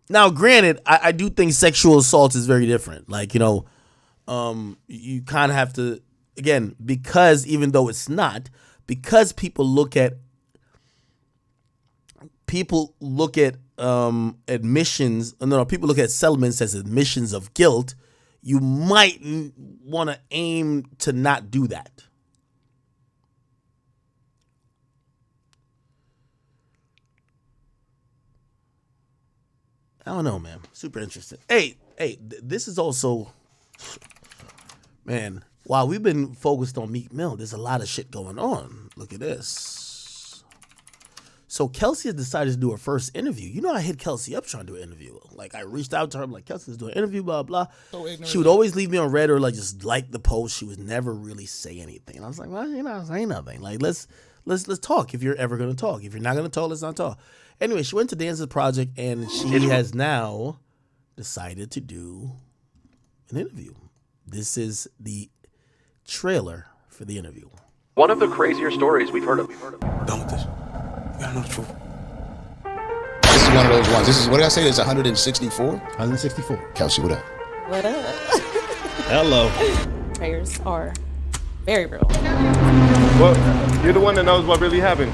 Now, granted, I do think sexual assault is very different. Like, you kind of have to, again, because even though it's not, because people look at admissions, people look at settlements as admissions of guilt, you might want to aim to not do that. I don't know, man. Super interesting. Hey, this is also, man, while we've been focused on Meek Mill, there's a lot of shit going on. Look at this. So Kelsey has decided to do her first interview. You know, I hit Kelsey up trying to do an interview. Like, I reached out to her. I'm like, Kelsey, let's do an interview, blah, blah. She would always leave me on red or like just like the post. She would never really say anything. And I was like, well, you're not saying nothing. Like, let's talk if you're ever going to talk. If you're not going to talk, let's not talk. Anyway, she went to Dance's project and she has now decided to do an interview. This is the trailer for the interview. One of the crazier stories we've heard of. Done with this. You gotta know the truth. This is one of those ones. This is, what did I say? It's 164? 164. Kelsey, what up? What up? Hello. Prayers are very real. Well, you're the one that knows what really happened.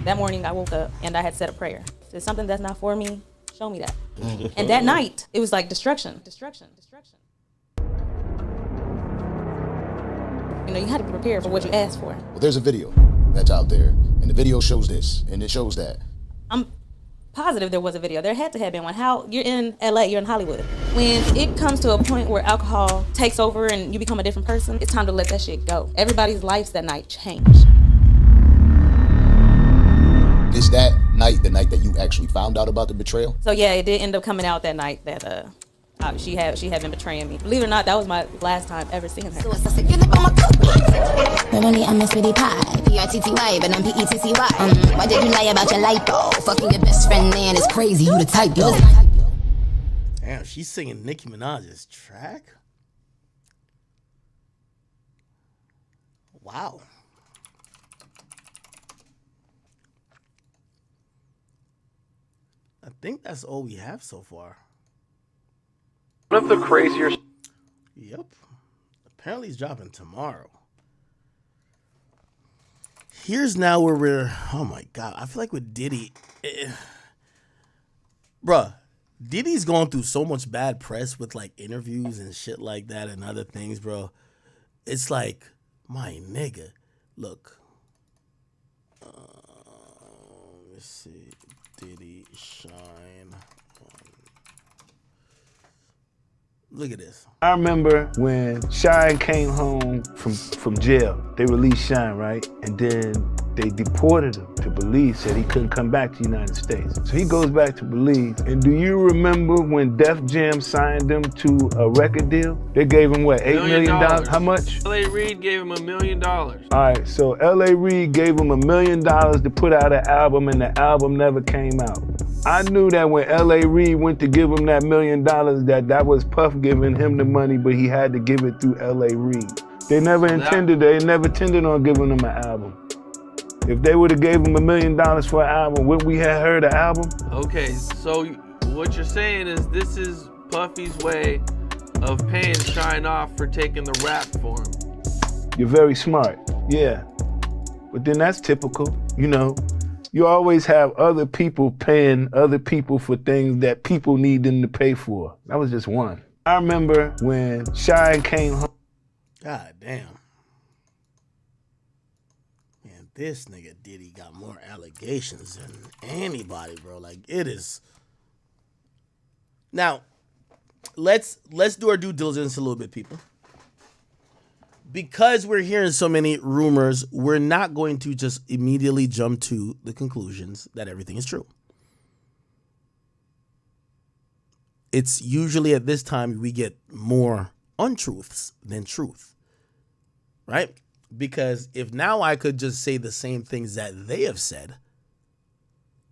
That morning I woke up and I had said a prayer. If it's something that's not for me, show me that. And that night, it was like destruction. You know, you had to be prepared for what you asked for. Well, there's a video that's out there, and the video shows this, and it shows that. I'm positive there was a video. There had to have been one. How, you're in LA, you're in Hollywood. When it comes to a point where alcohol takes over and you become a different person, it's time to let that shit go. Everybody's lives that night changed. Is that night the night that you actually found out about the betrayal? So yeah, it did end up coming out that night that she had been betraying me. Believe it or not, that was my last time ever seeing her. Really, I'm Miss Pretty Pie, P-R-T-T-Y, but I'm P-E-T-T-Y. Why did you lie about your lipo? Fucking your best friend, man, is crazy. You the type, yo. Damn, she's singing Nicki Minaj's track? Wow. I think that's all we have so far. One of the crazier. Yep. Apparently he's dropping tomorrow. Here's now where we're, oh my God, I feel like with Diddy, bruh, Diddy's going through so much bad press with like interviews and shit like that and other things, bro. It's like, my nigga, look. Let's see. Diddy shine. Look at this. I remember when Shine came home from jail. They released Shine, right? And then they deported him to Belize, said he couldn't come back to the United States. So he goes back to Belize. And do you remember when Def Jam signed him to a record deal? They gave him what, $8 million? How much? L.A. Reid gave him $1 million. All right, so L.A. Reid gave him $1 million to put out an album, and the album never came out. I knew that when L.A. Reid went to give him that $1 million, that was Puff giving him the money, but he had to give it through L.A. Reid. They never intended on giving him an album. If they would have gave him $1 million for an album, wouldn't we have heard an album? Okay, so what you're saying is this is Puffy's way of paying Shine off for taking the rap for him. You're very smart, yeah. But then that's typical, you know. You always have other people paying other people for things that people need them to pay for. That was just one. I remember when Shine came home. God damn. Man, this nigga Diddy got more allegations than anybody, bro. Like, it is. Now, let's do our due diligence a little bit, people. Because we're hearing so many rumors, we're not going to just immediately jump to the conclusions that everything is true. It's usually at this time we get more untruths than truth, right? Because if now I could just say the same things that they have said,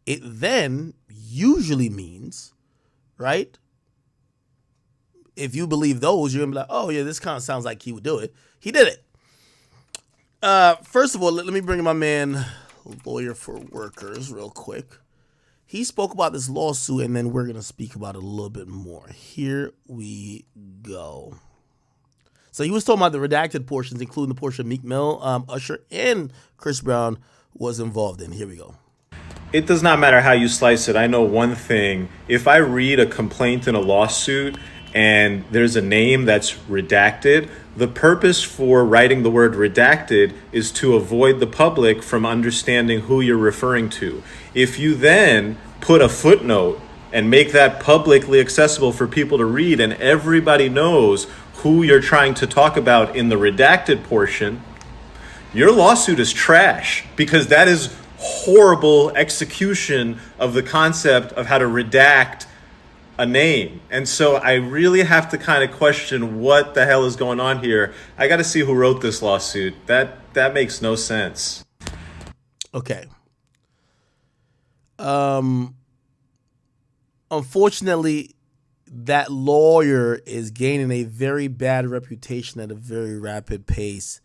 it then usually means, right? If you believe those, you're going to be like, oh, yeah, this kind of sounds like he would do it. He did it. First of all, let me bring in my man, Lawyer for Workers, real quick. He spoke about this lawsuit, and then we're going to speak about it a little bit more. Here we go. So he was talking about the redacted portions, including the portion Meek Mill, Usher, and Chris Brown was involved in. Here we go. It does not matter how you slice it. I know one thing. If I read a complaint in a lawsuit and there's a name that's redacted, the purpose for writing the word redacted is to avoid the public from understanding who you're referring to. If you then put a footnote and make that publicly accessible for people to read and everybody knows who you're trying to talk about in the redacted portion, your lawsuit is trash, because that is horrible execution of the concept of how to redact a name. And so I really have to kind of question what the hell is going on here. I got to see who wrote this lawsuit. That makes no sense. Okay. Unfortunately, that lawyer is gaining a very bad reputation at a very rapid pace.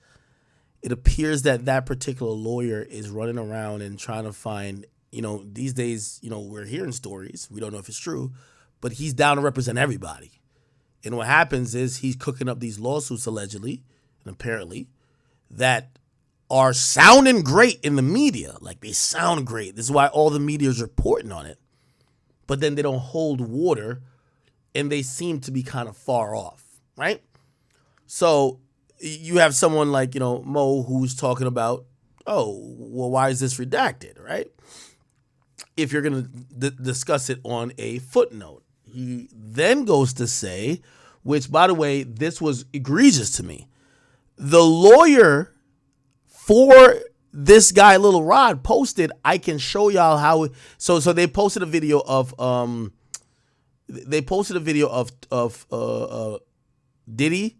It appears that that particular lawyer is running around and trying to find, these days, we're hearing stories. We don't know if it's true, but he's down to represent everybody. And what happens is he's cooking up these lawsuits allegedly and apparently that are sounding great in the media. Like, they sound great. This is why all the media is reporting on it. But then they don't hold water and they seem to be kind of far off, right? So you have someone like, Mo, who's talking about, oh, well, why is this redacted, right? If you're going to discuss it on a footnote. He then goes to say, which, by the way, this was egregious to me. The lawyer for this guy, Lil Rod, posted, I can show y'all how. So they posted a video of Diddy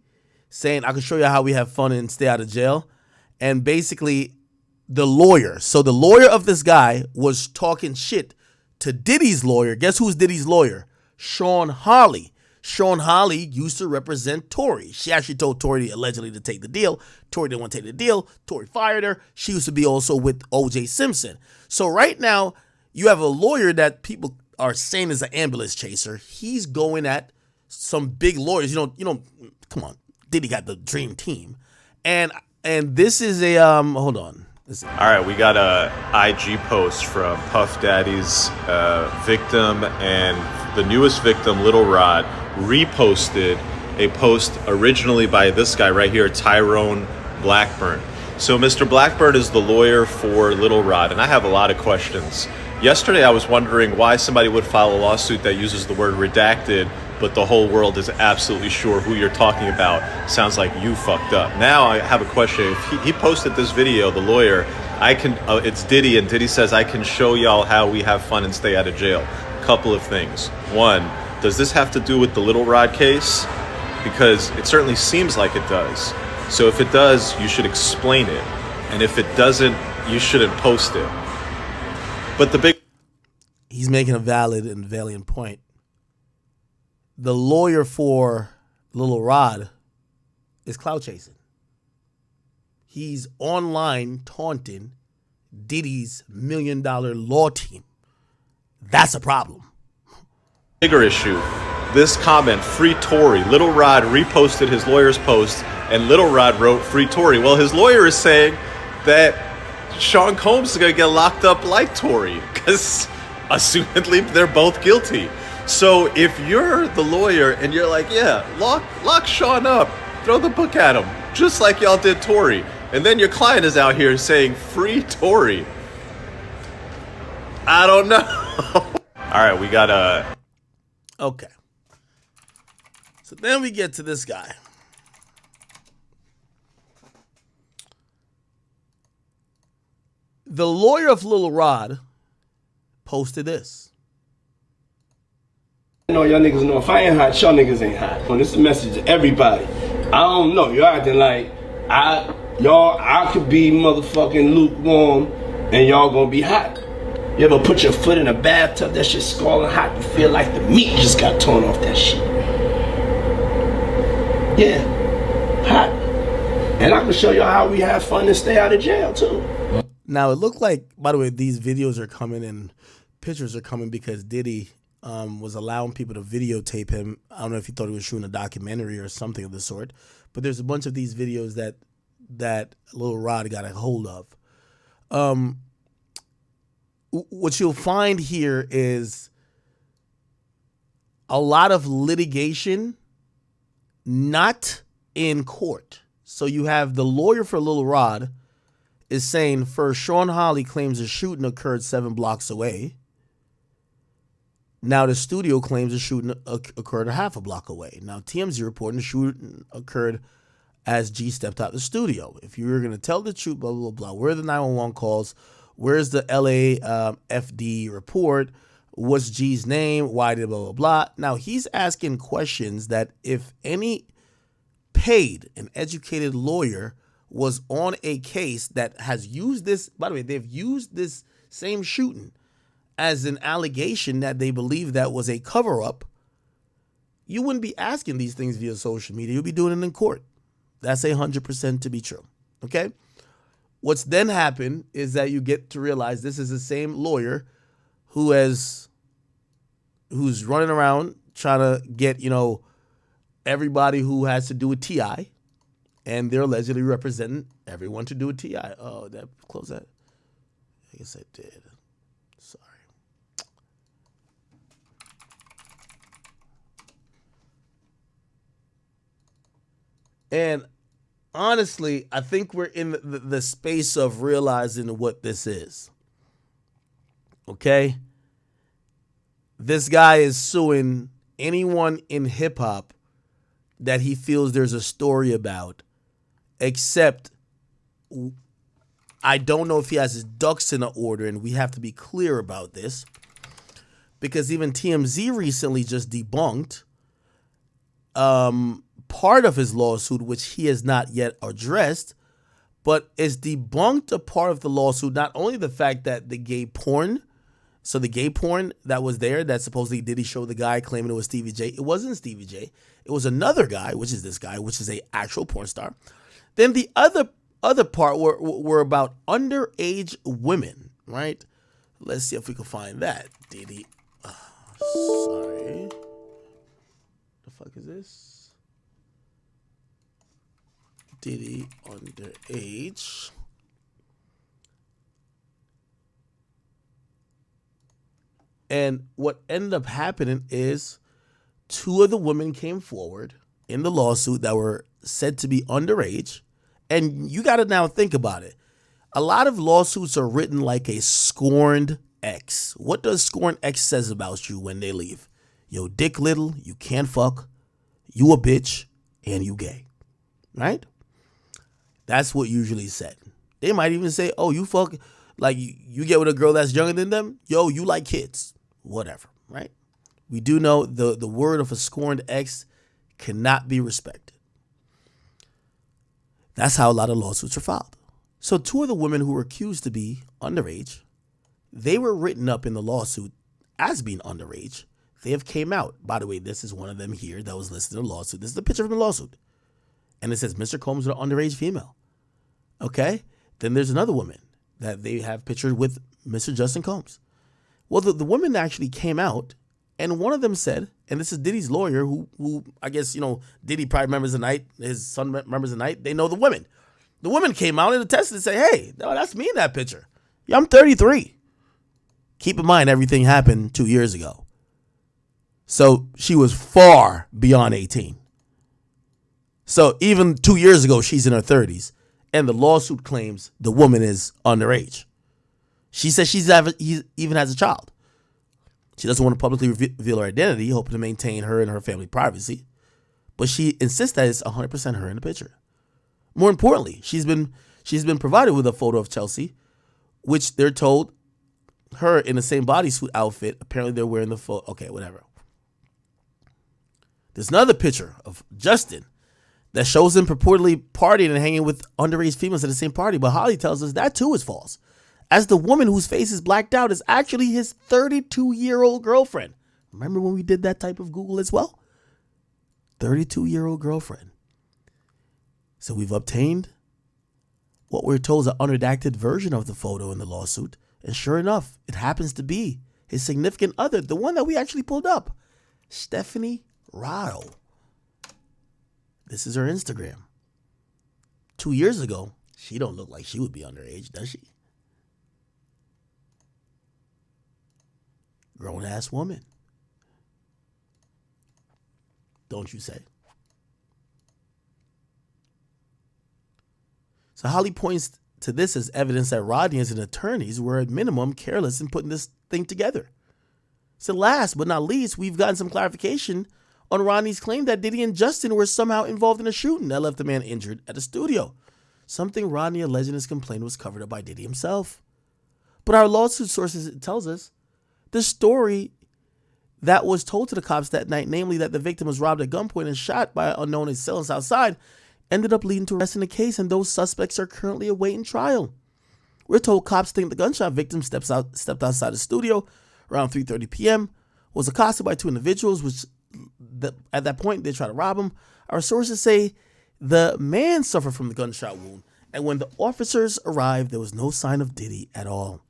saying, I can show you how we have fun and stay out of jail. And basically the lawyer of this guy was talking shit to Diddy's lawyer. Guess who's Diddy's lawyer? Sean Hawley. Sean Hawley used to represent Tory. She actually told Tory allegedly to take the deal. Tory didn't want to take the deal. Tory fired her. She used to be also with O.J. Simpson. So right now, you have a lawyer that people are saying is an ambulance chaser. He's going at some big lawyers. Come on. Diddy got the dream team. And this is a, hold on. All right, we got a IG post from Puff Daddy's victim, and the newest victim, Lil Rod, reposted a post originally by this guy right here, Tyrone Blackburn. So Mr. Blackburn is the lawyer for Lil Rod, and I have a lot of questions. Yesterday I was wondering why somebody would file a lawsuit that uses the word redacted, but the whole world is absolutely sure who you're talking about. Sounds like you fucked up. Now I have a question. If he posted this video, the lawyer, it's Diddy, and Diddy says, I can show y'all how we have fun and stay out of jail. Couple of things. One, does this have to do with the Lil Rod case? Because it certainly seems like it does. So if it does, you should explain it. And if it doesn't, you shouldn't post it. But he's making a valid and valiant point. The lawyer for Lil Rod is clout chasing. He's online taunting Diddy's $1 million law team. That's a problem. Bigger issue, this comment, free Tory. Lil Rod reposted his lawyer's post, and Lil Rod wrote, free Tory. Well, his lawyer is saying that Sean Combs is going to get locked up like Tory, because assumedly they're both guilty. So if you're the lawyer and you're like, yeah, lock Sean up, throw the book at him, just like y'all did Tory, and then your client is out here saying free Tory, I don't know. All right, we got a... Okay. So then we get to this guy. The lawyer of Lil Rod posted this. I know y'all niggas know if I ain't hot, y'all niggas ain't hot. Well, this is a message to everybody. I don't know. Y'all acting like I could be motherfucking lukewarm and y'all gonna be hot. You ever put your foot in a bathtub, that shit scalding hot, you feel like the meat just got torn off that shit. Yeah, hot. And I can show y'all how we have fun and stay out of jail too. Now it looked like, by the way, these videos are coming and pictures are coming because Diddy was allowing people to videotape him. I don't know if he thought he was shooting a documentary or something of the sort, but there's a bunch of these videos that Lil Rod got a hold of. What you'll find here is a lot of litigation, not in court. So you have the lawyer for Lil Rod is saying first, Sean Holly claims the shooting occurred 7 blocks away. Now the studio claims the shooting occurred a half a block away. Now TMZ reporting the shooting occurred as G stepped out the studio. If you were going to tell the truth, blah, blah, blah, where are the 911 calls? Where's the LAFD report? What's G's name? Why did blah, blah, blah? Now he's asking questions that if any paid and educated lawyer was on a case that has used this, by the way, they've used this same shooting as an allegation that they believe that was a cover-up, you wouldn't be asking these things via social media. You'll be doing it in court. That's 100% to be true, okay? What's then happened is that you get to realize this is the same lawyer who's running around trying to get, everybody who has to do with T.I., and they're allegedly representing everyone to do with T.I. Oh, that close that? I guess I did. Sorry. And honestly, I think we're in the space of realizing what this is. Okay? This guy is suing anyone in hip-hop that he feels there's a story about, except I don't know if he has his ducks in order, and we have to be clear about this, because even TMZ recently just debunked part of his lawsuit, which he has not yet addressed, but is debunked a part of the lawsuit, not only the fact that the gay porn that was there, that supposedly Diddy showed the guy claiming it was Stevie J. It wasn't Stevie J. It was another guy, which is this guy, which is a actual porn star. Then the other part were about underage women, right? Let's see if we can find that. Diddy. Sorry. The fuck is this? Diddy underage. And what ended up happening is 2 of the women came forward in the lawsuit that were said to be underage. And you got to now think about it. A lot of lawsuits are written like a scorned ex. What does scorned ex says about you when they leave? Yo, dick little, you can't fuck, you a bitch, and you gay. Right? That's what usually said. They might even say, oh, you fuck, like you get with a girl that's younger than them. Yo, you like kids. Whatever, right? We do know the word of a scorned ex cannot be respected. That's how a lot of lawsuits are filed. So 2 of the women who were accused to be underage, they were written up in the lawsuit as being underage. They have came out. By the way, this is one of them here that was listed in the lawsuit. This is the picture from the lawsuit. And it says Mr. Combs was an underage female. Okay? Then there's another woman that they have pictured with Mr. Justin Combs. Well, the women actually came out, and one of them said, and this is Diddy's lawyer, who I guess, Diddy probably remembers the night, his son remembers the night, they know the women. The women came out and attested and say, hey, no, that's me in that picture. Yeah, I'm 33. Keep in mind, everything happened 2 years ago. So she was far beyond 18. So even 2 years ago, she's in her 30s, and the lawsuit claims the woman is underage. She says he even has a child. She doesn't want to publicly reveal her identity, hoping to maintain her and her family privacy. but she insists that it's 100% her in the picture. More importantly, she's been provided with a photo of Chelsea, which they're told her in the same bodysuit outfit. Apparently they're wearing the photo. Okay, whatever. There's another picture of Justin that shows him purportedly partying and hanging with underage females at the same party, but Holly tells us that too is false, as the woman whose face is blacked out is actually his 32-year-old girlfriend. Remember when we did that type of Google as well? 32-year-old girlfriend. So we've obtained what we're told is an unredacted version of the photo in the lawsuit. And sure enough, it happens to be his significant other, the one that we actually pulled up, Stephanie Rado. This is her Instagram. 2 years ago, she don't look like she would be underage, does she? Grown-ass woman. Don't you say? So Holly points to this as evidence that Rodney and his attorneys were at minimum careless in putting this thing together. So last but not least, we've gotten some clarification on Rodney's claim that Diddy and Justin were somehow involved in a shooting that left the man injured at a studio. Something Rodney alleged in his complaint was covered up by Diddy himself. But our lawsuit sources tells us the story that was told to the cops that night, namely that the victim was robbed at gunpoint and shot by an unknown assailants outside, ended up leading to arrest in the case, and those suspects are currently awaiting trial. We're told cops think the gunshot victim stepped outside the studio around 3:30 p.m., was accosted by two individuals, which at that point they try to rob him. Our sources say the man suffered from the gunshot wound, and when the officers arrived, there was no sign of Diddy at all.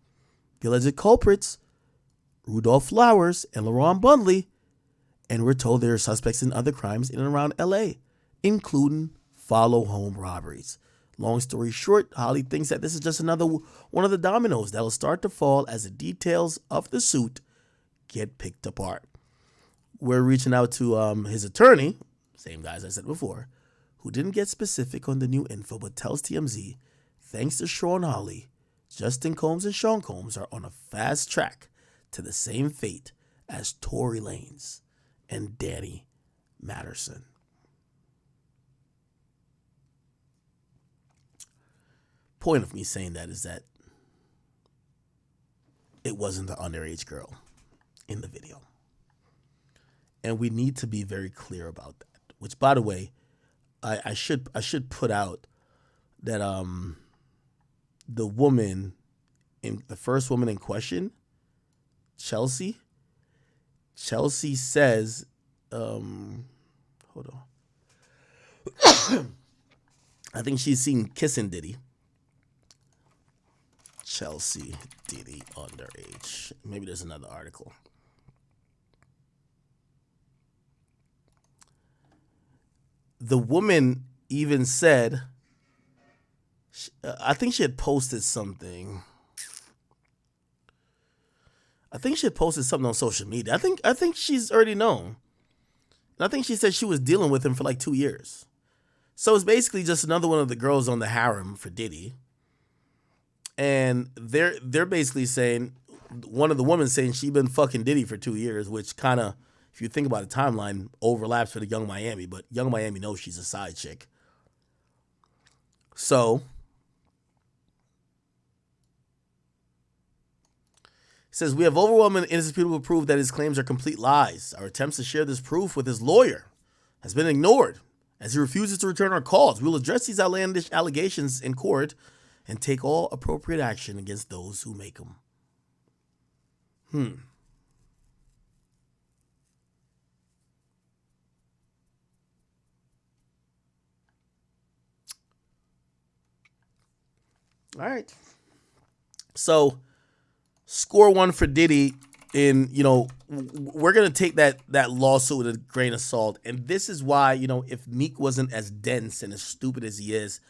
The alleged culprits, Rudolph Flowers and LaRon Bundley, and we're told there are suspects in other crimes in and around LA, including follow home robberies. Long story short, Holly thinks that this is just another one of the dominoes that'll start to fall as the details of the suit get picked apart. We're reaching out to his attorney, same guy as I said before, who didn't get specific on the new info, but tells TMZ, thanks to Sean Holly, Justin Combs and Sean Combs are on a fast track to the same fate as Tory Lanez and Danny Matterson. Point of me saying that is that it wasn't the underage girl in the video. And we need to be very clear about that. Which, by the way, I should put out that the first woman in question, Chelsea says, hold on. I think she's seen kissing Diddy. Chelsea Diddy underage. Maybe there's another article. The woman even said, I think she had posted something. I think she had posted something on social media. I think she's already known. And I think she said she was dealing with him for like 2 years. So it's basically just another one of the girls on the harem for Diddy. And they're basically saying, one of the women saying she been fucking Diddy for 2 years, which kind of, if you think about the timeline, overlaps for the Young Miami, but Young Miami knows she's a side chick. So it says, we have overwhelming indisputable proof that his claims are complete lies. Our attempts to share this proof with his lawyer has been ignored as he refuses to return our calls. We will address these outlandish allegations in court and take all appropriate action against those who make them. All right. So, score one for Diddy. We're going to take that lawsuit with a grain of salt. And this is why, if Meek wasn't as dense and as stupid as he is,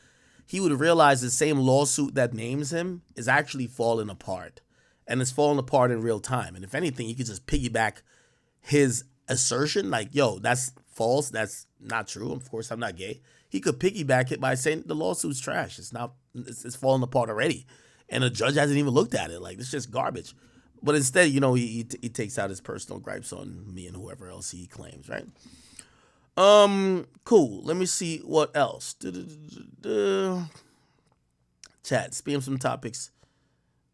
he would realize the same lawsuit that names him is actually falling apart. And it's falling apart in real time. And if anything, you could just piggyback his assertion, like, yo, that's false. That's not true. Of course, I'm not gay. He could piggyback it by saying the lawsuit's trash. It's falling apart already. And the judge hasn't even looked at it. Like, it's just garbage. But instead, he takes out his personal gripes on me and whoever else he claims, right? Cool. Let me see what else. Chat, spam some topics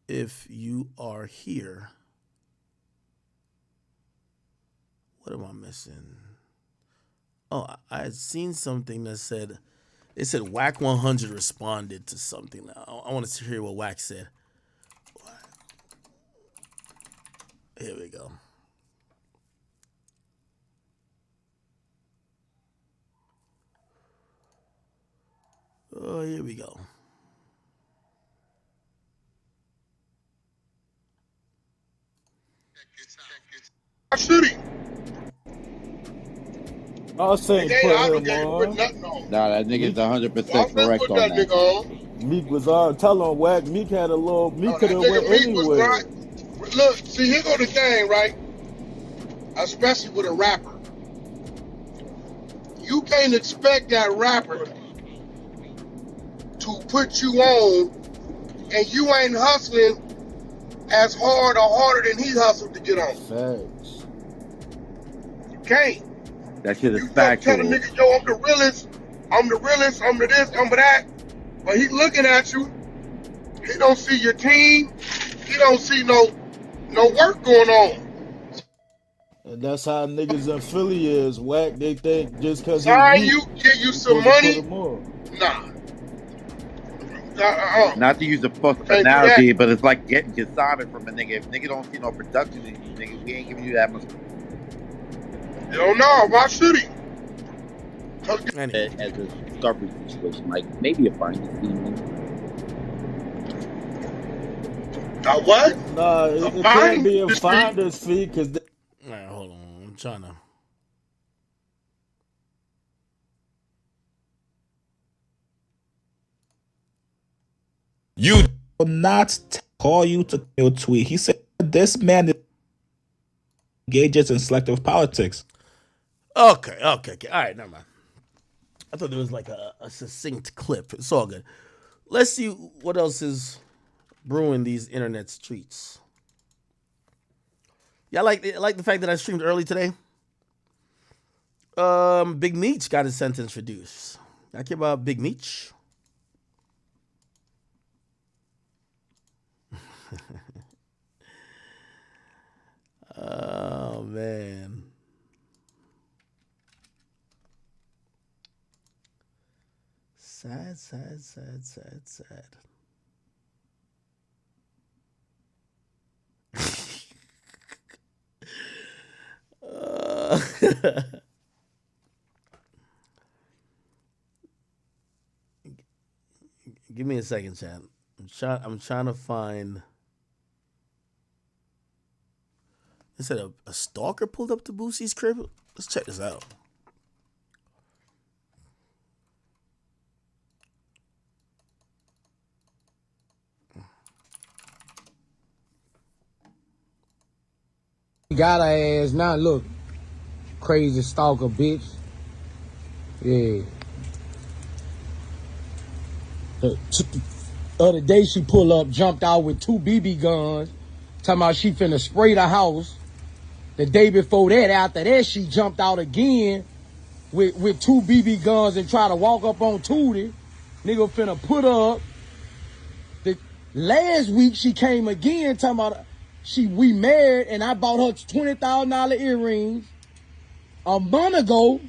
if you are here. What am I missing? Oh, I had seen something that said, it said Whack 100 responded to something. I want to hear what Whack said. Here we go. Oh, here we go. City. I'll say put him on. Nah, that nigga's 100% correct on that. Meek was on. Tell on Whack. Meek had a little. Meek could have went anywhere. Look, see, here go the thing, right? Especially with a rapper. You can't expect that rapper to put you on, and you ain't hustling as hard or harder than he hustled to get on. Facts. You can't. That shit is You factual. tell a nigga, yo, I'm the realest, I'm the this, I'm the that. But he looking at you, he don't see your team, he don't see no work going on. And that's how niggas in Philly is. Whack, they think just because Sorry, you give you some money. Nah. Not to use a fuck analogy, but it's like getting consignment from a nigga. If nigga don't see no production in you, nigga, we ain't giving you that much. You don't know, why should he? As a discovery situation, like maybe a finding scene. What? Nah, it can't be a finder's fee because. Alright, hold on. I'm trying to. You will not call you to your tweet. He said this man engages in selective politics. Okay. All right, never mind. I thought there was like a succinct clip. It's all good. Let's see what else is brewing these internet streets. Yeah, I like the fact that I streamed early today. Big Meech got his sentence reduced. I care about Big Meech. Oh man. Sad. Give me a second, chat. I'm trying to find. It said a stalker pulled up to Boosie's crib. Let's check this out. Got her ass now. Look, crazy stalker bitch. Yeah. The other day she pull up, jumped out with 2 BB guns, talking about she finna spray the house. The day before that, after that, she jumped out again with 2 BB guns and try to walk up on Tootie. Nigga finna put up. Last week she came again talking about we married and I bought her $20,000 earrings. A month ago,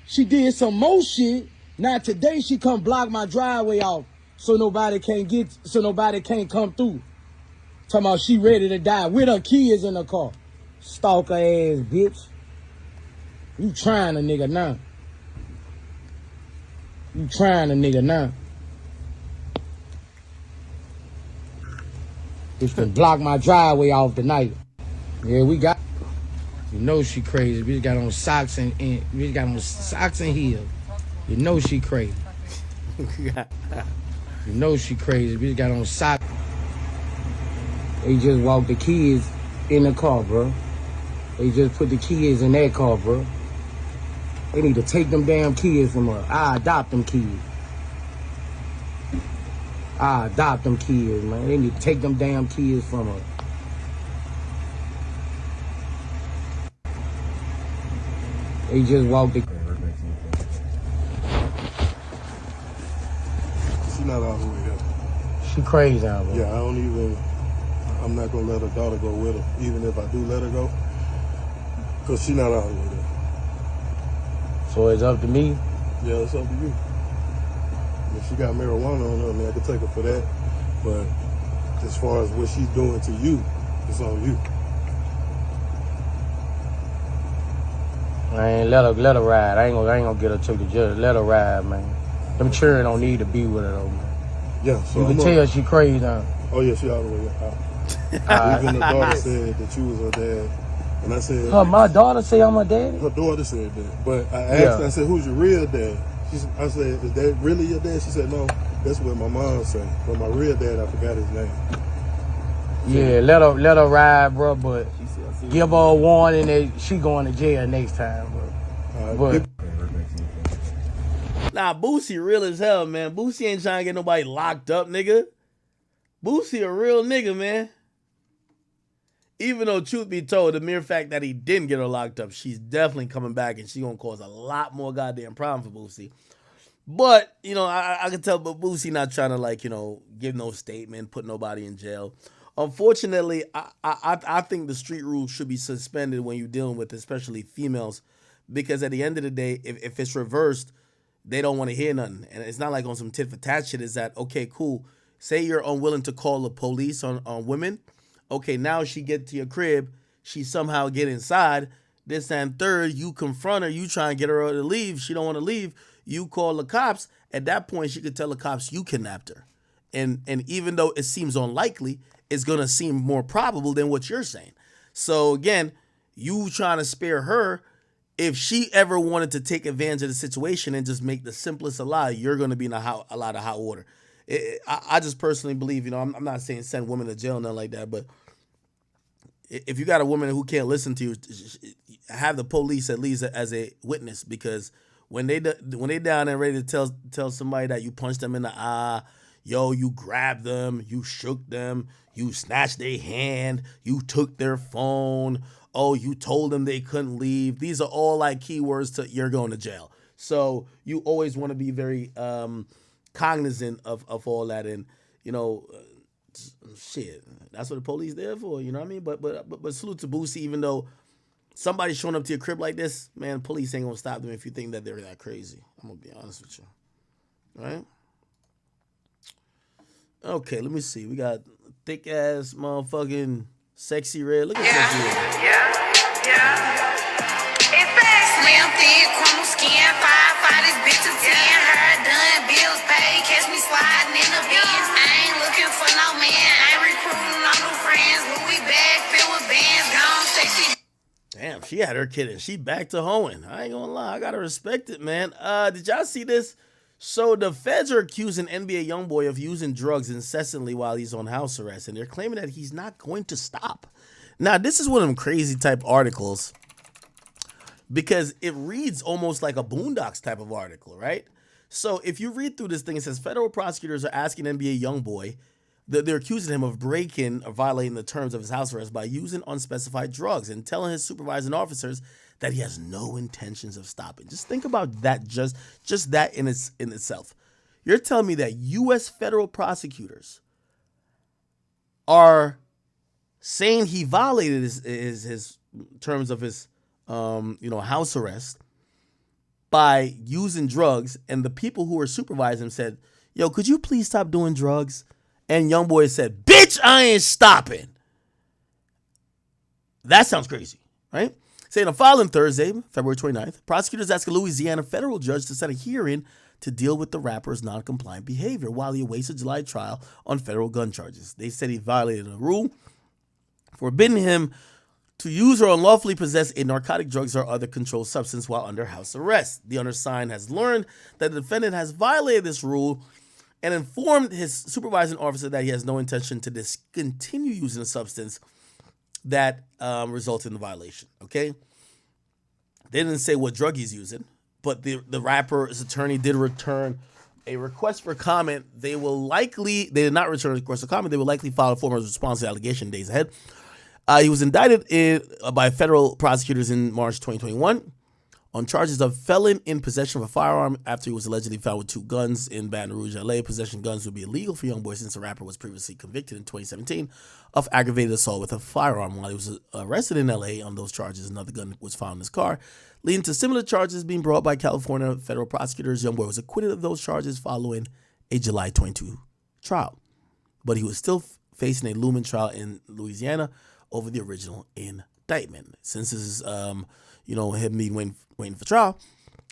she did some more shit. Now today she come block my driveway off so nobody can't come through. Talking about she ready to die with her kids in the car. Stalker ass bitch. You trying a nigga now. Bitch can block my driveway off tonight. Yeah, we got. You know she crazy. Bitch got on socks and heels. You know she crazy. You know she crazy. Bitch got on socks. They just walked the kids in the car, bro. They just put the kids in that car, bro. They need to take them damn kids from her. I adopt them kids. Man. They need to take them damn kids from her. They just walked the. She not all the way there. She crazy out there. Yeah, I'm not gonna let her daughter go with her, even if I do let her go. Cause she not all the way there. So it's up to me? Yeah, it's up to you. If she got marijuana on her, I mean, I could take her for that. But as far as what she's doing to you, it's on you. I ain't let her ride. I ain't gonna get her to the judge. Let her ride, man. Them children don't need to be with her though, man. Yeah, so you can tell she crazy now. Oh yeah, she all the way out. Even the daughter said that you was her dad. And I said, my daughter say I'm her daddy? Her daughter said that. But I asked her, I said, who's your real dad? I said, is that really your dad? She said, no, that's what my mom said. But my real dad, I forgot his name. Yeah, let her ride, bro, but give her a warning that she going to jail next time, bro. Nah, Boosie real as hell, man. Boosie ain't trying to get nobody locked up, nigga. Boosie a real nigga, man. Even though, truth be told, the mere fact that he didn't get her locked up, she's definitely coming back and she's going to cause a lot more goddamn problem for Boosie. But, you know, I can tell, but Boosie not trying to, like, you know, give no statement, put nobody in jail. Unfortunately, I think the street rules should be suspended when you're dealing with especially females, because at the end of the day, if it's reversed, they don't want to hear nothing. And it's not like on some tit for tat shit. Is that, okay, cool. Say you're unwilling to call the police on women. Okay, now she get to your crib, she somehow get inside, this and third, you confront her, you try and get her to leave, she don't want to leave, you call the cops. At that point, she could tell the cops you kidnapped her. And even though it seems unlikely, it's going to seem more probable than what you're saying. So again, you trying to spare her, if she ever wanted to take advantage of the situation and just make the simplest of lie, you're going to be in a lot of hot water. I just personally believe, you know, I'm not saying send women to jail, nothing like that, but if you got a woman who can't listen to you, have the police at least as a witness, because when they down there ready to tell somebody that you punched them in the eye, yo, you grabbed them, you shook them, you snatched their hand, you took their phone, oh, you told them they couldn't leave. These are all like keywords to you're going to jail. So you always want to be very cognizant of all that, and you know, shit, that's what the police there for, you know what I mean? But salute to Boosie, even though somebody showing up to your crib like this, man, police ain't gonna stop them if you think that they're that crazy. I'm gonna be honest with you, right? Okay, let me see. We got thick ass motherfucking Sexy Red. Look at Sexy Red. It's that slim, thick, chrome skin, 5'5", this bitch is 10, her done, bills paid, catch me sliding in the Benz. I ain't looking for no man, I ain't recruiting no new friends. Louis bag filled with bands, gone sexy. Damn, she had her kid and she back to hoeing. I ain't gonna lie, I gotta respect it, man. Did y'all see this? So the feds are accusing NBA YoungBoy of using drugs incessantly while he's on house arrest, and they're claiming that he's not going to stop. Now, this is one of them crazy type articles because it reads almost like a Boondocks type of article, right? So if you read through this thing, it says federal prosecutors are asking NBA YoungBoy, they're accusing him of breaking or violating the terms of his house arrest by using unspecified drugs and telling his supervising officers that he has no intentions of stopping. Just think about that, just that in itself. You're telling me that U.S. federal prosecutors are saying he violated his terms of his house arrest by using drugs, and the people who were supervising him said, yo, could you please stop doing drugs? And YoungBoy said, bitch, I ain't stopping. That sounds crazy, right? Saying on following Thursday, February 29th, prosecutors asked a Louisiana federal judge to set a hearing to deal with the rapper's non-compliant behavior while he awaits a July trial on federal gun charges. They said he violated a rule forbidding him to use or unlawfully possess a narcotic, drugs, or other controlled substance while under house arrest. The undersigned has learned that the defendant has violated this rule and informed his supervising officer that he has no intention to discontinue using the substance that resulted in the violation, okay? They didn't say what drug he's using, but the rapper's attorney did return a request for comment. They did not return a request for comment. They will likely file a formal response to the allegation days ahead. He was indicted by federal prosecutors in March 2021 on charges of felon in possession of a firearm after he was allegedly found with 2 guns in Baton Rouge, LA. Possession of guns would be illegal for YoungBoy since the rapper was previously convicted in 2017 of aggravated assault with a firearm. While he was arrested in LA on those charges, another gun was found in his car, leading to similar charges being brought by California federal prosecutors. YoungBoy was acquitted of those charges following a July 22 trial, but he was still facing a looming trial in Louisiana over the original indictment. Since this is, him being waiting for trial,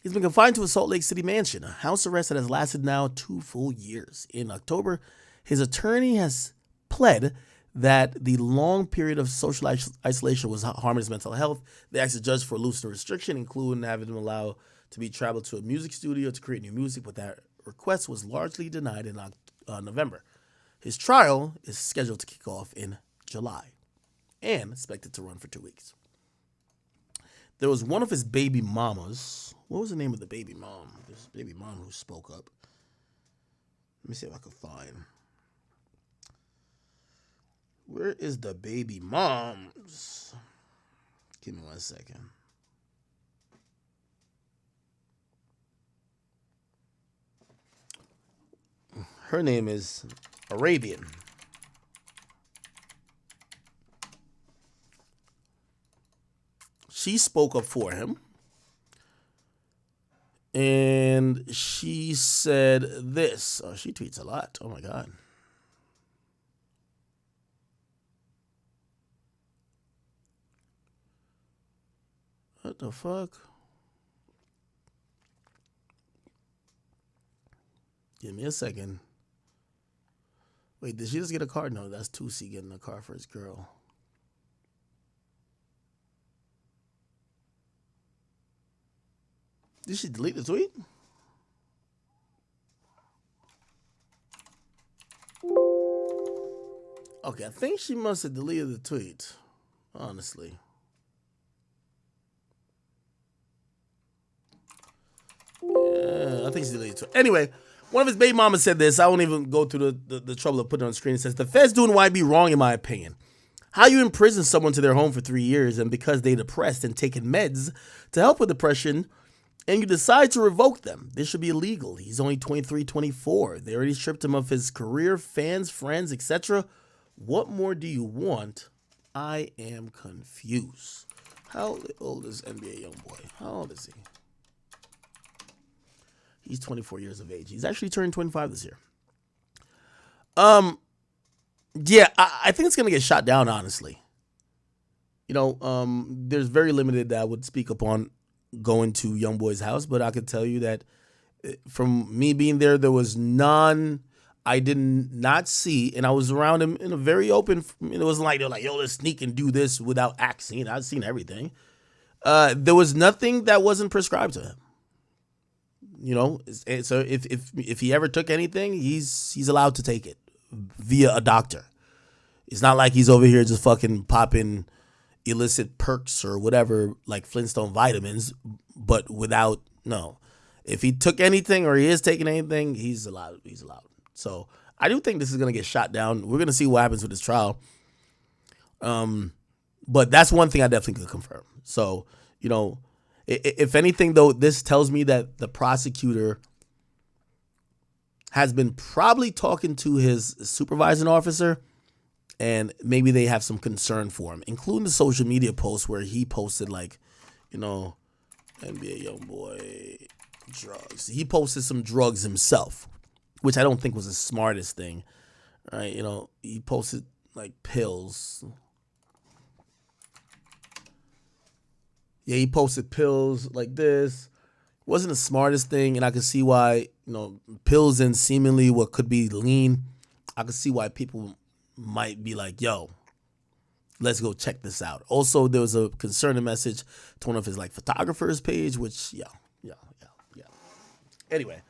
he's been confined to a Salt Lake City mansion, a house arrest that has lasted now 2 full years. In October, his attorney has pled that the long period of social isolation was harming his mental health. They asked the judge for a looser restriction, including having him allowed to be traveled to a music studio to create new music, but that request was largely denied in November. His trial is scheduled to kick off in July and expected to run for 2 weeks. There was one of his baby mamas. What was the name of the baby mom? This baby mom who spoke up. Let me see if I can find. Where is the baby moms? Give me 1 second. Her name is Arabian. She spoke up for him. And she said this. Oh, she tweets a lot. Oh, my God. What the fuck? Give me a second. Wait, did she just get a car? No, that's Tusi getting a car for his girl. Did she delete the tweet? Okay, I think she must have deleted the tweet, honestly. Yeah, I think she deleted the tweet. Anyway, one of his baby mamas said this. I won't even go through the trouble of putting it on screen. It says, the feds doing YB wrong, in my opinion. How you imprison someone to their home for 3 years and because they depressed and taken meds to help with depression, and you decide to revoke them. This should be illegal. He's only 23, 24. They already stripped him of his career, fans, friends, etc. What more do you want? I am confused. How old is NBA YoungBoy? How old is he? He's 24 years of age. He's actually turning 25 this year. Yeah, I think it's going to get shot down, honestly. There's very limited that I would speak upon going to YoungBoy's house, but I could tell you that from me being there, there was none I did not see, and I was around him in a very open. It wasn't like they're like, yo, let's sneak and do this without acting. I've seen everything. There was nothing that wasn't prescribed to him. So if he ever took anything, he's allowed to take it via a doctor. It's not like he's over here just fucking popping illicit perks or whatever, like Flintstone vitamins, but without, no. If he took anything or he is taking anything, he's allowed. So I do think this is going to get shot down. We're going to see what happens with this trial. But that's one thing I definitely could confirm. So, if anything, though, this tells me that the prosecutor has been probably talking to his supervising officer, and maybe they have some concern for him, including the social media post where he posted NBA YoungBoy drugs. He posted some drugs himself, which I don't think was the smartest thing, right? He posted like pills. Yeah, he posted pills like this. Wasn't the smartest thing, and I could see why, pills and seemingly what could be lean. I could see why people might be like, yo, let's go check this out. Also, there was a concerning message to one of his photographers page, which, yeah. Anyway,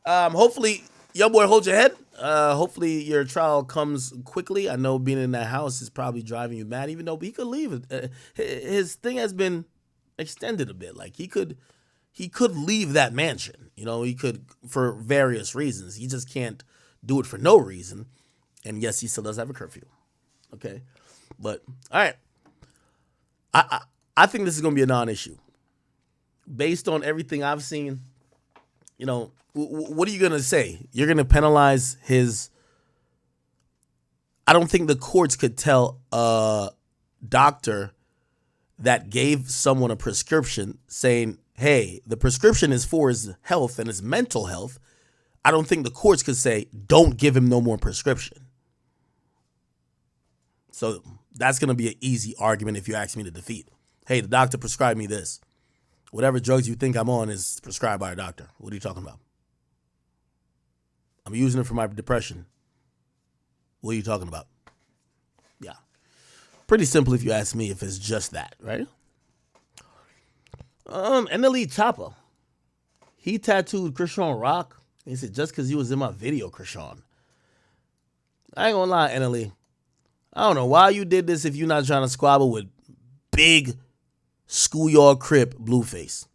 hopefully, YoungBoy, hold your head. Hopefully your trial comes quickly. I know being in that house is probably driving you mad, even though he could leave. His thing has been extended a bit. Like he could leave that mansion. He could for various reasons. He just can't do it for no reason. And yes, he still does have a curfew. Okay. But all right. I think this is gonna be a non-issue. based on everything I've seen, you know, what are you gonna say? You're gonna penalize his. I don't think the courts could tell a doctor that gave someone a prescription saying, hey, the prescription is for his health and his mental health. I don't think the courts could say, don't give him no more prescription. So that's going to be an easy argument if you ask me to defeat. Hey, the doctor prescribed me this. Whatever drugs you think I'm on is prescribed by a doctor. What are you talking about? I'm using it for my depression. What are you talking about? Yeah. Pretty simple if you ask me, if it's just that, right? NLE Chopper. He tattooed Krishan Rock. He said, just because you was in my video, Krishan. I ain't gonna lie, NLE. I don't know why you did this if you're not trying to squabble with big schoolyard crip Blueface.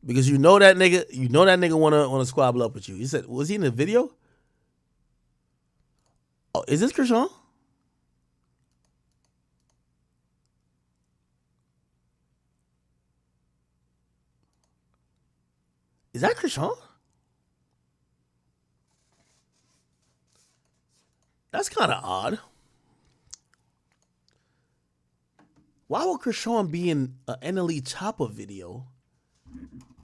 Because you know that nigga wanna squabble up with you. He said, was he in the video? Oh, is this Krishan? Is that Krishan? That's kind of odd. Why would Krishan be in an NLE Chopper video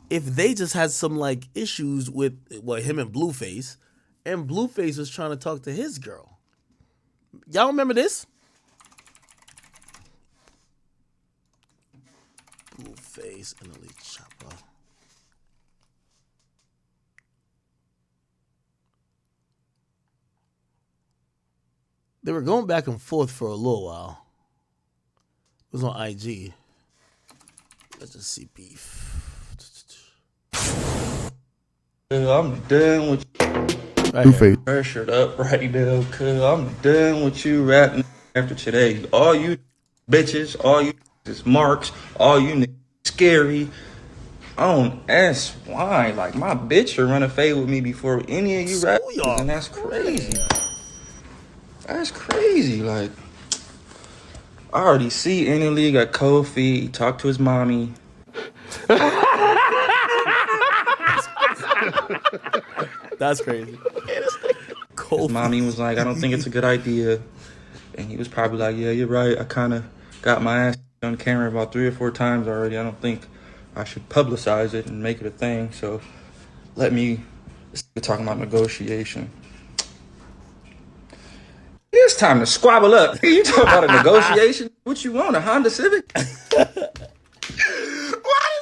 if they just had some like issues with him and Blueface, and Blueface was trying to talk to his girl? Y'all remember this? Blueface and NLE Chopper. They were going back and forth for a little while. It was on IG. Let's just see beef. I'm done with you. Pressured up right now, cuz I'm done with you rapping after today. All you bitches, all you is marks, all you niggas scary. I don't ask why. Like, my bitch are running fade with me before any of you rappers, and that's crazy. That's crazy. Like, I already see NLE got cold feet, talk to his mommy. That's crazy. His mommy was like, I don't think it's a good idea. And he was probably like, yeah, you're right. I kind of got my ass on camera about 3 or 4 times already. I don't think I should publicize it and make it a thing. So let me talking about negotiation. It's time to squabble up. You talking about a negotiation? What you want, a Honda Civic? Why is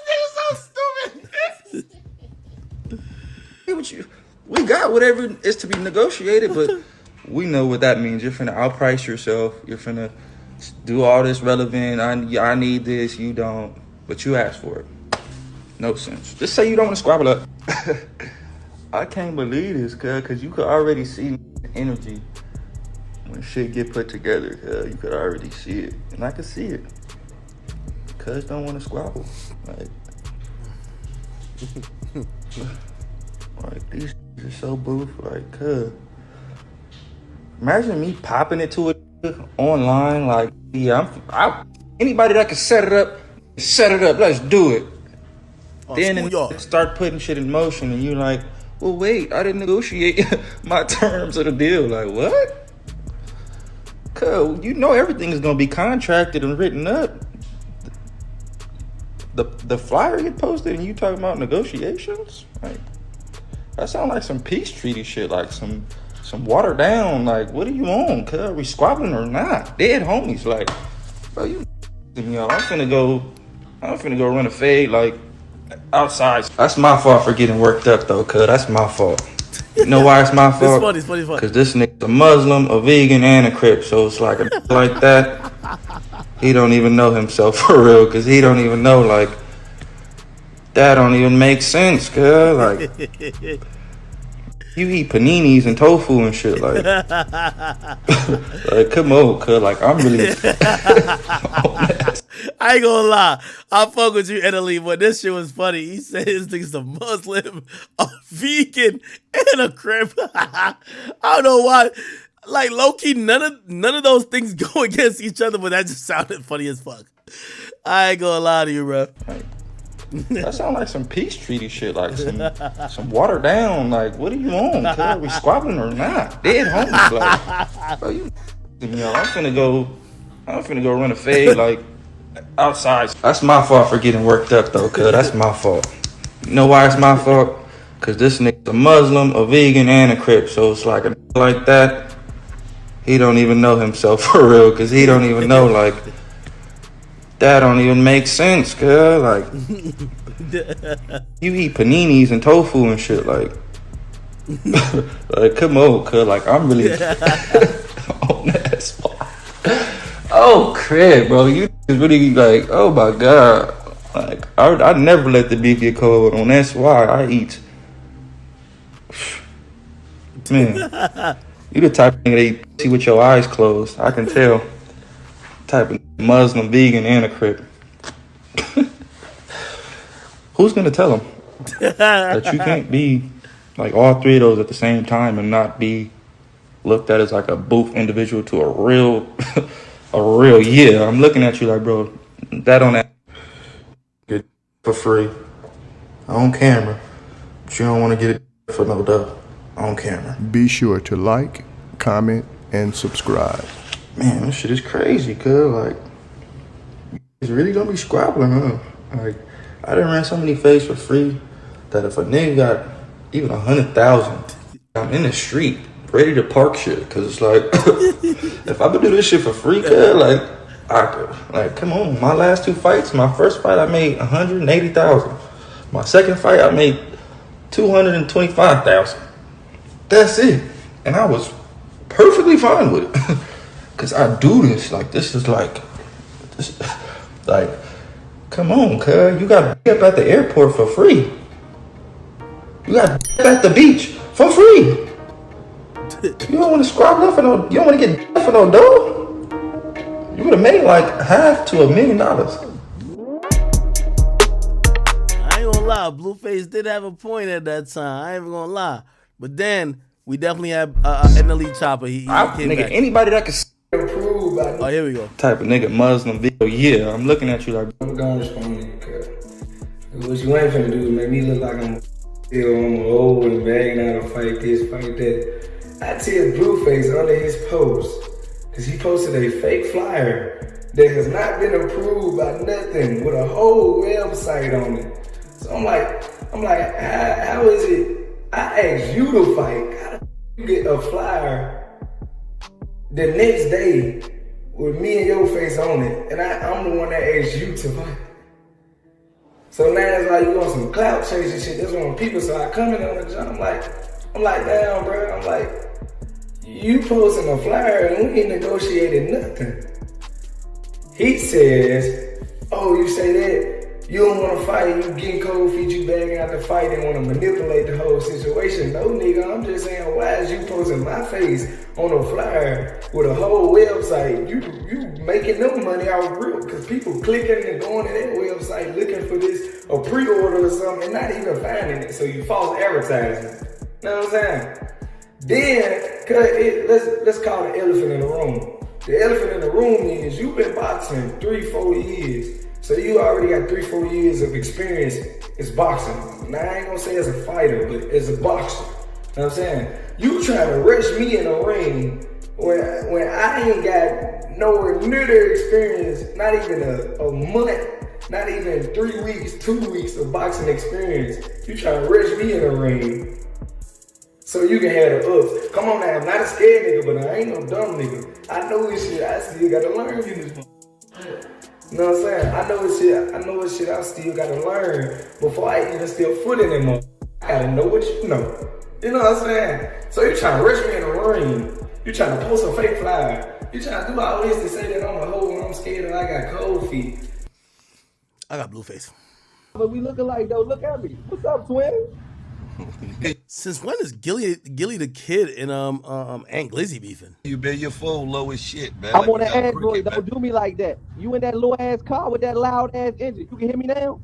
this so stupid? We got whatever is to be negotiated, but we know what that means. You're finna outprice yourself. You're finna do all this relevant. I need this, you don't. But you asked for it. No sense. Just say you don't want to squabble up. I can't believe this, cuz you could already see the energy. When shit get put together, you could already see it. And I could see it. Cuz don't want to squabble. Like these are so boof. Like, cuz. Imagine me popping it to it online. Like, yeah, anybody that can set it up, let's do it. Then start putting shit in motion and you're like, well, wait, I didn't negotiate my terms of the deal. Like, what? Cause you know everything is gonna be contracted and written up. The flyer get posted and you talking about negotiations? Like, that sound like some peace treaty shit, like some watered down. Like, what are you on? Cause are we squabbling or not? Dead homies. Like, bro, you y'all. I'm finna go run a fade like outside. That's my fault for getting worked up though, cuz that's my fault. You know why it's my fault? It's funny. Because this nigga's a Muslim, a vegan, and a Crip. So it's like a like that. He don't even know himself for real. Because he don't even know, like, that don't even make sense, cuz. Like, you eat paninis and tofu and shit. Like, like come on, cuz. Like, I'm really... I ain't gonna lie. I fuck with you, NLE, but this shit was funny. He said this nigga's a Muslim, a vegan, and a Crip. I don't know why. Like low-key, none of those things go against each other, but that just sounded funny as fuck. I ain't gonna lie to you, bro. That sound like some peace treaty shit, like some watered down. Like, what do you want? Are we squabbling or not? Dead homies, like, bro, you know, I'm finna go run a fade like outside. That's my fault for getting worked up though, cuz that's my fault. You know why it's my fault? Cause this nigga's a Muslim, a vegan, and a Crip. So it's like a like that. He don't even know himself for real, cause he don't even know like that don't even make sense, cuz like you eat paninis and tofu and shit like like come on, cuz like I'm really on that spot. Oh crap, bro, you is really like, oh my god, like I never let the beef get cold on. That's why I eat. Man, you the type of nigga that eat pussy with your eyes closed. I can tell. Type of Muslim, vegan, and a Crip. Who's gonna tell him that you can't be like all three of those at the same time and not be looked at as like a booth individual to a real, yeah? I'm looking at you like, bro, that on that get for free on camera, but you don't want to get it for no dough on camera. Be sure to like, comment, and subscribe. Man, this shit is crazy, cuz like it's really gonna be squabbling, huh? Like I done ran so many fades for free that if a nigga got even 100,000, I'm in the street ready to park shit, cause it's like if I could do this shit for free, cuz like I could, like come on. My last two fights, my first fight I made 180,000. My second fight I made 225,000. That's it, and I was perfectly fine with it. Cause I do this, like this is like, this, like, come on, cuz you got to up at the airport for free. You got to at the beach for free. You don't want to squabble up for no, you don't want to get for no dough. You would have made like half to $1 million. I ain't gonna lie, Blueface did have a point at that time. I ain't even gonna lie, but then we definitely had an elite chopper. He came nigga, back. anybody that can improve. Oh, here we go. Type of nigga Muslim video. Yeah, I'm looking at you like. I'm gonna respond, cuz what you ain't finna do is make me look like I'm still on old and begging out to fight this, fight that. I tell Blueface under his post, cause he posted a fake flyer that has not been approved by nothing with a whole website on it. So I'm like, how is it? I asked you to fight. How do you get a flyer the next day with me and your face on it, and I'm the one that asked you to fight? So now it's like you want some clout chasing shit. That's what people. So I come in on the job. I'm like, damn, bro. I'm like, you posting a flyer and we ain't negotiated nothing. He says, oh, you say that? You don't want to fight, you getting cold feet, you bagging out the fight and want to manipulate the whole situation. No, nigga, I'm just saying, why is you posting my face on a flyer with a whole website? You making them money out real, because people clicking and going to that website looking for this, a pre-order or something, and not even finding it. So you false advertising. You know what I'm saying? Then, let's call the elephant in the room. The elephant in the room is you've been boxing 3-4 years. So you already got 3-4 years of experience as boxing. Now I ain't gonna say as a fighter, but as a boxer. You know what I'm saying? You trying to rush me in a ring when I ain't got nowhere near the experience, not even a month, not even 3 weeks, 2 weeks of boxing experience. You trying to rush me in a ring so you can have the ups. Come on now, I'm not a scared nigga, but I ain't no dumb nigga. I know this shit, I still gotta learn this. You know what I'm saying? I know what shit I still gotta learn before I even step foot in them. I gotta know what you know. You know what I'm saying? So you trying to rush me in the ring. You trying to post a fake flyer. You trying to do all this to say that I'm a hoe and I'm scared and I got cold feet. I got Blueface. But we looking like though, look at me. What's up, twin? Since when is Gilly the Kid and Aunt Glizzy beefing? You been your phone low as shit, man. I'm on that Android. Don't do me like that. You in that low ass car with that loud ass engine. You can hear me now?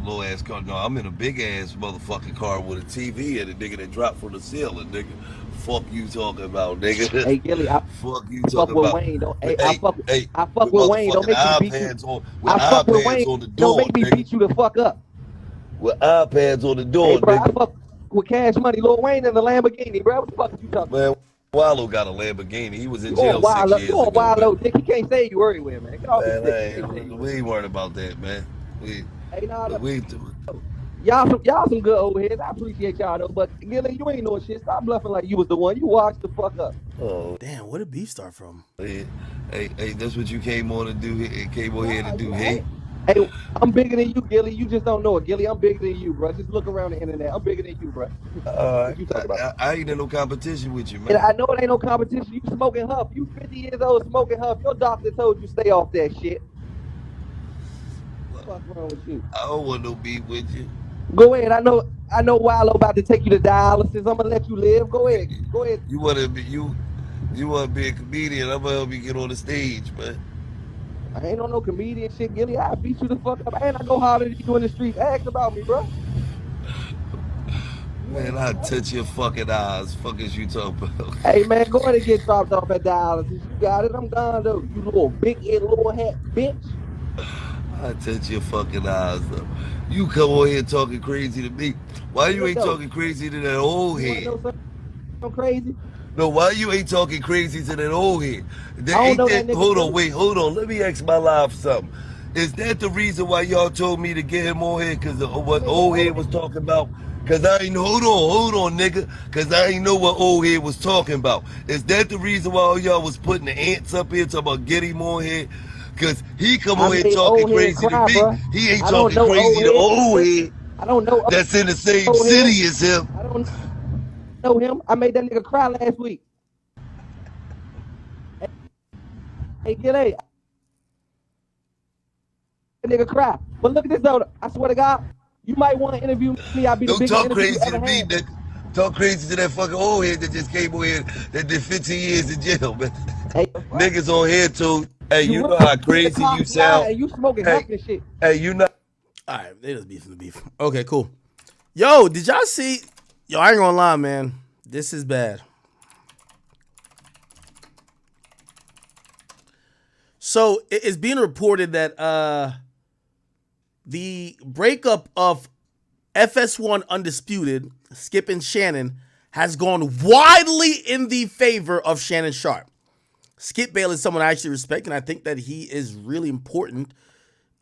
low ass car. No, I'm in a big ass motherfucking car with a TV and a nigga that dropped from the ceiling, nigga. Fuck you talking about, nigga. Hey, Gilly, I Fuck you fuck talking with about. Wayne. Don't, With, hey, I fuck with with Wayne. Don't motherfucking make me beat you. iPads on, with I fuck with iPads Wayne. on the Don't door, make me nigga. beat you the fuck up. With iPads on the Hey, door, bro, I nigga. fuck with Cash Money, Lil Wayne, and the Lamborghini, bro. What the fuck you talking Man, about? Wallow got a Lamborghini. He was in You on jail 6 wild, years you on ago, man. wild, dick. He can't say you everywhere, man. Get off his Man, dick. we ain't worried about that, man. Hey, nah, y'all some good old heads. I appreciate y'all though, but Gilly, you ain't no shit. Stop bluffing like you was the one. You watched the fuck up. Oh damn, where did beef start from? Hey, that's what you came on to do. It came on here to do. Hey, I'm bigger than you, Gilly. You just don't know it, Gilly. I'm bigger than you, bro. Just look around the internet. I'm bigger than you, bro. What you talking about? I ain't in no competition with you, And man. I know it ain't no competition. You smoking huff. You 50 years old smoking huff. Your doctor told you stay off that shit. What's wrong with you? I don't want no beef with you. Go ahead. I know Wallow about to take you to dialysis. I'm gonna let you live. Go ahead. Go ahead. You want to be a comedian? I'm gonna help you get on the stage, man. I ain't on no comedian shit, Gilly. I beat you the fuck up. And I go harder than you in the streets. Ask about me, bro. Man, I touch your fucking eyes. Fuck is you talking about? Hey, man, go ahead and get dropped off at dialysis. You got it. I'm gone, though. You little big head, little hat bitch. I touch your fucking eyes, though. You come on here talking crazy to me. Why you ain't talking crazy to that old head? I'm crazy. No, why you ain't talking crazy to that old head? Hold on. Let me ask my live something. Is that the reason why y'all told me to get him on here? Because what old head was talking about? Because I ain't, hold on, nigga. Because I ain't know what old head was talking about. Is that the reason why all y'all was putting the ants up here talking about get him on here? Because he come on here talking crazy to me. Bro. He ain't talking crazy to old head. I don't know. That's in the same city as him. I don't know him. I made that nigga cry last week. Hey, Gilly. That nigga cry. But look at this though. I swear to God, you might want to interview me. I'll be the biggest interview you ever had. Talk crazy to that fucking old head that just came on here that did 15 years in jail, man. Hey, niggas on here too. Hey, you know how crazy you sound. You smoking huff and shit. Hey, you know. All right, they just beefing the beef. Okay, cool. Yo, did y'all see? Yo, I ain't gonna lie, man. This is bad. So it's being reported that the breakup of FS1 Undisputed, Skip and Shannon, has gone widely in the favor of Shannon Sharp. Skip Bayless is someone I actually respect, and I think that he is really important.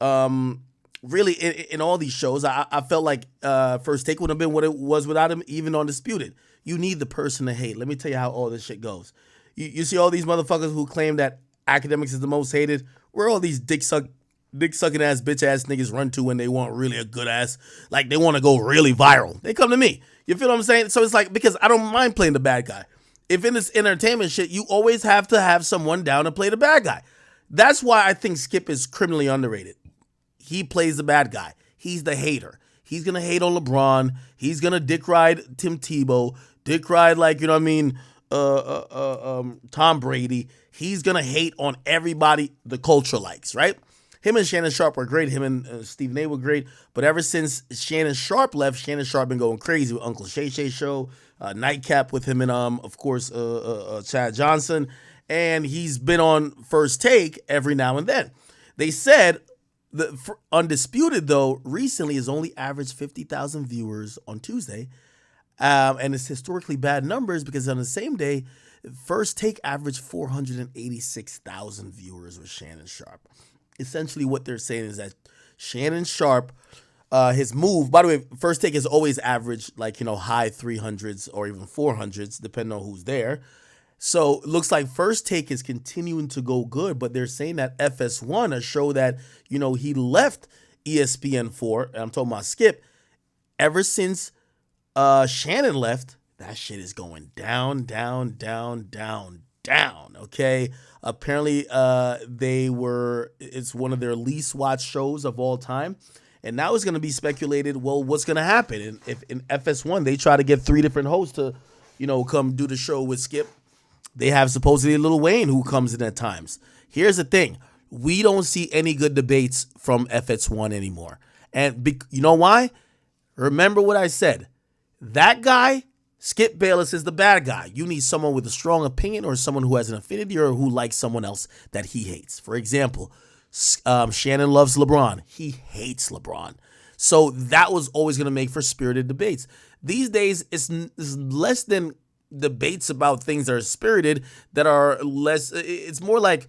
Really, in all these shows, I felt like First Take would have been what it was without him, even on Disputed. You need the person to hate. Let me tell you how all this shit goes. You see all these motherfuckers who claim that Academics is the most hated. Where all these dick sucking ass bitch ass niggas run to when they want really a good ass, like they want to go really viral. They come to me. You feel what I'm saying? So it's like, because I don't mind playing the bad guy. If in this entertainment shit, you always have to have someone down to play the bad guy. That's why I think Skip is criminally underrated. He plays the bad guy. He's the hater. He's going to hate on LeBron. He's going to dick ride Tim Tebow. Dick ride, like, you know what I mean, Tom Brady. He's going to hate on everybody the culture likes, right? Him and Shannon Sharp were great. Him and Stephen A were great. But ever since Shannon Sharp left, Shannon Sharp been going crazy with Uncle Shay Shay Show, Nightcap with him and, of course, Chad Johnson. And he's been on First Take every now and then. They said the Undisputed, though, recently has only averaged 50,000 viewers on Tuesday. And it's historically bad numbers because on the same day, First Take averaged 486,000 viewers with Shannon Sharp. Essentially what they're saying is that Shannon Sharp, his move, by the way, First Take has always averaged like, you know, high 300s or even 400s, depending on who's there. So it looks like First Take is continuing to go good, but they're saying that FS1, a show that, you know, he left ESPN for, and I'm talking about Skip, ever since Shannon left, that shit is going down, okay? Apparently, it's one of their least watched shows of all time. And now it's going to be speculated, well, what's going to happen? And if in FS1, they try to get 3 different hosts to, you know, come do the show with Skip. They have supposedly Lil Wayne who comes in at times. Here's the thing. We don't see any good debates from FS1 anymore. And you know why? Remember what I said. That guy, Skip Bayless, is the bad guy. You need someone with a strong opinion or someone who has an affinity or who likes someone else that he hates. For example, Shannon loves LeBron. He hates LeBron. So that was always going to make for spirited debates. These days, it's less than debates about things that are spirited that are less. It's more like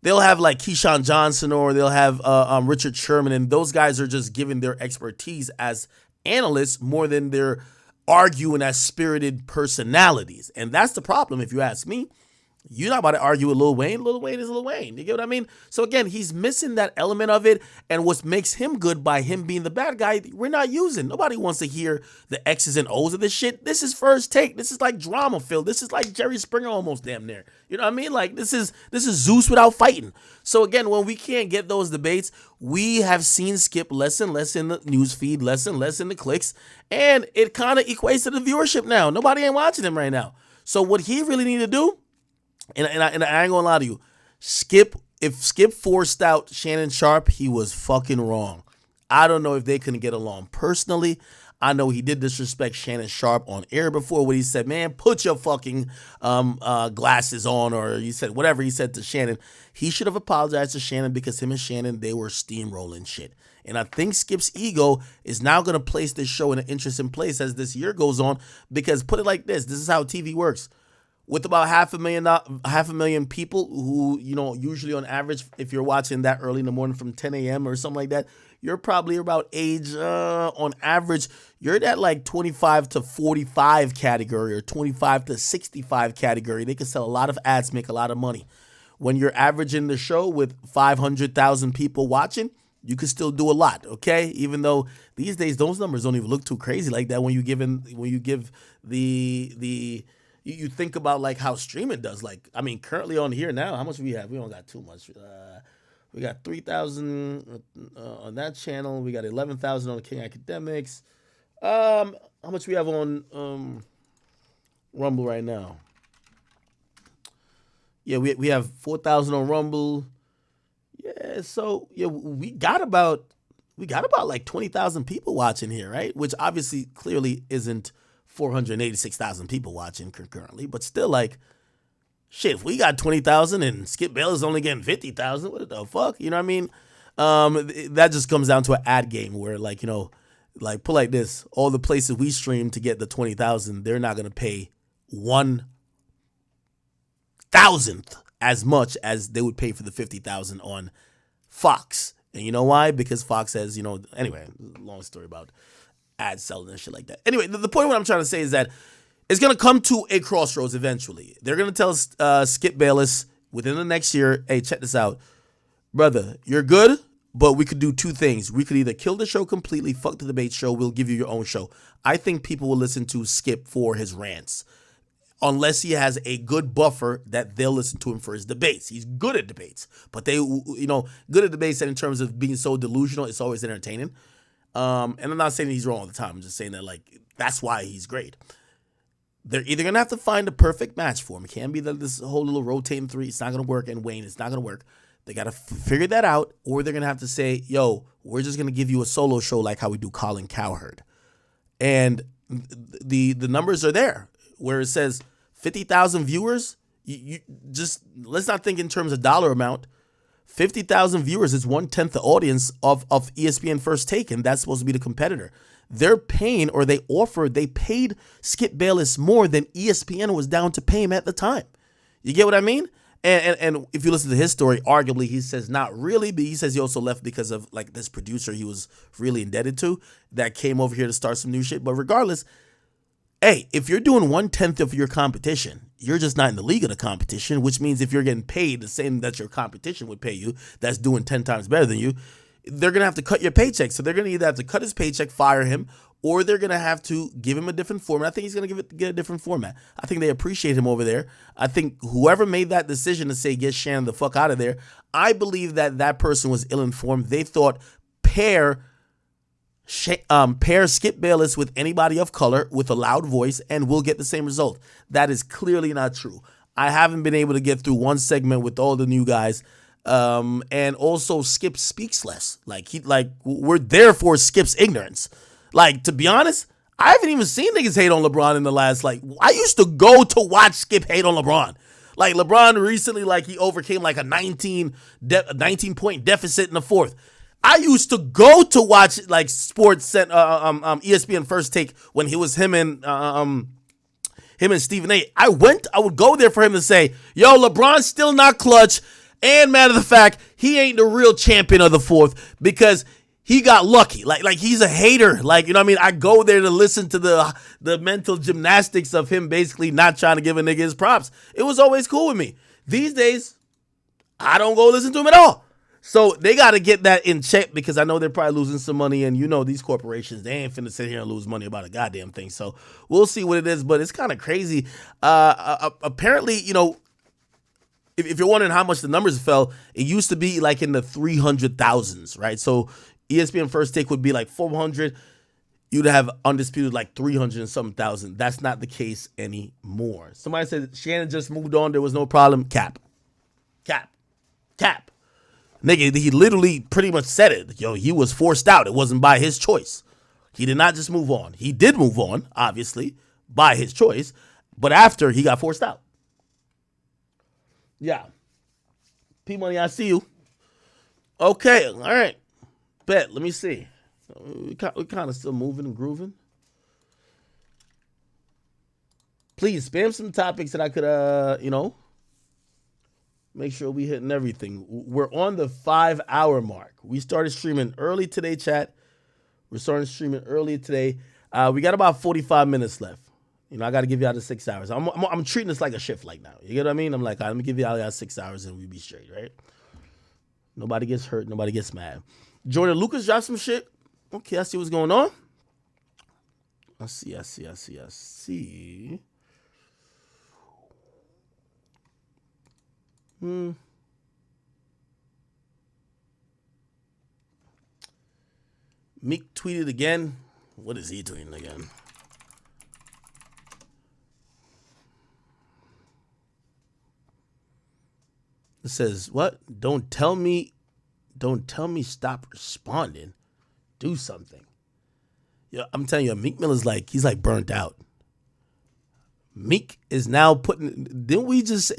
they'll have like Keyshawn Johnson or they'll have Richard Sherman, and those guys are just giving their expertise as analysts more than they're arguing as spirited personalities. And that's the problem, if you ask me. You're not about to argue with Lil Wayne. Lil Wayne is Lil Wayne. You get what I mean? So again, he's missing that element of it. And what makes him good by him being the bad guy, we're not using. Nobody wants to hear the X's and O's of this shit. This is First Take. This is like drama filled. This is like Jerry Springer almost damn near. You know what I mean? Like this is Zeus without fighting. So again, when we can't get those debates, we have seen Skip less and less in the news feed, less and less in the clicks. And it kind of equates to the viewership now. Nobody ain't watching him right now. So what he really need to do, and I ain't gonna lie to you, if Skip forced out Shannon Sharpe, he was fucking wrong. I don't know if they couldn't get along personally. I know he did disrespect Shannon Sharpe on air before when he said, man, put your fucking glasses on, or he said whatever he said to Shannon. He should have apologized to Shannon because him and Shannon, they were steamrolling shit. And I think Skip's ego is now going to place this show in an interesting place as this year goes on, because put it like this is how TV works. With about 500,000 people who, you know, usually on average, if you're watching that early in the morning from 10 a.m. or something like that, you're probably about age, on average, you're at like 25 to 45 category or 25 to 65 category. They can sell a lot of ads, make a lot of money. When you're averaging the show with 500,000 people watching, you can still do a lot, okay? Even though these days those numbers don't even look too crazy like that when you give the you think about like how streaming does. Like, I mean, currently on here now, how much we have? We don't got too much. We got 3,000 on that channel. We got 11,000 on King Academics. How much we have on Rumble right now? Yeah, we have 4,000 on Rumble. Yeah, so yeah, we got about like 20,000 people watching here, right? Which obviously clearly isn't 486,000 people watching concurrently, but still, like, shit, if we got 20,000 and Skip Bayless only getting 50,000, what the fuck? You know what I mean? That just comes down to an ad game where, like, you know, like, put like this, all the places we stream to get the 20,000, they're not going to pay 1,000th as much as they would pay for the 50,000 on Fox. And you know why? Because Fox has, you know, anyway, long story about ad selling and shit like that. Anyway, the point what I'm trying to say is that it's going to come to a crossroads eventually. They're going to tell Skip Bayless within the next year, hey, check this out. Brother, you're good, but we could do two things. We could either kill the show completely, fuck the debate show, we'll give you your own show. I think people will listen to Skip for his rants, unless he has a good buffer that they'll listen to him for his debates. He's good at debates, but they, you know, good at debates in terms of being so delusional, it's always entertaining. And I'm not saying he's wrong all the time. I'm just saying that, like, that's why he's great. They're either going to have to find a perfect match for him. It can't be that this whole little rotating three, it's not going to work, and Wayne, it's not going to work. They got to figure that out, or they're going to have to say, yo, we're just going to give you a solo show like how we do Colin Cowherd. And the numbers are there, where it says 50,000 viewers. You just, let's not think in terms of dollar amount. 50,000 viewers is 1/10 the audience of ESPN First Take, and that's supposed to be the competitor. They're paying, or they paid Skip Bayless more than ESPN was down to pay him at the time. You get what I mean? And if you listen to his story, arguably he says not really, but he says he also left because of like this producer he was really indebted to that came over here to start some new shit. But regardless, hey, if you're doing 1/10 of your competition, you're just not in the league of the competition, which means if you're getting paid the same that your competition would pay you, that's doing 10 times better than you, they're going to have to cut your paycheck. So they're going to either have to cut his paycheck, fire him, or they're going to have to give him a different format. I think he's going to get a different format. I think they appreciate him over there. I think whoever made that decision to say, get Shannon the fuck out of there, I believe that person was ill-informed. They thought pair Skip Bayless with anybody of color with a loud voice and we'll get the same result. That is clearly not true. I haven't been able to get through one segment with all the new guys. And also Skip speaks less. We're there for Skip's ignorance. Like, to be honest, I haven't even seen niggas hate on LeBron in the last, I used to go to watch Skip hate on LeBron. Like, LeBron recently, he overcame like a 19-point deficit in the fourth. I used to go to watch sports ESPN First Take when he was him and Stephen A. I would go there for him to say, yo, LeBron's still not clutch. And matter of the fact, he ain't the real champion of the fourth because he got lucky. Like he's a hater. You know what I mean? I go there to listen to the mental gymnastics of him basically not trying to give a nigga his props. It was always cool with me. These days, I don't go listen to him at all. So they got to get that in check because I know they're probably losing some money. And these corporations, they ain't finna sit here and lose money about a goddamn thing. So we'll see what it is. But it's kind of crazy. Apparently, if you're wondering how much the numbers fell, it used to be in the 300,000s, right? So ESPN First Take would be 400. You'd have Undisputed 300 and something thousand. That's not the case anymore. Somebody said Shannon just moved on. There was no problem. Cap. Nigga, he literally pretty much said it. Yo, he was forced out. It wasn't by his choice. He did not just move on. He did move on, obviously, by his choice. But after, he got forced out. Yeah. P-Money, I see you. Okay, all right. Bet, let me see. We kind of still moving and grooving. Please, spam some topics that I could, make sure we hitting everything. We're on the 5-hour mark. We started streaming early today, chat. We're starting streaming early today. We got about 45 minutes left. I got to give y'all the 6 hours. I'm treating this like a shift now. You get what I mean? I'm like, let me give y'all 6 hours and we be straight, right? Nobody gets hurt. Nobody gets mad. Jordan Lucas dropped some shit. Okay, I see what's going on. I see. Meek tweeted again. What is he tweeting again? It says, what? Don't tell me stop responding. Do something. Yeah, I'm telling you, Meek Mill is he's burnt out. Meek is now didn't we just say,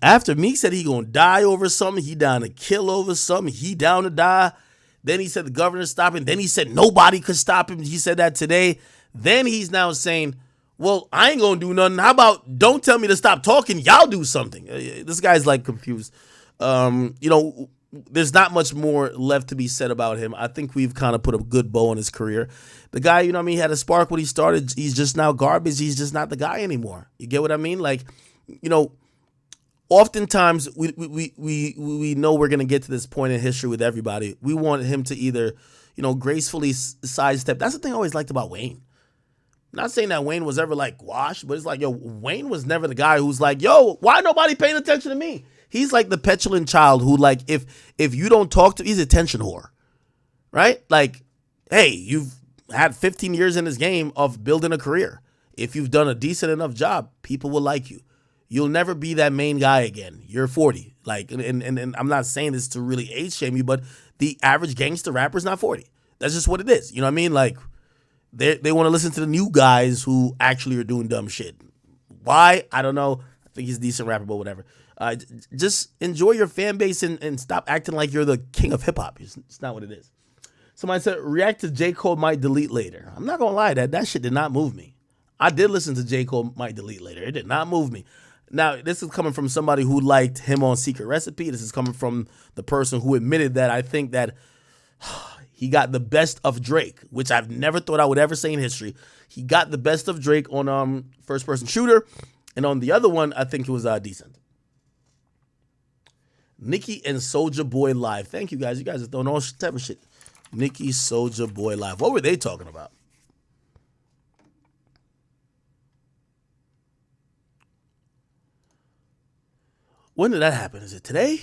after Meek said he gonna die over something, he down to kill over something, he down to die. Then he said the governor stopped him. Then he said nobody could stop him. He said that today. Then he's now saying, well, I ain't gonna do nothing. How about don't tell me to stop talking? Y'all do something. This guy's confused. There's not much more left to be said about him. I think we've kind of put a good bow on his career. The guy, he had a spark when he started. He's just now garbage. He's just not the guy anymore. You get what I mean? Oftentimes we know we're gonna get to this point in history with everybody. We want him to either, gracefully sidestep. That's the thing I always liked about Wayne. Not saying that Wayne was ever washed, but it's Wayne was never the guy who's yo, why nobody paying attention to me? He's the petulant child who if you don't talk to, he's a attention whore, right? Hey, you've had 15 years in this game of building a career. If you've done a decent enough job, people will like you. You'll never be that main guy again. You're 40. And I'm not saying this to really age shame you, but the average gangster rapper is not 40. That's just what it is. You know what I mean? They want to listen to the new guys who actually are doing dumb shit. Why? I don't know. I think he's a decent rapper, but whatever. Just enjoy your fan base and stop acting like you're the king of hip hop. It's not what it is. Somebody said, react to J. Cole might delete later. I'm not going to lie, that shit did not move me. I did listen to J. Cole might delete later. It did not move me. Now, this is coming from somebody who liked him on Secret Recipe. This is coming from the person who admitted that I think that he got the best of Drake, which I've never thought I would ever say in history. He got the best of Drake on First Person Shooter. And on the other one, I think it was decent. Nicki and Soulja Boy live. Thank you, guys. You guys are throwing all type of shit. Nicki, Soulja Boy live. What were they talking about? When did that happen? Is it today?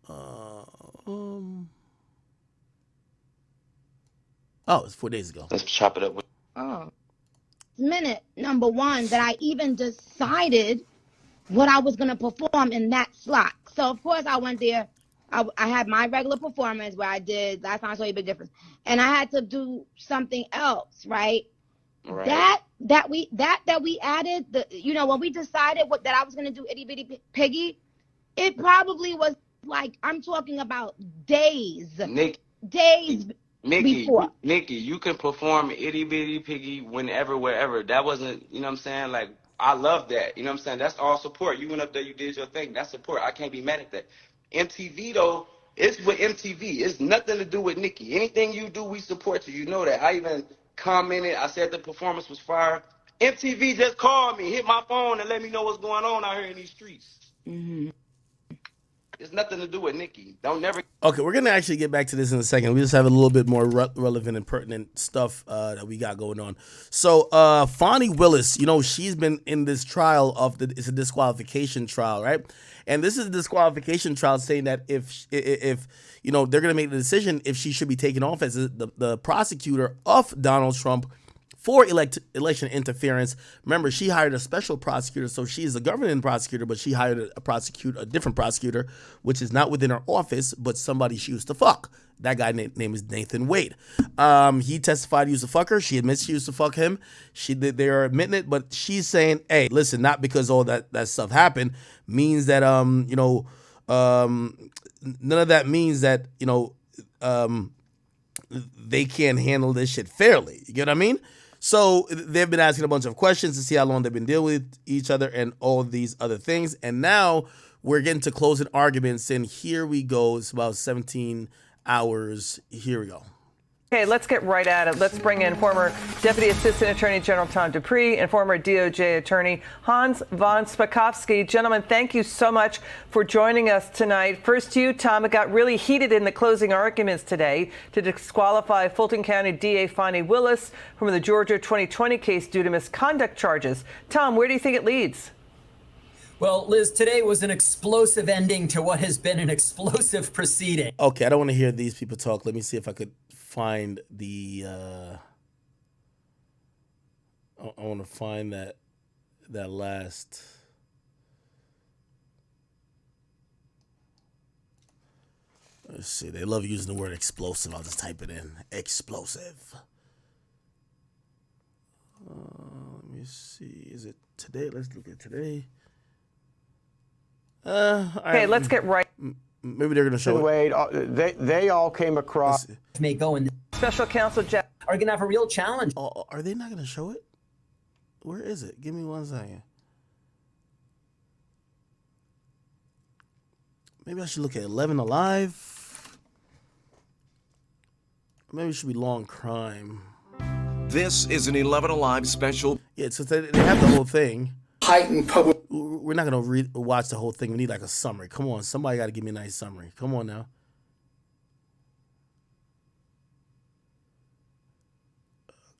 Oh, it's 4 days ago. Let's chop it up with. Oh. minute, number one, that I even decided what I was going to perform in that slot. So, of course, I went there. I had my regular performance where I did Last Time I Saw You, Big Difference. And I had to do something else, right? That we added, when we decided that I was going to do Itty Bitty Piggy, it probably was like, I'm talking about days. Days before. Nikki, you can perform Itty Bitty Piggy whenever, wherever. That wasn't, you know what I'm saying? Like, I love that. You know what I'm saying? That's all support. You went up there, you did your thing. That's support. I can't be mad at that. MTV, though, it's with MTV. It's nothing to do with Nikki. Anything you do, we support you. You know that. I even commented. I said the performance was fire. MTV just called me, hit my phone, and let me know what's going on out here in these streets. Mm-hmm. It's nothing to do with Nikki. Don't never. Okay, we're gonna actually get back to this in a second. We just have a little bit more relevant and pertinent stuff that we got going on. So, Fonnie Willis, she's been in this trial it's a disqualification trial, right? And this is a disqualification trial saying that if they're gonna make the decision if she should be taken off as the prosecutor of Donald Trump for election interference. Remember, she hired a special prosecutor, so she's a governing prosecutor, but she hired a different prosecutor, which is not within her office, but somebody she used to fuck. That guy name is Nathan Wade. He testified he used to fuck her. She admits she used to fuck him. They're admitting it, but she's saying, hey, listen, not because all that stuff happened means that none of that means that they can't handle this shit fairly. You get what I mean? So they've been asking a bunch of questions to see how long they've been dealing with each other and all these other things. And now we're getting to closing arguments. And here we go. It's about 17 hours. Here we go. Okay, let's get right at it. Let's bring in former Deputy Assistant Attorney General Tom Dupree and former DOJ Attorney Hans von Spakovsky. Gentlemen, thank you so much for joining us tonight. First to you, Tom. It got really heated in the closing arguments today to disqualify Fulton County DA Fonnie Willis from the Georgia 2020 case due to misconduct charges. Tom, where do you think it leads? Well, Liz, today was an explosive ending to what has been an explosive proceeding. Okay, I don't want to hear these people talk. Let me see if I could find the I want to find that last let's see, they love using the word explosive. I'll just type it in, explosive. Let me see, is it today? Let's look at today. Okay, let's get right. Maybe they're going to show Wade, they all came across. May go in. Special counsel Jack are going to have a real challenge. Are they not going to show it? Where is it? Give me 1 second. Maybe I should look at 11 Alive. Maybe it should be Long Crime. This is an 11 Alive special. Yeah, so they have the whole thing. Heightened public. We're not going to watch the whole thing. We need like a summary. Come on. Somebody got to give me a nice summary. Come on now.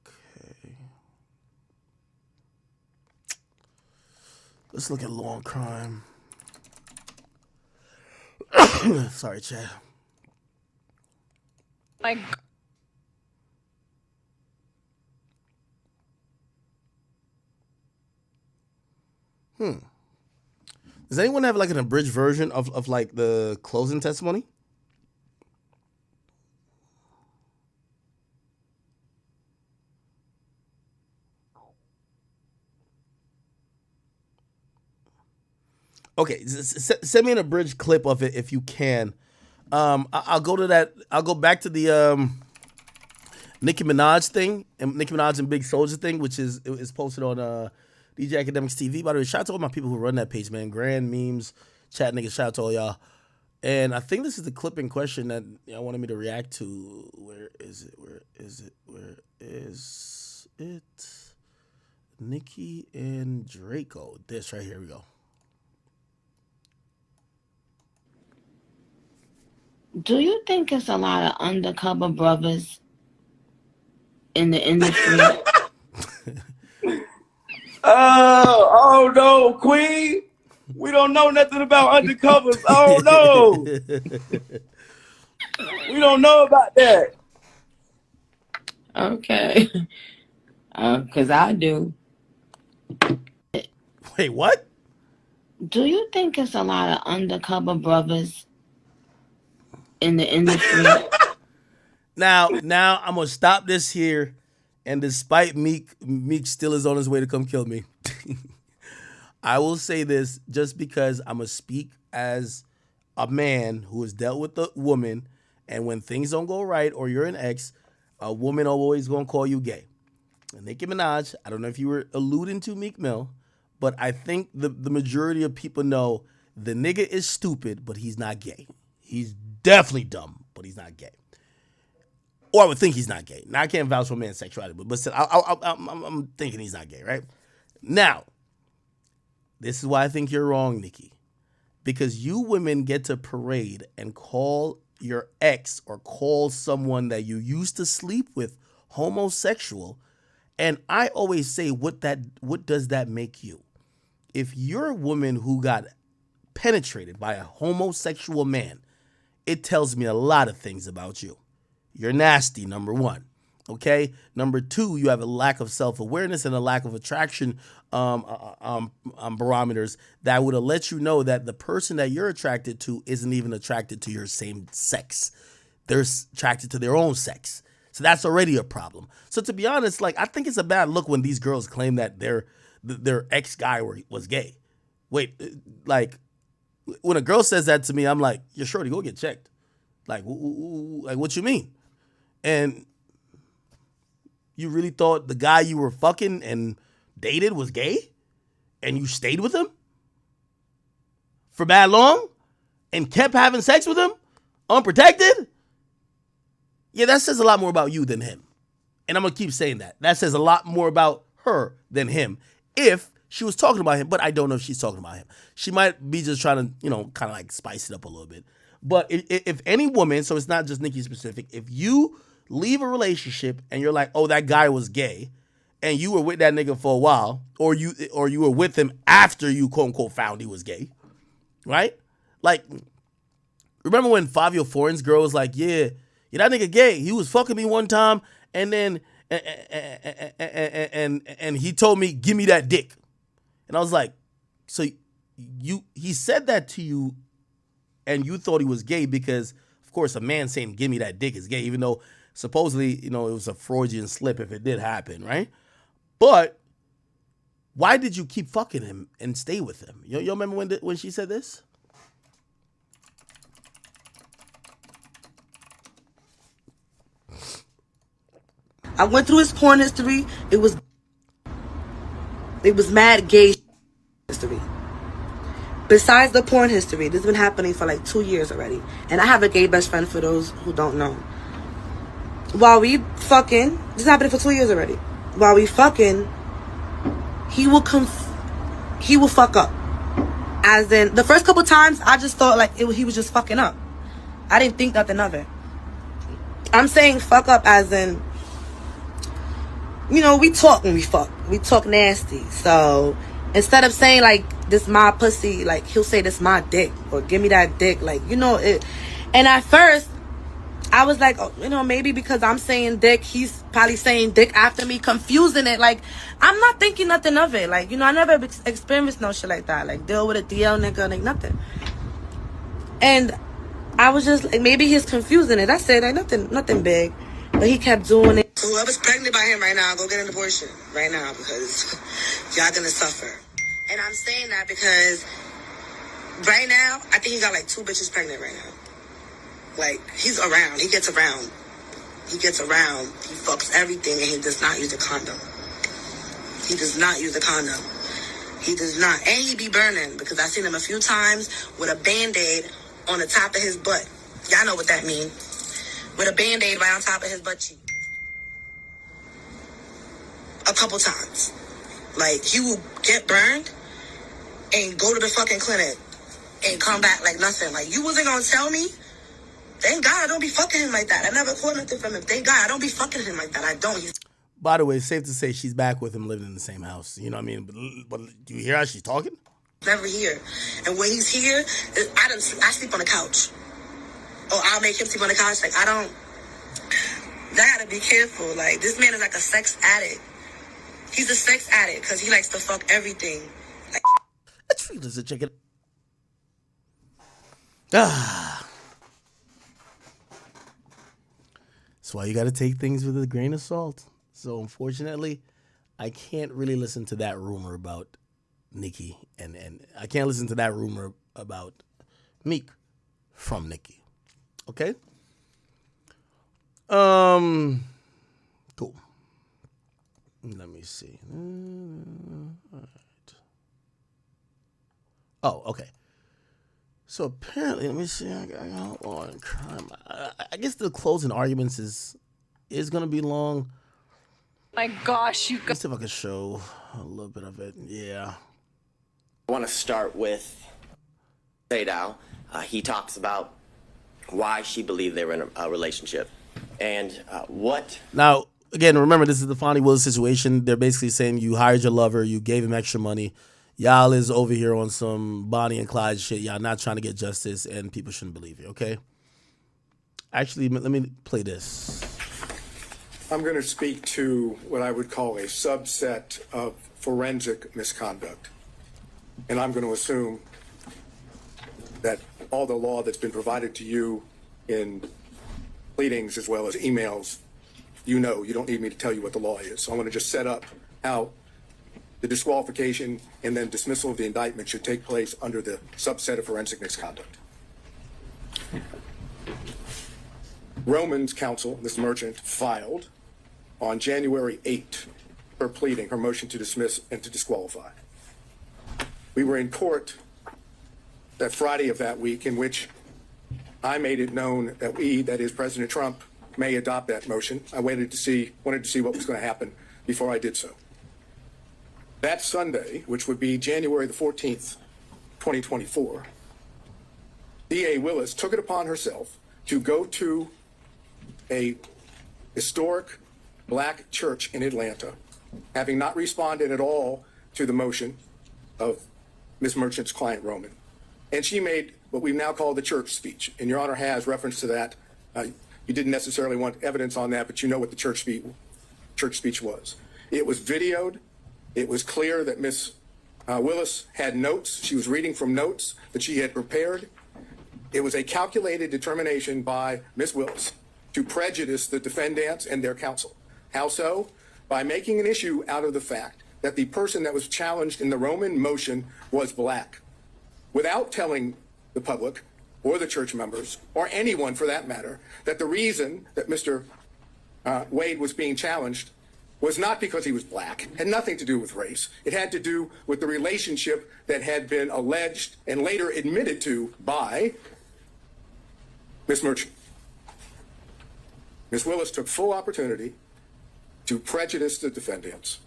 Okay. Let's look at Long Crime. Sorry, Chad. Does anyone have like an abridged version of like the closing testimony? Okay, send me an abridged clip of it if you can. I'll go to that. I'll go back to the Nicki Minaj thing and Nicki Minaj and Big Soldier thing, which is posted on DJ Academics TV. By the way, shout out to all my people who run that page, man. Grand memes, chat niggas, shout out to all y'all. And I think this is the clip in question that y'all wanted me to react to. Where is it? Where is it? Where is it? Nicki and Draco. This right here we go. Do you think it's a lot of undercover brothers in the industry? Oh no, Queen. We don't know nothing about undercovers. Oh no. We don't know about that. Okay. Because I do. Wait, what? Do you think it's a lot of undercover brothers in the industry? Now I'm gonna stop this here, and despite Meek still is on his way to come kill me. I will say this just because I'm gonna speak as a man who has dealt with a woman, and when things don't go right or you're an ex, a woman always gonna call you gay. And Nicki Minaj, I don't know if you were alluding to Meek Mill, but I think the majority of people know the nigga is stupid, but he's not gay. He's definitely dumb, but he's not gay. Or I would think he's not gay. Now, I can't vouch for man's sexuality, but still, I'm thinking he's not gay, right? Now, this is why I think you're wrong, Nicki. Because you women get to parade and call your ex or call someone that you used to sleep with homosexual. And I always say, what does that make you? If you're a woman who got penetrated by a homosexual man, it tells me a lot of things about you. You're nasty, number one. Okay? Number two, you have a lack of self-awareness and a lack of attraction barometers that would have let you know that the person that you're attracted to isn't even attracted to your same sex. They're attracted to their own sex. So that's already a problem. So to be honest, like, I think it's a bad look when these girls claim that their ex-guy was gay. Wait, like, when a girl says that to me, I'm like, you're shorty, go get checked. Like what you mean? And you really thought the guy you were fucking and dated was gay? And you stayed with him? For bad long? And kept having sex with him? Unprotected? Yeah, that says a lot more about you than him. And I'm going to keep saying that. That says a lot more about her than him if she was talking about him, but I don't know if she's talking about him. She might be just trying to, kind of like spice it up a little bit. But if any woman, so it's not just Nicki specific, if you leave a relationship and you're like, oh, that guy was gay, and you were with that nigga for a while, or you were with him after you quote unquote found he was gay, right? Like, remember when Fabio Foreign's girl was like, yeah, that nigga gay. He was fucking me one time, and then and he told me, give me that dick. And I was like, so he said that to you and you thought he was gay because, of course, a man saying give me that dick is gay, even though supposedly, it was a Freudian slip if it did happen, right? But why did you keep fucking him and stay with him? You remember when she said this? I went through his porn history. It was mad gay history. Besides the porn history, this has been happening for like 2 years already. And I have a gay best friend for those who don't know. While we fucking, this is happening for 2 years already. While we fucking, he will fuck up. As in, the first couple times, I just thought like he was just fucking up. I didn't think nothing of it. I'm saying fuck up as in, we talk when we fuck. We talk nasty. So instead of saying like, this my pussy, like he'll say this my dick or give me that dick, like it. And at first I was like, oh, maybe because I'm saying dick, he's probably saying dick after me, confusing it. Like, I'm not thinking nothing of it. Like, I never experienced no shit like that. Like, deal with a DL nigga, like nothing. And I was just like, maybe he's confusing it. I said, like, nothing big. But he kept doing it. Whoever's pregnant by him right now, go get an abortion right now because y'all gonna suffer. And I'm saying that because right now, I think he got like 2 bitches pregnant right now. Like, he's around. He gets around. He fucks everything, and he does not use a condom. He does not. And he be burning because I've seen him a few times with a Band-Aid on the top of his butt. Y'all know what that means. With a Band-Aid right on top of his butt cheek. A couple times. Like, he will get burned and go to the fucking clinic and come back like nothing. Like, you wasn't gonna tell me? Thank God I don't be fucking him like that. I never caught nothing from him. Thank God I don't be fucking him like that. I don't. By the way, it's safe to say she's back with him living in the same house. You know what I mean? But do you hear how she's talking? Never here. And when he's here, I sleep on the couch. Or I'll make him sleep on the couch. Like, I gotta be careful. Like, this man is like a sex addict. He's a sex addict because he likes to fuck everything. Let's check it. That's why you got to take things with a grain of salt. So unfortunately, I can't really listen to that rumor about Nicki, and I can't listen to that rumor about Meek from Nicki. Okay? Cool. Let me see. All right. Oh, okay. So apparently, let me see. I guess the closing arguments is going to be long. My gosh, you Let's see if I can show a little bit of it. Yeah. I want to start with Sadao. He talks about why she believed they were in a relationship and what. Now, again, remember, this is the Fonnie Willis situation. They're basically saying you hired your lover, you gave him extra money. Y'all is over here on some Bonnie and Clyde shit. Y'all not trying to get justice, and people shouldn't believe you, okay? Actually, let me play this. I'm going to speak to what I would call a subset of forensic misconduct. And I'm going to assume that all the law that's been provided to you in pleadings as well as emails, you know, you don't need me to tell you what the law is. So I want to just set up how the disqualification and then dismissal of the indictment should take place under the subset of forensic misconduct. Roman's counsel, this merchant, filed on January 8th her pleading, her motion to dismiss and to disqualify. We were in court that Friday of that week in which I made it known that we, that is President Trump, may adopt that motion. I wanted to see what was going to happen before I did so. That Sunday, which would be January the 14th, 2024, D.A. Willis took it upon herself to go to a historic black church in Atlanta, having not responded at all to the motion of Ms. Merchant's client, Roman. And she made what we now call the church speech. And Your Honor has reference to that. You didn't necessarily want evidence on that, but you know what the church speech was. It was videoed. It was clear that Ms. Willis had notes. She was reading from notes that she had prepared. It was a calculated determination by Ms. Willis to prejudice the defendants and their counsel. How so? By making an issue out of the fact that the person that was challenged in the Roman motion was black, without telling the public or the church members, or anyone for that matter, that the reason that Mr. Wade was being challenged was not because he was black, had nothing to do with race. It had to do with the relationship that had been alleged and later admitted to by Ms. Merchant. Ms. Willis took full opportunity to prejudice the defendants,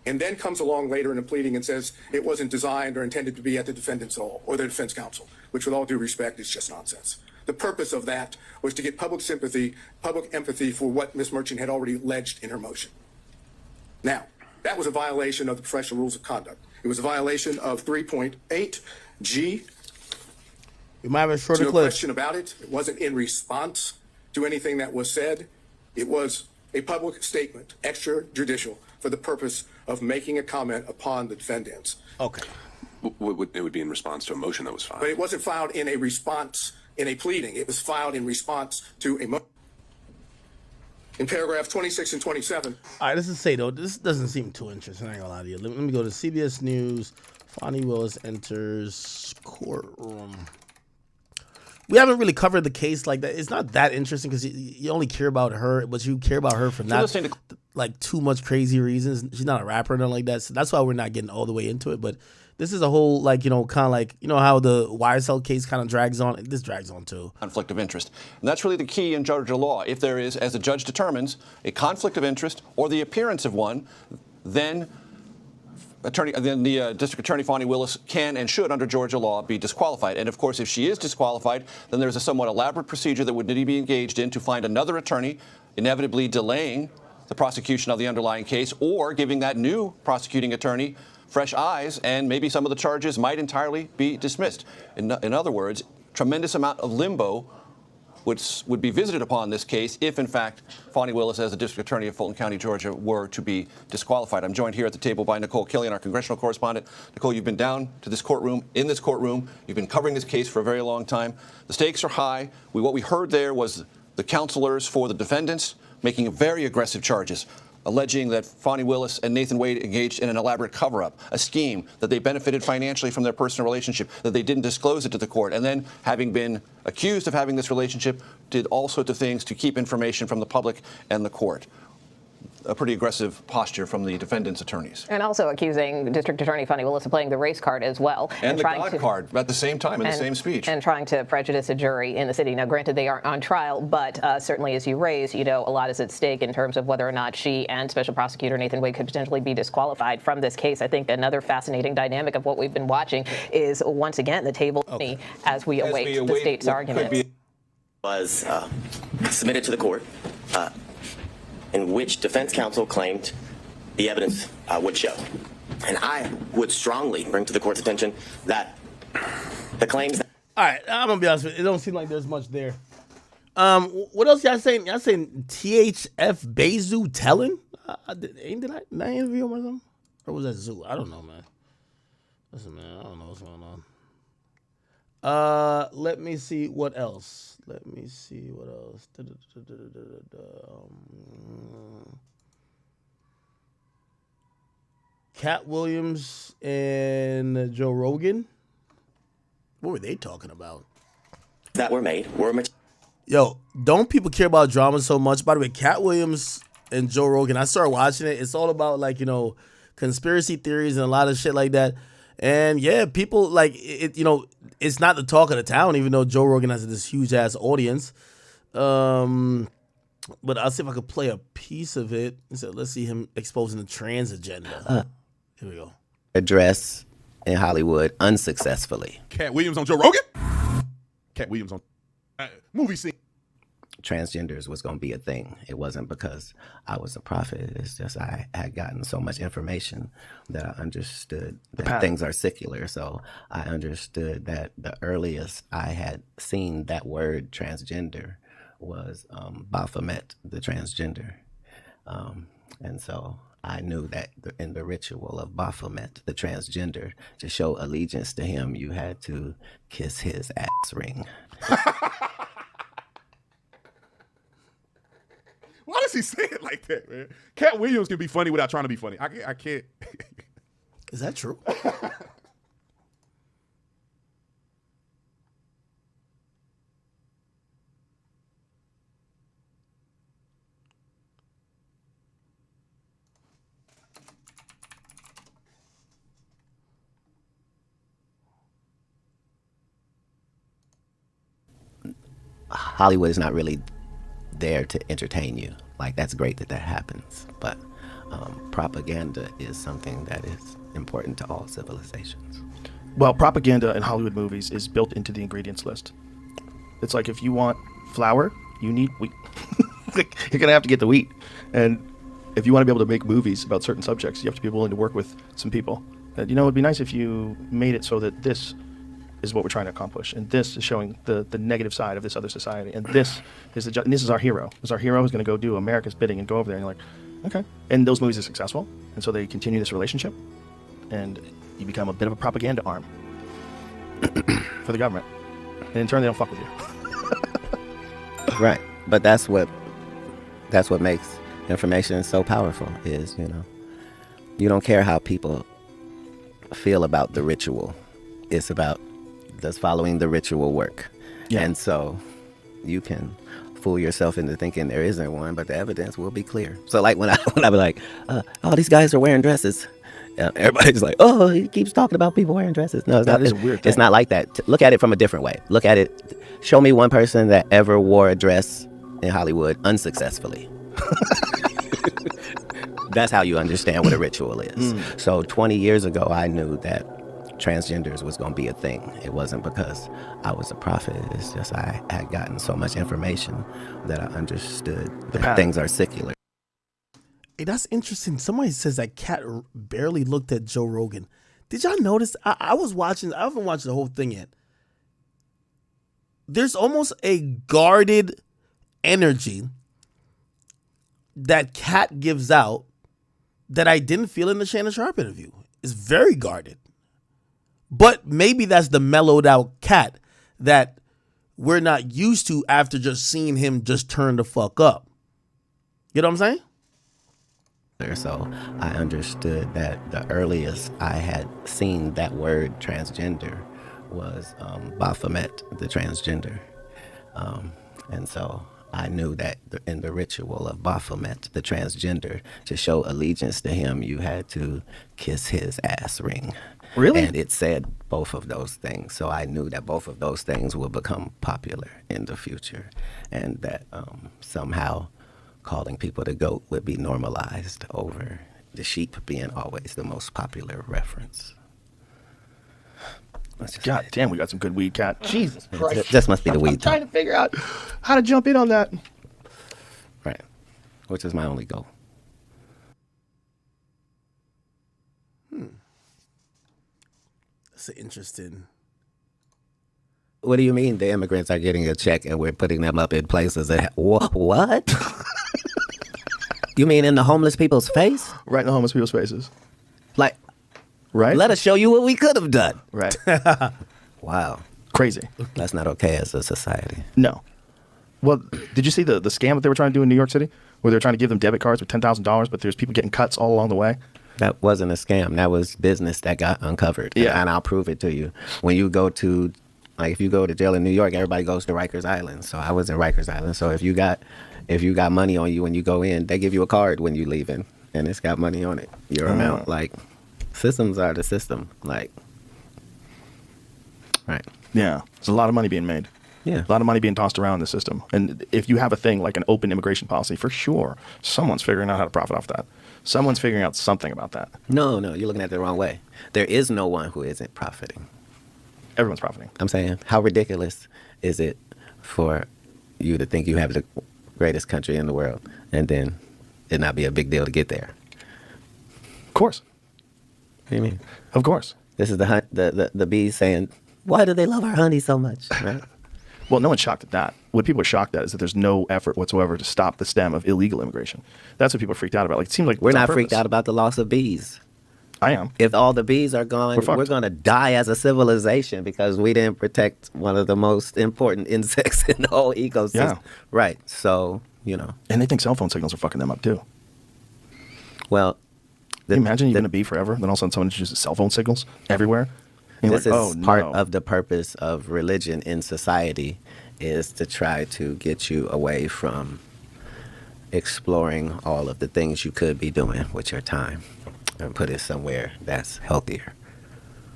and then comes along later in a pleading and says it wasn't designed or intended to be at the defendant's hall or the defense counsel, which with all due respect is just nonsense. The purpose of that was to get public sympathy, public empathy for what Ms. Merchant had already alleged in her motion. Now, that was a violation of the professional rules of conduct. It was a violation of 3.8G. You might have a shorter clip. No question about it. It wasn't in response to anything that was said. It was a public statement, extrajudicial, for the purpose of making a comment upon the defendants. Okay. It would be in response to a motion that was filed. But it wasn't filed in a response, in a pleading. It was filed in response to a motion. In paragraph 26 and 27. All right, this is Sado. This doesn't seem too interesting. I ain't gonna lie to you. Let me go to CBS News. Fonnie Willis enters courtroom. We haven't really covered the case like that. It's not that interesting because you only care about her, but you care about her for not like too much crazy reasons. She's not a rapper or nothing like that. So that's why we're not getting all the way into it. But this is a whole, like, kind of like, how the YSL case kind of drags on. This drags on too. Conflict of interest. And that's really the key in Georgia law. If there is, as the judge determines, a conflict of interest or the appearance of one, then the district attorney, Fonnie Willis, can and should, under Georgia law, be disqualified. And, of course, if she is disqualified, then there's a somewhat elaborate procedure that would need to be engaged in to find another attorney, inevitably delaying the prosecution of the underlying case or giving that new prosecuting attorney fresh eyes, and maybe some of the charges might entirely be dismissed. In other words, tremendous amount of limbo would be visited upon this case if, in fact, Fonnie Willis, as the district attorney of Fulton County, Georgia, were to be disqualified. I'm joined here at the table by Nicole Killian, our congressional correspondent. Nicole, you've been down to this courtroom, in this courtroom. You've been covering this case for a very long time. The stakes are high. What we heard there was the counselors for the defendants making very aggressive charges, alleging that Fonnie Willis and Nathan Wade engaged in an elaborate cover-up, a scheme, that they benefited financially from their personal relationship, that they didn't disclose it to the court, and then, having been accused of having this relationship, did all sorts of things to keep information from the public and the court. A pretty aggressive posture from the defendant's attorneys. And also accusing District Attorney Fonnie Willis of playing the race card as well. And the God card at the same time in the same speech. And trying to prejudice a jury in the city. Now, granted, they aren't on trial, but certainly, as you raise, a lot is at stake in terms of whether or not she and Special Prosecutor Nathan Wade could potentially be disqualified from this case. I think another fascinating dynamic of what we've been watching is, once again, the table as we await the state's arguments. Was submitted to the court in which defense counsel claimed the evidence would show. And I would strongly bring to the court's attention that the claims... All right, I'm going to be honest with you. It don't seem like there's much there. What else y'all saying? Y'all saying THF Bezu telling? Did I interview him or something? Or was that Zoo? I don't know, man. Listen, man, I don't know what's going on. Let me see what else. Cat Williams and Joe Rogan. What were they talking about? That were made were... Yo, don't people care about drama so much? By the way, Cat Williams and Joe Rogan, I started watching it. It's all about, conspiracy theories and a lot of shit like that. And yeah, people like it, it's not the talk of the town, even though Joe Rogan has this huge ass audience. But I'll see if I could play a piece of it. So let's see him exposing the trans agenda. Here we go. Address in Hollywood unsuccessfully. Cat Williams on Joe Rogan? Cat Williams on movie scene. Transgenders was going to be a thing. It wasn't because I was a prophet. It's just I had gotten so much information that I understood that things are secular. So I understood that the earliest I had seen that word transgender was Baphomet, the transgender. And so I knew that in the ritual of Baphomet, the transgender, to show allegiance to him, you had to kiss his ass ring. Why does he say it like that, man? Cat Williams can be funny without trying to be funny. I can't. Is that true? Hollywood is not really there to entertain you. Like, that's great that happens, but propaganda is something that is important to all civilizations. Well, propaganda in Hollywood movies is built into the ingredients list. It's like, if you want flour, you need wheat. You're gonna have to get the wheat. And if you want to be able to make movies about certain subjects, you have to be willing to work with some people. That, it'd be nice if you made it so that this is what we're trying to accomplish, and this is showing the negative side of this other society, and this is and this is our hero. This is our hero who's going to go do America's bidding and go over there, and you're like, okay. And those movies are successful, and so they continue this relationship, and you become a bit of a propaganda arm for the government, and in turn they don't fuck with you. Right, but that's what makes information so powerful. Is you don't care how people feel about the ritual. It's about does following the ritual work. Yeah. And so you can fool yourself into thinking there isn't one, but the evidence will be clear. So like when I be like, oh, these guys are wearing dresses, everybody's like, oh, he keeps talking about people wearing dresses. No, that is a weird thing. It's not like that. Look at it from a different way. Look at it. Show me one person that ever wore a dress in Hollywood unsuccessfully. That's how you understand what a ritual is. So 20 years ago, I knew that transgenders was going to be a thing. It wasn't because I was a prophet. It's just I had gotten so much information that I understood that things are secular. Hey, that's interesting. Somebody says that Cat barely looked at Joe Rogan. Did y'all notice? I was watching. I haven't watched the whole thing yet. there's almost a guarded energy that Cat gives out that I didn't feel in the Shannon Sharp interview. It's very guarded. But maybe that's the mellowed out Cat that we're not used to after just seeing him just turn the fuck up. You know what I'm saying? So I understood that the earliest I had seen that word transgender was Baphomet, the transgender. And so I knew that in the ritual of Baphomet, the transgender, to show allegiance to him, you had to kiss his ass ring. Really? And it said both of those things. So I knew that both of those things would become popular in the future, and that somehow calling people the GOAT would be normalized over the sheep being always the most popular reference. God damn, we got some good weed, Cat. Jesus Christ. This must be the weed. I'm trying to figure out how to jump in on that. Right. Which is my only goal. That's interesting. What do you mean the immigrants are getting a check and we're putting them up in places that what? You mean in the homeless people's face? Right in the homeless people's faces. Like, right? Let us show you what we could have done. Right. Wow. Crazy. That's not okay as a society. No. Well, did you see the scam that they were trying to do in New York City? Where they were trying to give them debit cards with $10,000, but there's people getting cuts all along the way? That wasn't a scam. That was business that got uncovered. Yeah. And I'll prove it to you. When you go to, like, if you go to jail in New York, everybody goes to Rikers Island. So I was in Rikers Island. So if you got money on you when you go in, they give you a card when you leaving, and it's got money on it. Your amount. Like, systems are the system. Like, right. Yeah. There's a lot of money being made. Yeah. A lot of money being tossed around in the system. And if you have a thing like an open immigration policy, for sure, someone's figuring out how to profit off that. Someone's figuring out something about that. No, you're looking at it the wrong way. There is no one who isn't profiting. Everyone's profiting. I'm saying, how ridiculous is it for you to think you have the greatest country in the world and then it not be a big deal to get there? Of course. What do you mean? Of course. This is the bees saying, why do they love our honey so much? Right? Well, no one's shocked at that. What people are shocked at is that there's no effort whatsoever to stop the stem of illegal immigration. That's what people are freaked out about. Like, it seems like we're not freaked out about the loss of bees. I am. If all the bees are gone, we're going to die as a civilization because we didn't protect one of the most important insects in the whole ecosystem. Yeah. Right. So, And they think cell phone signals are fucking them up too. Well, can you imagine you're going to be forever, then all of a sudden someone introduces cell phone signals everywhere? This is part of the purpose of religion in society, is to try to get you away from exploring all of the things you could be doing with your time and put it somewhere that's healthier.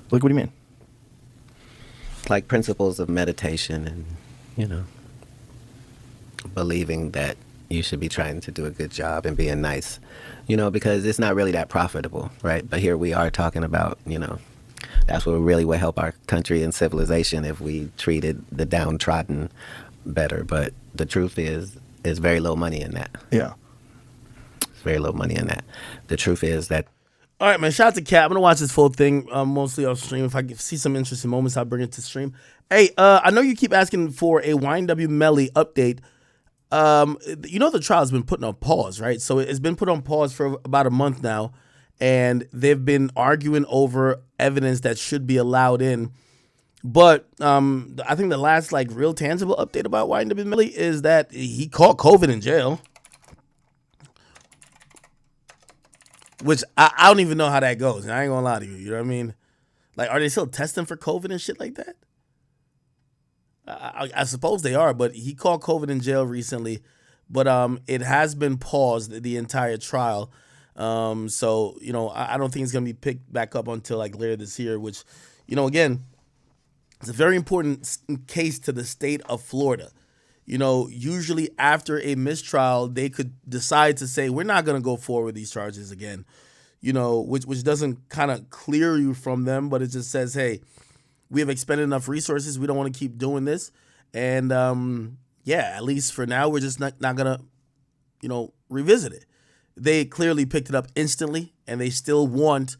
Like, what do you mean? Like principles of meditation and, believing that you should be trying to do a good job and being nice, because it's not really that profitable, right? But here we are talking about, that's what really would help our country and civilization if we treated the downtrodden better. But the truth is, there's very little money in that. Yeah. There's very little money in that. The truth is that. All right, man. Shout out to Cat. I'm gonna watch this full thing mostly off stream. If I see some interesting moments, I'll bring it to stream. Hey, I know you keep asking for a YNW Melly update. The trial's been put on pause, right? So it's been put on pause for about a month now. And they've been arguing over evidence that should be allowed in. But I think the last real tangible update about YNW Melly is that he caught COVID in jail. Which I don't even know how that goes. And I ain't gonna lie to you. You know what I mean? Are they still testing for COVID and shit like that? I suppose they are, but he caught COVID in jail recently. But it has been paused, the entire trial. So, I don't think it's going to be picked back up until later this year, which, again, it's a very important case to the state of Florida. Usually after a mistrial, they could decide to say, we're not going to go forward with these charges again, which doesn't kind of clear you from them, but it just says, hey, we have expended enough resources. We don't want to keep doing this. And, at least for now, we're just not going to, revisit it. They clearly picked it up instantly, and they still want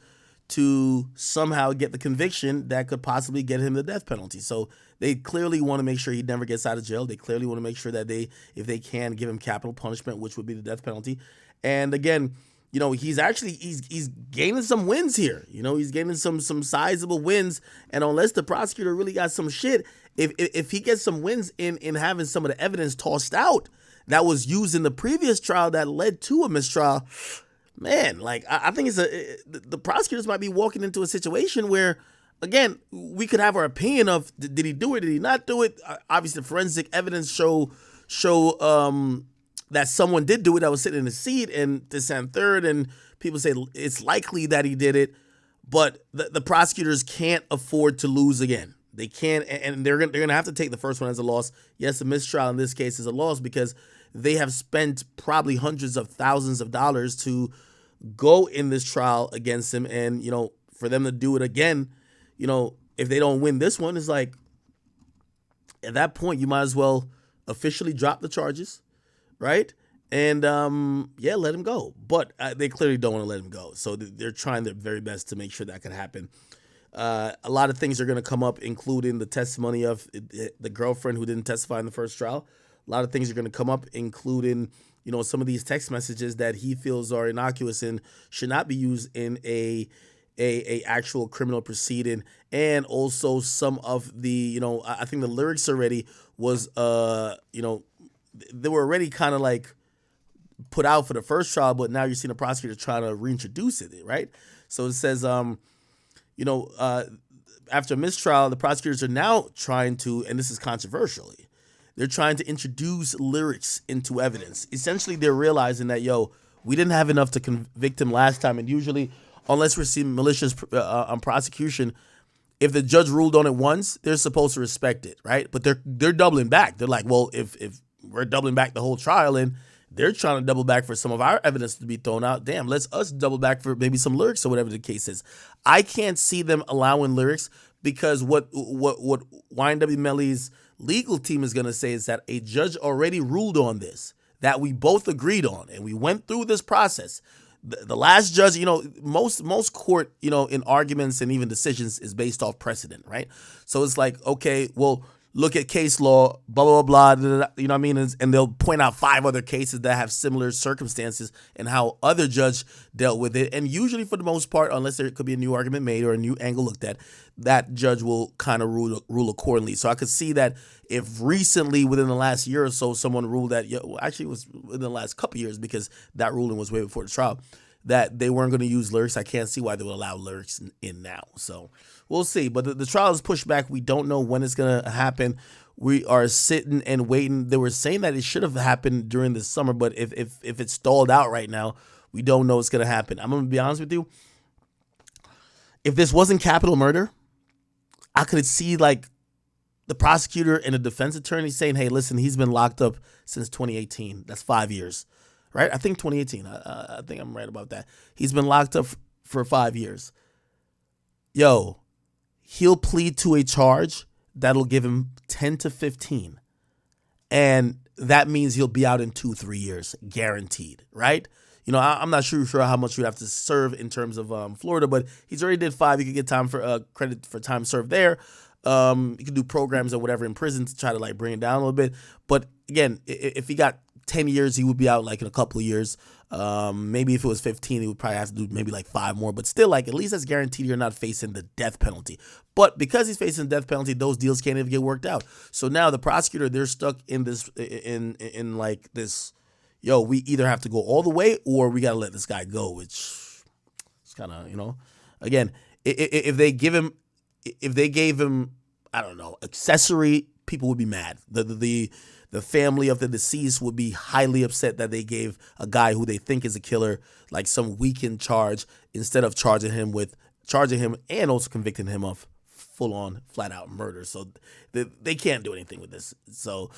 to somehow get the conviction that could possibly get him the death penalty. So They clearly want to make sure he never gets out of jail. They clearly want to make sure that if they can, give him capital punishment, which would be the death penalty. And again, he's gaining some wins here. He's gaining some sizable wins. And unless the prosecutor really got some shit, if he gets some wins in having some of the evidence tossed out that was used in the previous trial that led to a mistrial, man, like I think the prosecutors might be walking into a situation where, again, we could have our opinion of did he do it, did he not do it? Obviously, the forensic evidence show that someone did do it that was sitting in the seat, and this and third, and people say it's likely that he did it, but the prosecutors can't afford to lose again. They can't, and they're gonna have to take the first one as a loss. Yes, a mistrial in this case is a loss because they have spent probably hundreds of thousands of dollars to go in this trial against him, and for them to do it again, if they don't win this one, it's like at that point you might as well officially drop the charges, right? And let him go. But they clearly don't want to let him go, so they're trying their very best to make sure that can happen. A lot of things are going to come up, including the testimony of the girlfriend who didn't testify in the first trial. A lot of things are going to come up, including some of these text messages that he feels are innocuous and should not be used in a actual criminal proceeding, and also some of the I think the lyrics already was they were already kind of like put out for the first trial, but now you're seeing the prosecutor trying to reintroduce it, right? So it says after a mistrial, the prosecutors are now trying to, and this is controversially, they're trying to introduce lyrics into evidence. Essentially, they're realizing that, we didn't have enough to convict him last time. And usually, unless we're seeing malicious prosecution, if the judge ruled on it once, they're supposed to respect it, right? But they're doubling back. They're like, well, if we're doubling back the whole trial and they're trying to double back for some of our evidence to be thrown out, damn, let's us double back for maybe some lyrics or whatever the case is. I can't see them allowing lyrics because what YNW Melly's legal team is going to say is that a judge already ruled on this, that we both agreed on, and we went through this process. The last judge, most court, in arguments and even decisions is based off precedent, right? So it's like, okay, well, look at case law, blah, blah, blah, blah, you know what I mean? And they'll point out 5 other cases that have similar circumstances and how other judge dealt with it. And usually for the most part, unless there could be a new argument made or a new angle looked at, that judge will kind of rule accordingly. So I could see that if recently within the last year or so, someone ruled that, actually it was within the last couple of years because that ruling was way before the trial, that they weren't going to use lyrics. I can't see why they would allow lyrics in now. So we'll see. But the trial is pushed back. We don't know when it's going to happen. We are sitting and waiting. They were saying that it should have happened during the summer, but if it's stalled out right now, we don't know what's going to happen. I'm going to be honest with you. If this wasn't capital murder, I could see like the prosecutor and the defense attorney saying, hey, listen, he's been locked up since 2018. That's 5 years. Right? I think 2018. I think I'm right about that. He's been locked up for 5 years. He'll plead to a charge that'll give him 10 to 15. And that means he'll be out in 2-3 years, guaranteed, right? I'm not sure how much you have to serve in terms of Florida, but he's already did 5. You could get time for credit for time served there. You can do programs or whatever in prison to try to like bring it down a little bit. But again, if he got 10 years, he would be out like in a couple of years. Maybe if it was 15, he would probably have to do maybe like 5 more. But still, like at least that's guaranteed you're not facing the death penalty. But because he's facing the death penalty, those deals can't even get worked out. So now the prosecutor, they're stuck in this in like this. We either have to go all the way or we got to let this guy go, which is kind of again, if they gave him, I don't know, accessory, people would be mad. The family of the deceased would be highly upset that they gave a guy who they think is a killer like some weekend charge instead of charging him and also convicting him of full-on, flat-out murder. So they can't do anything with this. So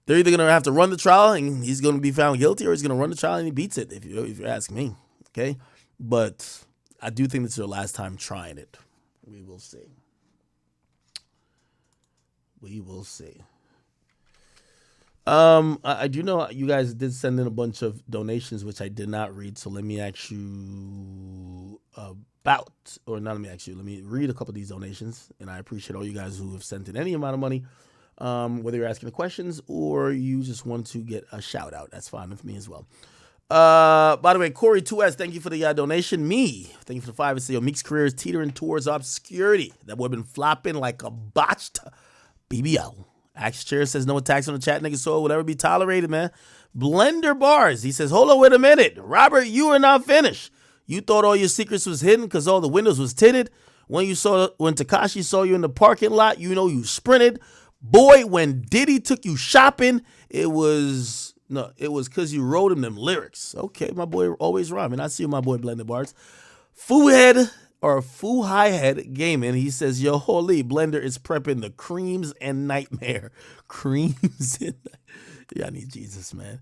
they're either going to have to run the trial and he's going to be found guilty, or he's going to run the trial and he beats it, if you're asking me. Okay? But I do think this is their last time trying it. We will see. We will see. I do know you guys did send in a bunch of donations, which I did not read. So let me ask you a or not, let me ask you, let me read a couple of these donations, and I appreciate all you guys who have sent in any amount of money, whether you're asking the questions or you just want to get a shout out. That's fine with me as well. By the way, Corey 2S, thank you for the donation. Thank you for the 5. It's Meek's career is teetering towards obscurity. That boy been flopping like a botched BBL. Axe Chair says no attacks on the chat, nigga, so it will ever be tolerated, man. Blender Bars, he says, hold on, wait a minute. Robert, you are not finished. You thought all your secrets was hidden because all the windows was tinted. When Tekashi saw you in the parking lot, you know you sprinted. Boy, when Diddy took you shopping, it was because you wrote him them lyrics. Okay, my boy always rhyming. I see you, my boy Blender Bars. Foo High Head Gaming, he says, yo, holy, Blender is prepping the creams and nightmare. Creams and yeah, I need Jesus, man.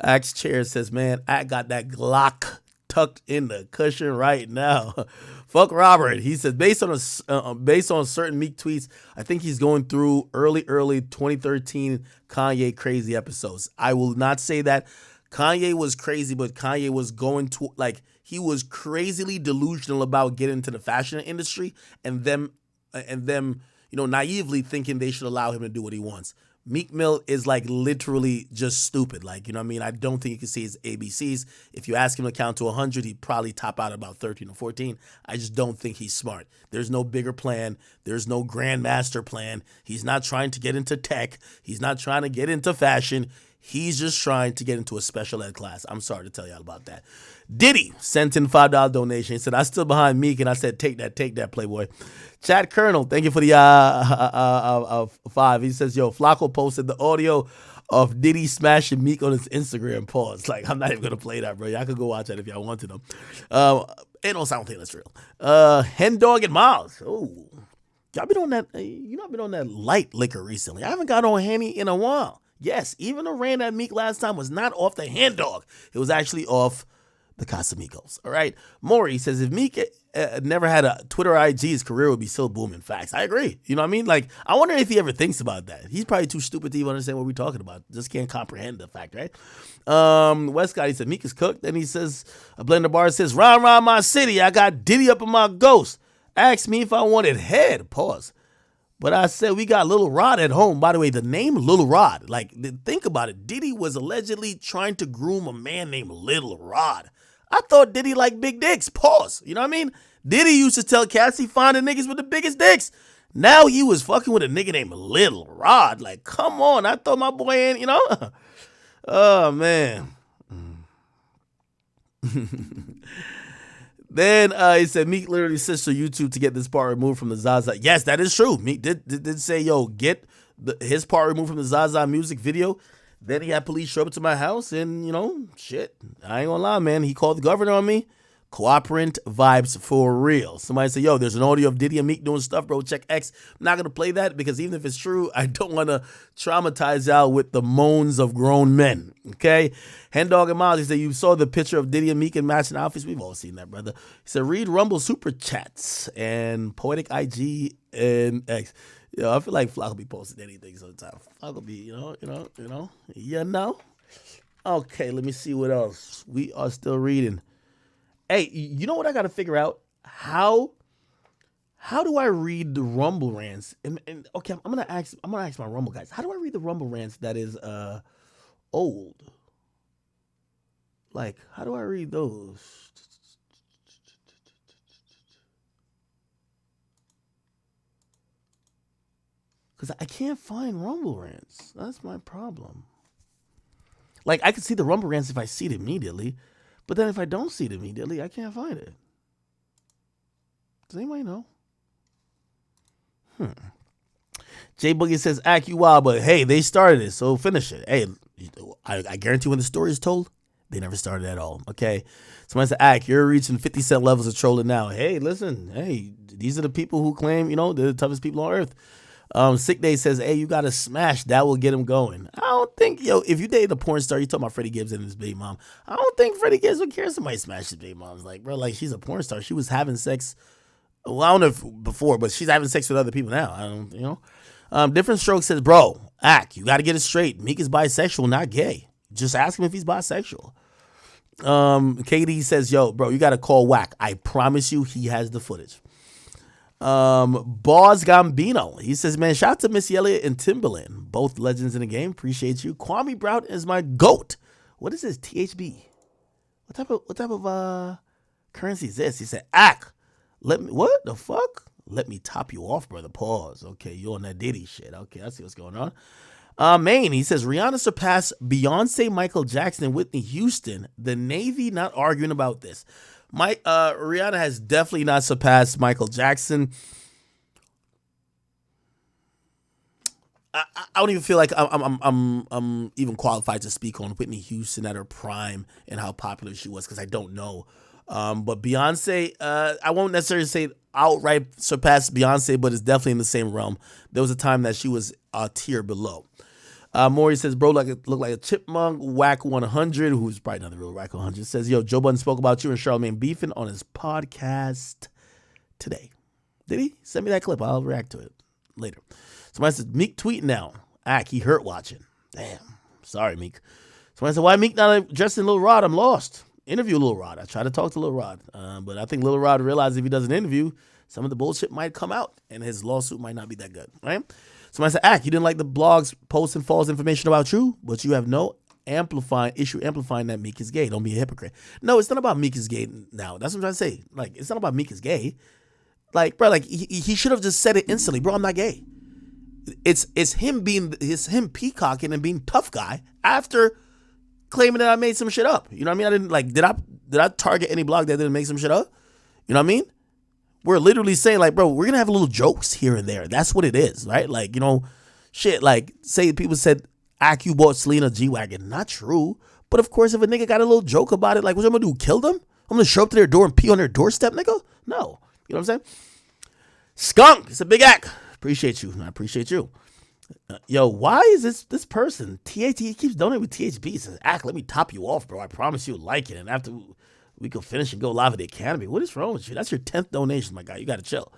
Axe Chair says, man, I got that Glock tucked in the cushion right now. Fuck Robert. He says, based on certain Meek tweets, I think he's going through early 2013 Kanye crazy episodes. I will not say that Kanye was crazy, but Kanye was going to, like, he was crazily delusional about getting into the fashion industry, and them, naively thinking they should allow him to do what he wants. Meek Mill is like literally just stupid. Like, you know what I mean? I don't think he can see his ABCs. If you ask him to count to 100, he'd probably top out at about 13 or 14. I just don't think he's smart. There's no bigger plan. There's no grand master plan. He's not trying to get into tech. He's not trying to get into fashion. He's just trying to get into a special ed class. I'm sorry to tell y'all about that. Diddy sent in $5 donation. He said, I stood behind Meek, and I said, take that, Playboy. Chad Colonel, thank you for the 5. He says, yo, Flacco posted the audio of Diddy smashing Meek on his Instagram. Pause. Like, I'm not even going to play that, bro. Y'all could go watch that if y'all wanted them. Ain't no sound thing that's real. Hen Dog and Miles. Oh, y'all been on that, I've been on that light liquor recently. I haven't got on Henny in a while. Yes, even the rain that Meek last time was not off the Hen Dog. It was actually off the Casamigos. All right. Maury says, if Meek never had a Twitter IG, his career would be still booming. Facts. I agree. You know what I mean? Like, I wonder if he ever thinks about that. He's probably too stupid to even understand what we're talking about. Just can't comprehend the fact, right? Westcott, he said, Meek is cooked. Then he says, a Blender Bar says, round my city. I got Diddy up in my ghost. Asked me if I wanted head. Pause. But I said, we got Lil Rod at home. By the way, the name Lil Rod, like, think about it. Diddy was allegedly trying to groom a man named Lil Rod. I thought Diddy liked big dicks. Pause. You know what I mean? Diddy used to tell cats he find the niggas with the biggest dicks. Now he was fucking with a nigga named Lil Rod. Like, come on. I thought my boy ain't, you know? Oh, man. Then he said, Meek literally says to YouTube to get this part removed from the Zaza. Yes, that is true. Meek did say, yo, get his part removed from the Zaza music video. Then he had police show up to my house and, shit. I ain't gonna lie, man. He called the governor on me. Cooperant vibes for real. Somebody said, yo, there's an audio of Diddy and Meek doing stuff, bro. Check X. I'm not going to play that because even if it's true, I don't want to traumatize y'all with the moans of grown men. Okay? Hen Dog and Miles, he said, you saw the picture of Diddy and Meek in matching outfits? We've all seen that, brother. He said, read Rumble Super Chats and Poetic IG and X. Yo, I feel like Flock will be posting anything sometimes. Flock will be, you know. Okay, let me see what else. We are still reading. Hey, you know what I got to figure out? How do I read the Rumble rants? And okay, I'm gonna ask my Rumble guys. How do I read the Rumble rants that is old? Like, how do I read those? Because I can't find Rumble rants. That's my problem. Like, I can see the Rumble rants if I see it immediately. But then if I don't see it immediately, I can't find it. Does anybody know? Jay Boogie says, act you wild, but hey, they started it, so finish it. Hey, I guarantee when the story is told, they never started at all, okay? Somebody said, act, you're reaching 50 Cent levels of trolling now. Hey, listen, these are the people who claim, they're the toughest people on earth. Sick Day says, hey, you got to smash. That will get him going. I don't think, if you dated a porn star, you talking about Freddy Gibbs and his baby mom. I don't think Freddy Gibbs would care if somebody smashed his baby mom's. Like, bro, like, she's a porn star. She was having sex, well, I don't know if before, but she's having sex with other people now. I don't, Different Stroke says, bro, act, you got to get it straight. Meek is bisexual, not gay. Just ask him if he's bisexual. KD says, yo, bro, you got to call Whack. I promise you he has the footage. Boz Gambino, he says, man, shout out to Missy Elliott and Timbaland, both legends in the game. Appreciate you. Kwame Brown is my GOAT. What is this? THB. What type of currency is this? He said, what the fuck? Let me top you off, brother. Pause. Okay, you on that Diddy shit. Okay, I see what's going on. Maine, he says, Rihanna surpassed Beyonce, Michael Jackson, and Whitney Houston. The Navy not arguing about this. Rihanna has definitely not surpassed Michael Jackson. I don't even feel like I'm even qualified to speak on Whitney Houston at her prime and how popular she was, because I don't know. But Beyonce, I won't necessarily say outright surpassed Beyonce, but it's definitely in the same realm. There was a time that she was a tier below. Maury says, bro, look like a chipmunk. Whack 100, who's probably not the real Whack 100, says, yo, Joe Budden spoke about you and Charlamagne beefing on his podcast today. Did he? Send me that clip. I'll react to it later. Somebody says, Meek tweet now. He hurt watching. Damn. Sorry, Meek. Somebody said, why Meek not addressing Lil Rod? I'm lost. Interview Lil Rod. I tried to talk to Lil Rod. But I think Lil Rod realized if he does an interview, some of the bullshit might come out and his lawsuit might not be that good. Right? Somebody said, you didn't like the blogs posting false information about you, but you have no issue amplifying that Meek is gay. Don't be a hypocrite. No, it's not about Meek is gay now. That's what I'm trying to say. Like, it's not about Meek is gay. Like, bro, like he should have just said it instantly. Bro, I'm not gay. It's him peacocking and being tough guy after claiming that I made some shit up. You know what I mean? Did I target any blog that didn't make some shit up? You know what I mean? We're literally saying, like, bro, we're going to have little jokes here and there. That's what it is, right? Like, you know, shit, like, say people said, you bought Selena G-Wagon. Not true. But, of course, if a nigga got a little joke about it, like, what I'm going to do, kill them? I'm going to show up to their door and pee on their doorstep, nigga? No. You know what I'm saying? Skunk, it's a big act. Appreciate you. I appreciate you. Yo, why is this person, he keeps donating with THB. He says, let me top you off, bro. I promise you'll like it. And after we can finish and go live at the Academy. What is wrong with you? That's your 10th donation, my guy. You got to chill.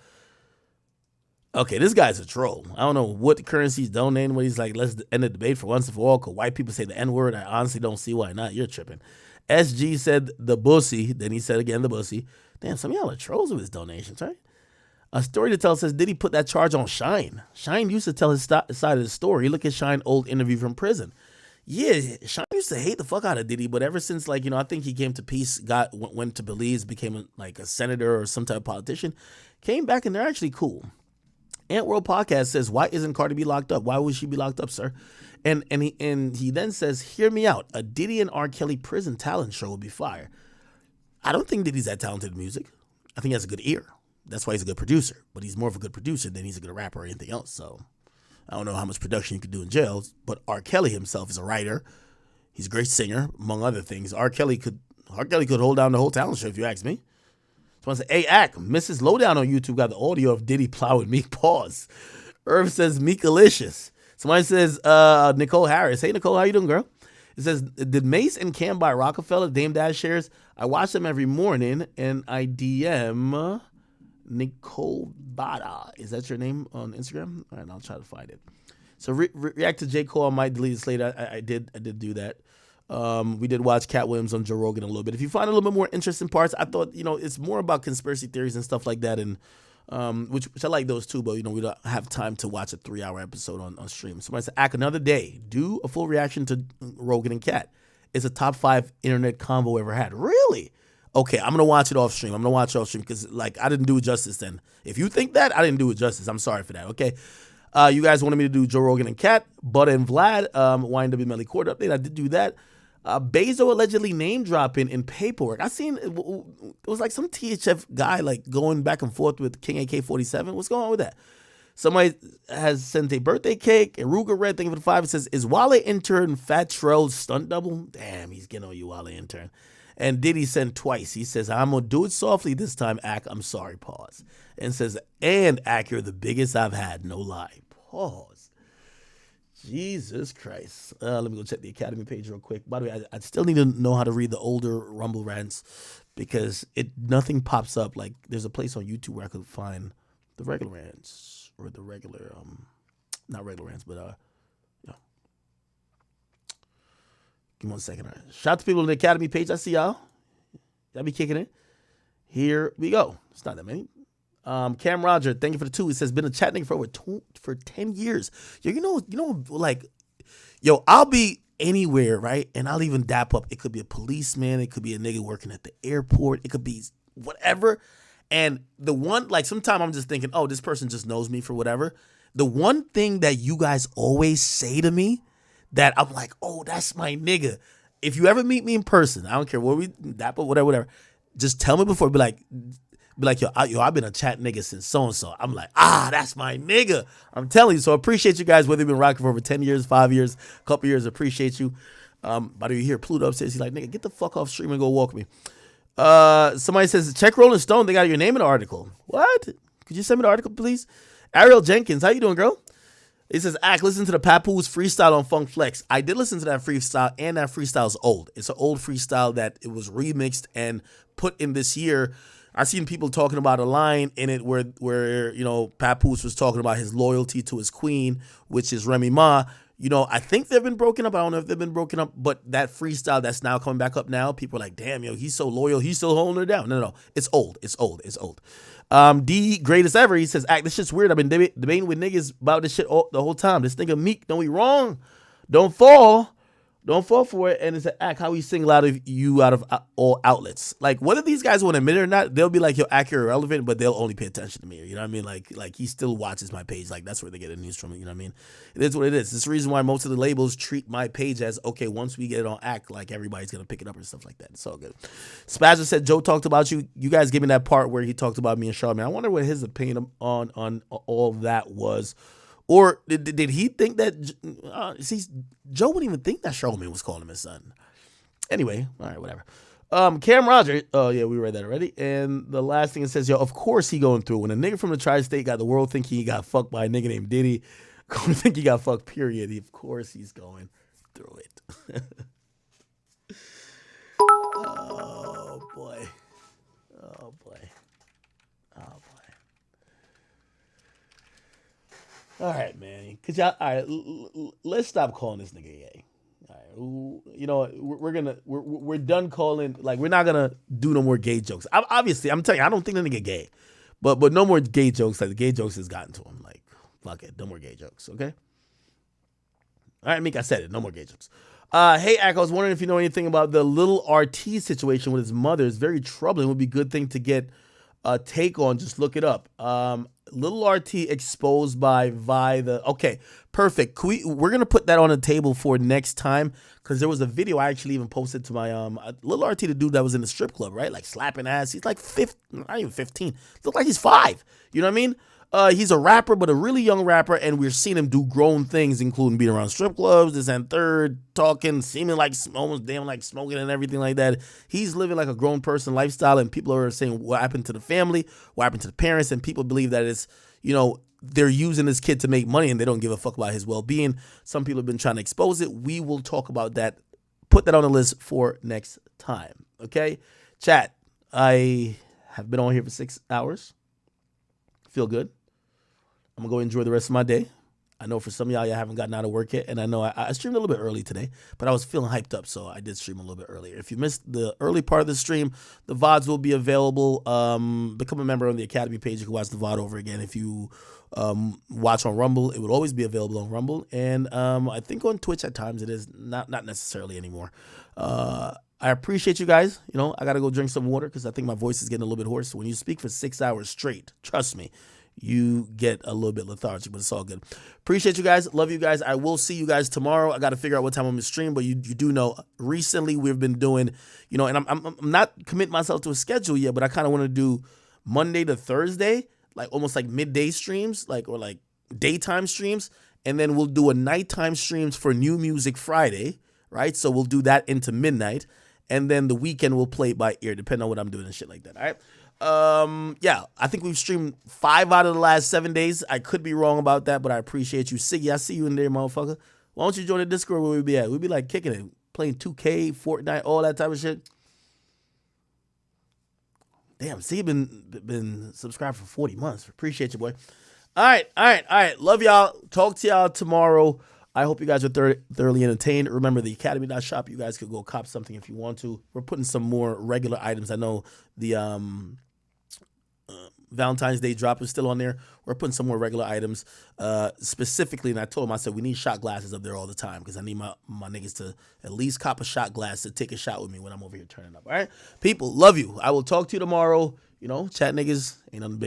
Okay, this guy's a troll. I don't know what currency he's donating when he's like, let's end the debate for once and for all, because white people say the N-word. I honestly don't see why not. You're tripping. SG said the bussy. Then he said again the bussy. Damn, some of y'all are trolls with his donations, right? A story to tell says, did he put that charge on Shine? Shine used to tell his side of the story. Look at Shine's old interview from prison. Yeah, Shine used to hate the fuck out of Diddy, but ever since, like, you know, I think he came to peace, went to Belize, became a senator or some type of politician, came back, and they're actually cool. Ant World Podcast says, why isn't Cardi B locked up? Why would she be locked up, sir? And he then says, hear me out. A Diddy and R. Kelly prison talent show would be fire. I don't think Diddy's that talented in music. I think he has a good ear. That's why he's a good producer. But he's more of a good producer than he's a good rapper or anything else, so I don't know how much production you could do in jail, but R. Kelly himself is a writer. He's a great singer, among other things. R. Kelly could hold down the whole talent show, if you ask me. So I say, hey, Mrs. Lowdown on YouTube got the audio of Diddy plowing Meek. Pause. Irv says, Meekalicious. Somebody says, Nicole Harris. Hey, Nicole, how you doing, girl? It says, did Mace and Cam buy Rockefeller Dame Dash shares? I watch them every morning, and I DM Nicole Bada. Is that your name on Instagram? All right, I'll try to find it. So react to J. Cole. I might delete this later. I did do that. We did watch Cat Williams on Joe Rogan a little bit. If you find a little bit more interesting parts, I thought, you know, it's more about conspiracy theories and stuff like that, and which I like those too, but, you know, we don't have time to watch a 3-hour episode on stream. Somebody said, another day. Do a full reaction to Rogan and Cat. It's a top 5 internet combo ever had. Really? Okay, I'm going to watch it off stream. Because, like, I didn't do it justice then. If you think that, I didn't do it justice. I'm sorry for that, okay? You guys wanted me to do Joe Rogan and Cat, Butter and Vlad, YNW Melly Court update. I did do that. Bezo allegedly name dropping in paperwork. I seen it was like some THF guy like going back and forth with King AK-47. What's going on with that? Somebody has sent a birthday cake. Aruga Red, thank you for the 5. It says, is Wale intern Fat Trell's stunt double? Damn, he's getting on you, Wale intern. And Diddy sent twice. He says, I'm going to do it softly this time, Ak. I'm sorry, pause. And says, and Ak, you're the biggest I've had, no lie. Pause. Jesus Christ. Let me go check the Academy page real quick. By the way, I still need to know how to read the older Rumble rants because nothing pops up. Like, there's a place on YouTube where I could find the regular rants or the regular, not regular rants, but, Give me 1 second. All right. Shout out to people on the Academy page. I see y'all. Y'all be kicking it. Here we go. It's not that many. Cam Roger, thank you for the 2. He says, been a chat nigga for 10 years. Yo, you know, like, yo, I'll be anywhere, right? And I'll even dap up. It could be a policeman. It could be a nigga working at the airport. It could be whatever. And the one, like, sometimes I'm just thinking, oh, this person just knows me for whatever. The one thing that you guys always say to me that I'm like, oh, that's my nigga. If you ever meet me in person, I don't care what we dap up, whatever. Just tell me before. Be like, yo, I've been a chat nigga since so-and-so. I'm like, that's my nigga. I'm telling you. So I appreciate you guys, whether you've been rocking for over 10 years, 5 years, a couple years. Appreciate you. By the way, you hear Pluto upstairs. He's like, nigga, get the fuck off stream and go walk me. Somebody says, check Rolling Stone. They got your name in the article. What? Could you send me the article, please? Ariel Jenkins, how you doing, girl? It says, listen to the Papoose freestyle on Funk Flex. I did listen to that freestyle, and that freestyle's old. It's an old freestyle that it was remixed and put in this year. I've seen people talking about a line in it where you know, Papoose was talking about his loyalty to his queen, which is Remy Ma. You know, I think they've been broken up. I don't know if they've been broken up, but that freestyle that's now coming back up now, people are like, damn, yo, he's so loyal. He's still holding her down. No. It's old. It's old. D greatest ever. He says, this shit's weird. I've been debating with niggas about this shit the whole time. This nigga Meek, don't be wrong. Don't fall for it. And it's an how he single out of you out of all outlets. Like, whether these guys want to admit it or not, they'll be like, yo, accurate or relevant, but they'll only pay attention to me. You know what I mean? Like he still watches my page. Like, that's where they get the news from. You know what I mean? It is what it is. This is the reason why most of the labels treat my page as, okay, once we get it on act, like, everybody's going to pick it up and stuff like that. It's all good. Spazzer said, Joe talked about you. You guys give me that part where he talked about me and Charlamagne. I wonder what his opinion on all that was. Or did he think that, Joe wouldn't even think that Charlamagne was calling him his son. Anyway, all right, whatever. Cam Roger, oh yeah, we read that already. And the last thing it says, yo, of course he going through. When a nigga from the tri-state got the world thinking he got fucked by a nigga named Diddy, going to think he got fucked, period. Of course he's going through it. Oh, boy. Oh, boy. Oh, boy. All right, man. All right, let's stop calling this nigga gay. All right, you know, we're done calling. Like, we're not gonna do no more gay jokes. Obviously, I'm telling you, I don't think the nigga gay, but no more gay jokes. Like, the gay jokes has gotten to him. Like, fuck it, no more gay jokes. Okay. All right, Meek, I said it. No more gay jokes. Hey, Ak, I was wondering if you know anything about the Lil RT situation with his mother. It's very troubling. It would be a good thing to get a take on. Just look it up. Lil RT exposed by Vi. Okay, perfect. We're gonna put that on the table for next time, because there was a video I actually even posted to my Lil RT, the dude that was in the strip club, right? Like, slapping ass. He's like not even 15. Look like he's 5. You know what I mean? He's a rapper, but a really young rapper, and we're seeing him do grown things, including being around strip clubs, this and third, talking, seeming like almost damn like smoking and everything like that. He's living like a grown person lifestyle, and people are saying, what happened to the family? What happened to the parents? And people believe that it's, you know, they're using this kid to make money, and they don't give a fuck about his well-being. Some people have been trying to expose it. We will talk about that. Put that on the list for next time. Okay? Chat, I have been on here for 6 hours. Feel good. I'm going to go enjoy the rest of my day. I know for some of y'all haven't gotten out of work yet, and I know I streamed a little bit early today, but I was feeling hyped up, so I did stream a little bit earlier. If you missed the early part of the stream, the VODs will be available. Become a member on the Academy page. You can watch the VOD over again. If you watch on Rumble, it would always be available on Rumble, and I think on Twitch at times it is, not necessarily anymore. I appreciate you guys. You know, I got to go drink some water because I think my voice is getting a little bit hoarse. So when you speak for 6 hours straight, trust me, you get a little bit lethargic, but it's all good. Appreciate you guys. Love you guys. I will see you guys tomorrow. I got to figure out what time I'm going to stream, but you do know recently we've been doing, you know, and I'm not committing myself to a schedule yet, but I kind of want to do Monday to Thursday, like almost like midday streams, or like daytime streams. And then we'll do a nighttime streams for New Music Friday, right? So we'll do that into midnight. And then the weekend we'll play it by ear, depending on what I'm doing and shit like that. All right. Yeah, I think we've streamed 5 out of the last 7 days. I could be wrong about that, but I appreciate you. Siggy, I see you in there, motherfucker. Why don't you join the Discord where we be at? We'd be like kicking it, playing 2K, Fortnite, all that type of shit. Damn, Siggy been subscribed for 40 months. Appreciate you, boy. All right. Love y'all. Talk to y'all tomorrow. I hope you guys are thoroughly entertained. Remember, the Academy.shop, you guys could go cop something if you want to. We're putting some more regular items. I know the Valentine's Day drop is still on there. We're putting some more regular items. Specifically, and I told him, I said, we need shot glasses up there all the time because I need my niggas to at least cop a shot glass to take a shot with me when I'm over here turning up. All right? People, love you. I will talk to you tomorrow. You know, chat niggas ain't nothing big.